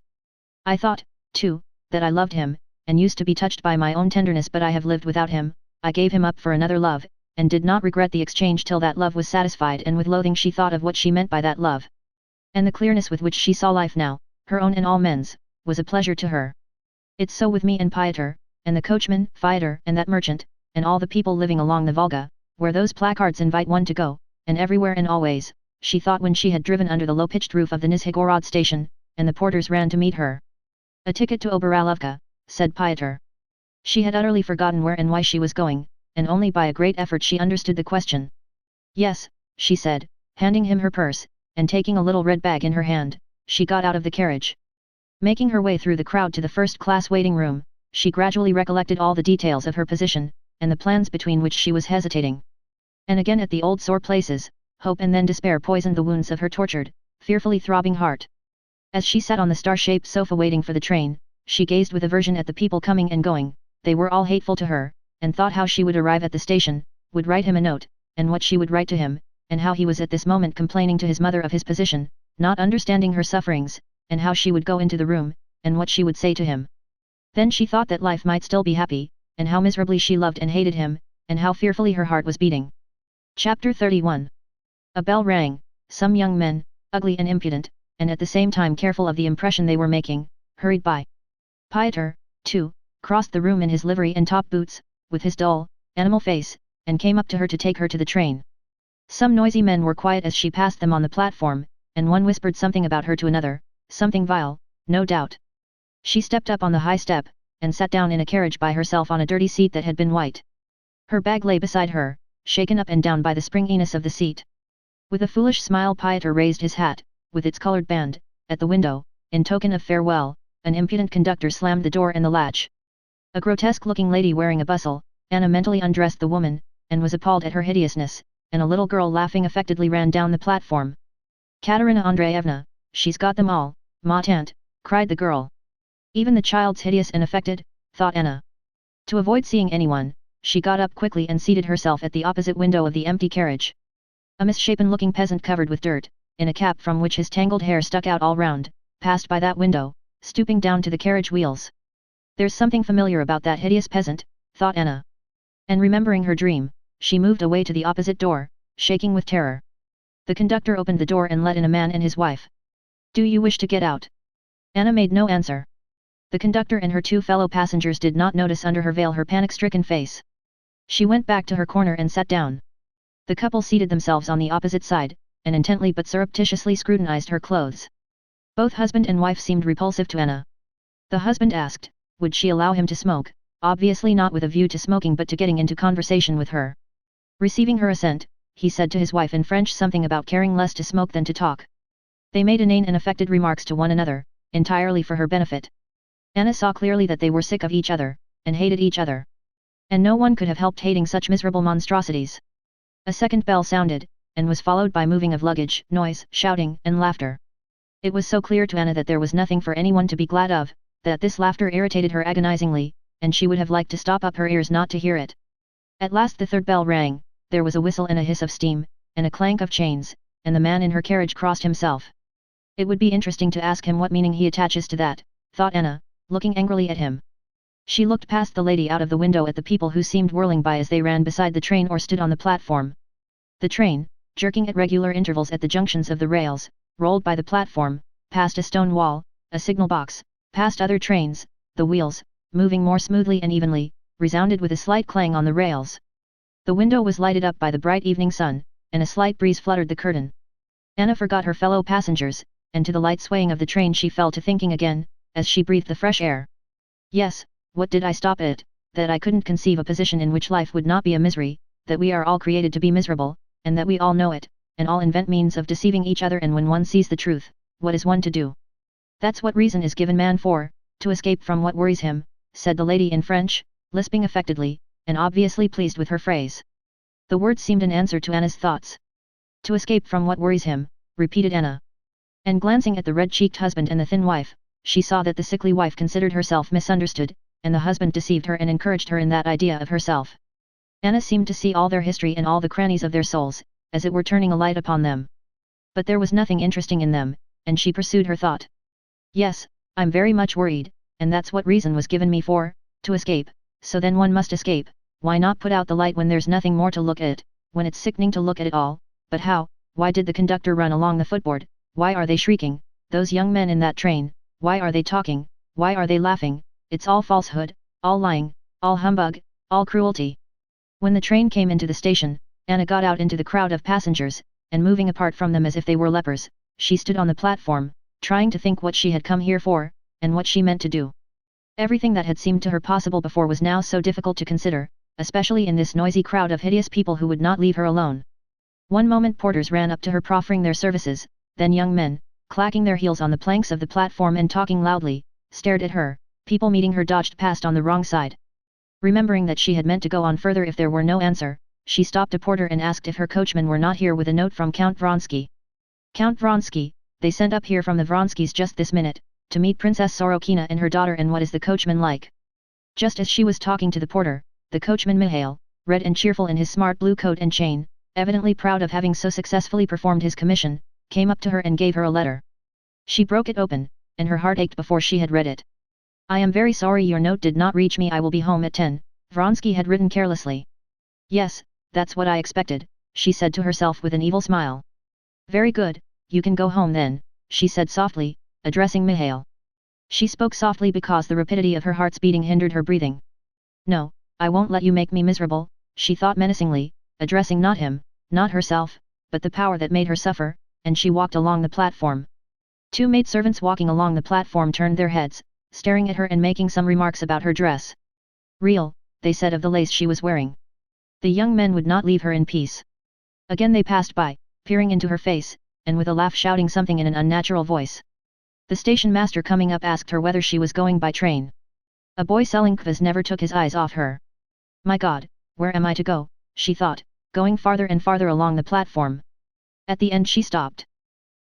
I thought, too, that I loved him, and used to be touched by my own tenderness, but I have lived without him. I gave him up for another love, and did not regret the exchange till that love was satisfied. And with loathing she thought of what she meant by that love. And the clearness with which she saw life now, her own and all men's, was a pleasure to her. It's so with me and Pyotr, and the coachman, Fyodor, and that merchant, and all the people living along the Volga, where those placards invite one to go, and everywhere and always, she thought when she had driven under the low-pitched roof of the Nizhigorod station, and the porters ran to meet her. A ticket to Oberalovka, said Pyotr. She had utterly forgotten where and why she was going, and only by a great effort she understood the question. Yes, she said, handing him her purse, and taking a little red bag in her hand, she got out of the carriage. Making her way through the crowd to the first-class waiting room, she gradually recollected all the details of her position, and the plans between which she was hesitating. And again at the old sore places, hope and then despair poisoned the wounds of her tortured, fearfully throbbing heart. As she sat on the star-shaped sofa waiting for the train, she gazed with aversion at the people coming and going. They were all hateful to her, and thought how she would arrive at the station, would write him a note, and what she would write to him, and how he was at this moment complaining to his mother of his position, not understanding her sufferings, and how she would go into the room, and what she would say to him. Then she thought that life might still be happy, and how miserably she loved and hated him, and how fearfully her heart was beating. Chapter 31. A bell rang. Some young men, ugly and impudent, and at the same time careful of the impression they were making, hurried by. Pyotr, too, crossed the room in his livery and top boots, with his dull, animal face, and came up to her to take her to the train. Some noisy men were quiet as she passed them on the platform, and one whispered something about her to another, something vile, no doubt. She stepped up on the high step, and sat down in a carriage by herself on a dirty seat that had been white. Her bag lay beside her, shaken up and down by the springiness of the seat. With a foolish smile Pyotr raised his hat, with its coloured band, at the window, in token of farewell. An impudent conductor slammed the door and the latch. A grotesque-looking lady wearing a bustle, Anna mentally undressed the woman, and was appalled at her hideousness, and a little girl laughing affectedly ran down the platform. Katerina Andreevna, she's got them all, ma tante, cried the girl. Even the child's hideous and affected, thought Anna. To avoid seeing anyone, she got up quickly and seated herself at the opposite window of the empty carriage. A misshapen-looking peasant covered with dirt, in a cap from which his tangled hair stuck out all round, passed by that window, stooping down to the carriage wheels. There's something familiar about that hideous peasant, thought Anna. And remembering her dream, she moved away to the opposite door, shaking with terror. The conductor opened the door and let in a man and his wife. Do you wish to get out? Anna made no answer. The conductor and her two fellow passengers did not notice under her veil her panic-stricken face. She went back to her corner and sat down. The couple seated themselves on the opposite side, and intently but surreptitiously scrutinized her clothes. Both husband and wife seemed repulsive to Anna. The husband asked, would she allow him to smoke, obviously not with a view to smoking but to getting into conversation with her. Receiving her assent, he said to his wife in French something about caring less to smoke than to talk. They made inane and affected remarks to one another, entirely for her benefit. Anna saw clearly that they were sick of each other, and hated each other. And no one could have helped hating such miserable monstrosities. A second bell sounded, and was followed by moving of luggage, noise, shouting, and laughter. It was so clear to Anna that there was nothing for anyone to be glad of, that this laughter irritated her agonizingly, and she would have liked to stop up her ears not to hear it. At last the third bell rang, there was a whistle and a hiss of steam, and a clank of chains, and the man in her carriage crossed himself. It would be interesting to ask him what meaning he attaches to that, thought Anna, looking angrily at him. She looked past the lady out of the window at the people who seemed whirling by as they ran beside the train or stood on the platform. The train, jerking at regular intervals at the junctions of the rails, rolled by the platform, past a stone wall, a signal box, past other trains. The wheels, moving more smoothly and evenly, resounded with a slight clang on the rails. The window was lighted up by the bright evening sun, and a slight breeze fluttered the curtain. Anna forgot her fellow passengers, and to the light swaying of the train she fell to thinking again, as she breathed the fresh air. Yes, what did I stop at? That I couldn't conceive a position in which life would not be a misery, that we are all created to be miserable, and that we all know it, and all invent means of deceiving each other, and when one sees the truth, what is one to do? That's what reason is given man for, to escape from what worries him, said the lady in French, lisping affectedly, and obviously pleased with her phrase. The words seemed an answer to Anna's thoughts. To escape from what worries him, repeated Anna. And glancing at the red-cheeked husband and the thin wife, she saw that the sickly wife considered herself misunderstood, and the husband deceived her and encouraged her in that idea of herself. Anna seemed to see all their history and all the crannies of their souls, as it were turning a light upon them. But there was nothing interesting in them, and she pursued her thought. Yes, I'm very much worried, and that's what reason was given me for, to escape, so then one must escape, why not put out the light when there's nothing more to look at, when it's sickening to look at it all, but how, why did the conductor run along the footboard, why are they shrieking, those young men in that train, why are they talking, why are they laughing, it's all falsehood, all lying, all humbug, all cruelty. When the train came into the station, Anna got out into the crowd of passengers, and moving apart from them as if they were lepers, she stood on the platform, trying to think what she had come here for, and what she meant to do. Everything that had seemed to her possible before was now so difficult to consider, especially in this noisy crowd of hideous people who would not leave her alone. One moment porters ran up to her proffering their services, then young men, clacking their heels on the planks of the platform and talking loudly, stared at her, people meeting her dodged past on the wrong side. Remembering that she had meant to go on further if there were no answer, she stopped a porter and asked if her coachman were not here with a note from Count Vronsky. Count Vronsky, they sent up here from the Vronskys just this minute, to meet Princess Sorokina and her daughter. And what is the coachman like? Just as she was talking to the porter, the coachman Mihail, red and cheerful in his smart blue coat and chain, evidently proud of having so successfully performed his commission, came up to her and gave her a letter. She broke it open, and her heart ached before she had read it. I am very sorry your note did not reach me. I will be home at 10, Vronsky had written carelessly. Yes, that's what I expected, she said to herself with an evil smile. Very good, you can go home then, she said softly, addressing Mihail. She spoke softly because the rapidity of her heart's beating hindered her breathing. No, I won't let you make me miserable, she thought menacingly, addressing not him, not herself, but the power that made her suffer, and she walked along the platform. Two maidservants walking along the platform turned their heads, staring at her and making some remarks about her dress. Real, they said of the lace she was wearing. The young men would not leave her in peace. Again they passed by, peering into her face, and with a laugh shouting something in an unnatural voice. The station master coming up asked her whether she was going by train. A boy selling kvass never took his eyes off her. My God, where am I to go, she thought, going farther and farther along the platform. At the end she stopped.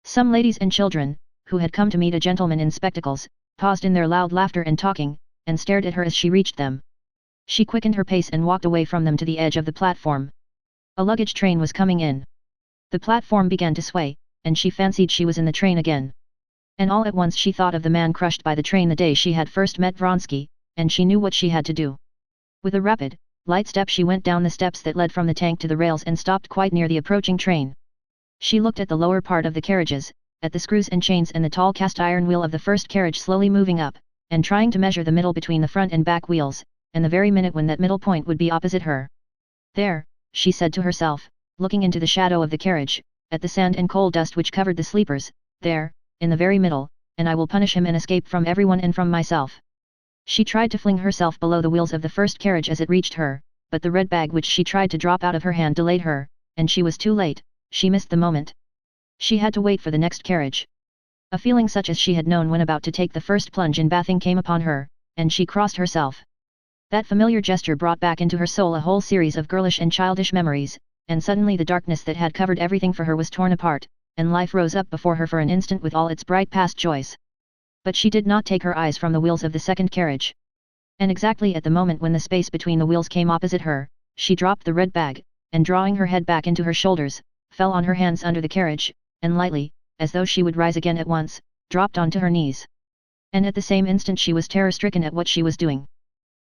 Some ladies and children, who had come to meet a gentleman in spectacles, paused in their loud laughter and talking, and stared at her as she reached them. She quickened her pace and walked away from them to the edge of the platform. A luggage train was coming in. The platform began to sway, and she fancied she was in the train again. And all at once she thought of the man crushed by the train the day she had first met Vronsky, and she knew what she had to do. With a rapid, light step she went down the steps that led from the tank to the rails and stopped quite near the approaching train. She looked at the lower part of the carriages, at the screws and chains and the tall cast iron wheel of the first carriage slowly moving up, and trying to measure the middle between the front and back wheels, and the very minute when that middle point would be opposite her. There, she said to herself, looking into the shadow of the carriage, at the sand and coal dust which covered the sleepers, there, in the very middle, and I will punish him and escape from everyone and from myself. She tried to fling herself below the wheels of the first carriage as it reached her, but the red bag which she tried to drop out of her hand delayed her, and she was too late, she missed the moment. She had to wait for the next carriage. A feeling such as she had known when about to take the first plunge in bathing came upon her, and she crossed herself. That familiar gesture brought back into her soul a whole series of girlish and childish memories, and suddenly the darkness that had covered everything for her was torn apart, and life rose up before her for an instant with all its bright past joys. But she did not take her eyes from the wheels of the second carriage. And exactly at the moment when the space between the wheels came opposite her, she dropped the red bag, and drawing her head back into her shoulders, fell on her hands under the carriage, and lightly, as though she would rise again at once, dropped onto her knees. And at the same instant she was terror-stricken at what she was doing.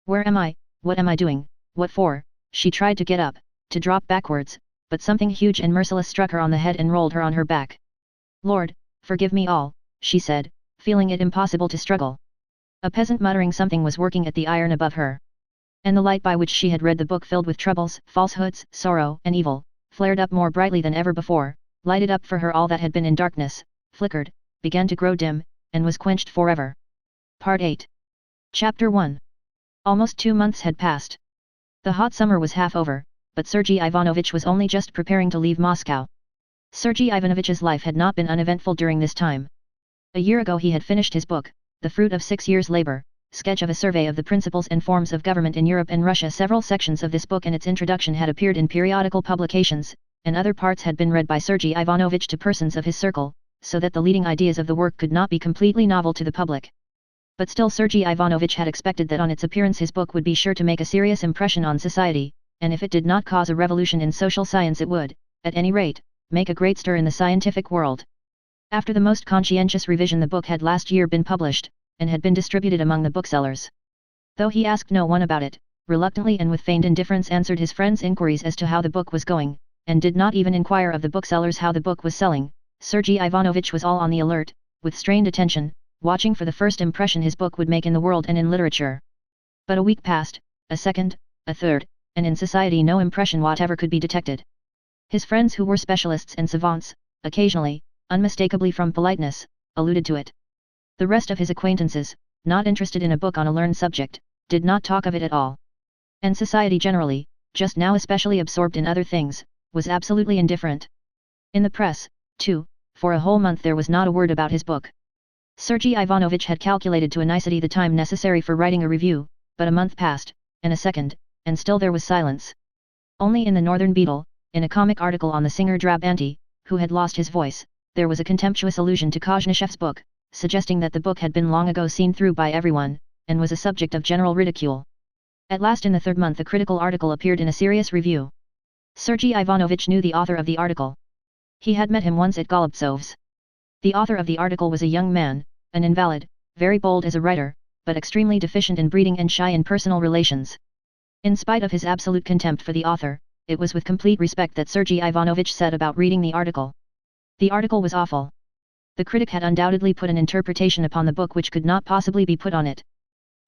Where am I? What am I doing? What for? She tried to get up, to drop backwards, but something huge and merciless struck her on the head and rolled her on her back. Lord, forgive me all, she said, feeling it impossible to struggle. A peasant muttering something was working at the iron above her. And the light by which she had read the book filled with troubles, falsehoods, sorrow, and evil, flared up more brightly than ever before, lighted up for her all that had been in darkness, flickered, began to grow dim, and was quenched forever. Part 8. Chapter 1. Almost 2 months had passed. The hot summer was half over, but Sergei Ivanovich was only just preparing to leave Moscow. Sergei Ivanovich's life had not been uneventful during this time. A year ago he had finished his book, the fruit of 6 years' labor, Sketch of a Survey of the Principles and Forms of Government in Europe and Russia. Several sections of this book and its introduction had appeared in periodical publications, and other parts had been read by Sergei Ivanovich to persons of his circle, so that the leading ideas of the work could not be completely novel to the public. But still Sergei Ivanovich had expected that on its appearance his book would be sure to make a serious impression on society, and if it did not cause a revolution in social science it would, at any rate, make a great stir in the scientific world. After the most conscientious revision the book had last year been published, and had been distributed among the booksellers. Though he asked no one about it, reluctantly and with feigned indifference answered his friends' inquiries as to how the book was going, and did not even inquire of the booksellers how the book was selling, Sergei Ivanovich was all on the alert, with strained attention, watching for the first impression his book would make in the world and in literature. But a week passed, a second, a third, and in society no impression whatever could be detected. His friends who were specialists and savants, occasionally, unmistakably from politeness, alluded to it. The rest of his acquaintances, not interested in a book on a learned subject, did not talk of it at all. And society generally, just now especially absorbed in other things, was absolutely indifferent. In the press, too, for a whole month there was not a word about his book. Sergei Ivanovich had calculated to a nicety the time necessary for writing a review, but a month passed, and a second, and still there was silence. Only in the Northern Beetle, in a comic article on the singer Drabanti, who had lost his voice, there was a contemptuous allusion to Kozhnishev's book, suggesting that the book had been long ago seen through by everyone, and was a subject of general ridicule. At last in the third month a critical article appeared in a serious review. Sergei Ivanovich knew the author of the article. He had met him once at Golubtsov's. The author of the article was a young man, an invalid, very bold as a writer, but extremely deficient in breeding and shy in personal relations. In spite of his absolute contempt for the author, it was with complete respect that Sergei Ivanovich said about reading the article. The article was awful. The critic had undoubtedly put an interpretation upon the book which could not possibly be put on it.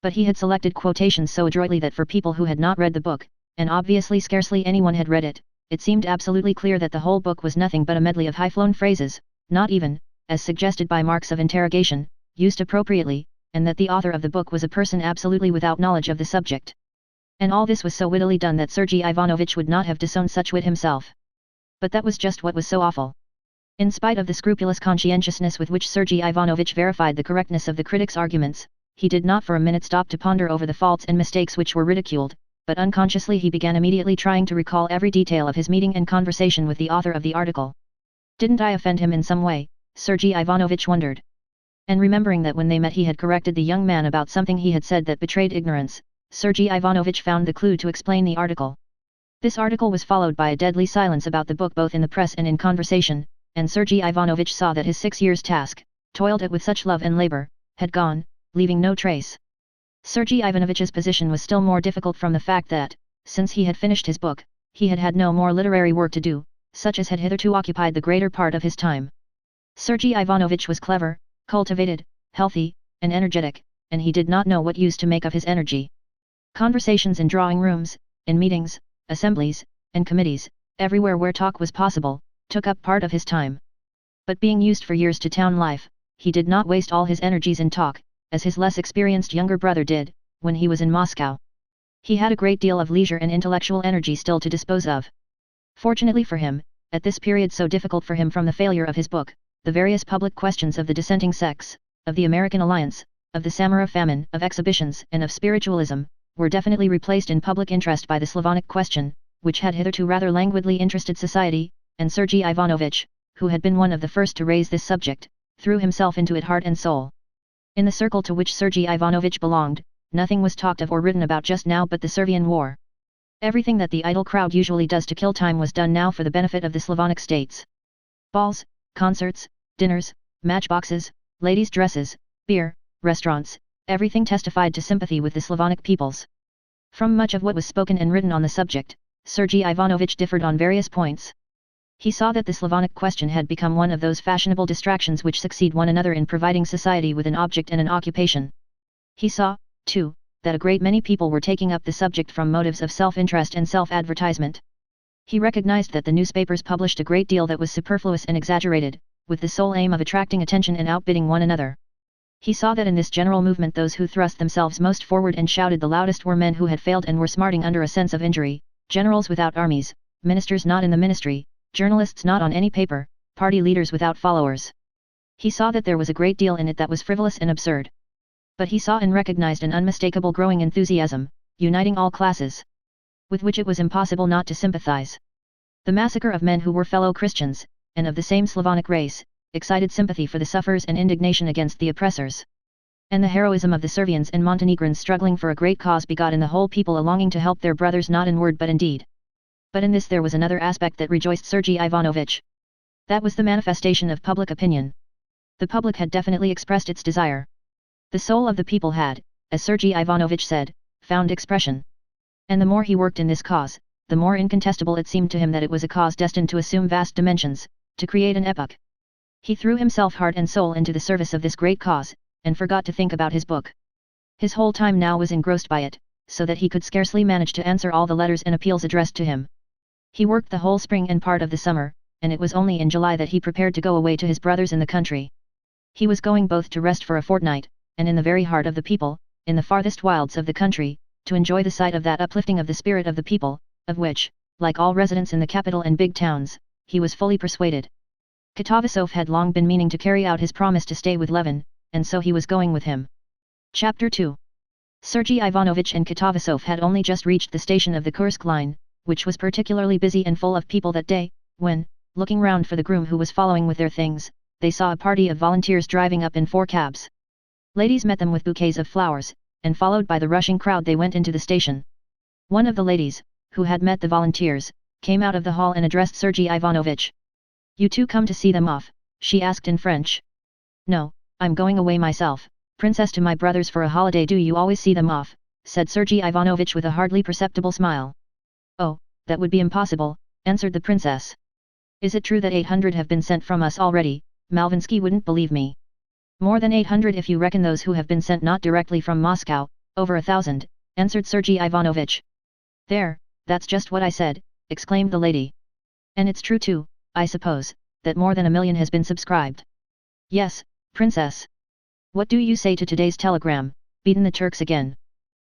But he had selected quotations so adroitly that for people who had not read the book, and obviously scarcely anyone had read it, it seemed absolutely clear that the whole book was nothing but a medley of high-flown phrases, not even, as suggested by marks of interrogation, used appropriately, and that the author of the book was a person absolutely without knowledge of the subject. And all this was so wittily done that Sergei Ivanovich would not have disowned such wit himself. But that was just what was so awful. In spite of the scrupulous conscientiousness with which Sergei Ivanovich verified the correctness of the critic's arguments, he did not for a minute stop to ponder over the faults and mistakes which were ridiculed, but unconsciously he began immediately trying to recall every detail of his meeting and conversation with the author of the article. Didn't I offend him in some way, Sergei Ivanovich wondered. And remembering that when they met he had corrected the young man about something he had said that betrayed ignorance, Sergei Ivanovich found the clue to explain the article. This article was followed by a deadly silence about the book both in the press and in conversation, and Sergei Ivanovich saw that his 6 years' task, toiled at with such love and labor, had gone, leaving no trace. Sergei Ivanovich's position was still more difficult from the fact that, since he had finished his book, he had had no more literary work to do, such as had hitherto occupied the greater part of his time. Sergei Ivanovich was clever, cultivated, healthy, and energetic, and he did not know what use to make of his energy. Conversations in drawing rooms, in meetings, assemblies, and committees, everywhere where talk was possible, took up part of his time. But being used for years to town life, he did not waste all his energies in talk, as his less experienced younger brother did, when he was in Moscow. He had a great deal of leisure and intellectual energy still to dispose of. Fortunately for him, at this period so difficult for him from the failure of his book, the various public questions of the dissenting sects, of the American alliance, of the Samara famine, of exhibitions and of spiritualism, were definitely replaced in public interest by the Slavonic question, which had hitherto rather languidly interested society, and Sergei Ivanovich, who had been one of the first to raise this subject, threw himself into it heart and soul. In the circle to which Sergei Ivanovich belonged, nothing was talked of or written about just now but the Servian war. Everything that the idle crowd usually does to kill time was done now for the benefit of the Slavonic states. Balls, concerts, dinners, matchboxes, ladies' dresses, beer, restaurants, everything testified to sympathy with the Slavonic peoples. From much of what was spoken and written on the subject, Sergei Ivanovich differed on various points. He saw that the Slavonic question had become one of those fashionable distractions which succeed one another in providing society with an object and an occupation. He saw, too, that a great many people were taking up the subject from motives of self-interest and self-advertisement. He recognized that the newspapers published a great deal that was superfluous and exaggerated, with the sole aim of attracting attention and outbidding one another. He saw that in this general movement those who thrust themselves most forward and shouted the loudest were men who had failed and were smarting under a sense of injury, generals without armies, ministers not in the ministry, journalists not on any paper, party leaders without followers. He saw that there was a great deal in it that was frivolous and absurd. But he saw and recognized an unmistakable growing enthusiasm, uniting all classes, with which it was impossible not to sympathize. The massacre of men who were fellow Christians, and of the same Slavonic race, excited sympathy for the sufferers and indignation against the oppressors. And the heroism of the Servians and Montenegrins struggling for a great cause begot in the whole people a longing to help their brothers not in word but in deed. But in this there was another aspect that rejoiced Sergei Ivanovitch. That was the manifestation of public opinion. The public had definitely expressed its desire. The soul of the people had, as Sergei Ivanovitch said, found expression. And the more he worked in this cause, the more incontestable it seemed to him that it was a cause destined to assume vast dimensions, to create an epoch. He threw himself heart and soul into the service of this great cause, and forgot to think about his book. His whole time now was engrossed by it, so that he could scarcely manage to answer all the letters and appeals addressed to him. He worked the whole spring and part of the summer, and it was only in July that he prepared to go away to his brothers in the country. He was going both to rest for a fortnight, and in the very heart of the people, in the farthest wilds of the country, to enjoy the sight of that uplifting of the spirit of the people, of which, like all residents in the capital and big towns, he was fully persuaded. Katavasov had long been meaning to carry out his promise to stay with Levin, and so he was going with him. Chapter 2. Sergei Ivanovitch and Katavasov had only just reached the station of the Kursk line, which was particularly busy and full of people that day, when, looking round for the groom who was following with their things, they saw a party of volunteers driving up in 4 cabs. Ladies met them with bouquets of flowers, and followed by the rushing crowd they went into the station. One of the ladies, who had met the volunteers, came out of the hall and addressed Sergei Ivanovitch. "You two come to see them off?" she asked in French. "No, I'm going away myself, princess, to my brothers for a holiday." "Do you always see them off?" said Sergei Ivanovitch with a hardly perceptible smile. "Oh, that would be impossible," answered the princess. "Is it true that 800 have been sent from us already? Malvinsky wouldn't believe me." "More than 800 if you reckon those who have been sent not directly from Moscow, over 1,000, answered Sergei Ivanovitch. "There, that's just what I said," exclaimed the lady. "And it's true too, I suppose, that more than 1 million has been subscribed." "Yes, princess." "What do you say to today's telegram, beaten the Turks again?"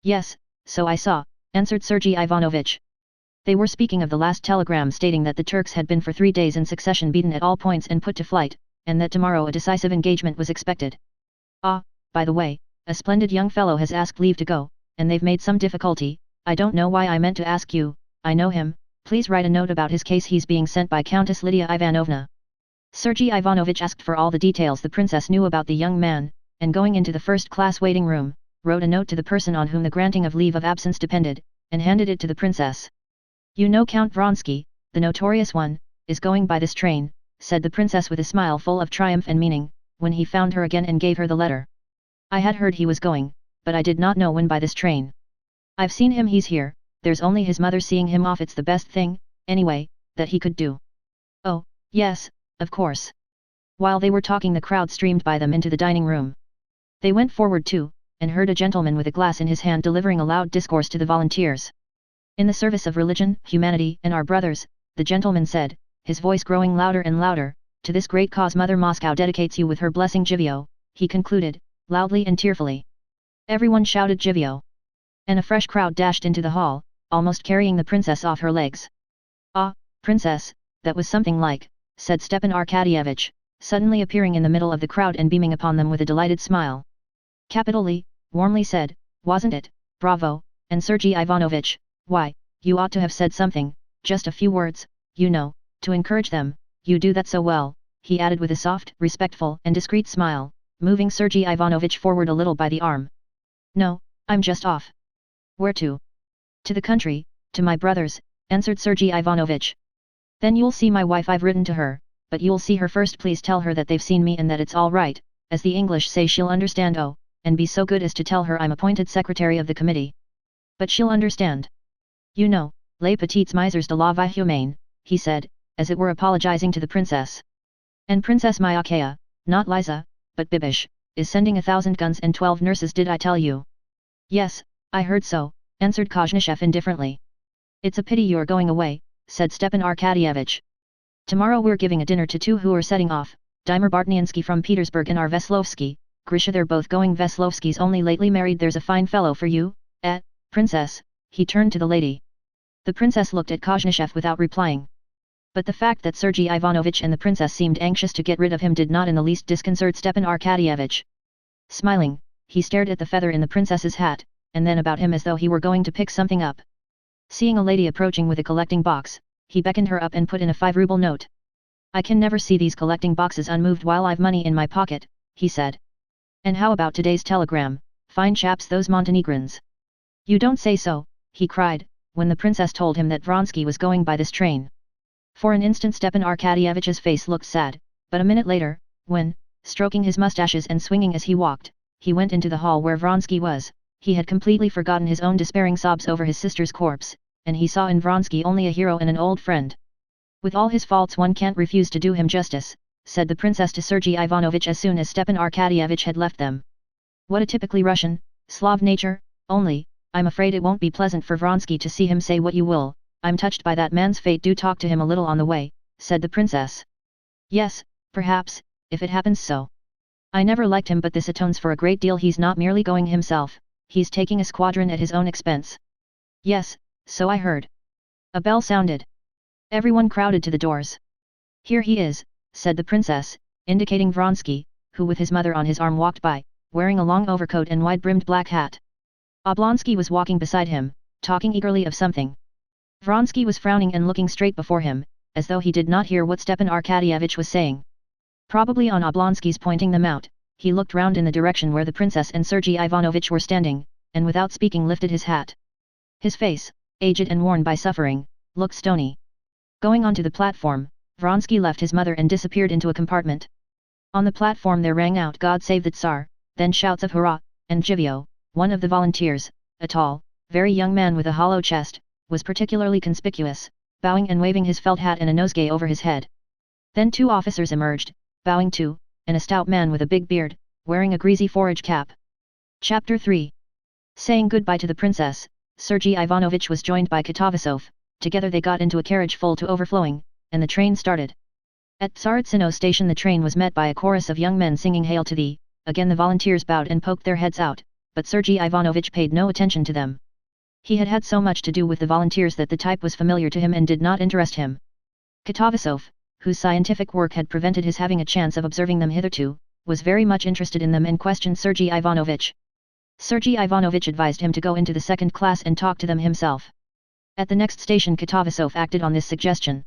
"Yes, so I saw," answered Sergei Ivanovitch. They were speaking of the last telegram stating that the Turks had been for 3 days in succession beaten at all points and put to flight, and that tomorrow a decisive engagement was expected. "Ah, by the way, a splendid young fellow has asked leave to go, and they've made some difficulty. I don't know why I meant to ask you, I know him, please write a note about his case. He's being sent by Countess Lydia Ivanovna." Sergei Ivanovitch asked for all the details the princess knew about the young man, and going into the first-class waiting room, wrote a note to the person on whom the granting of leave of absence depended, and handed it to the princess. "You know Count Vronsky, the notorious one, is going by this train," said the princess with a smile full of triumph and meaning, when he found her again and gave her the letter. "I had heard he was going, but I did not know when by this train. I've seen him, he's here, there's only his mother seeing him off. It's the best thing, anyway, that he could do." "Oh, yes, of course." While they were talking the crowd streamed by them into the dining room. They went forward too, and heard a gentleman with a glass in his hand delivering a loud discourse to the volunteers. "In the service of religion, humanity and our brothers," the gentleman said, his voice growing louder and louder, "to this great cause Mother Moscow dedicates you with her blessing. Jivio," he concluded, loudly and tearfully. Everyone shouted Jivio. And a fresh crowd dashed into the hall, almost carrying the princess off her legs. "Ah, princess, that was something like," said Stepan Arkadyevitch, suddenly appearing in the middle of the crowd and beaming upon them with a delighted smile. "Capitally," warmly said, "wasn't it? Bravo!" And Sergei Ivanovitch, "Why, you ought to have said something, just a few words, you know, to encourage them, you do that so well," he added with a soft, respectful and discreet smile, moving Sergei Ivanovitch forward a little by the arm. "No, I'm just off." "Where to?" "To the country, to my brothers," answered Sergei Ivanovitch. "Then you'll see my wife. I've written to her, but you'll see her first. Please tell her that they've seen me and that it's all right, as the English say. She'll understand. Oh, and be so good as to tell her I'm appointed secretary of the committee." "But she'll understand. You know, les petites misères de la vie humaine," he said, as it were apologizing to the princess. "And Princess Myakaya, not Liza, but Bibish, is sending 1,000 guns and 12 nurses. Did I tell you?" "Yes, I heard so," answered Kozhnishev indifferently. "It's a pity you're going away," said Stepan Arkadyevitch. "Tomorrow we're giving a dinner to 2 who are setting off, Dimer Bartniansky from Petersburg and our Veslovsky, Grisha. They're both going. Veslovsky's only lately married. There's a fine fellow for you, princess," he turned to the lady. The princess looked at Kozhnishev without replying. But the fact that Sergei Ivanovitch and the princess seemed anxious to get rid of him did not in the least disconcert Stepan Arkadyevitch. Smiling, he stared at the feather in the princess's hat, and then about him as though he were going to pick something up. Seeing a lady approaching with a collecting box, he beckoned her up and put in a 5-ruble note. I can never see these collecting boxes unmoved while I've money in my pocket, he said. And how about today's telegram, fine chaps those Montenegrins. You don't say so, he cried, when the princess told him that Vronsky was going by this train. For an instant Stepan Arkadyevitch's face looked sad, but a minute later, when, stroking his mustaches and swinging as he walked, he went into the hall where Vronsky was, he had completely forgotten his own despairing sobs over his sister's corpse, and he saw in Vronsky only a hero and an old friend. With all his faults one can't refuse to do him justice, said the princess to Sergei Ivanovitch as soon as Stepan Arkadyevitch had left them. What a typically Russian, Slav nature, only, I'm afraid it won't be pleasant for Vronsky to see him. Say what you will, I'm touched by that man's fate. Do talk to him a little on the way, said the princess. Yes, perhaps, if it happens so. I never liked him, but this atones for a great deal. He's not merely going himself, he's taking a squadron at his own expense. Yes, so I heard. A bell sounded. Everyone crowded to the doors. Here he is, said the princess, indicating Vronsky, who with his mother on his arm walked by, wearing a long overcoat and wide-brimmed black hat. Oblonsky was walking beside him, talking eagerly of something. Vronsky was frowning and looking straight before him, as though he did not hear what Stepan Arkadyevitch was saying. Probably on Oblonsky's pointing them out, he looked round in the direction where the princess and Sergei Ivanovitch were standing, and without speaking lifted his hat. His face, aged and worn by suffering, looked stony. Going onto the platform, Vronsky left his mother and disappeared into a compartment. On the platform there rang out "God save the Tsar," then shouts of hurrah, and Jivio, one of the volunteers, a tall, very young man with a hollow chest, was particularly conspicuous, bowing and waving his felt hat and a nosegay over his head. Then two officers emerged, bowing too, and a stout man with a big beard, wearing a greasy forage cap. Chapter 3. Saying goodbye to the princess, Sergei Ivanovitch was joined by Katavasov. Together they got into a carriage full to overflowing, and the train started. At Tsaritsino station the train was met by a chorus of young men singing "Hail to Thee." Again the volunteers bowed and poked their heads out, but Sergei Ivanovitch paid no attention to them. He had had so much to do with the volunteers that the type was familiar to him and did not interest him. Katavasov, whose scientific work had prevented his having a chance of observing them hitherto, was very much interested in them and questioned Sergei Ivanovitch. Sergei Ivanovitch advised him to go into the second class and talk to them himself. At the next station Katavasov acted on this suggestion.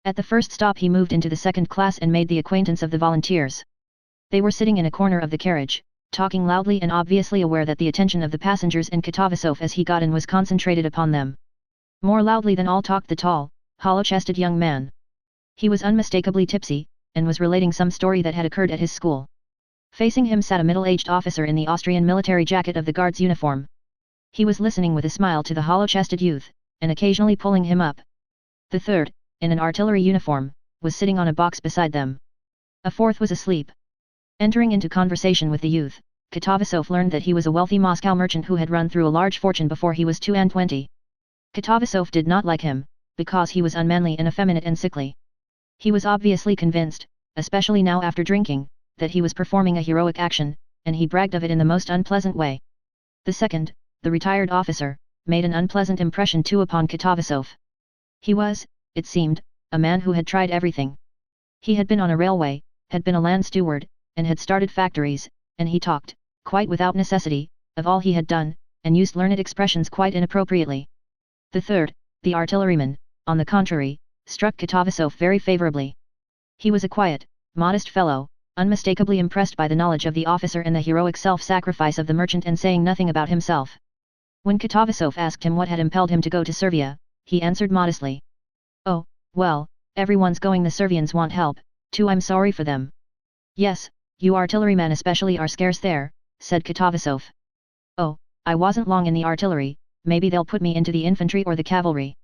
At the first stop he moved into the second class and made the acquaintance of the volunteers. They were sitting in a corner of the carriage, talking loudly and obviously aware that the attention of the passengers and Katavasov as he got in was concentrated upon them. More loudly than all talked the tall, hollow-chested young man. He was unmistakably tipsy, and was relating some story that had occurred at his school. Facing him sat a middle-aged officer in the Austrian military jacket of the guard's uniform. He was listening with a smile to the hollow-chested youth, and occasionally pulling him up. The third, in an artillery uniform, was sitting on a box beside them. A fourth was asleep. Entering into conversation with the youth, Katavasov learned that he was a wealthy Moscow merchant who had run through a large fortune before he was 22. Katavasov did not like him, because he was unmanly and effeminate and sickly. He was obviously convinced, especially now after drinking, that he was performing a heroic action, and he bragged of it in the most unpleasant way. The second, the retired officer, made an unpleasant impression too upon Katavasov. He was, it seemed, a man who had tried everything. He had been on a railway, had been a land steward, and had started factories, and he talked, quite without necessity, of all he had done, and used learned expressions quite inappropriately. The third, the artilleryman, on the contrary, struck Katavasov very favorably. He was a quiet, modest fellow, unmistakably impressed by the knowledge of the officer and the heroic self-sacrifice of the merchant and saying nothing about himself. When Katavasov asked him what had impelled him to go to Servia, he answered modestly. "Oh, well, everyone's going. The Servians want help, too. I'm sorry for them." "Yes, you artillerymen especially are scarce there," said Katavasov. "Oh, I wasn't long in the artillery, maybe they'll put me into the infantry or the cavalry."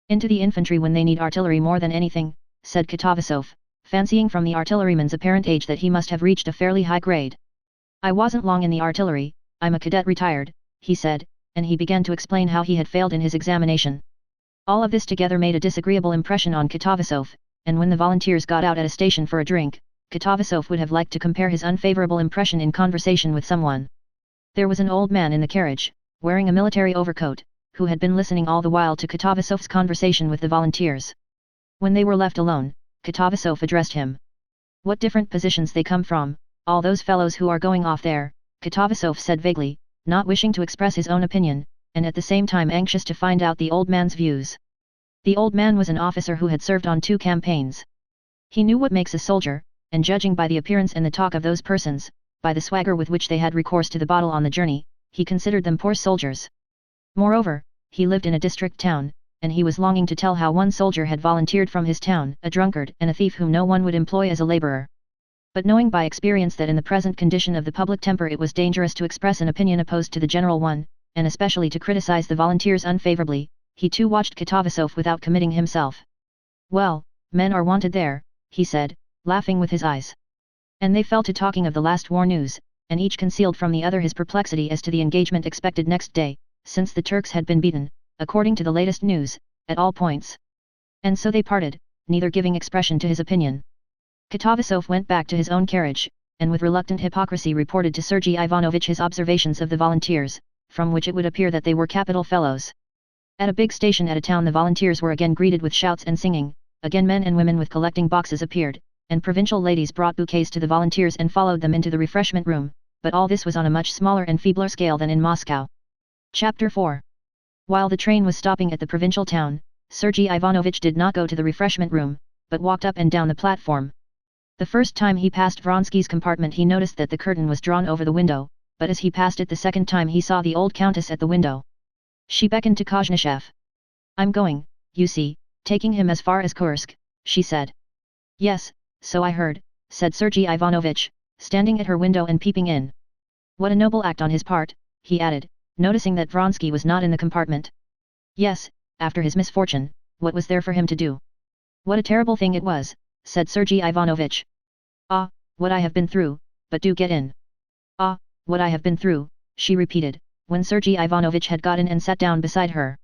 "Into the infantry when they need artillery more than anything," said Katavasov, fancying from the artilleryman's apparent age that he must have reached a fairly high grade. "I wasn't long in the artillery, I'm a cadet retired," he said, and he began to explain how he had failed in his examination. All of this together made a disagreeable impression on Katavasov, and when the volunteers got out at a station for a drink, Katavasov would have liked to compare his unfavorable impression in conversation with someone. There was an old man in the carriage, wearing a military overcoat, who had been listening all the while to Katavasov's conversation with the volunteers. When they were left alone, Katavasov addressed him. "What different positions they come from, all those fellows who are going off there," Katavasov said vaguely, not wishing to express his own opinion, and at the same time anxious to find out the old man's views. The old man was an officer who had served on 2 campaigns. He knew what makes a soldier, and judging by the appearance and the talk of those persons, by the swagger with which they had recourse to the bottle on the journey, he considered them poor soldiers. Moreover, he lived in a district town, and he was longing to tell how one soldier had volunteered from his town, a drunkard and a thief whom no one would employ as a laborer. But knowing by experience that in the present condition of the public temper it was dangerous to express an opinion opposed to the general one, and especially to criticize the volunteers unfavorably, he too watched Katavasov without committing himself. "Well, men are wanted there," he said, laughing with his eyes. And they fell to talking of the last war news, and each concealed from the other his perplexity as to the engagement expected next day, since the Turks had been beaten, according to the latest news, at all points. And so they parted, neither giving expression to his opinion. Katavasov went back to his own carriage, and with reluctant hypocrisy reported to Sergei Ivanovitch his observations of the volunteers, from which it would appear that they were capital fellows. At a big station at a town the volunteers were again greeted with shouts and singing, again men and women with collecting boxes appeared, and provincial ladies brought bouquets to the volunteers and followed them into the refreshment room, but all this was on a much smaller and feebler scale than in Moscow. Chapter 4. While the train was stopping at the provincial town, Sergei Ivanovitch did not go to the refreshment room, but walked up and down the platform. The first time he passed Vronsky's compartment he noticed that the curtain was drawn over the window, but as he passed it the second time he saw the old countess at the window. She beckoned to Koznishev. "I'm going, you see, taking him as far as Kursk," she said. "Yes, so I heard," said Sergei Ivanovitch, standing at her window and peeping in. "What a noble act on his part," he added, noticing that Vronsky was not in the compartment. "Yes, after his misfortune, what was there for him to do?" "What a terrible thing it was," said Sergei Ivanovitch. "Ah, what I have been through, but do get in." "Ah, what I have been through," she repeated, when Sergei Ivanovitch had got in and sat down beside her.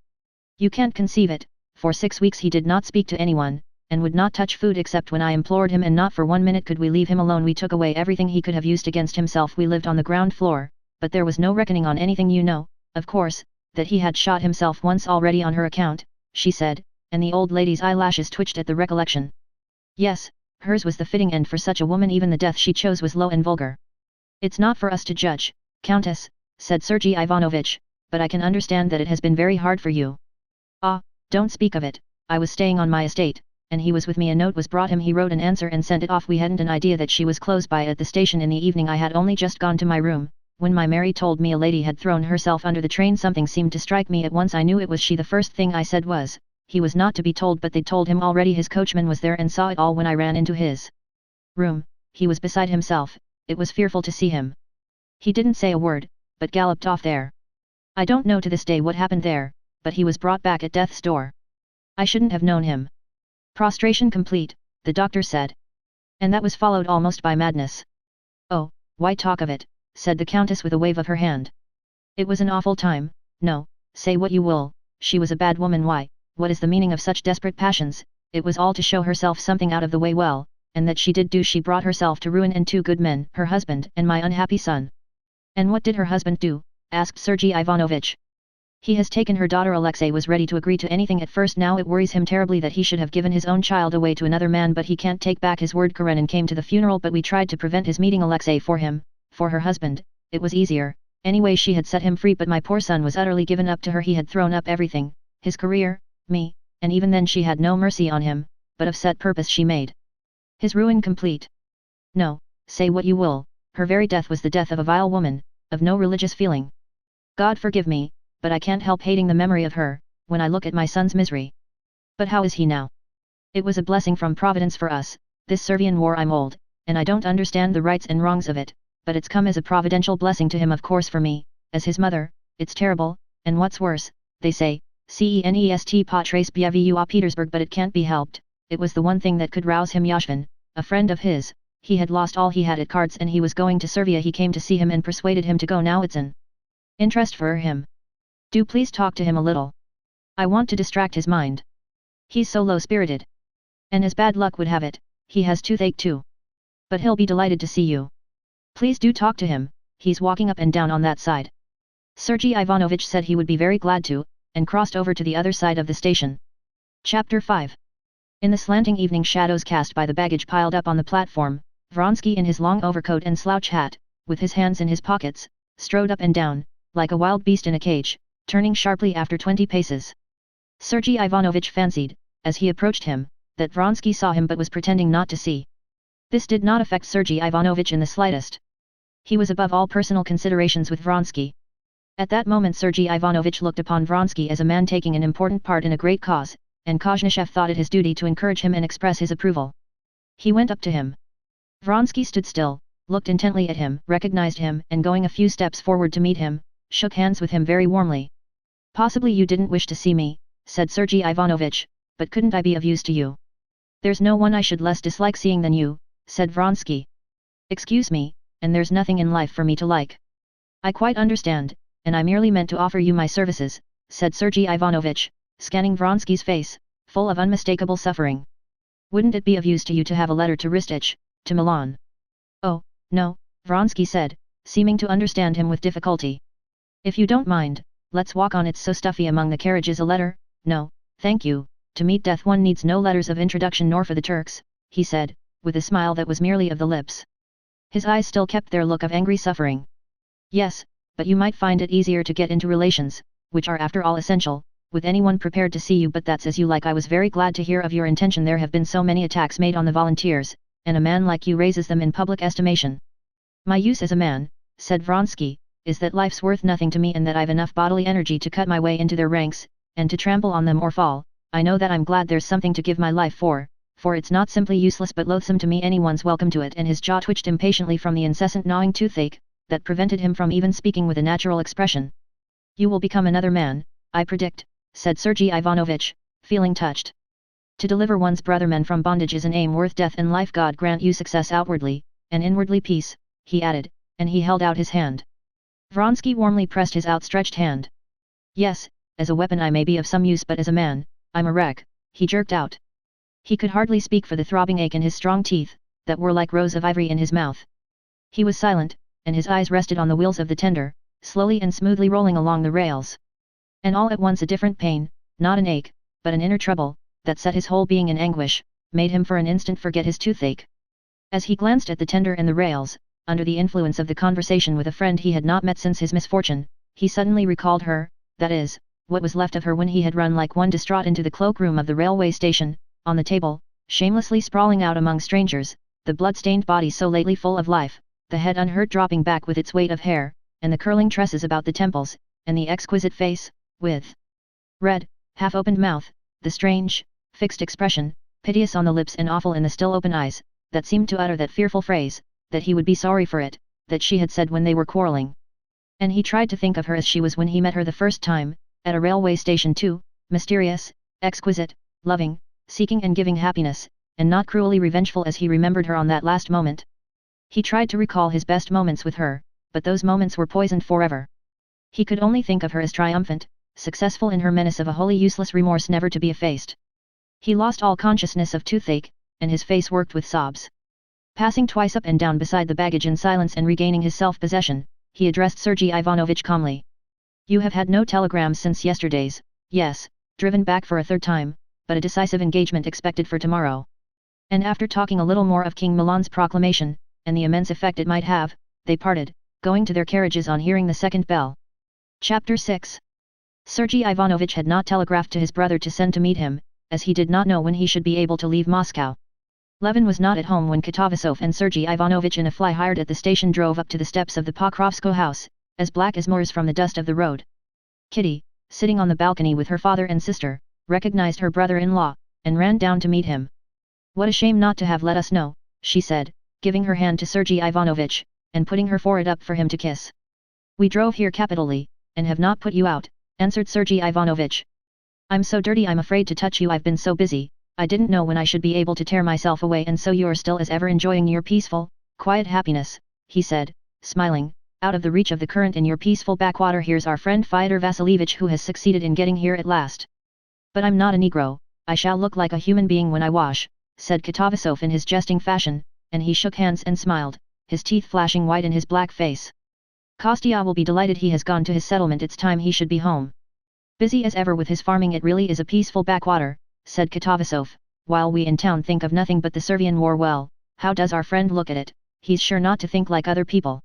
"You can't conceive it, for 6 weeks he did not speak to anyone, and would not touch food except when I implored him, and not for 1 minute could we leave him alone. We took away everything he could have used against himself. We lived on the ground floor, but there was no reckoning on anything. You know, of course, that he had shot himself once already on her account," she said, and the old lady's eyelashes twitched at the recollection. "Yes, hers was the fitting end for such a woman. Even the death she chose was low and vulgar." "It's not for us to judge, Countess," said Sergei Ivanovitch, "but I can understand that it has been very hard for you." "Ah, don't speak of it. I was staying on my estate, and he was with me. A note was brought him. He wrote an answer and sent it off. We hadn't an idea that she was close by at the station in the evening. I had only just gone to my room, when my Mary told me a lady had thrown herself under the train. Something seemed to strike me at once. I knew it was she. The first thing I said was, he was not to be told, but they'd told him already. His coachman was there and saw it all. When I ran into his room, he was beside himself. It was fearful to see him. He didn't say a word, but galloped off there. I don't know to this day what happened there, but he was brought back at death's door. I shouldn't have known him. Prostration complete, the doctor said. And that was followed almost by madness." "Oh, why talk of it," said the countess with a wave of her hand. "It was an awful time. No, say what you will, she was a bad woman. Why, what is the meaning of such desperate passions? It was all to show herself something out of the way. Well, and that she did do. She brought herself to ruin and 2 good men, her husband and my unhappy son." "And what did her husband do?" asked Sergei Ivanovitch. "He has taken her daughter." Alexei was ready to agree to anything at first. Now it worries him terribly that he should have given his own child away to another man, but he can't take back his word. Karenin came to the funeral, but we tried to prevent his meeting Alexei for him. For her husband, it was easier. Anyway, she had set him free, but my poor son was utterly given up to her. He had thrown up everything, his career, me, and even then she had no mercy on him, but of set purpose she made his ruin complete. No, say what you will, her very death was the death of a vile woman, of no religious feeling. God forgive me, but I can't help hating the memory of her, when I look at my son's misery. But how is he now? It was a blessing from Providence for us, this Servian war. I'm old, and I don't understand the rights and wrongs of it, but it's come as a providential blessing to him. Of course for me, as his mother, it's terrible, and what's worse, they say, CENEST Patres Bienvenue à Petersburg, but it can't be helped. It was the one thing that could rouse him. Yashvin, a friend of his, he had lost all he had at cards and he was going to Servia. He came to see him and persuaded him to go. Now it's an interest for him. Do please talk to him a little. I want to distract his mind. He's so low-spirited. And as bad luck would have it, he has toothache too. But he'll be delighted to see you. Please do talk to him, he's walking up and down on that side. Sergei Ivanovitch said he would be very glad to, and crossed over to the other side of the station. Chapter 5. In the slanting evening shadows cast by the baggage piled up on the platform, Vronsky in his long overcoat and slouch hat, with his hands in his pockets, strode up and down, like a wild beast in a cage, turning sharply after 20 paces. Sergei Ivanovitch fancied, as he approached him, that Vronsky saw him but was pretending not to see. This did not affect Sergei Ivanovich in the slightest. He was above all personal considerations with Vronsky. At that moment Sergei Ivanovich looked upon Vronsky as a man taking an important part in a great cause, and Kozhnichev thought it his duty to encourage him and express his approval. He went up to him. Vronsky stood still, looked intently at him, recognized him, and going a few steps forward to meet him, shook hands with him very warmly. "Possibly you didn't wish to see me," said Sergei Ivanovich, "but couldn't I be of use to you?" "There's no one I should less dislike seeing than you," said Vronsky. "Excuse me, and there's nothing in life for me to like." "I quite understand, and I merely meant to offer you my services," said Sergei Ivanovich, scanning Vronsky's face, full of unmistakable suffering. "Wouldn't it be of use to you to have a letter to Ristich, to Milan?" "Oh, no," Vronsky said, seeming to understand him with difficulty. "If you don't mind, let's walk on. It's so stuffy among the carriages. A letter? No, thank you, to meet death one needs no letters of introduction nor for the Turks," he said, with a smile that was merely of the lips. His eyes still kept their look of angry suffering. "Yes, but you might find it easier to get into relations, which are after all essential, with anyone prepared to see you, but that's as you like. I was very glad to hear of your intention. There have been so many attacks made on the volunteers, and a man like you raises them in public estimation." "My use as a man," said Vronsky, "is that life's worth nothing to me and that I've enough bodily energy to cut my way into their ranks, and to trample on them or fall. I know that I'm glad there's something to give my life for it's not simply useless but loathsome to me. Anyone's welcome to it." And his jaw twitched impatiently from the incessant gnawing toothache, that prevented him from even speaking with a natural expression. "You will become another man, I predict," said Sergei Ivanovich, feeling touched. "To deliver one's brothermen from bondage is an aim worth death and life. God grant you success outwardly, and inwardly peace," he added, and he held out his hand. Vronsky warmly pressed his outstretched hand. "Yes, as a weapon I may be of some use, but as a man, I'm a wreck," he jerked out. He could hardly speak for the throbbing ache in his strong teeth, that were like rows of ivory in his mouth. He was silent, and his eyes rested on the wheels of the tender, slowly and smoothly rolling along the rails. And all at once a different pain, not an ache, but an inner trouble, that set his whole being in anguish, made him for an instant forget his toothache. As he glanced at the tender and the rails, under the influence of the conversation with a friend he had not met since his misfortune, he suddenly recalled her, that is, what was left of her when he had run like one distraught into the cloakroom of the railway station, on the table, shamelessly sprawling out among strangers, the blood-stained body so lately full of life, the head unhurt dropping back with its weight of hair, and the curling tresses about the temples, and the exquisite face, with red, half-opened mouth, the strange, fixed expression, piteous on the lips and awful in the still open eyes, that seemed to utter that fearful phrase, that he would be sorry for it, that she had said when they were quarreling. And he tried to think of her as she was when he met her the first time, at a railway station too, mysterious, exquisite, loving, seeking and giving happiness, and not cruelly revengeful as he remembered her on that last moment. He tried to recall his best moments with her, but those moments were poisoned forever. He could only think of her as triumphant, successful in her menace of a wholly useless remorse never to be effaced. He lost all consciousness of toothache, and his face worked with sobs. Passing twice up and down beside the baggage in silence and regaining his self-possession, he addressed Sergei Ivanovich calmly. "You have had no telegrams since yesterday's?" "Yes, driven back for a third time, but a decisive engagement expected for tomorrow." And after talking a little more of King Milan's proclamation, and the immense effect it might have, they parted, going to their carriages on hearing the second bell. Chapter 6. Sergei Ivanovich had not telegraphed to his brother to send to meet him, as he did not know when he should be able to leave Moscow. Levin was not at home when Katavasov and Sergei Ivanovich in a fly hired at the station drove up to the steps of the Pokrovskoe house, as black as moors from the dust of the road. Kitty, sitting on the balcony with her father and sister, recognized her brother-in-law, and ran down to meet him. "What a shame not to have let us know," she said, giving her hand to Sergei Ivanovich, and putting her forehead up for him to kiss. "We drove here capitally, and have not put you out," answered Sergei Ivanovich. "I'm so dirty I'm afraid to touch you. I've been so busy, I didn't know when I should be able to tear myself away. And so you are still as ever enjoying your peaceful, quiet happiness," he said, smiling, "out of the reach of the current in your peaceful backwater. Here's our friend Fyodor Vasilievich who has succeeded in getting here at last. But I'm not a Negro, I shall look like a human being when I wash," said Katavasov in his jesting fashion, and he shook hands and smiled, his teeth flashing white in his black face. "Kostya will be delighted. He has gone to his settlement. It's time he should be home." "Busy as ever with his farming. It really is a peaceful backwater," said Katavasov, "while we in town think of nothing but the Servian war. Well, how does our friend look at it? He's sure not to think like other people."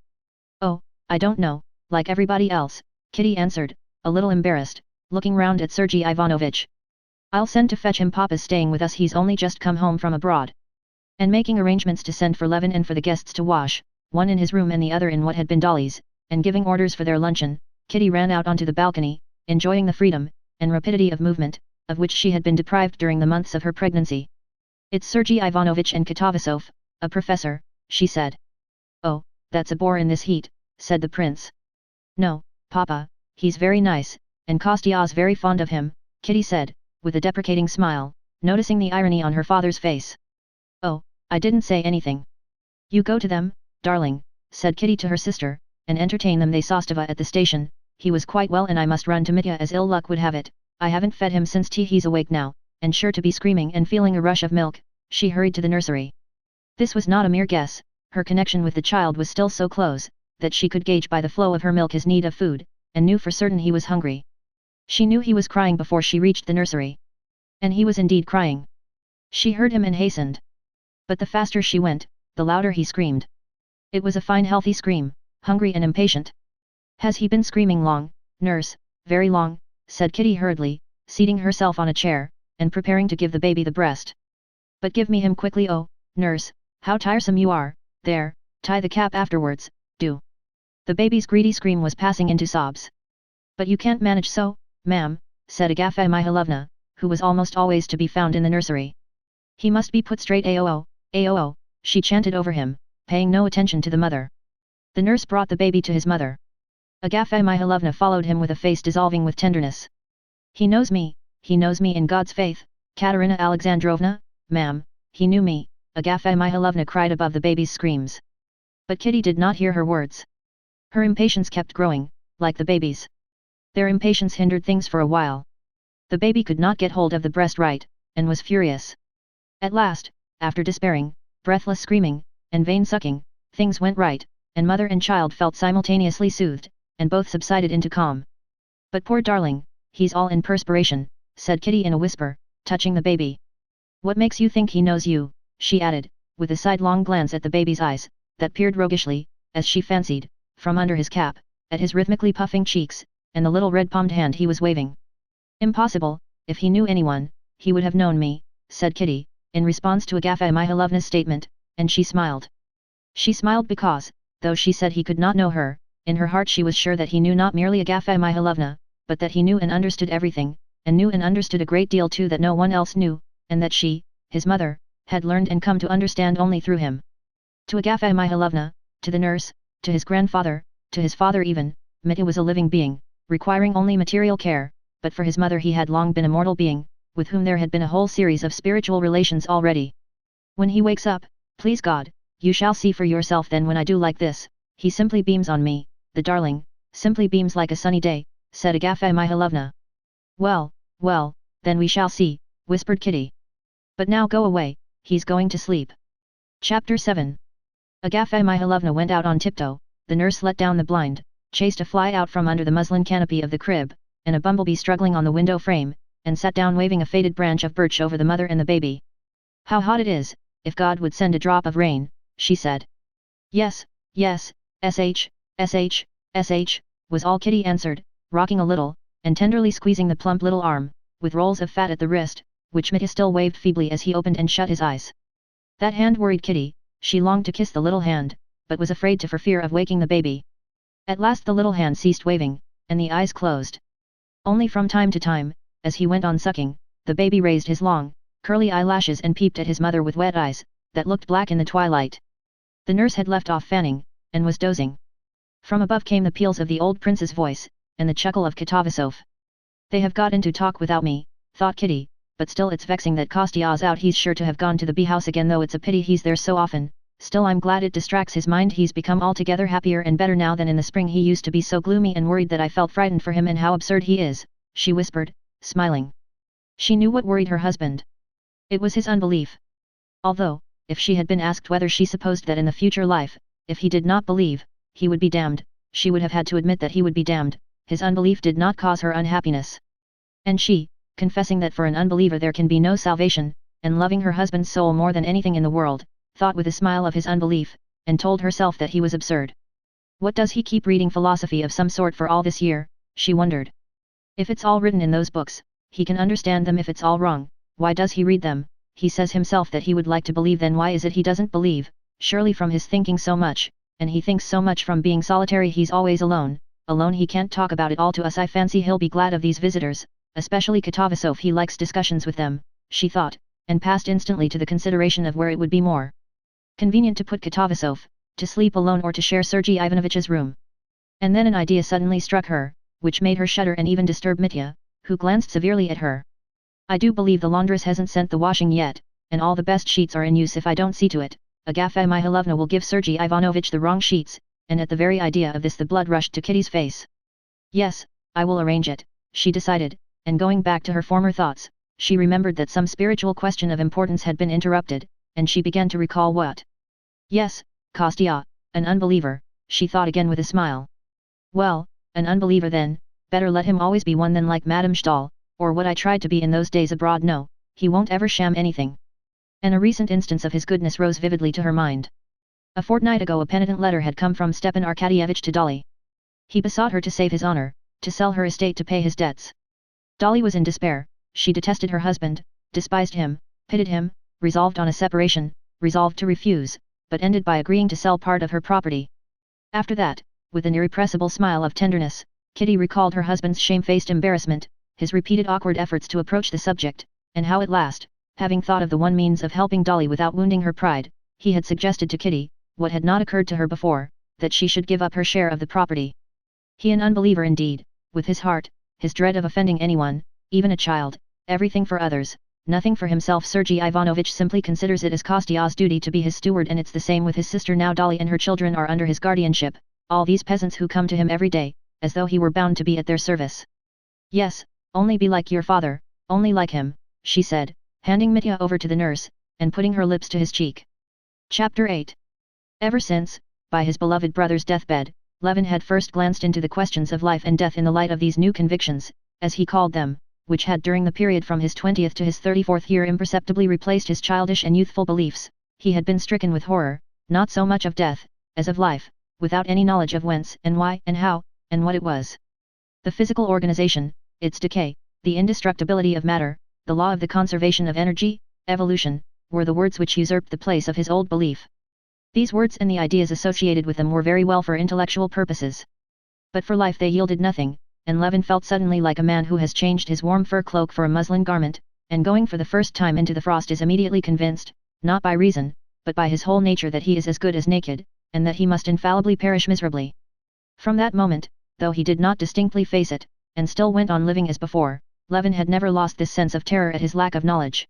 "Oh, I don't know, like everybody else," Kitty answered, a little embarrassed, looking round at Sergei Ivanovich. I'll send to fetch him. Papa's staying with us, he's only just come home from abroad. And making arrangements to send for Levin and for the guests to wash, one in his room and the other in what had been Dolly's, and giving orders for their luncheon, Kitty ran out onto the balcony, enjoying the freedom and rapidity of movement, of which she had been deprived during the months of her pregnancy. It's Sergei Ivanovich and Katavasov, a professor, she said. Oh, that's a bore in this heat, said the prince. No, Papa, he's very nice, and Kostya's very fond of him, Kitty said, with a deprecating smile, noticing the irony on her father's face. Oh, I didn't say anything. You go to them, darling, said Kitty to her sister, and entertain them. They saw Stava at the station. He was quite well and I must run to Mitya as ill luck would have it. I haven't fed him since tea. He's awake now, and sure to be screaming and feeling a rush of milk. She hurried to the nursery. This was not a mere guess, her connection with the child was still so close, that she could gauge by the flow of her milk his need of food, and knew for certain he was hungry. She knew he was crying before she reached the nursery. And he was indeed crying. She heard him and hastened. But the faster she went, the louder he screamed. It was a fine healthy scream, hungry and impatient. Has he been screaming long, nurse? Very long, said Kitty hurriedly, seating herself on a chair, and preparing to give the baby the breast. But give me him quickly. Oh, nurse, how tiresome you are. There, tie the cap afterwards, do. The baby's greedy scream was passing into sobs. But you can't manage so, ma'am, said Agafea Mihailovna, who was almost always to be found in the nursery. He must be put straight. Aoo, she chanted over him, paying no attention to the mother. The nurse brought the baby to his mother. Agafea Mihailovna followed him with a face dissolving with tenderness. He knows me in God's faith, Katerina Alexandrovna, ma'am, he knew me, Agafea Mihailovna cried above the baby's screams. But Kitty did not hear her words. Her impatience kept growing, like the baby's. Their impatience hindered things for a while. The baby could not get hold of the breast right, and was furious. At last, after despairing, breathless screaming, and vain sucking, things went right, and mother and child felt simultaneously soothed, and both subsided into calm. But poor darling, he's all in perspiration, said Kitty in a whisper, touching the baby. What makes you think he knows you? She added, with a sidelong glance at the baby's eyes, that peered roguishly, as she fancied, from under his cap, at his rhythmically puffing cheeks, and the little red-palmed hand he was waving. Impossible, if he knew anyone, he would have known me, said Kitty, in response to Agafea Mihailovna's statement, and she smiled. She smiled because, though she said he could not know her, in her heart she was sure that he knew not merely Agafea Mihailovna, but that he knew and understood everything, and knew and understood a great deal too that no one else knew, and that she, his mother, had learned and come to understand only through him. To Agafea Mihailovna, to the nurse, to his grandfather, to his father even, Mitya was a living being, requiring only material care, but for his mother he had long been a mortal being, with whom there had been a whole series of spiritual relations already. When he wakes up, please God, you shall see for yourself then when I do like this, he simply beams on me, the darling, simply beams like a sunny day, said Agafea Mihailovna. Well, then we shall see, whispered Kitty. But now go away, he's going to sleep. Chapter 7. Agafea Mihailovna went out on tiptoe, the nurse let down the blind, chased a fly out from under the muslin canopy of the crib, and a bumblebee struggling on the window frame, and sat down waving a faded branch of birch over the mother and the baby. How hot it is, if God would send a drop of rain, she said. Yes, sh, was all Kitty answered, rocking a little, and tenderly squeezing the plump little arm, with rolls of fat at the wrist, which Mitya still waved feebly as he opened and shut his eyes. That hand worried Kitty, she longed to kiss the little hand, but was afraid to for fear of waking the baby. At last the little hand ceased waving, and the eyes closed. Only from time to time, as he went on sucking, the baby raised his long, curly eyelashes and peeped at his mother with wet eyes, that looked black in the twilight. The nurse had left off fanning, and was dozing. From above came the peals of the old prince's voice, and the chuckle of Katavasov. They have got into talk without me, thought Kitty, but still it's vexing that Kostya's out. He's sure to have gone to the bee-house again, though it's a pity he's there so often. Still I'm glad it distracts his mind. He's become altogether happier and better now than in the spring. He used to be so gloomy and worried that I felt frightened for him, and how absurd he is, she whispered, smiling. She knew what worried her husband. It was his unbelief. Although, if she had been asked whether she supposed that in the future life, if he did not believe, he would be damned, she would have had to admit that he would be damned. His unbelief did not cause her unhappiness. And she, confessing that for an unbeliever there can be no salvation, and loving her husband's soul more than anything in the world, thought with a smile of his unbelief, and told herself that he was absurd. What does he keep reading philosophy of some sort for all this year, she wondered. If it's all written in those books, he can understand them if it's all wrong, why does he read them? He says himself that he would like to believe, then why is it he doesn't believe? Surely from his thinking so much, and he thinks so much from being solitary, he's always alone he can't talk about it all to us. I fancy he'll be glad of these visitors, especially Katavasov, he likes discussions with them, she thought, and passed instantly to the consideration of where it would be more convenient to put Katavasov, to sleep alone or to share Sergei Ivanovitch's room. And then an idea suddenly struck her, which made her shudder and even disturb Mitya, who glanced severely at her. I do believe the laundress hasn't sent the washing yet, and all the best sheets are in use if I don't see to it. Agafea Mihailovna will give Sergei Ivanovitch the wrong sheets, and at the very idea of this the blood rushed to Kitty's face. Yes, I will arrange it, she decided, and going back to her former thoughts, she remembered that some spiritual question of importance had been interrupted, and she began to recall what. Yes, Kostya, an unbeliever, she thought again with a smile. Well, an unbeliever then, better let him always be one than like Madame Stahl, or what I tried to be in those days abroad. No, he won't ever sham anything. And a recent instance of his goodness rose vividly to her mind. A fortnight ago a penitent letter had come from Stepan Arkadyevich to Dolly. He besought her to save his honor, to sell her estate to pay his debts. Dolly was in despair, she detested her husband, despised him, pitied him, resolved on a separation, resolved to refuse, but ended by agreeing to sell part of her property. After that, with an irrepressible smile of tenderness, Kitty recalled her husband's shamefaced embarrassment, his repeated awkward efforts to approach the subject, and how at last, having thought of the one means of helping Dolly without wounding her pride, he had suggested to Kitty, what had not occurred to her before, that she should give up her share of the property. He an unbeliever indeed, with his heart, his dread of offending anyone, even a child, everything for others, nothing for himself. Sergei Ivanovitch simply considers it as Kostya's duty to be his steward, and it's the same with his sister now. Dolly and her children are under his guardianship, all these peasants who come to him every day, as though he were bound to be at their service. Yes, only be like your father, only like him, she said, handing Mitya over to the nurse, and putting her lips to his cheek. Chapter 8. Ever since, by his beloved brother's deathbed, Levin had first glanced into the questions of life and death in the light of these new convictions, as he called them, which had during the period from his 20th to his 34th year imperceptibly replaced his childish and youthful beliefs. He had been stricken with horror, not so much of death, as of life, without any knowledge of whence and why and how, and what it was. The physical organization, its decay, the indestructibility of matter, the law of the conservation of energy, evolution, were the words which usurped the place of his old belief. These words and the ideas associated with them were very well for intellectual purposes. But for life they yielded nothing, and Levin felt suddenly like a man who has changed his warm fur cloak for a muslin garment, and going for the first time into the frost is immediately convinced, not by reason, but by his whole nature, that he is as good as naked, and that he must infallibly perish miserably. From that moment, though he did not distinctly face it, and still went on living as before, Levin had never lost this sense of terror at his lack of knowledge.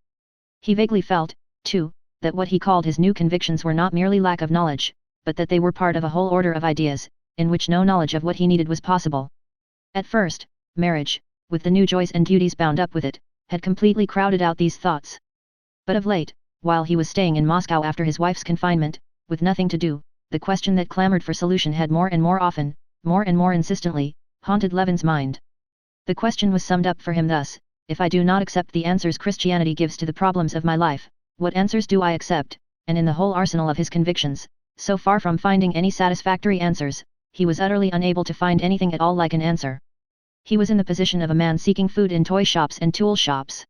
He vaguely felt, too, that what he called his new convictions were not merely lack of knowledge, but that they were part of a whole order of ideas, in which no knowledge of what he needed was possible. At first, marriage, with the new joys and duties bound up with it, had completely crowded out these thoughts. But of late, while he was staying in Moscow after his wife's confinement, with nothing to do, the question that clamored for solution had more and more often, more and more insistently, haunted Levin's mind. The question was summed up for him thus: if I do not accept the answers Christianity gives to the problems of my life, what answers do I accept? And in the whole arsenal of his convictions, so far from finding any satisfactory answers, he was utterly unable to find anything at all like an answer. He was in the position of a man seeking food in toy shops and tool shops.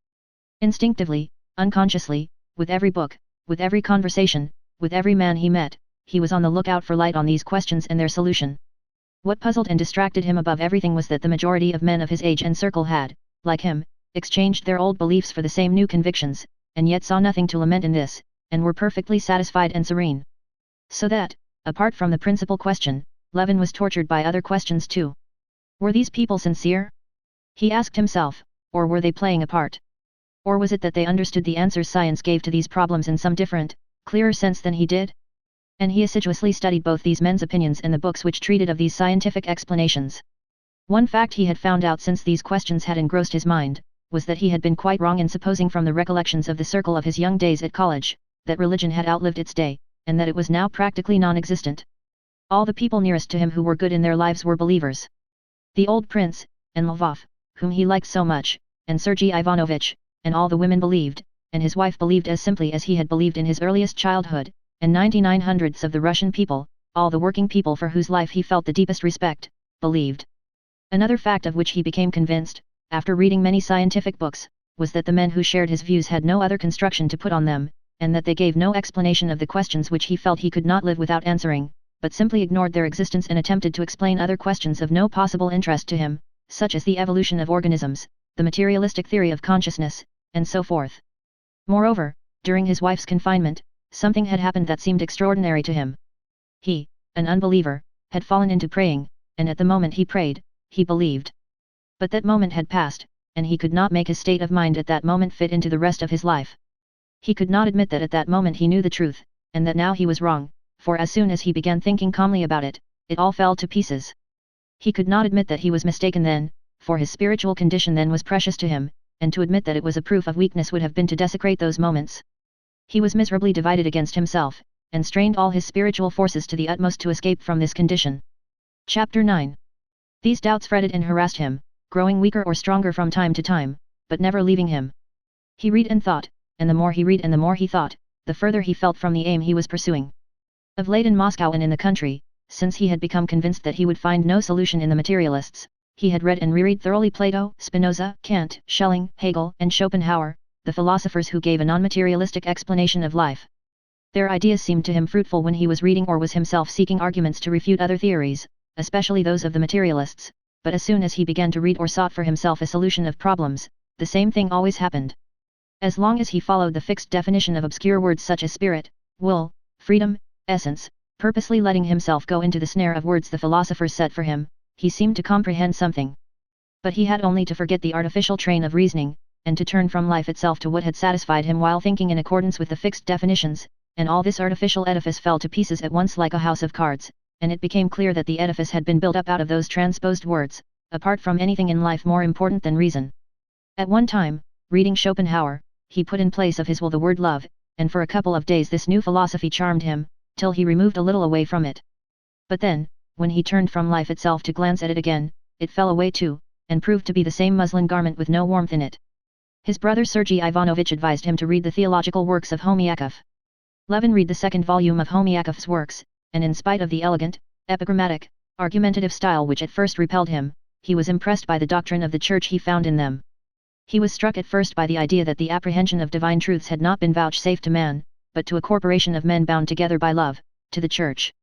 Instinctively, unconsciously, with every book, with every conversation, with every man he met, he was on the lookout for light on these questions and their solution. What puzzled and distracted him above everything was that the majority of men of his age and circle had, like him, exchanged their old beliefs for the same new convictions, and yet saw nothing to lament in this, and were perfectly satisfied and serene. So that, apart from the principal question, Levin was tortured by other questions too. Were these people sincere? He asked himself, or were they playing a part? Or was it that they understood the answers science gave to these problems in some different, clearer sense than he did? And he assiduously studied both these men's opinions and the books which treated of these scientific explanations. One fact he had found out since these questions had engrossed his mind, was that he had been quite wrong in supposing from the recollections of the circle of his young days at college, that religion had outlived its day, and that it was now practically non-existent. All the people nearest to him who were good in their lives were believers. The old prince, and Lvov, whom he liked so much, and Sergei Ivanovitch, and all the women believed, and his wife believed as simply as he had believed in his earliest childhood, and 99/100 of the Russian people, all the working people for whose life he felt the deepest respect, believed. Another fact of which he became convinced, after reading many scientific books, was that the men who shared his views had no other construction to put on them, and that they gave no explanation of the questions which he felt he could not live without answering, but simply ignored their existence and attempted to explain other questions of no possible interest to him, such as the evolution of organisms, the materialistic theory of consciousness, and so forth. Moreover, during his wife's confinement, something had happened that seemed extraordinary to him. He, an unbeliever, had fallen into praying, and at the moment he prayed, he believed. But that moment had passed, and he could not make his state of mind at that moment fit into the rest of his life. He could not admit that at that moment he knew the truth, and that now he was wrong, for as soon as he began thinking calmly about it, it all fell to pieces. He could not admit that he was mistaken then, for his spiritual condition then was precious to him, and to admit that it was a proof of weakness would have been to desecrate those moments. He was miserably divided against himself, and strained all his spiritual forces to the utmost to escape from this condition. Chapter 9. These doubts fretted and harassed him, growing weaker or stronger from time to time, but never leaving him. He read and thought, and the more he read and the more he thought, the further he felt from the aim he was pursuing. Of late in Moscow and in the country, since he had become convinced that he would find no solution in the materialists, he had read and reread thoroughly Plato, Spinoza, Kant, Schelling, Hegel, and Schopenhauer, the philosophers who gave a non-materialistic explanation of life. Their ideas seemed to him fruitful when he was reading or was himself seeking arguments to refute other theories, especially those of the materialists, but as soon as he began to read or sought for himself a solution of problems, the same thing always happened. As long as he followed the fixed definition of obscure words such as spirit, will, freedom, essence, purposely letting himself go into the snare of words the philosophers set for him, he seemed to comprehend something. But he had only to forget the artificial train of reasoning, and to turn from life itself to what had satisfied him while thinking in accordance with the fixed definitions, and all this artificial edifice fell to pieces at once like a house of cards, and it became clear that the edifice had been built up out of those transposed words, apart from anything in life more important than reason. At one time, reading Schopenhauer, he put in place of his will the word love, and for a couple of days this new philosophy charmed him, till he removed a little away from it. But then, when he turned from life itself to glance at it again, it fell away too, and proved to be the same muslin garment with no warmth in it. His brother Sergei Ivanovitch advised him to read the theological works of Homiakov. Levin read the second volume of Homiakov's works, and in spite of the elegant, epigrammatic, argumentative style which at first repelled him, he was impressed by the doctrine of the Church he found in them. He was struck at first by the idea that the apprehension of divine truths had not been vouchsafed to man, but to a corporation of men bound together by love, to the Church.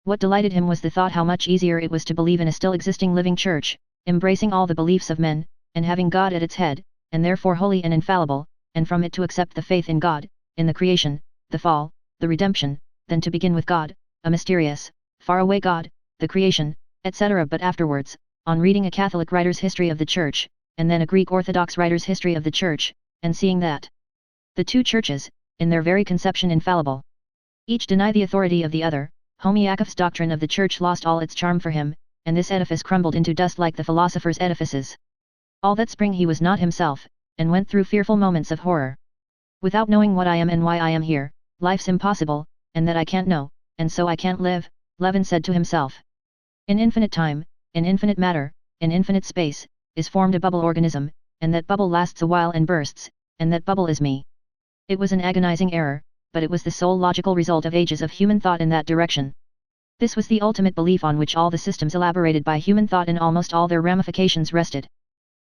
What delighted him was the thought how much easier it was to believe in a still existing living Church, embracing all the beliefs of men, and having God at its head, and therefore holy and infallible, and from it to accept the faith in God, in the creation, the fall, the redemption, than to begin with God, a mysterious, far-away God, the creation, etc. But afterwards, on reading a Catholic writer's history of the Church, and then a Greek Orthodox writer's history of the Church, and seeing that the two churches, in their very conception infallible, each deny the authority of the other, Homiakov's doctrine of the Church lost all its charm for him, and this edifice crumbled into dust like the philosophers' edifices. All that spring he was not himself, and went through fearful moments of horror. Without knowing what I am and why I am here, life's impossible, and that I can't know, and so I can't live, Levin said to himself. In infinite time, in infinite matter, in infinite space, is formed a bubble organism, and that bubble lasts a while and bursts, and that bubble is me. It was an agonizing error, but it was the sole logical result of ages of human thought in that direction. This was the ultimate belief on which all the systems elaborated by human thought in almost all their ramifications rested.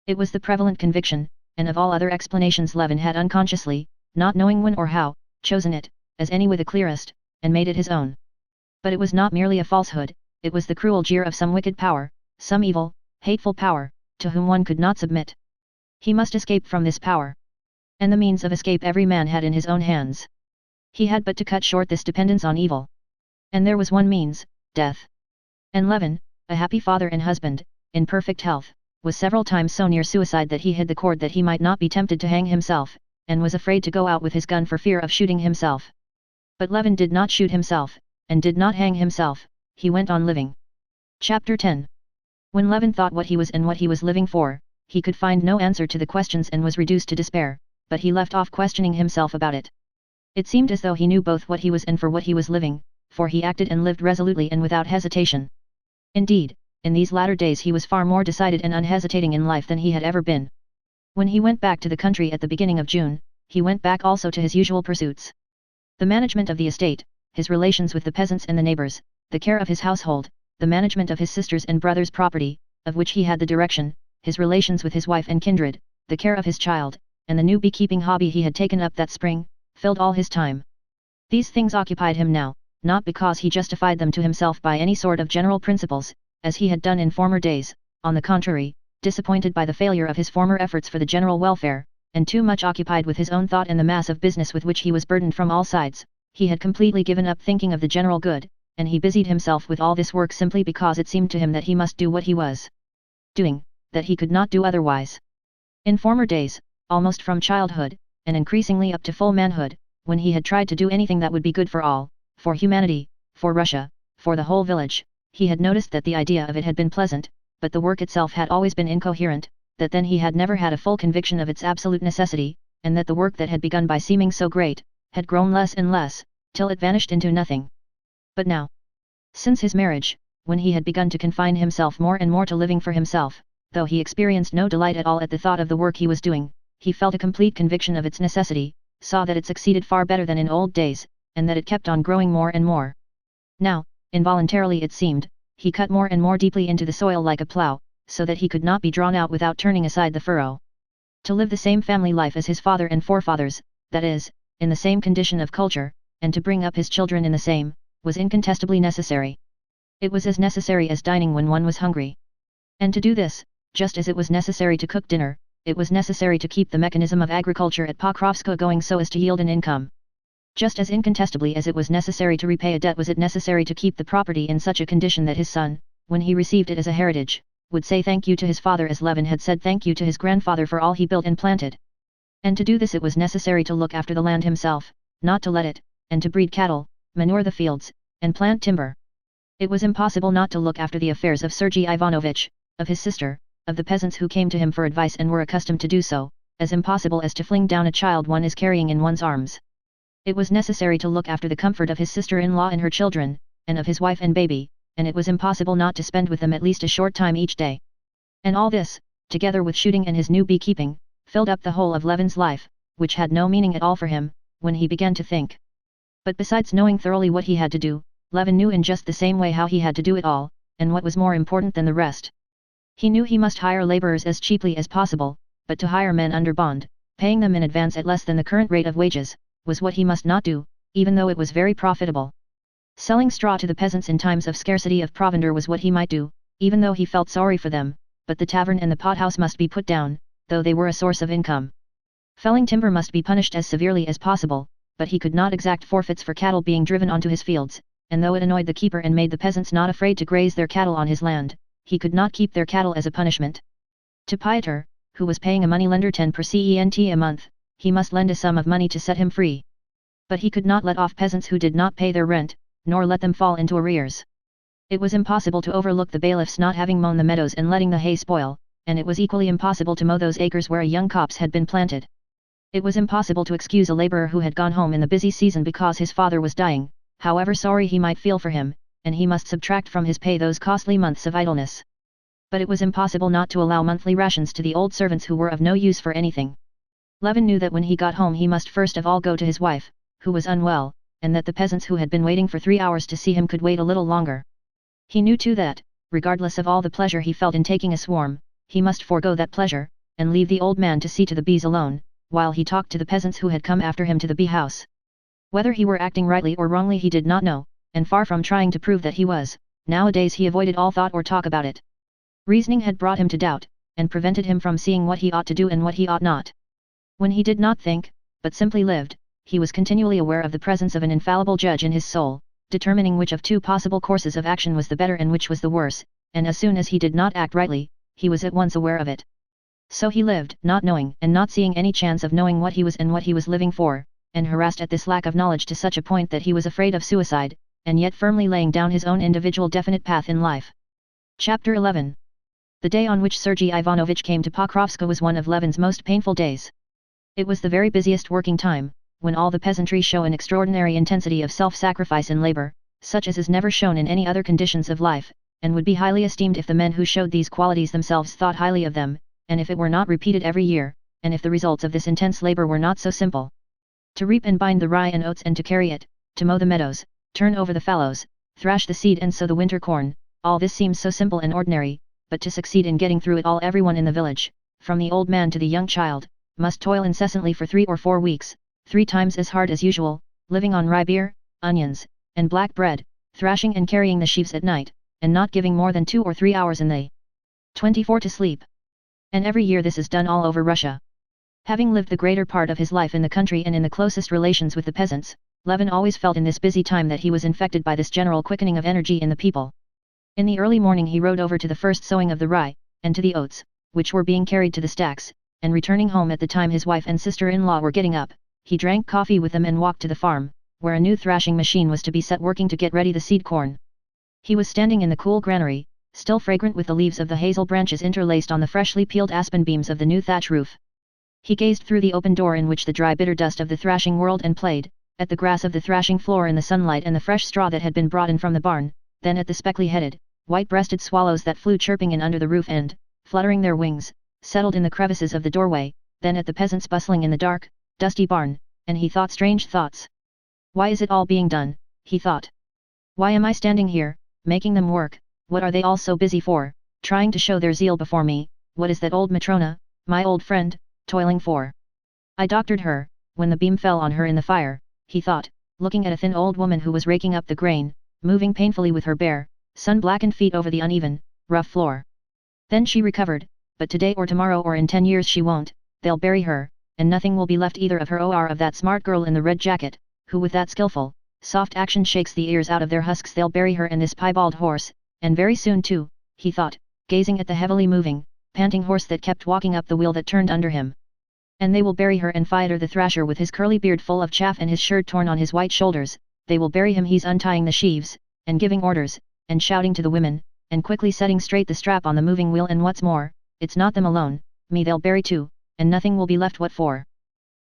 It was the prevalent conviction, and of all other explanations Levin had unconsciously, not knowing when or how, chosen it, as any with the clearest, and made it his own. But it was not merely a falsehood, it was the cruel jeer of some wicked power, some evil, hateful power, to whom one could not submit. He must escape from this power. And the means of escape every man had in his own hands. He had but to cut short this dependence on evil. And there was one means, death. And Levin, a happy father and husband, in perfect health, was several times so near suicide that he hid the cord that he might not be tempted to hang himself, and was afraid to go out with his gun for fear of shooting himself. But Levin did not shoot himself, and did not hang himself, he went on living. Chapter 10. When Levin thought what he was and what he was living for, he could find no answer to the questions and was reduced to despair, but he left off questioning himself about it. It seemed as though he knew both what he was and for what he was living, for he acted and lived resolutely and without hesitation. Indeed, in these latter days he was far more decided and unhesitating in life than he had ever been. When he went back to the country at the beginning of June, he went back also to his usual pursuits. The management of the estate, his relations with the peasants and the neighbors, the care of his household, the management of his sisters' and brothers' property, of which he had the direction, his relations with his wife and kindred, the care of his child, and the new beekeeping hobby he had taken up that spring, filled all his time. These things occupied him now, not because he justified them to himself by any sort of general principles, as he had done in former days. On the contrary, disappointed by the failure of his former efforts for the general welfare, and too much occupied with his own thought and the mass of business with which he was burdened from all sides, he had completely given up thinking of the general good, and he busied himself with all this work simply because it seemed to him that he must do what he was doing, that he could not do otherwise. In former days, almost from childhood, and increasingly up to full manhood, when he had tried to do anything that would be good for all, for humanity, for Russia, for the whole village, he had noticed that the idea of it had been pleasant, but the work itself had always been incoherent, that then he had never had a full conviction of its absolute necessity, and that the work that had begun by seeming so great, had grown less and less, till it vanished into nothing. But now, since his marriage, when he had begun to confine himself more and more to living for himself, though he experienced no delight at all at the thought of the work he was doing, he felt a complete conviction of its necessity, saw that it succeeded far better than in old days, and that it kept on growing more and more. Now, involuntarily it seemed, he cut more and more deeply into the soil like a plough, so that he could not be drawn out without turning aside the furrow. To live the same family life as his father and forefathers, that is, in the same condition of culture, and to bring up his children in the same, was incontestably necessary. It was as necessary as dining when one was hungry. And to do this, just as it was necessary to cook dinner, it was necessary to keep the mechanism of agriculture at Pokrovskoe going so as to yield an income. Just as incontestably as it was necessary to repay a debt was it necessary to keep the property in such a condition that his son, when he received it as a heritage, would say thank you to his father as Levin had said thank you to his grandfather for all he built and planted. And to do this it was necessary to look after the land himself, not to let it, and to breed cattle, manure the fields, and plant timber. It was impossible not to look after the affairs of Sergei Ivanovitch, of his sister, of the peasants who came to him for advice and were accustomed to do so, as impossible as to fling down a child one is carrying in one's arms. It was necessary to look after the comfort of his sister-in-law and her children, and of his wife and baby, and it was impossible not to spend with them at least a short time each day. And all this, together with shooting and his new beekeeping, filled up the whole of Levin's life, which had no meaning at all for him, when he began to think. But besides knowing thoroughly what he had to do, Levin knew in just the same way how he had to do it all, and what was more important than the rest. He knew he must hire laborers as cheaply as possible, but to hire men under bond, paying them in advance at less than the current rate of wages, was what he must not do, even though it was very profitable. Selling straw to the peasants in times of scarcity of provender was what he might do, even though he felt sorry for them, but the tavern and the pothouse must be put down, though they were a source of income. Felling timber must be punished as severely as possible, but he could not exact forfeits for cattle being driven onto his fields, and though it annoyed the keeper and made the peasants not afraid to graze their cattle on his land, he could not keep their cattle as a punishment. To Piotr, who was paying a moneylender 10 per cent a month, he must lend a sum of money to set him free. But he could not let off peasants who did not pay their rent, nor let them fall into arrears. It was impossible to overlook the bailiffs not having mown the meadows and letting the hay spoil, and it was equally impossible to mow those acres where a young copse had been planted. It was impossible to excuse a laborer who had gone home in the busy season because his father was dying, however sorry he might feel for him, and he must subtract from his pay those costly months of idleness. But it was impossible not to allow monthly rations to the old servants who were of no use for anything. Levin knew that when he got home he must first of all go to his wife, who was unwell, and that the peasants who had been waiting for 3 hours to see him could wait a little longer. He knew too that, regardless of all the pleasure he felt in taking a swarm, he must forego that pleasure, and leave the old man to see to the bees alone, while he talked to the peasants who had come after him to the bee house. Whether he were acting rightly or wrongly he did not know, and far from trying to prove that he was, nowadays he avoided all thought or talk about it. Reasoning had brought him to doubt, and prevented him from seeing what he ought to do and what he ought not. When he did not think, but simply lived, he was continually aware of the presence of an infallible judge in his soul, determining which of two possible courses of action was the better and which was the worse, and as soon as he did not act rightly, he was at once aware of it. So he lived, not knowing and not seeing any chance of knowing what he was and what he was living for, and harassed at this lack of knowledge to such a point that he was afraid of suicide, and yet firmly laying down his own individual definite path in life. Chapter 11. The day on which Sergei Ivanovitch came to Pokrovskoe was one of Levin's most painful days. It was the very busiest working time, when all the peasantry show an extraordinary intensity of self-sacrifice in labor, such as is never shown in any other conditions of life, and would be highly esteemed if the men who showed these qualities themselves thought highly of them, and if it were not repeated every year, and if the results of this intense labor were not so simple. To reap and bind the rye and oats and to carry it, to mow the meadows, turn over the fallows, thrash the seed and sow the winter corn, all this seems so simple and ordinary, but to succeed in getting through it all, everyone in the village, from the old man to the young child, must toil incessantly for 3 or 4 weeks, 3 times as hard as usual, living on rye beer, onions, and black bread, thrashing and carrying the sheaves at night, and not giving more than 2 or 3 hours in the 24 to sleep. And every year this is done all over Russia. Having lived the greater part of his life in the country and in the closest relations with the peasants, Levin always felt in this busy time that he was infected by this general quickening of energy in the people. In the early morning he rode over to the first sowing of the rye, and to the oats, which were being carried to the stacks, and returning home at the time his wife and sister-in-law were getting up, he drank coffee with them and walked to the farm, where a new thrashing machine was to be set working to get ready the seed corn. He was standing in the cool granary, still fragrant with the leaves of the hazel branches interlaced on the freshly peeled aspen beams of the new thatch roof. He gazed through the open door in which the dry bitter dust of the thrashing whirled and played, at the grass of the thrashing floor in the sunlight and the fresh straw that had been brought in from the barn, then at the speckly-headed, white-breasted swallows that flew chirping in under the roof and, fluttering their wings, settled in the crevices of the doorway, then at the peasants bustling in the dark, dusty barn, and he thought strange thoughts. Why is it all being done, he thought. Why am I standing here, making them work? What are they all so busy for, trying to show their zeal before me? What is that old Matrona, my old friend, toiling for? I doctored her, when the beam fell on her in the fire, he thought, looking at a thin old woman who was raking up the grain, moving painfully with her bare, sun-blackened feet over the uneven, rough floor. Then she recovered, but today or tomorrow or in 10 years she won't, they'll bury her, and nothing will be left either of her or of that smart girl in the red jacket, who with that skillful, soft action shakes the ears out of their husks. They'll bury her and this piebald horse, and very soon too, he thought, gazing at the heavily moving, panting horse that kept walking up the wheel that turned under him. And they will bury her and Fyodor the thrasher with his curly beard full of chaff and his shirt torn on his white shoulders, they will bury him. He's untying the sheaves, and giving orders, and shouting to the women, and quickly setting straight the strap on the moving wheel. And what's more, it's not them alone, me they'll bury too, and nothing will be left what for.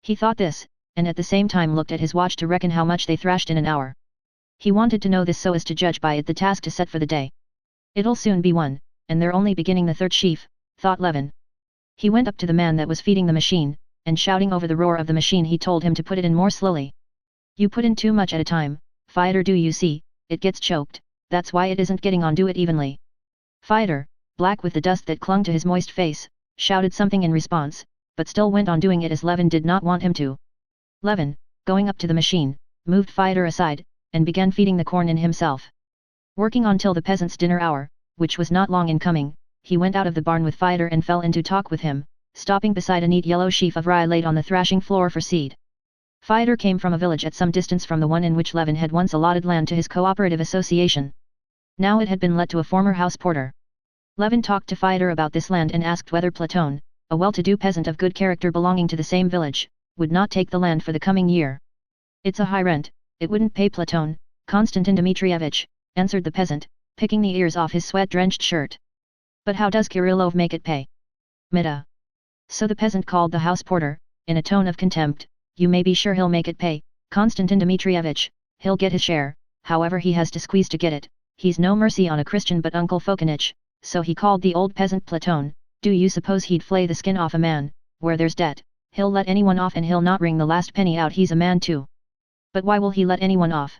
He thought this, and at the same time looked at his watch to reckon how much they thrashed in an hour. He wanted to know this so as to judge by it the task to set for the day. It'll soon be one, and they're only beginning the 3rd sheaf, thought Levin. He went up to the man that was feeding the machine, and shouting over the roar of the machine he told him to put it in more slowly. You put in too much at a time, Fyodor, do you see, it gets choked, that's why it isn't getting on, do it evenly. Fyodor, black with the dust that clung to his moist face, shouted something in response, but still went on doing it as Levin did not want him to. Levin, going up to the machine, moved Fyodor aside, and began feeding the corn in himself. Working on till the peasants' dinner hour, which was not long in coming, he went out of the barn with Fyodor and fell into talk with him, stopping beside a neat yellow sheaf of rye laid on the thrashing floor for seed. Fyodor came from a village at some distance from the one in which Levin had once allotted land to his cooperative association. Now it had been let to a former house porter. Levin talked to Fyodor about this land and asked whether Platon, a well-to-do peasant of good character belonging to the same village, would not take the land for the coming year. It's a high rent, it wouldn't pay Platon, Konstantin Dmitrievich, answered the peasant, picking the ears off his sweat-drenched shirt. But how does Kirillov make it pay? Mida. So the peasant called the house porter, in a tone of contempt, you may be sure he'll make it pay, Konstantin Dmitrievich, he'll get his share, however he has to squeeze to get it, he's no mercy on a Christian but Uncle Fokanich, so he called the old peasant Platon, do you suppose he'd flay the skin off a man, where there's debt, he'll let anyone off and he'll not wring the last penny out, he's a man too. But why will he let anyone off?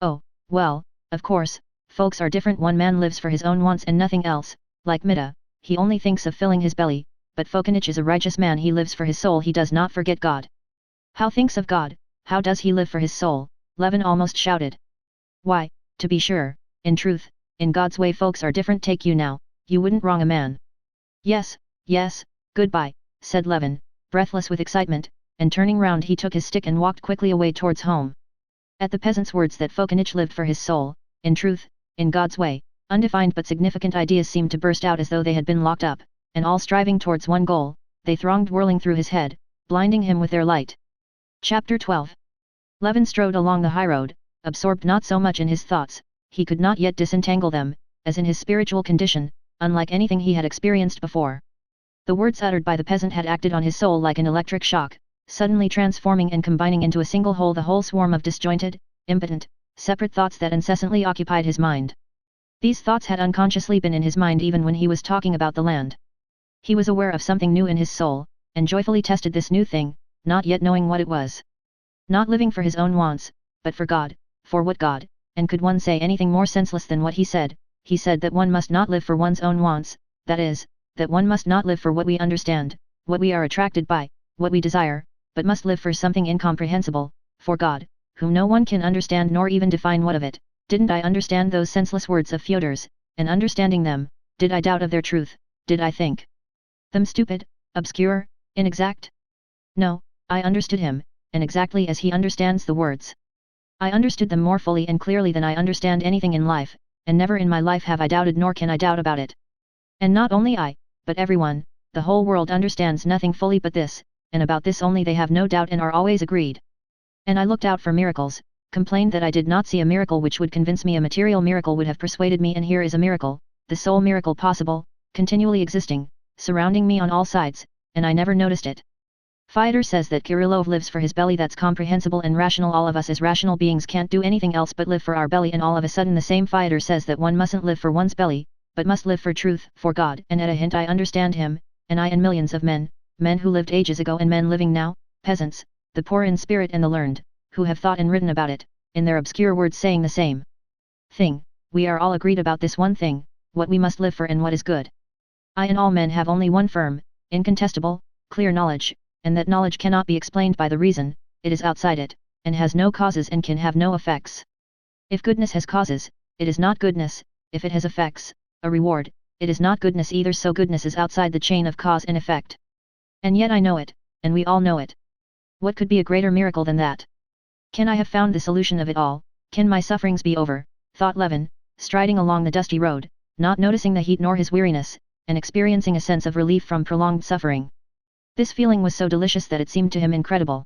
Oh, well, of course, folks are different, one man lives for his own wants and nothing else, like Mida, he only thinks of filling his belly, but Fokanich is a righteous man, he lives for his soul, he does not forget God. How thinks of God, how does he live for his soul? Levin almost shouted. Why, to be sure, in truth, in God's way folks are different, take you now, you wouldn't wrong a man. Yes, yes, goodbye, said Levin, breathless with excitement, and turning round he took his stick and walked quickly away towards home. At the peasant's words that Fokanich lived for his soul, in truth, in God's way, undefined but significant ideas seemed to burst out as though they had been locked up, and all striving towards one goal, they thronged whirling through his head, blinding him with their light. Chapter 12. Levin strode along the highroad, absorbed not so much in his thoughts, he could not yet disentangle them, as in his spiritual condition, unlike anything he had experienced before. The words uttered by the peasant had acted on his soul like an electric shock, suddenly transforming and combining into a single whole the whole swarm of disjointed, impotent, separate thoughts that incessantly occupied his mind. These thoughts had unconsciously been in his mind even when he was talking about the land. He was aware of something new in his soul, and joyfully tested this new thing, not yet knowing what it was. Not living for his own wants, but for God, for what God, and could one say anything more senseless than what he said that one must not live for one's own wants, that is, that one must not live for what we understand, what we are attracted by, what we desire, but must live for something incomprehensible, for God, whom no one can understand nor even define what of it. Didn't I understand those senseless words of Fyodor's, and understanding them, did I doubt of their truth, did I think them stupid, obscure, inexact? No, I understood him, and exactly as he understands the words. I understood them more fully and clearly than I understand anything in life, and never in my life have I doubted nor can I doubt about it. And not only I, but everyone, the whole world understands nothing fully but this, and about this only they have no doubt and are always agreed. And I looked out for miracles, complained that I did not see a miracle which would convince me, a material miracle would have persuaded me, and here is a miracle, the sole miracle possible, continually existing, surrounding me on all sides, and I never noticed it. Fyodor says that Kirillov lives for his belly, that's comprehensible and rational. All of us as rational beings can't do anything else but live for our belly, and all of a sudden the same Fyodor says that one mustn't live for one's belly, but must live for truth, for God, and at a hint I understand him, and I and millions of men who lived ages ago and men living now, peasants, the poor in spirit and the learned, who have thought and written about it, in their obscure words saying the same thing, we are all agreed about this one thing, what we must live for and what is good. I and all men have only one firm, incontestable, clear knowledge, and that knowledge cannot be explained by the reason, it is outside it, and has no causes and can have no effects. If goodness has causes, it is not goodness, if it has effects, a reward, it is not goodness either, so goodness is outside the chain of cause and effect. And yet I know it, and we all know it. What could be a greater miracle than that? Can I have found the solution of it all, can my sufferings be over, thought Levin, striding along the dusty road, not noticing the heat nor his weariness, and experiencing a sense of relief from prolonged suffering. This feeling was so delicious that it seemed to him incredible.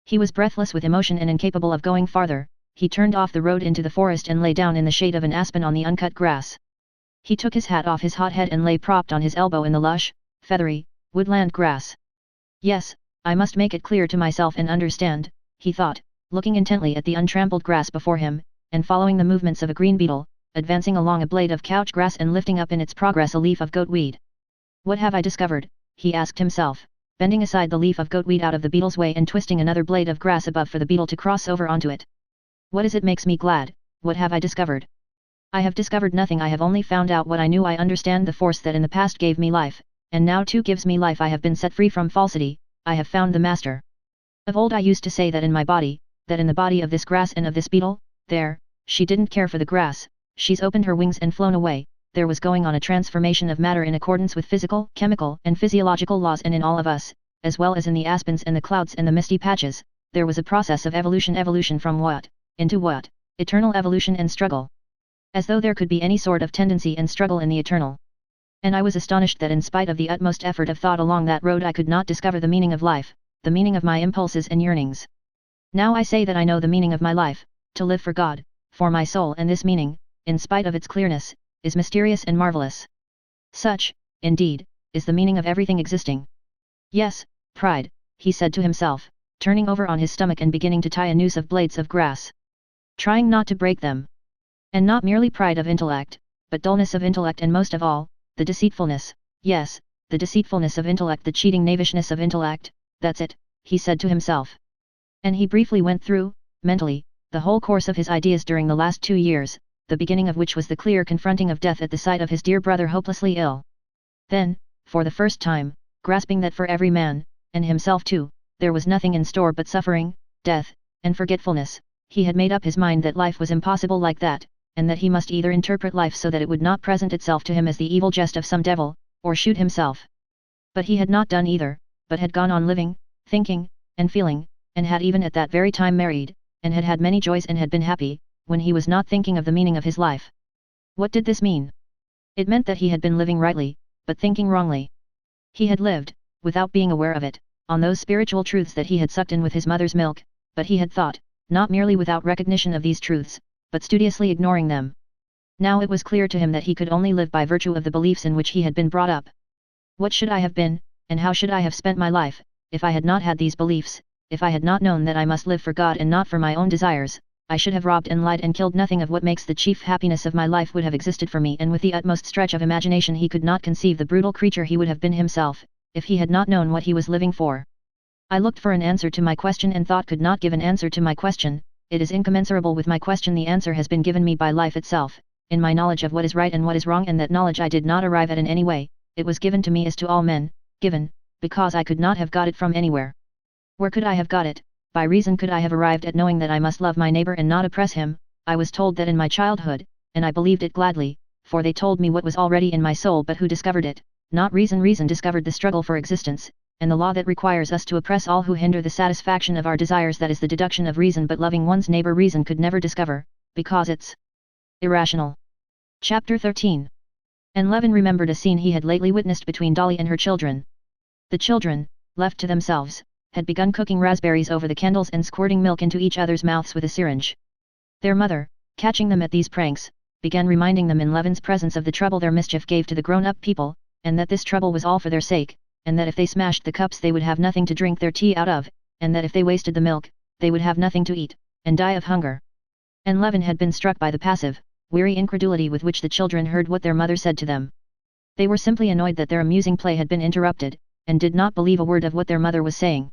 He was breathless with emotion and incapable of going farther. He turned off the road into the forest and lay down in the shade of an aspen on the uncut grass. He took his hat off his hot head and lay propped on his elbow in the lush, feathery, woodland grass. Yes, I must make it clear to myself and understand, he thought, looking intently at the untrampled grass before him, and following the movements of a green beetle, advancing along a blade of couch grass and lifting up in its progress a leaf of goatweed. What have I discovered? He asked himself, bending aside the leaf of goatweed out of the beetle's way and twisting another blade of grass above for the beetle to cross over onto it. What is it makes me glad? What have I discovered? I have discovered nothing. I have only found out what I knew. I understand the force that in the past gave me life, and now too gives me life. I have been set free from falsity, I have found the master. Of old I used to say that in my body, that in the body of this grass and of this beetle, there, she didn't care for the grass, she's opened her wings and flown away. There was going on a transformation of matter in accordance with physical, chemical, and physiological laws, and in all of us, as well as in the aspens and the clouds and the misty patches, there was a process of evolution from what, into what, eternal evolution and struggle. As though there could be any sort of tendency and struggle in the eternal. And I was astonished that in spite of the utmost effort of thought along that road I could not discover the meaning of life, the meaning of my impulses and yearnings. Now I say that I know the meaning of my life, to live for God, for my soul, and this meaning, in spite of its clearness, is mysterious and marvelous. Such, indeed, is the meaning of everything existing. Yes, pride, he said to himself, turning over on his stomach and beginning to tie a noose of blades of grass. Trying not to break them. And not merely pride of intellect, but dullness of intellect, and most of all, the deceitfulness, yes, the deceitfulness of intellect, the cheating knavishness of intellect, that's it, he said to himself. And he briefly went through, mentally, the whole course of his ideas during the last 2 years, the beginning of which was the clear confronting of death at the sight of his dear brother hopelessly ill. Then, for the first time, grasping that for every man, and himself too, there was nothing in store but suffering, death, and forgetfulness, he had made up his mind that life was impossible like that, and that he must either interpret life so that it would not present itself to him as the evil jest of some devil, or shoot himself. But he had not done either, but had gone on living, thinking, and feeling, and had even at that very time married, and had had many joys and had been happy, when he was not thinking of the meaning of his life. What did this mean? It meant that he had been living rightly, but thinking wrongly. He had lived, without being aware of it, on those spiritual truths that he had sucked in with his mother's milk, but he had thought, not merely without recognition of these truths, but studiously ignoring them. Now it was clear to him that he could only live by virtue of the beliefs in which he had been brought up. What should I have been, and how should I have spent my life, if I had not had these beliefs? If I had not known that I must live for God and not for my own desires, I should have robbed and lied and killed. Nothing of what makes the chief happiness of my life would have existed for me, and with the utmost stretch of imagination he could not conceive the brutal creature he would have been himself, if he had not known what he was living for. I looked for an answer to my question and thought could not give an answer to my question. It is incommensurable with my question. The answer has been given me by life itself, in my knowledge of what is right and what is wrong, and that knowledge I did not arrive at in any way, it was given to me as to all men, given, because I could not have got it from anywhere. Where could I have got it? By reason could I have arrived at knowing that I must love my neighbor and not oppress him. I was told that in my childhood, and I believed it gladly, for they told me what was already in my soul. But who discovered it? Not reason. Reason discovered the struggle for existence, and the law that requires us to oppress all who hinder the satisfaction of our desires. That is the deduction of reason. But loving one's neighbor reason could never discover, because it's irrational. Chapter 13. And Levin remembered a scene he had lately witnessed between Dolly and her children. The children, left to themselves, had begun cooking raspberries over the candles and squirting milk into each other's mouths with a syringe. Their mother, catching them at these pranks, began reminding them in Levin's presence of the trouble their mischief gave to the grown-up people, and that this trouble was all for their sake, and that if they smashed the cups they would have nothing to drink their tea out of, and that if they wasted the milk, they would have nothing to eat, and die of hunger. And Levin had been struck by the passive, weary incredulity with which the children heard what their mother said to them. They were simply annoyed that their amusing play had been interrupted, and did not believe a word of what their mother was saying.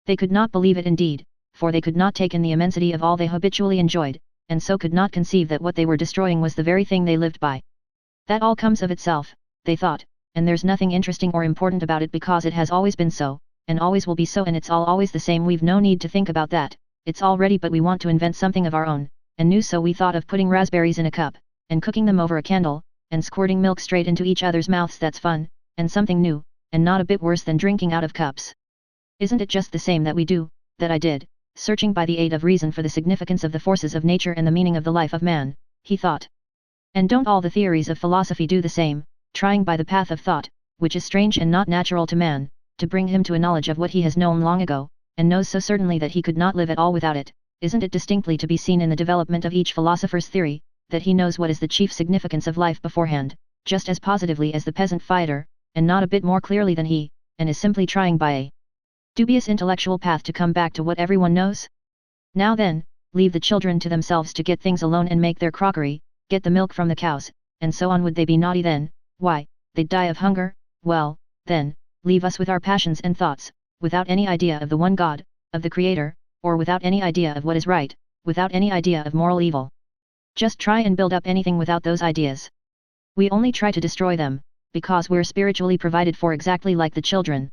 They could not believe it indeed, for they could not take in the immensity of all they habitually enjoyed, and so could not conceive that what they were destroying was the very thing they lived by. That all comes of itself, they thought, and there's nothing interesting or important about it because it has always been so, and always will be so, and it's all always the same. We've no need to think about that, it's all ready, but we want to invent something of our own, and new, so we thought of putting raspberries in a cup, and cooking them over a candle, and squirting milk straight into each other's mouths. That's fun, and something new, and not a bit worse than drinking out of cups. Isn't it just the same that we do, that I did, searching by the aid of reason for the significance of the forces of nature and the meaning of the life of man, he thought. And don't all the theories of philosophy do the same, trying by the path of thought, which is strange and not natural to man, to bring him to a knowledge of what he has known long ago, and knows so certainly that he could not live at all without it? Isn't it distinctly to be seen in the development of each philosopher's theory, that he knows what is the chief significance of life beforehand, just as positively as the peasant fighter, and not a bit more clearly than he, and is simply trying by a dubious intellectual path to come back to what everyone knows? Now then, leave the children to themselves to get things alone and make their crockery, get the milk from the cows, and so on. Would they be naughty then? Why, they'd die of hunger. Well, then, leave us with our passions and thoughts, without any idea of the one God, of the Creator, or without any idea of what is right, without any idea of moral evil. Just try and build up anything without those ideas. We only try to destroy them, because we're spiritually provided for exactly like the children.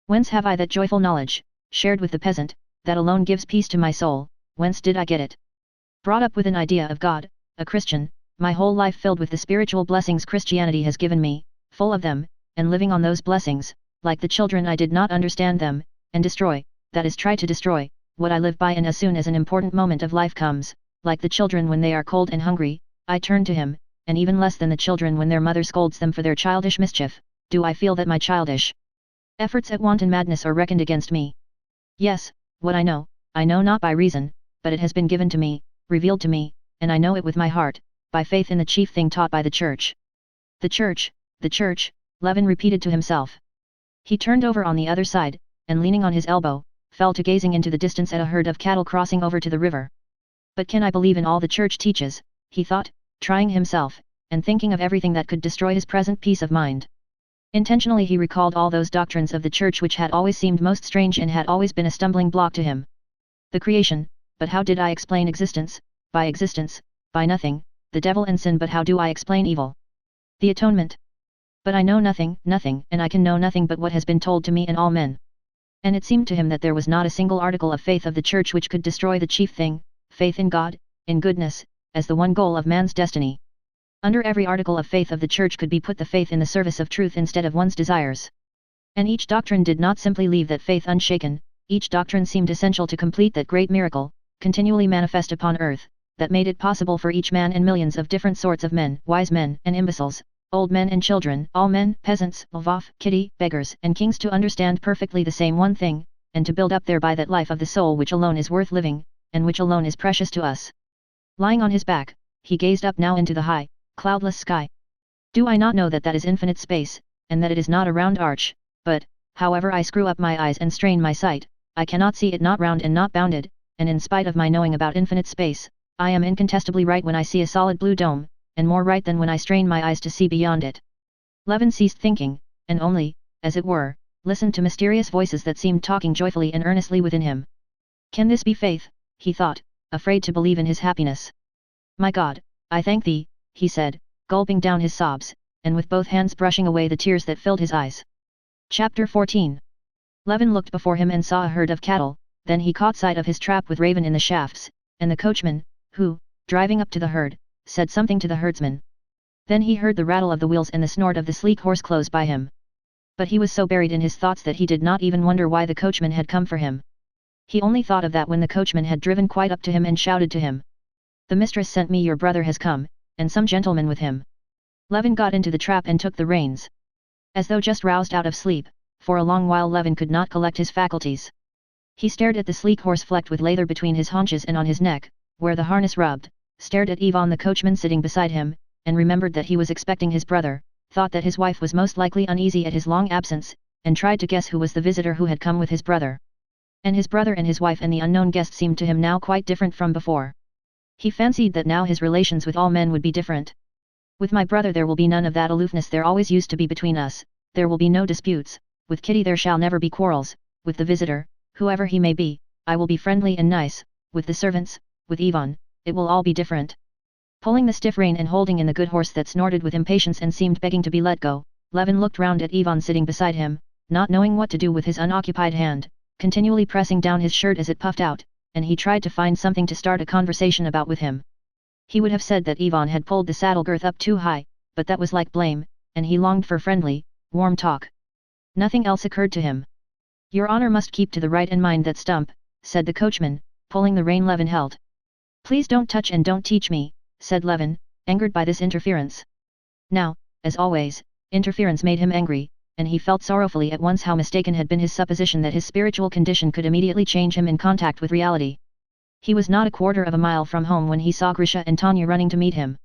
Whence have I that joyful knowledge, shared with the peasant, that alone gives peace to my soul? Whence did I get it? Brought up with an idea of God, a Christian, my whole life filled with the spiritual blessings Christianity has given me, full of them, and living on those blessings. Like the children, I did not understand them, and destroy, that is, try to destroy, what I live by. And as soon as an important moment of life comes, like the children when they are cold and hungry, I turn to him, and even less than the children when their mother scolds them for their childish mischief, do I feel that my childish efforts at wanton madness are reckoned against me. Yes, what I know not by reason, but it has been given to me, revealed to me, and I know it with my heart, by faith in the chief thing taught by the Church. The Church, Levin repeated to himself. He turned over on the other side, and leaning on his elbow, fell to gazing into the distance at a herd of cattle crossing over to the river. But can I believe in all the Church teaches, he thought, trying himself, and thinking of everything that could destroy his present peace of mind. Intentionally he recalled all those doctrines of the Church which had always seemed most strange and had always been a stumbling block to him. The creation, but how did I explain existence? By nothing, the devil and sin. But how do I explain evil? The atonement. But I know nothing, and I can know nothing but what has been told to me and all men. And it seemed to him that there was not a single article of faith of the Church which could destroy the chief thing, faith in God, in goodness, as the one goal of man's destiny. Under every article of faith of the Church could be put the faith in the service of truth instead of one's desires. And each doctrine did not simply leave that faith unshaken, each doctrine seemed essential to complete that great miracle, continually manifest upon earth, that made it possible for each man and millions of different sorts of men, wise men and imbeciles, old men and children, all men, peasants, lvoff, kitty, beggars, and kings to understand perfectly the same one thing, and to build up thereby that life of the soul which alone is worth living, and which alone is precious to us. Lying on his back, he gazed up now into the high, cloudless sky. Do I not know that that is infinite space, and that it is not a round arch, but, however I screw up my eyes and strain my sight, I cannot see it not round and not bounded, and in spite of my knowing about infinite space, I am incontestably right when I see a solid blue dome, and more right than when I strain my eyes to see beyond it. Levin ceased thinking, and only, as it were, listened to mysterious voices that seemed talking joyfully and earnestly within him. Can this be faith? He thought, afraid to believe in his happiness. My God, I thank thee, he said, gulping down his sobs, and with both hands brushing away the tears that filled his eyes. Chapter 14. Levin looked before him and saw a herd of cattle, then he caught sight of his trap with Raven in the shafts, and the coachman, who, driving up to the herd, said something to the herdsman. Then he heard the rattle of the wheels and the snort of the sleek horse close by him. But he was so buried in his thoughts that he did not even wonder why the coachman had come for him. He only thought of that when the coachman had driven quite up to him and shouted to him. "The mistress sent me, your brother has come, and some gentleman with him." Levin got into the trap and took the reins. As though just roused out of sleep, for a long while Levin could not collect his faculties. He stared at the sleek horse flecked with lather between his haunches and on his neck, where the harness rubbed, stared at Ivan the coachman sitting beside him, and remembered that he was expecting his brother, thought that his wife was most likely uneasy at his long absence, and tried to guess who was the visitor who had come with his brother. And his brother and his wife and the unknown guest seemed to him now quite different from before. He fancied that now his relations with all men would be different. "With my brother there will be none of that aloofness there always used to be between us, there will be no disputes, with Kitty there shall never be quarrels, with the visitor, whoever he may be, I will be friendly and nice, with the servants, with Ivan, it will all be different." Pulling the stiff rein and holding in the good horse that snorted with impatience and seemed begging to be let go, Levin looked round at Ivan sitting beside him, not knowing what to do with his unoccupied hand, continually pressing down his shirt as it puffed out, and he tried to find something to start a conversation about with him. He would have said that Ivan had pulled the saddle girth up too high, but that was like blame, and he longed for friendly, warm talk. Nothing else occurred to him. "Your honor must keep to the right and mind that stump," said the coachman, pulling the rein Levin held. "Please don't touch and don't teach me," said Levin, angered by this interference. Now, as always, interference made him angry, and he felt sorrowfully at once how mistaken had been his supposition that his spiritual condition could immediately change him in contact with reality. He was not a quarter of a mile from home when he saw Grisha and Tanya running to meet him.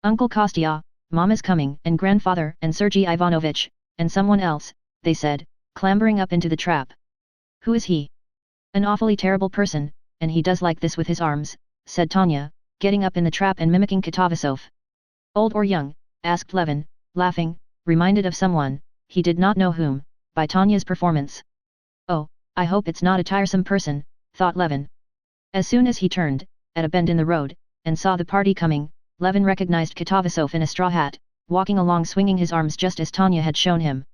"Uncle Kostya, Mama's coming, and Grandfather, and Sergei Ivanovich, and someone else," they said, clambering up into the trap. "Who is he?" "An awfully terrible person, and he does like this with his arms," said Tanya, getting up in the trap and mimicking Katavasov. "Old or young?" asked Levin, laughing, reminded of someone, he did not know whom, by Tanya's performance. "Oh, I hope it's not a tiresome person," thought Levin. As soon as he turned, at a bend in the road, and saw the party coming, Levin recognized Katavasov in a straw hat, walking along swinging his arms just as Tanya had shown him.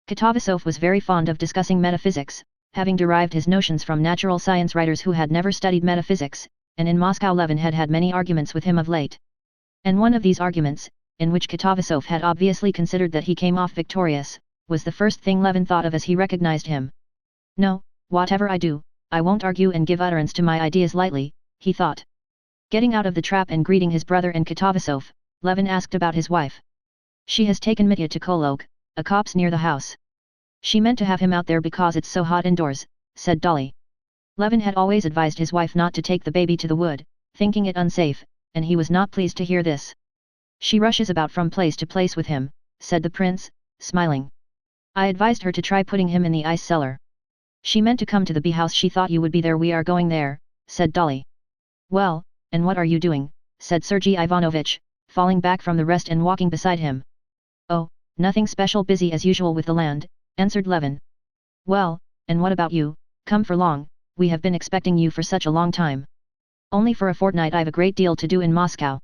Katavasov was very fond of discussing metaphysics, having derived his notions from natural science writers who had never studied metaphysics, and in Moscow Levin had had many arguments with him of late. And one of these arguments, in which Katavasov had obviously considered that he came off victorious, was the first thing Levin thought of as he recognized him. "No, whatever I do, I won't argue and give utterance to my ideas lightly," he thought. Getting out of the trap and greeting his brother and Katavasov, Levin asked about his wife. "She has taken Mitya to Kolok, a copse near the house. She meant to have him out there because it's so hot indoors," said Dolly. Levin had always advised his wife not to take the baby to the wood, thinking it unsafe, and he was not pleased to hear this. "She rushes about from place to place with him," said the prince, smiling. "I advised her to try putting him in the ice cellar. She meant to come to the bee house, she thought you would be there. We are going there," said Dolly. "Well, and what are you doing?" said Sergei Ivanovich, falling back from the rest and walking beside him. "Oh, nothing special, busy as usual with the land," answered Levin. "Well, and what about you? Come for long, we have been expecting you for such a long time." "Only for a fortnight, I've a great deal to do in Moscow."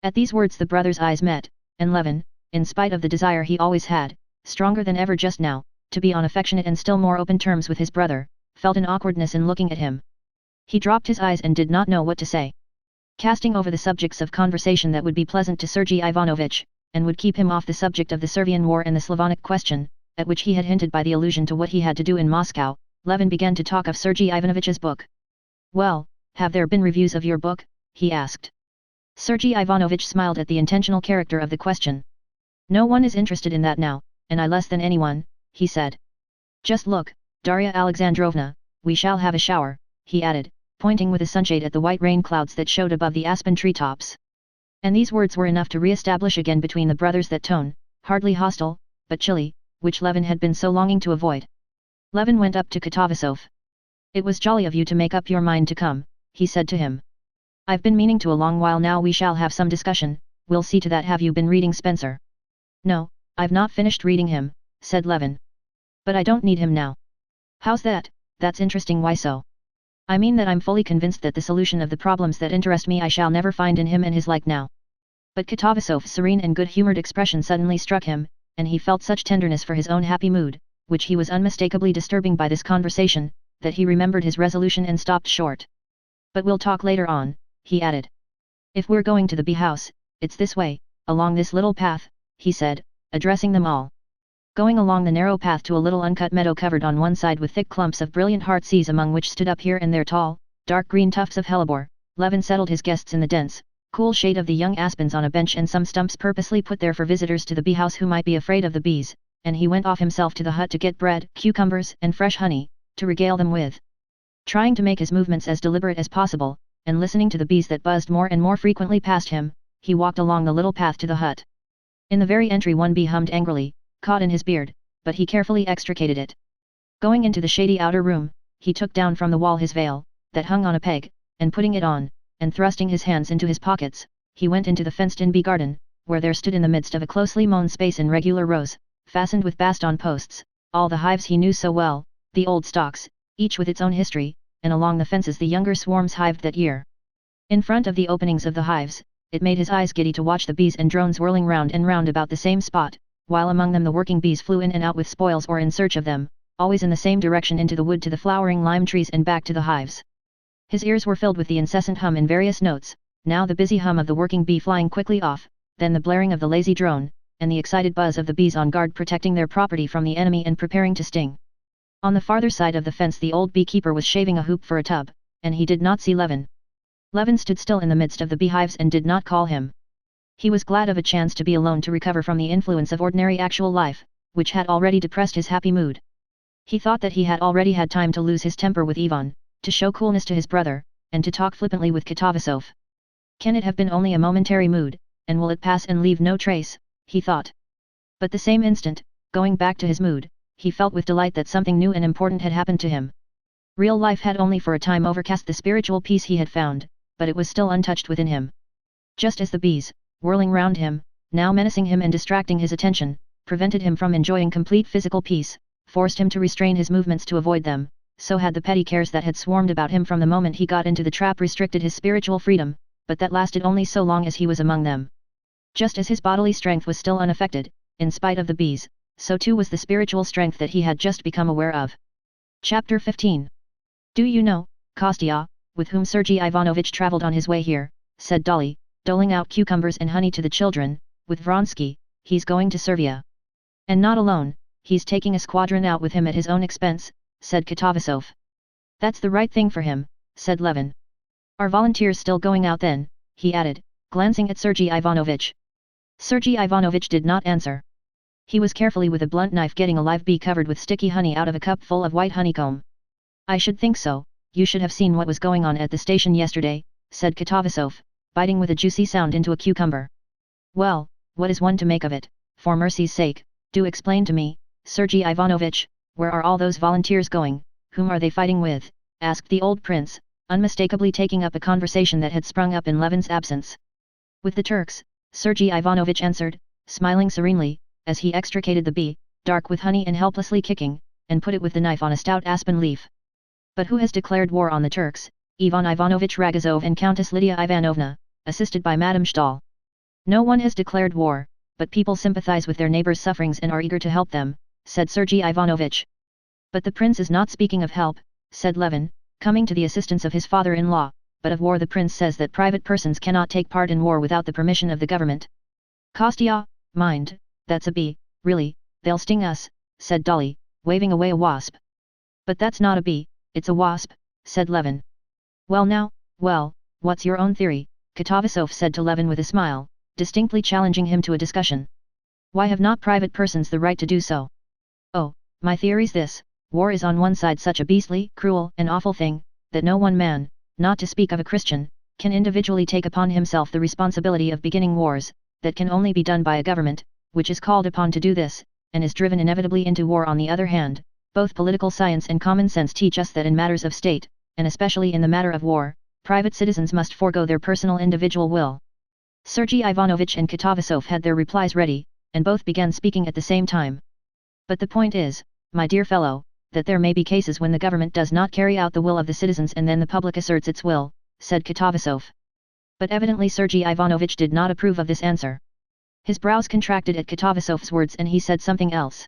At these words the brothers' eyes met, and Levin, in spite of the desire he always had, stronger than ever just now, to be on affectionate and still more open terms with his brother, felt an awkwardness in looking at him. He dropped his eyes and did not know what to say. Casting over the subjects of conversation that would be pleasant to Sergei Ivanovich, and would keep him off the subject of the Servian war and the Slavonic question, at which he had hinted by the allusion to what he had to do in Moscow, Levin began to talk of Sergei Ivanovich's book. "Well, have there been reviews of your book?" he asked. Sergei Ivanovich smiled at the intentional character of the question. "No one is interested in that now, and I less than anyone," he said. "Just look, Darya Alexandrovna, we shall have a shower," he added, pointing with a sunshade at the white rain clouds that showed above the aspen treetops. And these words were enough to re-establish again between the brothers that tone, hardly hostile, but chilly, which Levin had been so longing to avoid. Levin went up to Katavasov. "It was jolly of you to make up your mind to come," he said to him. "I've been meaning to a long while now. We shall have some discussion, we'll see to that. Have you been reading Spencer?" "No, I've not finished reading him," said Levin. "But I don't need him now." "How's that? That's interesting. Why so?" "I mean that I'm fully convinced that the solution of the problems that interest me I shall never find in him and his like now." But Katavasov's serene and good-humored expression suddenly struck him, and he felt such tenderness for his own happy mood, which he was unmistakably disturbing by this conversation, that he remembered his resolution and stopped short. "But we'll talk later on," he added. "If we're going to the bee house, it's this way, along this little path," he said, addressing them all. Going along the narrow path to a little uncut meadow covered on one side with thick clumps of brilliant heartsease among which stood up here and there tall, dark green tufts of hellebore, Levin settled his guests in the dense, cool shade of the young aspens on a bench and some stumps purposely put there for visitors to the bee house who might be afraid of the bees, and he went off himself to the hut to get bread, cucumbers, and fresh honey, to regale them with. Trying to make his movements as deliberate as possible, and listening to the bees that buzzed more and more frequently past him, he walked along the little path to the hut. In the very entry one bee hummed angrily, caught in his beard, but he carefully extricated it. Going into the shady outer room, he took down from the wall his veil, that hung on a peg, and putting it on, and thrusting his hands into his pockets, he went into the fenced-in bee garden, where there stood in the midst of a closely mown space in regular rows, fastened with baston posts, all the hives he knew so well, the old stocks, each with its own history, and along the fences the younger swarms hived that year. In front of the openings of the hives, it made his eyes giddy to watch the bees and drones whirling round and round about the same spot, while among them the working bees flew in and out with spoils or in search of them, always in the same direction into the wood to the flowering lime trees and back to the hives. His ears were filled with the incessant hum in various notes, now the busy hum of the working bee flying quickly off, then the blaring of the lazy drone, and the excited buzz of the bees on guard protecting their property from the enemy and preparing to sting. On the farther side of the fence the old beekeeper was shaving a hoop for a tub, and he did not see Levin. Levin stood still in the midst of the beehives and did not call him. He was glad of a chance to be alone to recover from the influence of ordinary actual life, which had already depressed his happy mood. He thought that he had already had time to lose his temper with Ivan, to show coolness to his brother, and to talk flippantly with Katavasov. Can it have been only a momentary mood, and will it pass and leave no trace, he thought. But the same instant, going back to his mood, he felt with delight that something new and important had happened to him. Real life had only for a time overcast the spiritual peace he had found, but it was still untouched within him. Just as the bees, whirling round him, now menacing him and distracting his attention, prevented him from enjoying complete physical peace, forced him to restrain his movements to avoid them, so had the petty cares that had swarmed about him from the moment he got into the trap restricted his spiritual freedom, but that lasted only so long as he was among them. Just as his bodily strength was still unaffected, in spite of the bees, so too was the spiritual strength that he had just become aware of. Chapter 15. "Do you know, Kostya, with whom Sergei Ivanovitch travelled on his way here," said Dolly, doling out cucumbers and honey to the children, "with Vronsky, he's going to Servia. And not alone, he's taking a squadron out with him at his own expense," said Katavasov. "That's the right thing for him," said Levin. "Are volunteers still going out then?" he added, glancing at Sergei Ivanovitch. Sergei Ivanovitch did not answer. He was carefully with a blunt knife getting a live bee covered with sticky honey out of a cup full of white honeycomb. "I should think so, you should have seen what was going on at the station yesterday," said Katavasov, biting with a juicy sound into a cucumber. "Well, what is one to make of it? For mercy's sake, do explain to me, Sergei Ivanovitch, where are all those volunteers going, whom are they fighting with?" asked the old prince, unmistakably taking up a conversation that had sprung up in Levin's absence. "With the Turks," Sergei Ivanovitch answered, smiling serenely, as he extricated the bee, dark with honey and helplessly kicking, and put it with the knife on a stout aspen leaf. "But who has declared war on the Turks?" Ivan Ivanovitch Ragozov and Countess Lydia Ivanovna, assisted by Madame Stahl. "No one has declared war, but people sympathize with their neighbors' sufferings and are eager to help them," said Sergei Ivanovitch. "But the prince is not speaking of help," said Levin, coming to the assistance of his father-in-law, "but of war. The prince says that private persons cannot take part in war without the permission of the government." "Kostya, mind, that's a bee, really, they'll sting us," said Dolly, waving away a wasp. "But that's not a bee, it's a wasp," said Levin. Well, what's your own theory?" Katavasov said to Levin with a smile, distinctly challenging him to a discussion. "Why have not private persons the right to do so?" "Oh, my theory's this: war is on one side such a beastly, cruel and awful thing, that no one man, not to speak of a Christian, can individually take upon himself the responsibility of beginning wars, that can only be done by a government, which is called upon to do this, and is driven inevitably into war. On the other hand, both political science and common sense teach us that in matters of state, and especially in the matter of war, private citizens must forego their personal individual will." Sergei Ivanovitch and Katavasov had their replies ready, and both began speaking at the same time. "But the point is, my dear fellow, that there may be cases when the government does not carry out the will of the citizens and then the public asserts its will," said Katavasov. But evidently Sergei Ivanovich did not approve of this answer. His brows contracted at Katavasov's words and he said something else.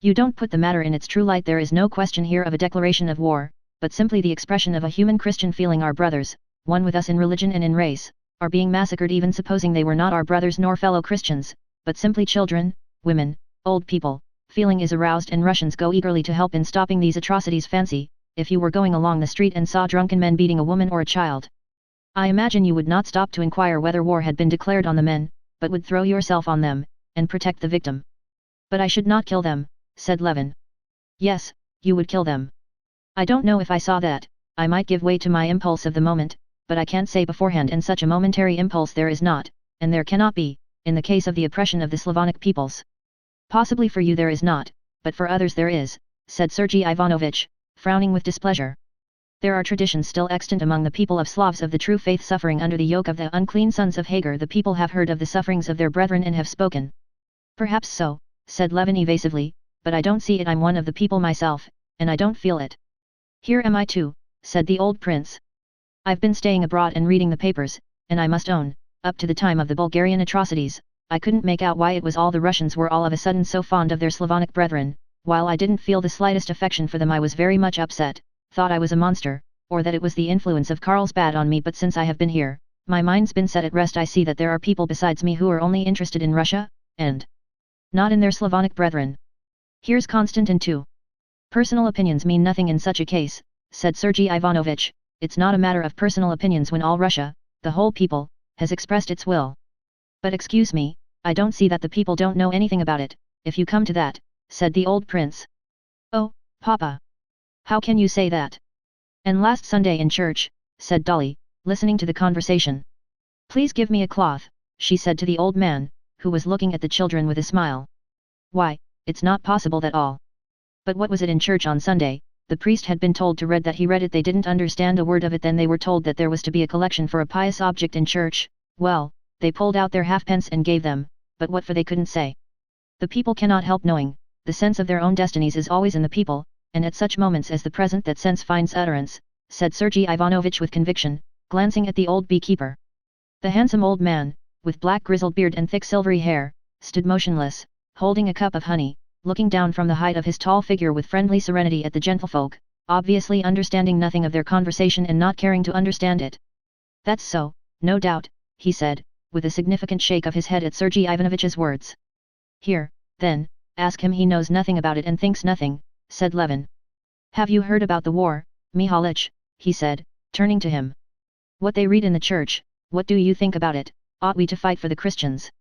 You don't put the matter in its true light. There is no question here of a declaration of war, but simply the expression of a human Christian feeling. Our brothers, one with us in religion and in race, are being massacred, even supposing they were not our brothers nor fellow Christians, but simply children, women, old people. Feeling is aroused and Russians go eagerly to help in stopping these atrocities. Fancy, if you were going along the street and saw drunken men beating a woman or a child. I imagine you would not stop to inquire whether war had been declared on the men, but would throw yourself on them, and protect the victim. But I should not kill them, said Levin. Yes, you would kill them. I don't know if I saw that, I might give way to my impulse of the moment, but I can't say beforehand, and such a momentary impulse there is not, and there cannot be, in the case of the oppression of the Slavonic peoples. Possibly for you there is not, but for others there is, said Sergei Ivanovich, frowning with displeasure. There are traditions still extant among the people of Slavs of the true faith suffering under the yoke of the unclean sons of Hagar. The people have heard of the sufferings of their brethren and have spoken. Perhaps so, said Levin evasively, but I don't see it. I'm one of the people myself, and I don't feel it. Here am I too, said the old prince. I've been staying abroad and reading the papers, and I must own, up to the time of the Bulgarian atrocities, I couldn't make out why it was all the Russians were all of a sudden so fond of their Slavonic brethren. While I didn't feel the slightest affection for them, I was very much upset, thought I was a monster, or that it was the influence of Carlsbad on me. But since I have been here, my mind's been set at rest. I see that there are people besides me who are only interested in Russia, and not in their Slavonic brethren. Here's Konstantin too. Personal opinions mean nothing in such a case, said Sergei Ivanovich. It's not a matter of personal opinions when all Russia, the whole people, has expressed its will. But excuse me, I don't see that the people don't know anything about it, if you come to that, said the old prince. Oh, Papa! How can you say that? And last Sunday in church, said Dolly, listening to the conversation. Please give me a cloth, she said to the old man, who was looking at the children with a smile. Why, it's not possible that all. But what was it in church on Sunday? The priest had been told to read that. He read it. They didn't understand a word of it. Then they were told that there was to be a collection for a pious object in church. Well, they pulled out their halfpence and gave them, but what for they couldn't say. The people cannot help knowing, the sense of their own destinies is always in the people, and at such moments as the present that sense finds utterance, said Sergei Ivanovich with conviction, glancing at the old beekeeper. The handsome old man, with black grizzled beard and thick silvery hair, stood motionless, holding a cup of honey, looking down from the height of his tall figure with friendly serenity at the gentlefolk, obviously understanding nothing of their conversation and not caring to understand it. That's so, no doubt, he said, with a significant shake of his head at Sergei Ivanovich's words. Here, then, ask him. He knows nothing about it and thinks nothing, said Levin. Have you heard about the war, Mihalich? He said, turning to him. What they read in the church, what do you think about it? Ought we to fight for the Christians?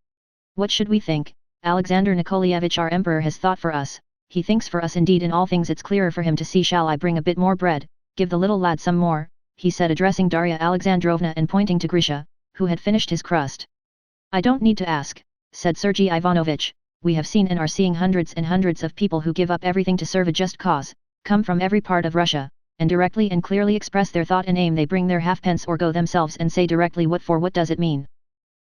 What should we think? Alexander Nikolaevich, our emperor, has thought for us. He thinks for us indeed in all things. It's clearer for him to see. Shall I bring a bit more bread? Give the little lad some more, he said, addressing Darya Alexandrovna and pointing to Grisha, who had finished his crust. I don't need to ask, said Sergei Ivanovich. We have seen and are seeing hundreds and hundreds of people who give up everything to serve a just cause, come from every part of Russia, and directly and clearly express their thought and aim. They bring their halfpence or go themselves and say directly what for. What does it mean?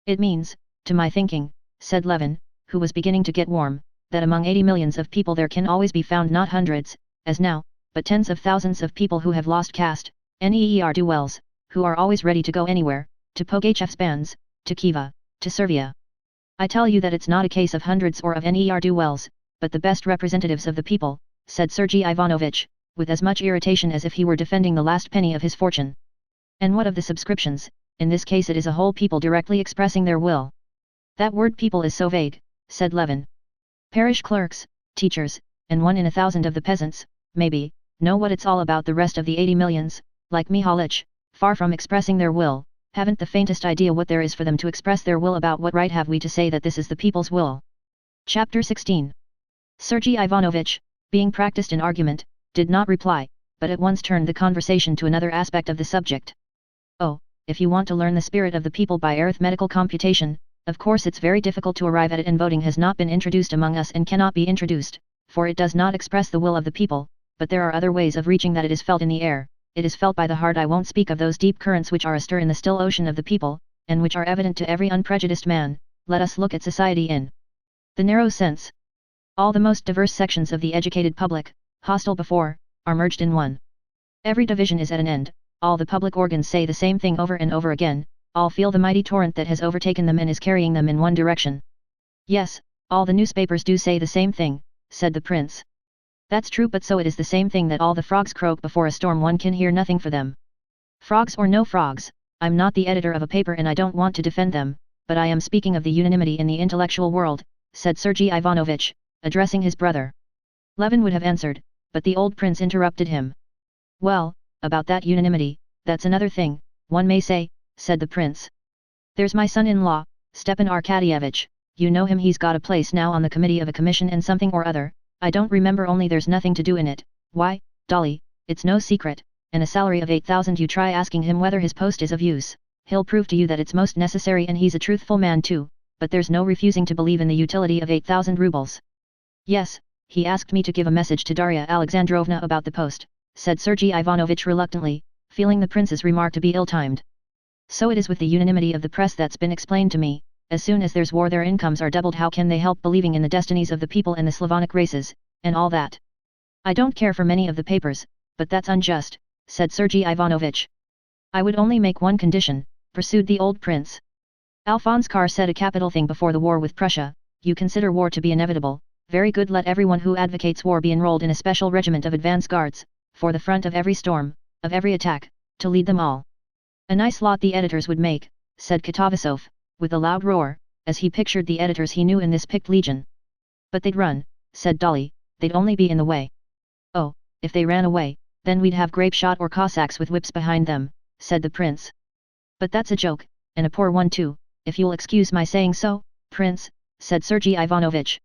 It means, to my thinking, said Levin, who was beginning to get warm, that among 80 millions of people there can always be found not hundreds, as now, but tens of thousands of people who have lost caste, ne'er-do-wells, who are always ready to go anywhere, to Pugachev's bands, to Khiva, to Servia. I tell you that it's not a case of hundreds or of ne'er-do-wells, but the best representatives of the people, said Sergei Ivanovich, with as much irritation as if he were defending the last penny of his fortune. And what of the subscriptions? In this case it is a whole people directly expressing their will. That word people is so vague, said Levin. Parish clerks, teachers, and 1 in 1,000 of the peasants, maybe, know what it's all about. The rest of the 80 millions, like Mihalich, far from expressing their will, haven't the faintest idea what there is for them to express their will about. What right have we to say that this is the people's will? Chapter 16. Sergei Ivanovich, being practiced in argument, did not reply, but at once turned the conversation to another aspect of the subject. Oh, if you want to learn the spirit of the people by arithmetical computation, of course it's very difficult to arrive at it, and voting has not been introduced among us and cannot be introduced, for it does not express the will of the people, but there are other ways of reaching that. It is felt in the air, it is felt by the heart. I won't speak of those deep currents which are astir in the still ocean of the people, and which are evident to every unprejudiced man. Let us look at society in the narrow sense. All the most diverse sections of the educated public, hostile before, are merged in one. Every division is at an end, all the public organs say the same thing over and over again, all feel the mighty torrent that has overtaken them and is carrying them in one direction. Yes, all the newspapers do say the same thing, said the prince. That's true, but so it is the same thing that all the frogs croak before a storm, one can hear nothing for them. Frogs or no frogs, I'm not the editor of a paper and I don't want to defend them, but I am speaking of the unanimity in the intellectual world, said Sergei Ivanovich, addressing his brother. Levin would have answered, but the old prince interrupted him. Well, about that unanimity, that's another thing, one may say, said the prince. There's my son-in-law, Stepan Arkadyevich, you know him, he's got a place now on the committee of a commission and something or other, I don't remember, only there's nothing to do in it. Why, Dolly, it's no secret, and a salary of 8,000, you try asking him whether his post is of use, he'll prove to you that it's most necessary, and he's a truthful man too, but there's no refusing to believe in the utility of 8,000 rubles. Yes, he asked me to give a message to Darya Alexandrovna about the post, said Sergei Ivanovich reluctantly, feeling the prince's remark to be ill-timed. So it is with the unanimity of the press that's been explained to me, as soon as there's war their incomes are doubled, how can they help believing in the destinies of the people and the Slavonic races, and all that? I don't care for many of the papers, but that's unjust, said Sergei Ivanovich. I would only make one condition, pursued the old prince. Alphonse Karr said a capital thing before the war with Prussia, you consider war to be inevitable, very good, let everyone who advocates war be enrolled in a special regiment of advance guards, for the front of every storm, of every attack, to lead them all. A nice lot the editors would make, said Katavasov, with a loud roar, as he pictured the editors he knew in this picked legion. But they'd run, said Dolly, they'd only be in the way. Oh, if they ran away, then we'd have grape shot or Cossacks with whips behind them, said the prince. But that's a joke, and a poor one too, if you'll excuse my saying so, prince, said Sergei Ivanovich.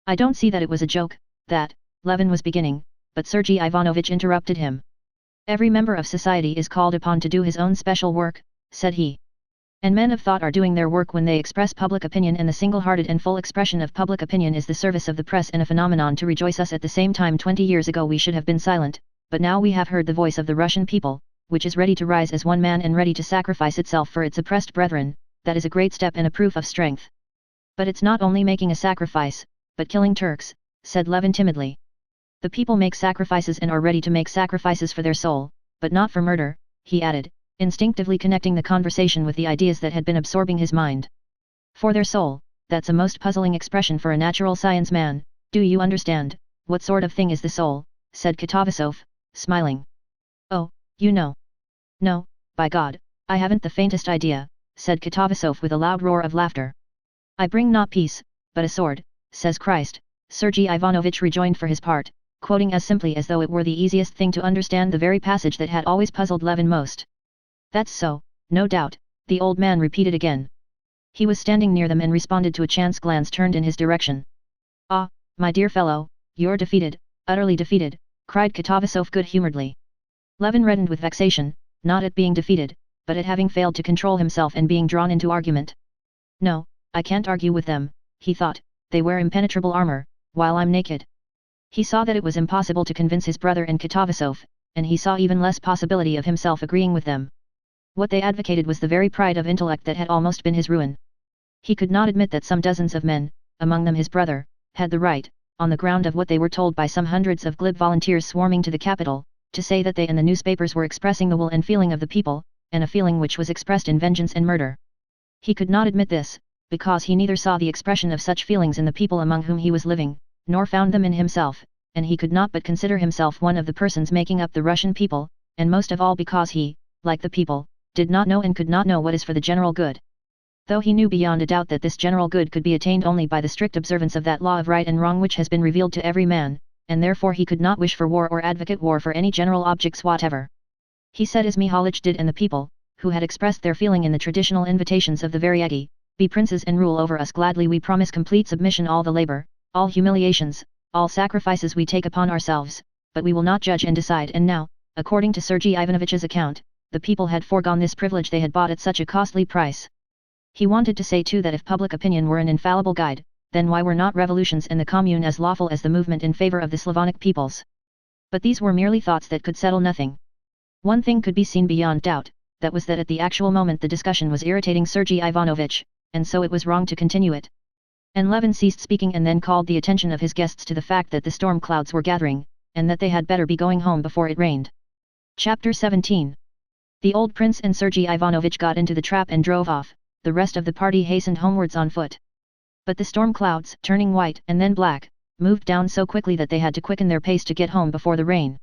I don't see that it was a joke, that, Levin was beginning, but Sergei Ivanovich interrupted him. Every member of society is called upon to do his own special work, said he. And men of thought are doing their work when they express public opinion, and the single-hearted and full expression of public opinion is the service of the press and a phenomenon to rejoice us. At the same time, 20 years ago we should have been silent, but now we have heard the voice of the Russian people, which is ready to rise as one man and ready to sacrifice itself for its oppressed brethren. That is a great step and a proof of strength. But it's not only making a sacrifice, but killing Turks, said Levin timidly. The people make sacrifices and are ready to make sacrifices for their soul, but not for murder, he added, instinctively connecting the conversation with the ideas that had been absorbing his mind. For their soul, that's a most puzzling expression for a natural science man, do you understand, what sort of thing is the soul, said Katavasov, smiling. Oh, you know. No, by God, I haven't the faintest idea, said Katavasov with a loud roar of laughter. I bring not peace, but a sword, says Christ, Sergei Ivanovich rejoined for his part, quoting as simply as though it were the easiest thing to understand the very passage that had always puzzled Levin most. That's so, no doubt, the old man repeated again. He was standing near them and responded to a chance glance turned in his direction. Ah, my dear fellow, you're defeated, utterly defeated, cried Katavasov good-humouredly. Levin reddened with vexation, not at being defeated, but at having failed to control himself and being drawn into argument. No, I can't argue with them, he thought, they wear impenetrable armor, while I'm naked. He saw that it was impossible to convince his brother and Katavasov, and he saw even less possibility of himself agreeing with them. What they advocated was the very pride of intellect that had almost been his ruin. He could not admit that some dozens of men, among them his brother, had the right, on the ground of what they were told by some hundreds of glib volunteers swarming to the capital, to say that they and the newspapers were expressing the will and feeling of the people, and a feeling which was expressed in vengeance and murder. He could not admit this, because he neither saw the expression of such feelings in the people among whom he was living, nor found them in himself, and he could not but consider himself one of the persons making up the Russian people, and most of all because he, like the people, did not know and could not know what is for the general good. Though he knew beyond a doubt that this general good could be attained only by the strict observance of that law of right and wrong which has been revealed to every man, and therefore he could not wish for war or advocate war for any general objects whatever. He said as Mihalich did, and the people, who had expressed their feeling in the traditional invitations of the Variety, be princes and rule over us gladly, we promise complete submission, all the labor, all humiliations, all sacrifices we take upon ourselves, but we will not judge and decide. And now, according to Sergei Ivanovich's account, the people had foregone this privilege they had bought at such a costly price. He wanted to say too that if public opinion were an infallible guide, then why were not revolutions and the commune as lawful as the movement in favor of the Slavonic peoples? But these were merely thoughts that could settle nothing. One thing could be seen beyond doubt, that was that at the actual moment the discussion was irritating Sergei Ivanovich, and so it was wrong to continue it. And Levin ceased speaking and then called the attention of his guests to the fact that the storm clouds were gathering, and that they had better be going home before it rained. Chapter 17. The old prince and Sergei Ivanovich got into the trap and drove off, the rest of the party hastened homewards on foot. But the storm clouds, turning white and then black, moved down so quickly that they had to quicken their pace to get home before the rain.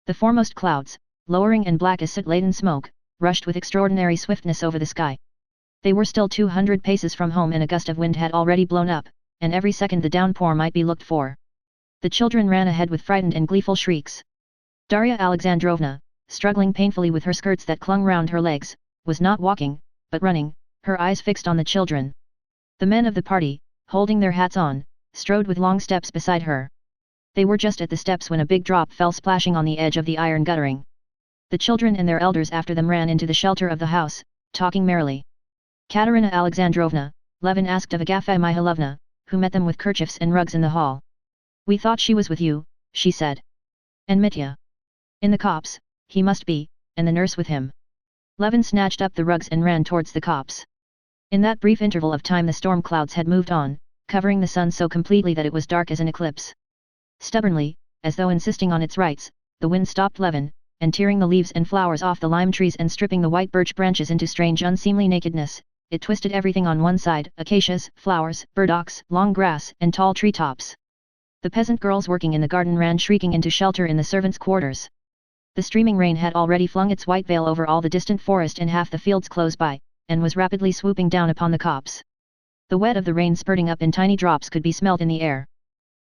The foremost clouds, lowering and black as soot-laden smoke, rushed with extraordinary swiftness over the sky. They were still 200 paces from home and a gust of wind had already blown up, and every second the downpour might be looked for. The children ran ahead with frightened and gleeful shrieks. Darya Alexandrovna, struggling painfully with her skirts that clung round her legs, was not walking, but running, her eyes fixed on the children. The men of the party, holding their hats on, strode with long steps beside her. They were just at the steps when a big drop fell splashing on the edge of the iron guttering. The children and their elders after them ran into the shelter of the house, talking merrily. Katerina Alexandrovna, Levin asked of Agafya Mihailovna, who met them with kerchiefs and rugs in the hall. "We thought she was with you," she said. "And Mitya?" "In the copse, he must be, and the nurse with him." Levin snatched up the rugs and ran towards the copse. In that brief interval of time the storm clouds had moved on, covering the sun so completely that it was dark as an eclipse. Stubbornly, as though insisting on its rights, the wind stopped Levin, and tearing the leaves and flowers off the lime trees and stripping the white birch branches into strange unseemly nakedness, it twisted everything on one side, acacias, flowers, burdocks, long grass, and tall tree tops. The peasant girls working in the garden ran shrieking into shelter in the servants' quarters. The streaming rain had already flung its white veil over all the distant forest and half the fields close by, and was rapidly swooping down upon the copse. The wet of the rain spurting up in tiny drops could be smelt in the air.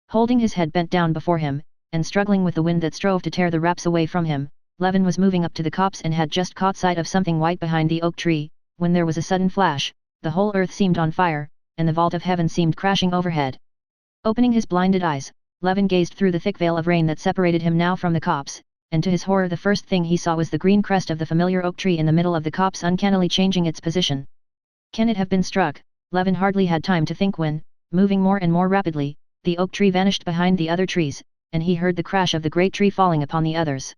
Holding his head bent down before him, and struggling with the wind that strove to tear the wraps away from him, Levin was moving up to the copse and had just caught sight of something white behind the oak tree, when there was a sudden flash, the whole earth seemed on fire, and the vault of heaven seemed crashing overhead. Opening his blinded eyes, Levin gazed through the thick veil of rain that separated him now from the copse, and to his horror the first thing he saw was the green crest of the familiar oak tree in the middle of the copse uncannily changing its position. Can it have been struck? Levin hardly had time to think when, moving more and more rapidly, the oak tree vanished behind the other trees, and he heard the crash of the great tree falling upon the others.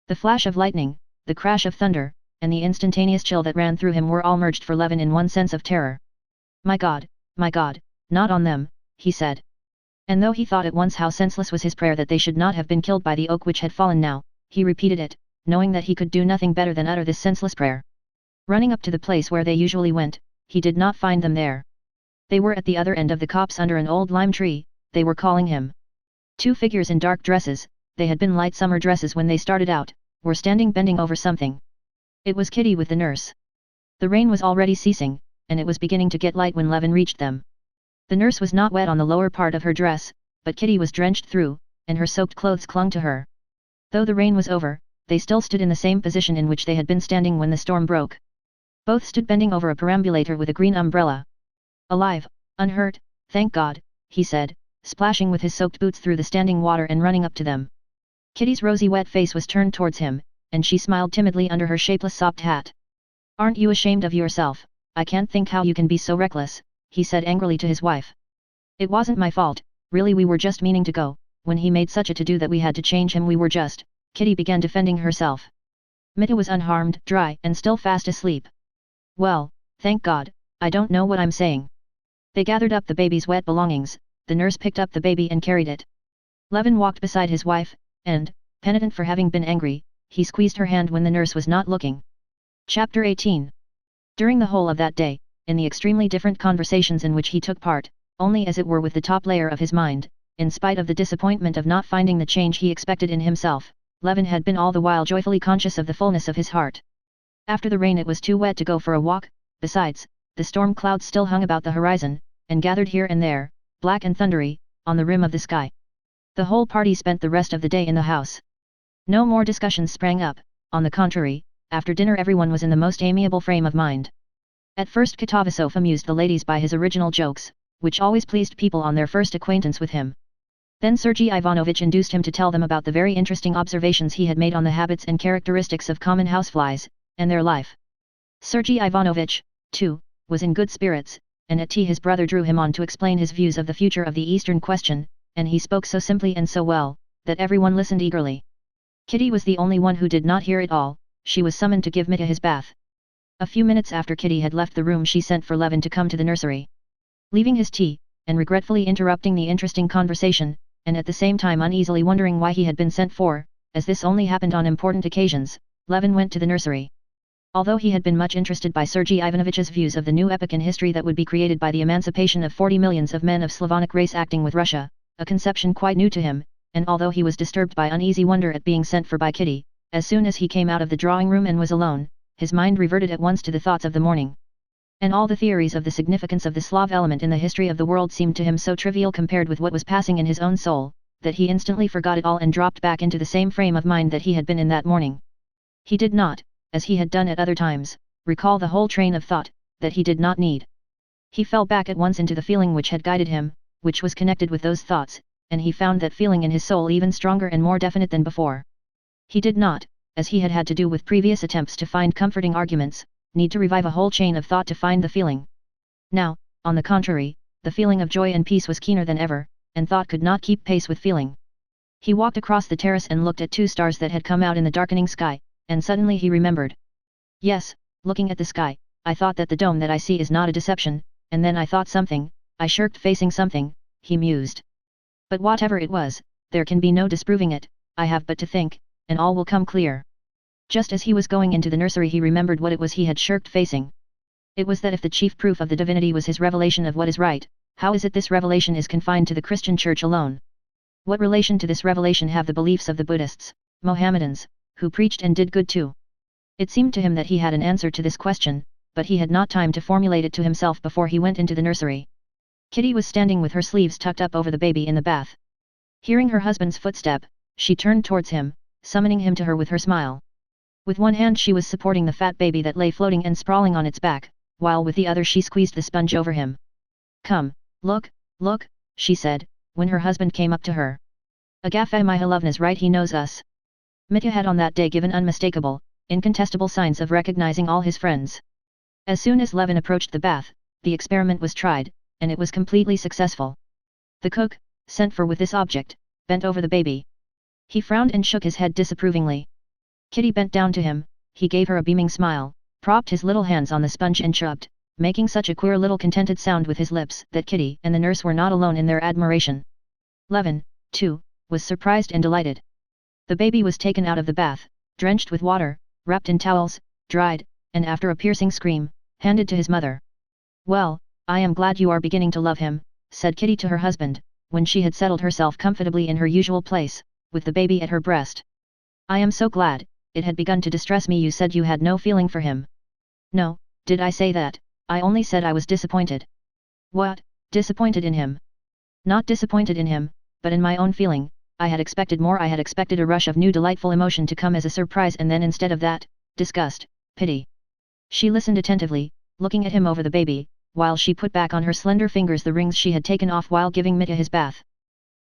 The flash of lightning, the crash of thunder, and the instantaneous chill that ran through him were all merged for Levin in one sense of terror. My God, not on them," he said. And though he thought at once how senseless was his prayer that they should not have been killed by the oak which had fallen now, he repeated it, knowing that he could do nothing better than utter this senseless prayer. Running up to the place where they usually went, he did not find them there. They were at the other end of the copse under an old lime tree, they were calling him. Two figures in dark dresses, they had been light summer dresses when they started out, were standing bending over something. It was Kitty with the nurse. The rain was already ceasing, and it was beginning to get light when Levin reached them. The nurse was not wet on the lower part of her dress, but Kitty was drenched through, and her soaked clothes clung to her. Though the rain was over, they still stood in the same position in which they had been standing when the storm broke. Both stood bending over a perambulator with a green umbrella. "Alive, unhurt, thank God," he said, splashing with his soaked boots through the standing water and running up to them. Kitty's rosy wet face was turned towards him, and she smiled timidly under her shapeless sopped hat. "Aren't you ashamed of yourself? I can't think how you can be so reckless," he said angrily to his wife. "It wasn't my fault, really we were just meaning to go, when he made such a to-do that we had to change him we were just," Kitty began defending herself. Mitya was unharmed, dry and still fast asleep. "Well, thank God, I don't know what I'm saying." They gathered up the baby's wet belongings, the nurse picked up the baby and carried it. Levin walked beside his wife, and, penitent for having been angry, he squeezed her hand when the nurse was not looking. Chapter 18. During the whole of that day, in the extremely different conversations in which he took part, only as it were with the top layer of his mind, in spite of the disappointment of not finding the change he expected in himself, Levin had been all the while joyfully conscious of the fullness of his heart. After the rain it was too wet to go for a walk, besides, the storm clouds still hung about the horizon, and gathered here and there, black and thundery, on the rim of the sky. The whole party spent the rest of the day in the house. No more discussions sprang up, on the contrary, after dinner everyone was in the most amiable frame of mind. At first Katavasov amused the ladies by his original jokes, which always pleased people on their first acquaintance with him. Then Sergei Ivanovich induced him to tell them about the very interesting observations he had made on the habits and characteristics of common houseflies, and their life. Sergei Ivanovich, too, was in good spirits, and at tea his brother drew him on to explain his views of the future of the Eastern question, and he spoke so simply and so well, that everyone listened eagerly. Kitty was the only one who did not hear it all. She was summoned to give Mitya his bath. A few minutes after Kitty had left the room she sent for Levin to come to the nursery. Leaving his tea, and regretfully interrupting the interesting conversation, and at the same time uneasily wondering why he had been sent for, as this only happened on important occasions, Levin went to the nursery. Although he had been much interested by Sergei Ivanovich's views of the new epoch in history that would be created by the emancipation of 40 millions of men of Slavonic race acting with Russia, a conception quite new to him, and although he was disturbed by uneasy wonder at being sent for by Kitty, as soon as he came out of the drawing room and was alone, his mind reverted at once to the thoughts of the morning. And all the theories of the significance of the Slav element in the history of the world seemed to him so trivial compared with what was passing in his own soul, that he instantly forgot it all and dropped back into the same frame of mind that he had been in that morning. He did not, as he had done at other times, recall the whole train of thought, that he did not need. He fell back at once into the feeling which had guided him, which was connected with those thoughts, and he found that feeling in his soul even stronger and more definite than before. He did not, as he had had to do with previous attempts to find comforting arguments, need to revive a whole chain of thought to find the feeling. Now, on the contrary, the feeling of joy and peace was keener than ever, and thought could not keep pace with feeling. He walked across the terrace and looked at two stars that had come out in the darkening sky, and suddenly he remembered. Yes, looking at the sky, I thought that the dome that I see is not a deception, and then I thought something, I shirked facing something, he mused. But whatever it was, there can be no disproving it, I have but to think, and all will come clear. Just as he was going into the nursery he remembered what it was he had shirked facing. It was that if the chief proof of the divinity was his revelation of what is right, how is it this revelation is confined to the Christian Church alone? What relation to this revelation have the beliefs of the Buddhists, Mohammedans, who preached and did good too? It seemed to him that he had an answer to this question, but he had not time to formulate it to himself before he went into the nursery. Kitty was standing with her sleeves tucked up over the baby in the bath. Hearing her husband's footstep, she turned towards him, summoning him to her with her smile. With one hand she was supporting the fat baby that lay floating and sprawling on its back, while with the other she squeezed the sponge over him. Come, look, she said, when her husband came up to her. Agafe Mihailovna's right, he knows us. Mitya had on that day given unmistakable, incontestable signs of recognizing all his friends. As soon as Levin approached the bath, the experiment was tried, and it was completely successful. The cook, sent for with this object, bent over the baby. He frowned and shook his head disapprovingly. Kitty bent down to him, he gave her a beaming smile, propped his little hands on the sponge and chirruped, making such a queer little contented sound with his lips that Kitty and the nurse were not alone in their admiration. Levin, too, was surprised and delighted. The baby was taken out of the bath, drenched with water, wrapped in towels, dried, and after a piercing scream, handed to his mother. Well, I am glad you are beginning to love him, said Kitty to her husband, when she had settled herself comfortably in her usual place, with the baby at her breast. I am so glad. It had begun to distress me. You said you had no feeling for him. No, did I say that? I only said I was disappointed. What, disappointed in him? Not disappointed in him, but in my own feeling. I had expected more. I had expected a rush of new delightful emotion to come as a surprise, and then instead of that, disgust, pity. She listened attentively, looking at him over the baby, while she put back on her slender fingers the rings she had taken off while giving Mitya his bath.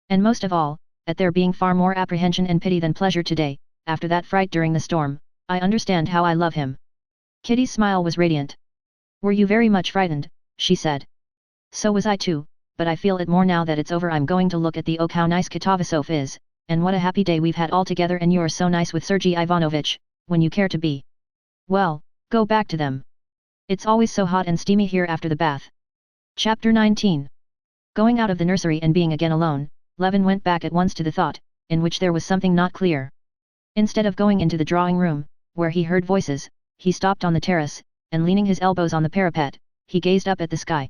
And most of all, at there being far more apprehension and pity than pleasure today, after that fright during the storm, I understand how I love him. Kitty's smile was radiant. Were you very much frightened? She said. So was I too, but I feel it more now that it's over. I'm going to look at the oak. How nice Katovasov is, and what a happy day we've had all together, and you're so nice with Sergei Ivanovich, when you care to be. Well, go back to them. It's always so hot and steamy here after the bath. Chapter 19. Going out of the nursery and being again alone, Levin went back at once to the thought, in which there was something not clear. Instead of going into the drawing room, where he heard voices, he stopped on the terrace, and leaning his elbows on the parapet, he gazed up at the sky.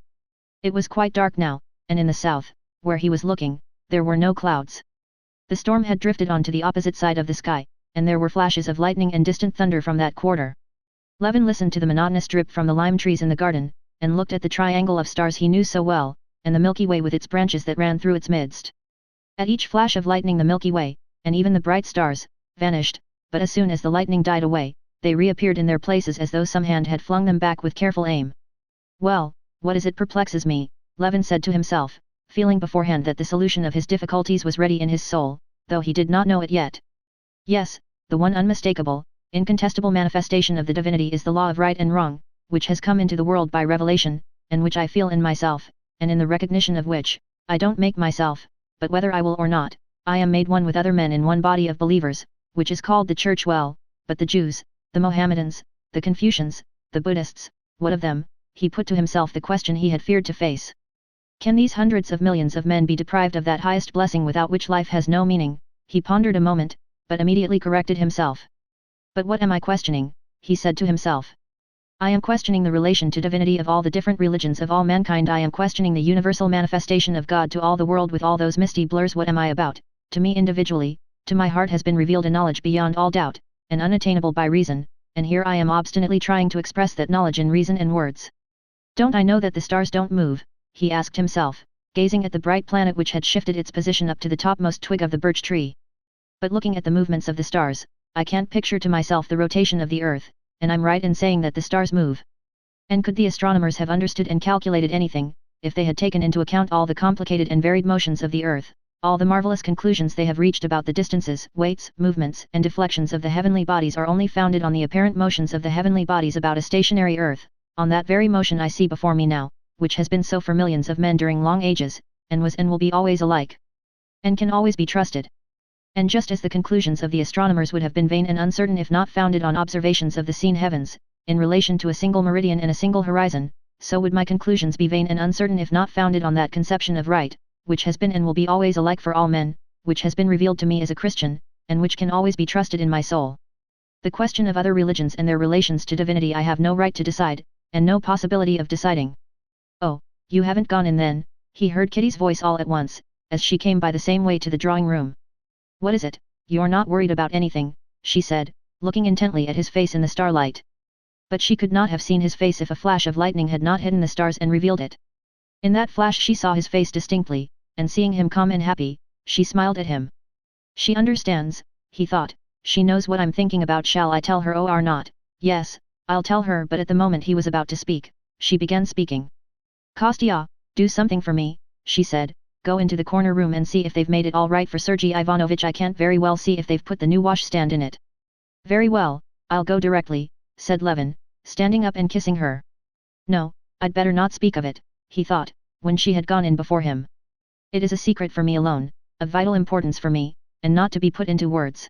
It was quite dark now, and in the south, where he was looking, there were no clouds. The storm had drifted on to the opposite side of the sky, and there were flashes of lightning and distant thunder from that quarter. Levin listened to the monotonous drip from the lime trees in the garden, and looked at the triangle of stars he knew so well, and the Milky Way with its branches that ran through its midst. At each flash of lightning the Milky Way, and even the bright stars, vanished, but as soon as the lightning died away, they reappeared in their places as though some hand had flung them back with careful aim. Well, what is it perplexes me, Levin said to himself, feeling beforehand that the solution of his difficulties was ready in his soul, though he did not know it yet. Yes, the one unmistakable, incontestable manifestation of the divinity is the law of right and wrong, which has come into the world by revelation, and which I feel in myself, and in the recognition of which, I don't make myself, but whether I will or not, I am made one with other men in one body of believers, which is called the Church. Well, but the Jews, the Mohammedans, the Confucians, the Buddhists, what of them? He put to himself the question he had feared to face. Can these hundreds of millions of men be deprived of that highest blessing without which life has no meaning? He pondered a moment, but immediately corrected himself. But what am I questioning? he said to himself. I am questioning the relation to divinity of all the different religions of all mankind. I am questioning the universal manifestation of God to all the world with all those misty blurs. What am I about? To me individually, to my heart has been revealed a knowledge beyond all doubt, and unattainable by reason, and here I am obstinately trying to express that knowledge in reason and words. Don't I know that the stars don't move? He asked himself, gazing at the bright planet which had shifted its position up to the topmost twig of the birch tree. But looking at the movements of the stars, I can't picture to myself the rotation of the earth, and I'm right in saying that the stars move. And could the astronomers have understood and calculated anything, if they had taken into account all the complicated and varied motions of the earth, all the marvelous conclusions they have reached about the distances, weights, movements, and deflections of the heavenly bodies are only founded on the apparent motions of the heavenly bodies about a stationary earth, on that very motion I see before me now, which has been so for millions of men during long ages, and was and will be always alike, and can always be trusted. And just as the conclusions of the astronomers would have been vain and uncertain if not founded on observations of the seen heavens, in relation to a single meridian and a single horizon, so would my conclusions be vain and uncertain if not founded on that conception of right, which has been and will be always alike for all men, which has been revealed to me as a Christian, and which can always be trusted in my soul. The question of other religions and their relations to divinity I have no right to decide, and no possibility of deciding. Oh, you haven't gone in then? He heard Kitty's voice all at once, as she came by the same way to the drawing room. What is it? You're not worried about anything, she said, looking intently at his face in the starlight. But she could not have seen his face if a flash of lightning had not hidden the stars and revealed it. In that flash she saw his face distinctly, and seeing him calm and happy, she smiled at him. She understands, he thought, she knows what I'm thinking about. Shall I tell her or not? Yes, I'll tell her. But at the moment he was about to speak, she began speaking. Kostya, do something for me, she said. Go into the corner room and see if they've made it all right for Sergei Ivanovich. I can't very well see if they've put the new washstand in it. Very well, I'll go directly, said Levin, standing up and kissing her. No, I'd better not speak of it, he thought, when she had gone in before him. It is a secret for me alone, of vital importance for me, and not to be put into words.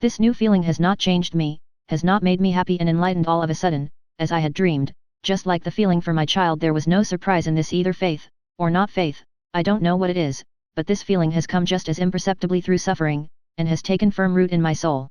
This new feeling has not changed me, has not made me happy and enlightened all of a sudden, as I had dreamed, just like the feeling for my child. There was no surprise in this, either faith, or not faith. I don't know what it is, but this feeling has come just as imperceptibly through suffering, and has taken firm root in my soul.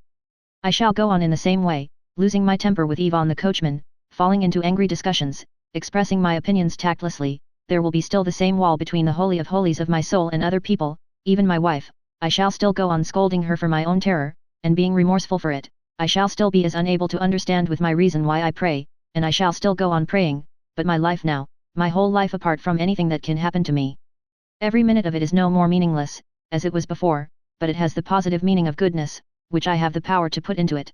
I shall go on in the same way, losing my temper with Ivan the coachman, falling into angry discussions, expressing my opinions tactlessly. There will be still the same wall between the holy of holies of my soul and other people, even my wife. I shall still go on scolding her for my own terror, and being remorseful for it. I shall still be as unable to understand with my reason why I pray, and I shall still go on praying, but my life now, my whole life apart from anything that can happen to me, every minute of it is no more meaningless, as it was before, but it has the positive meaning of goodness, which I have the power to put into it.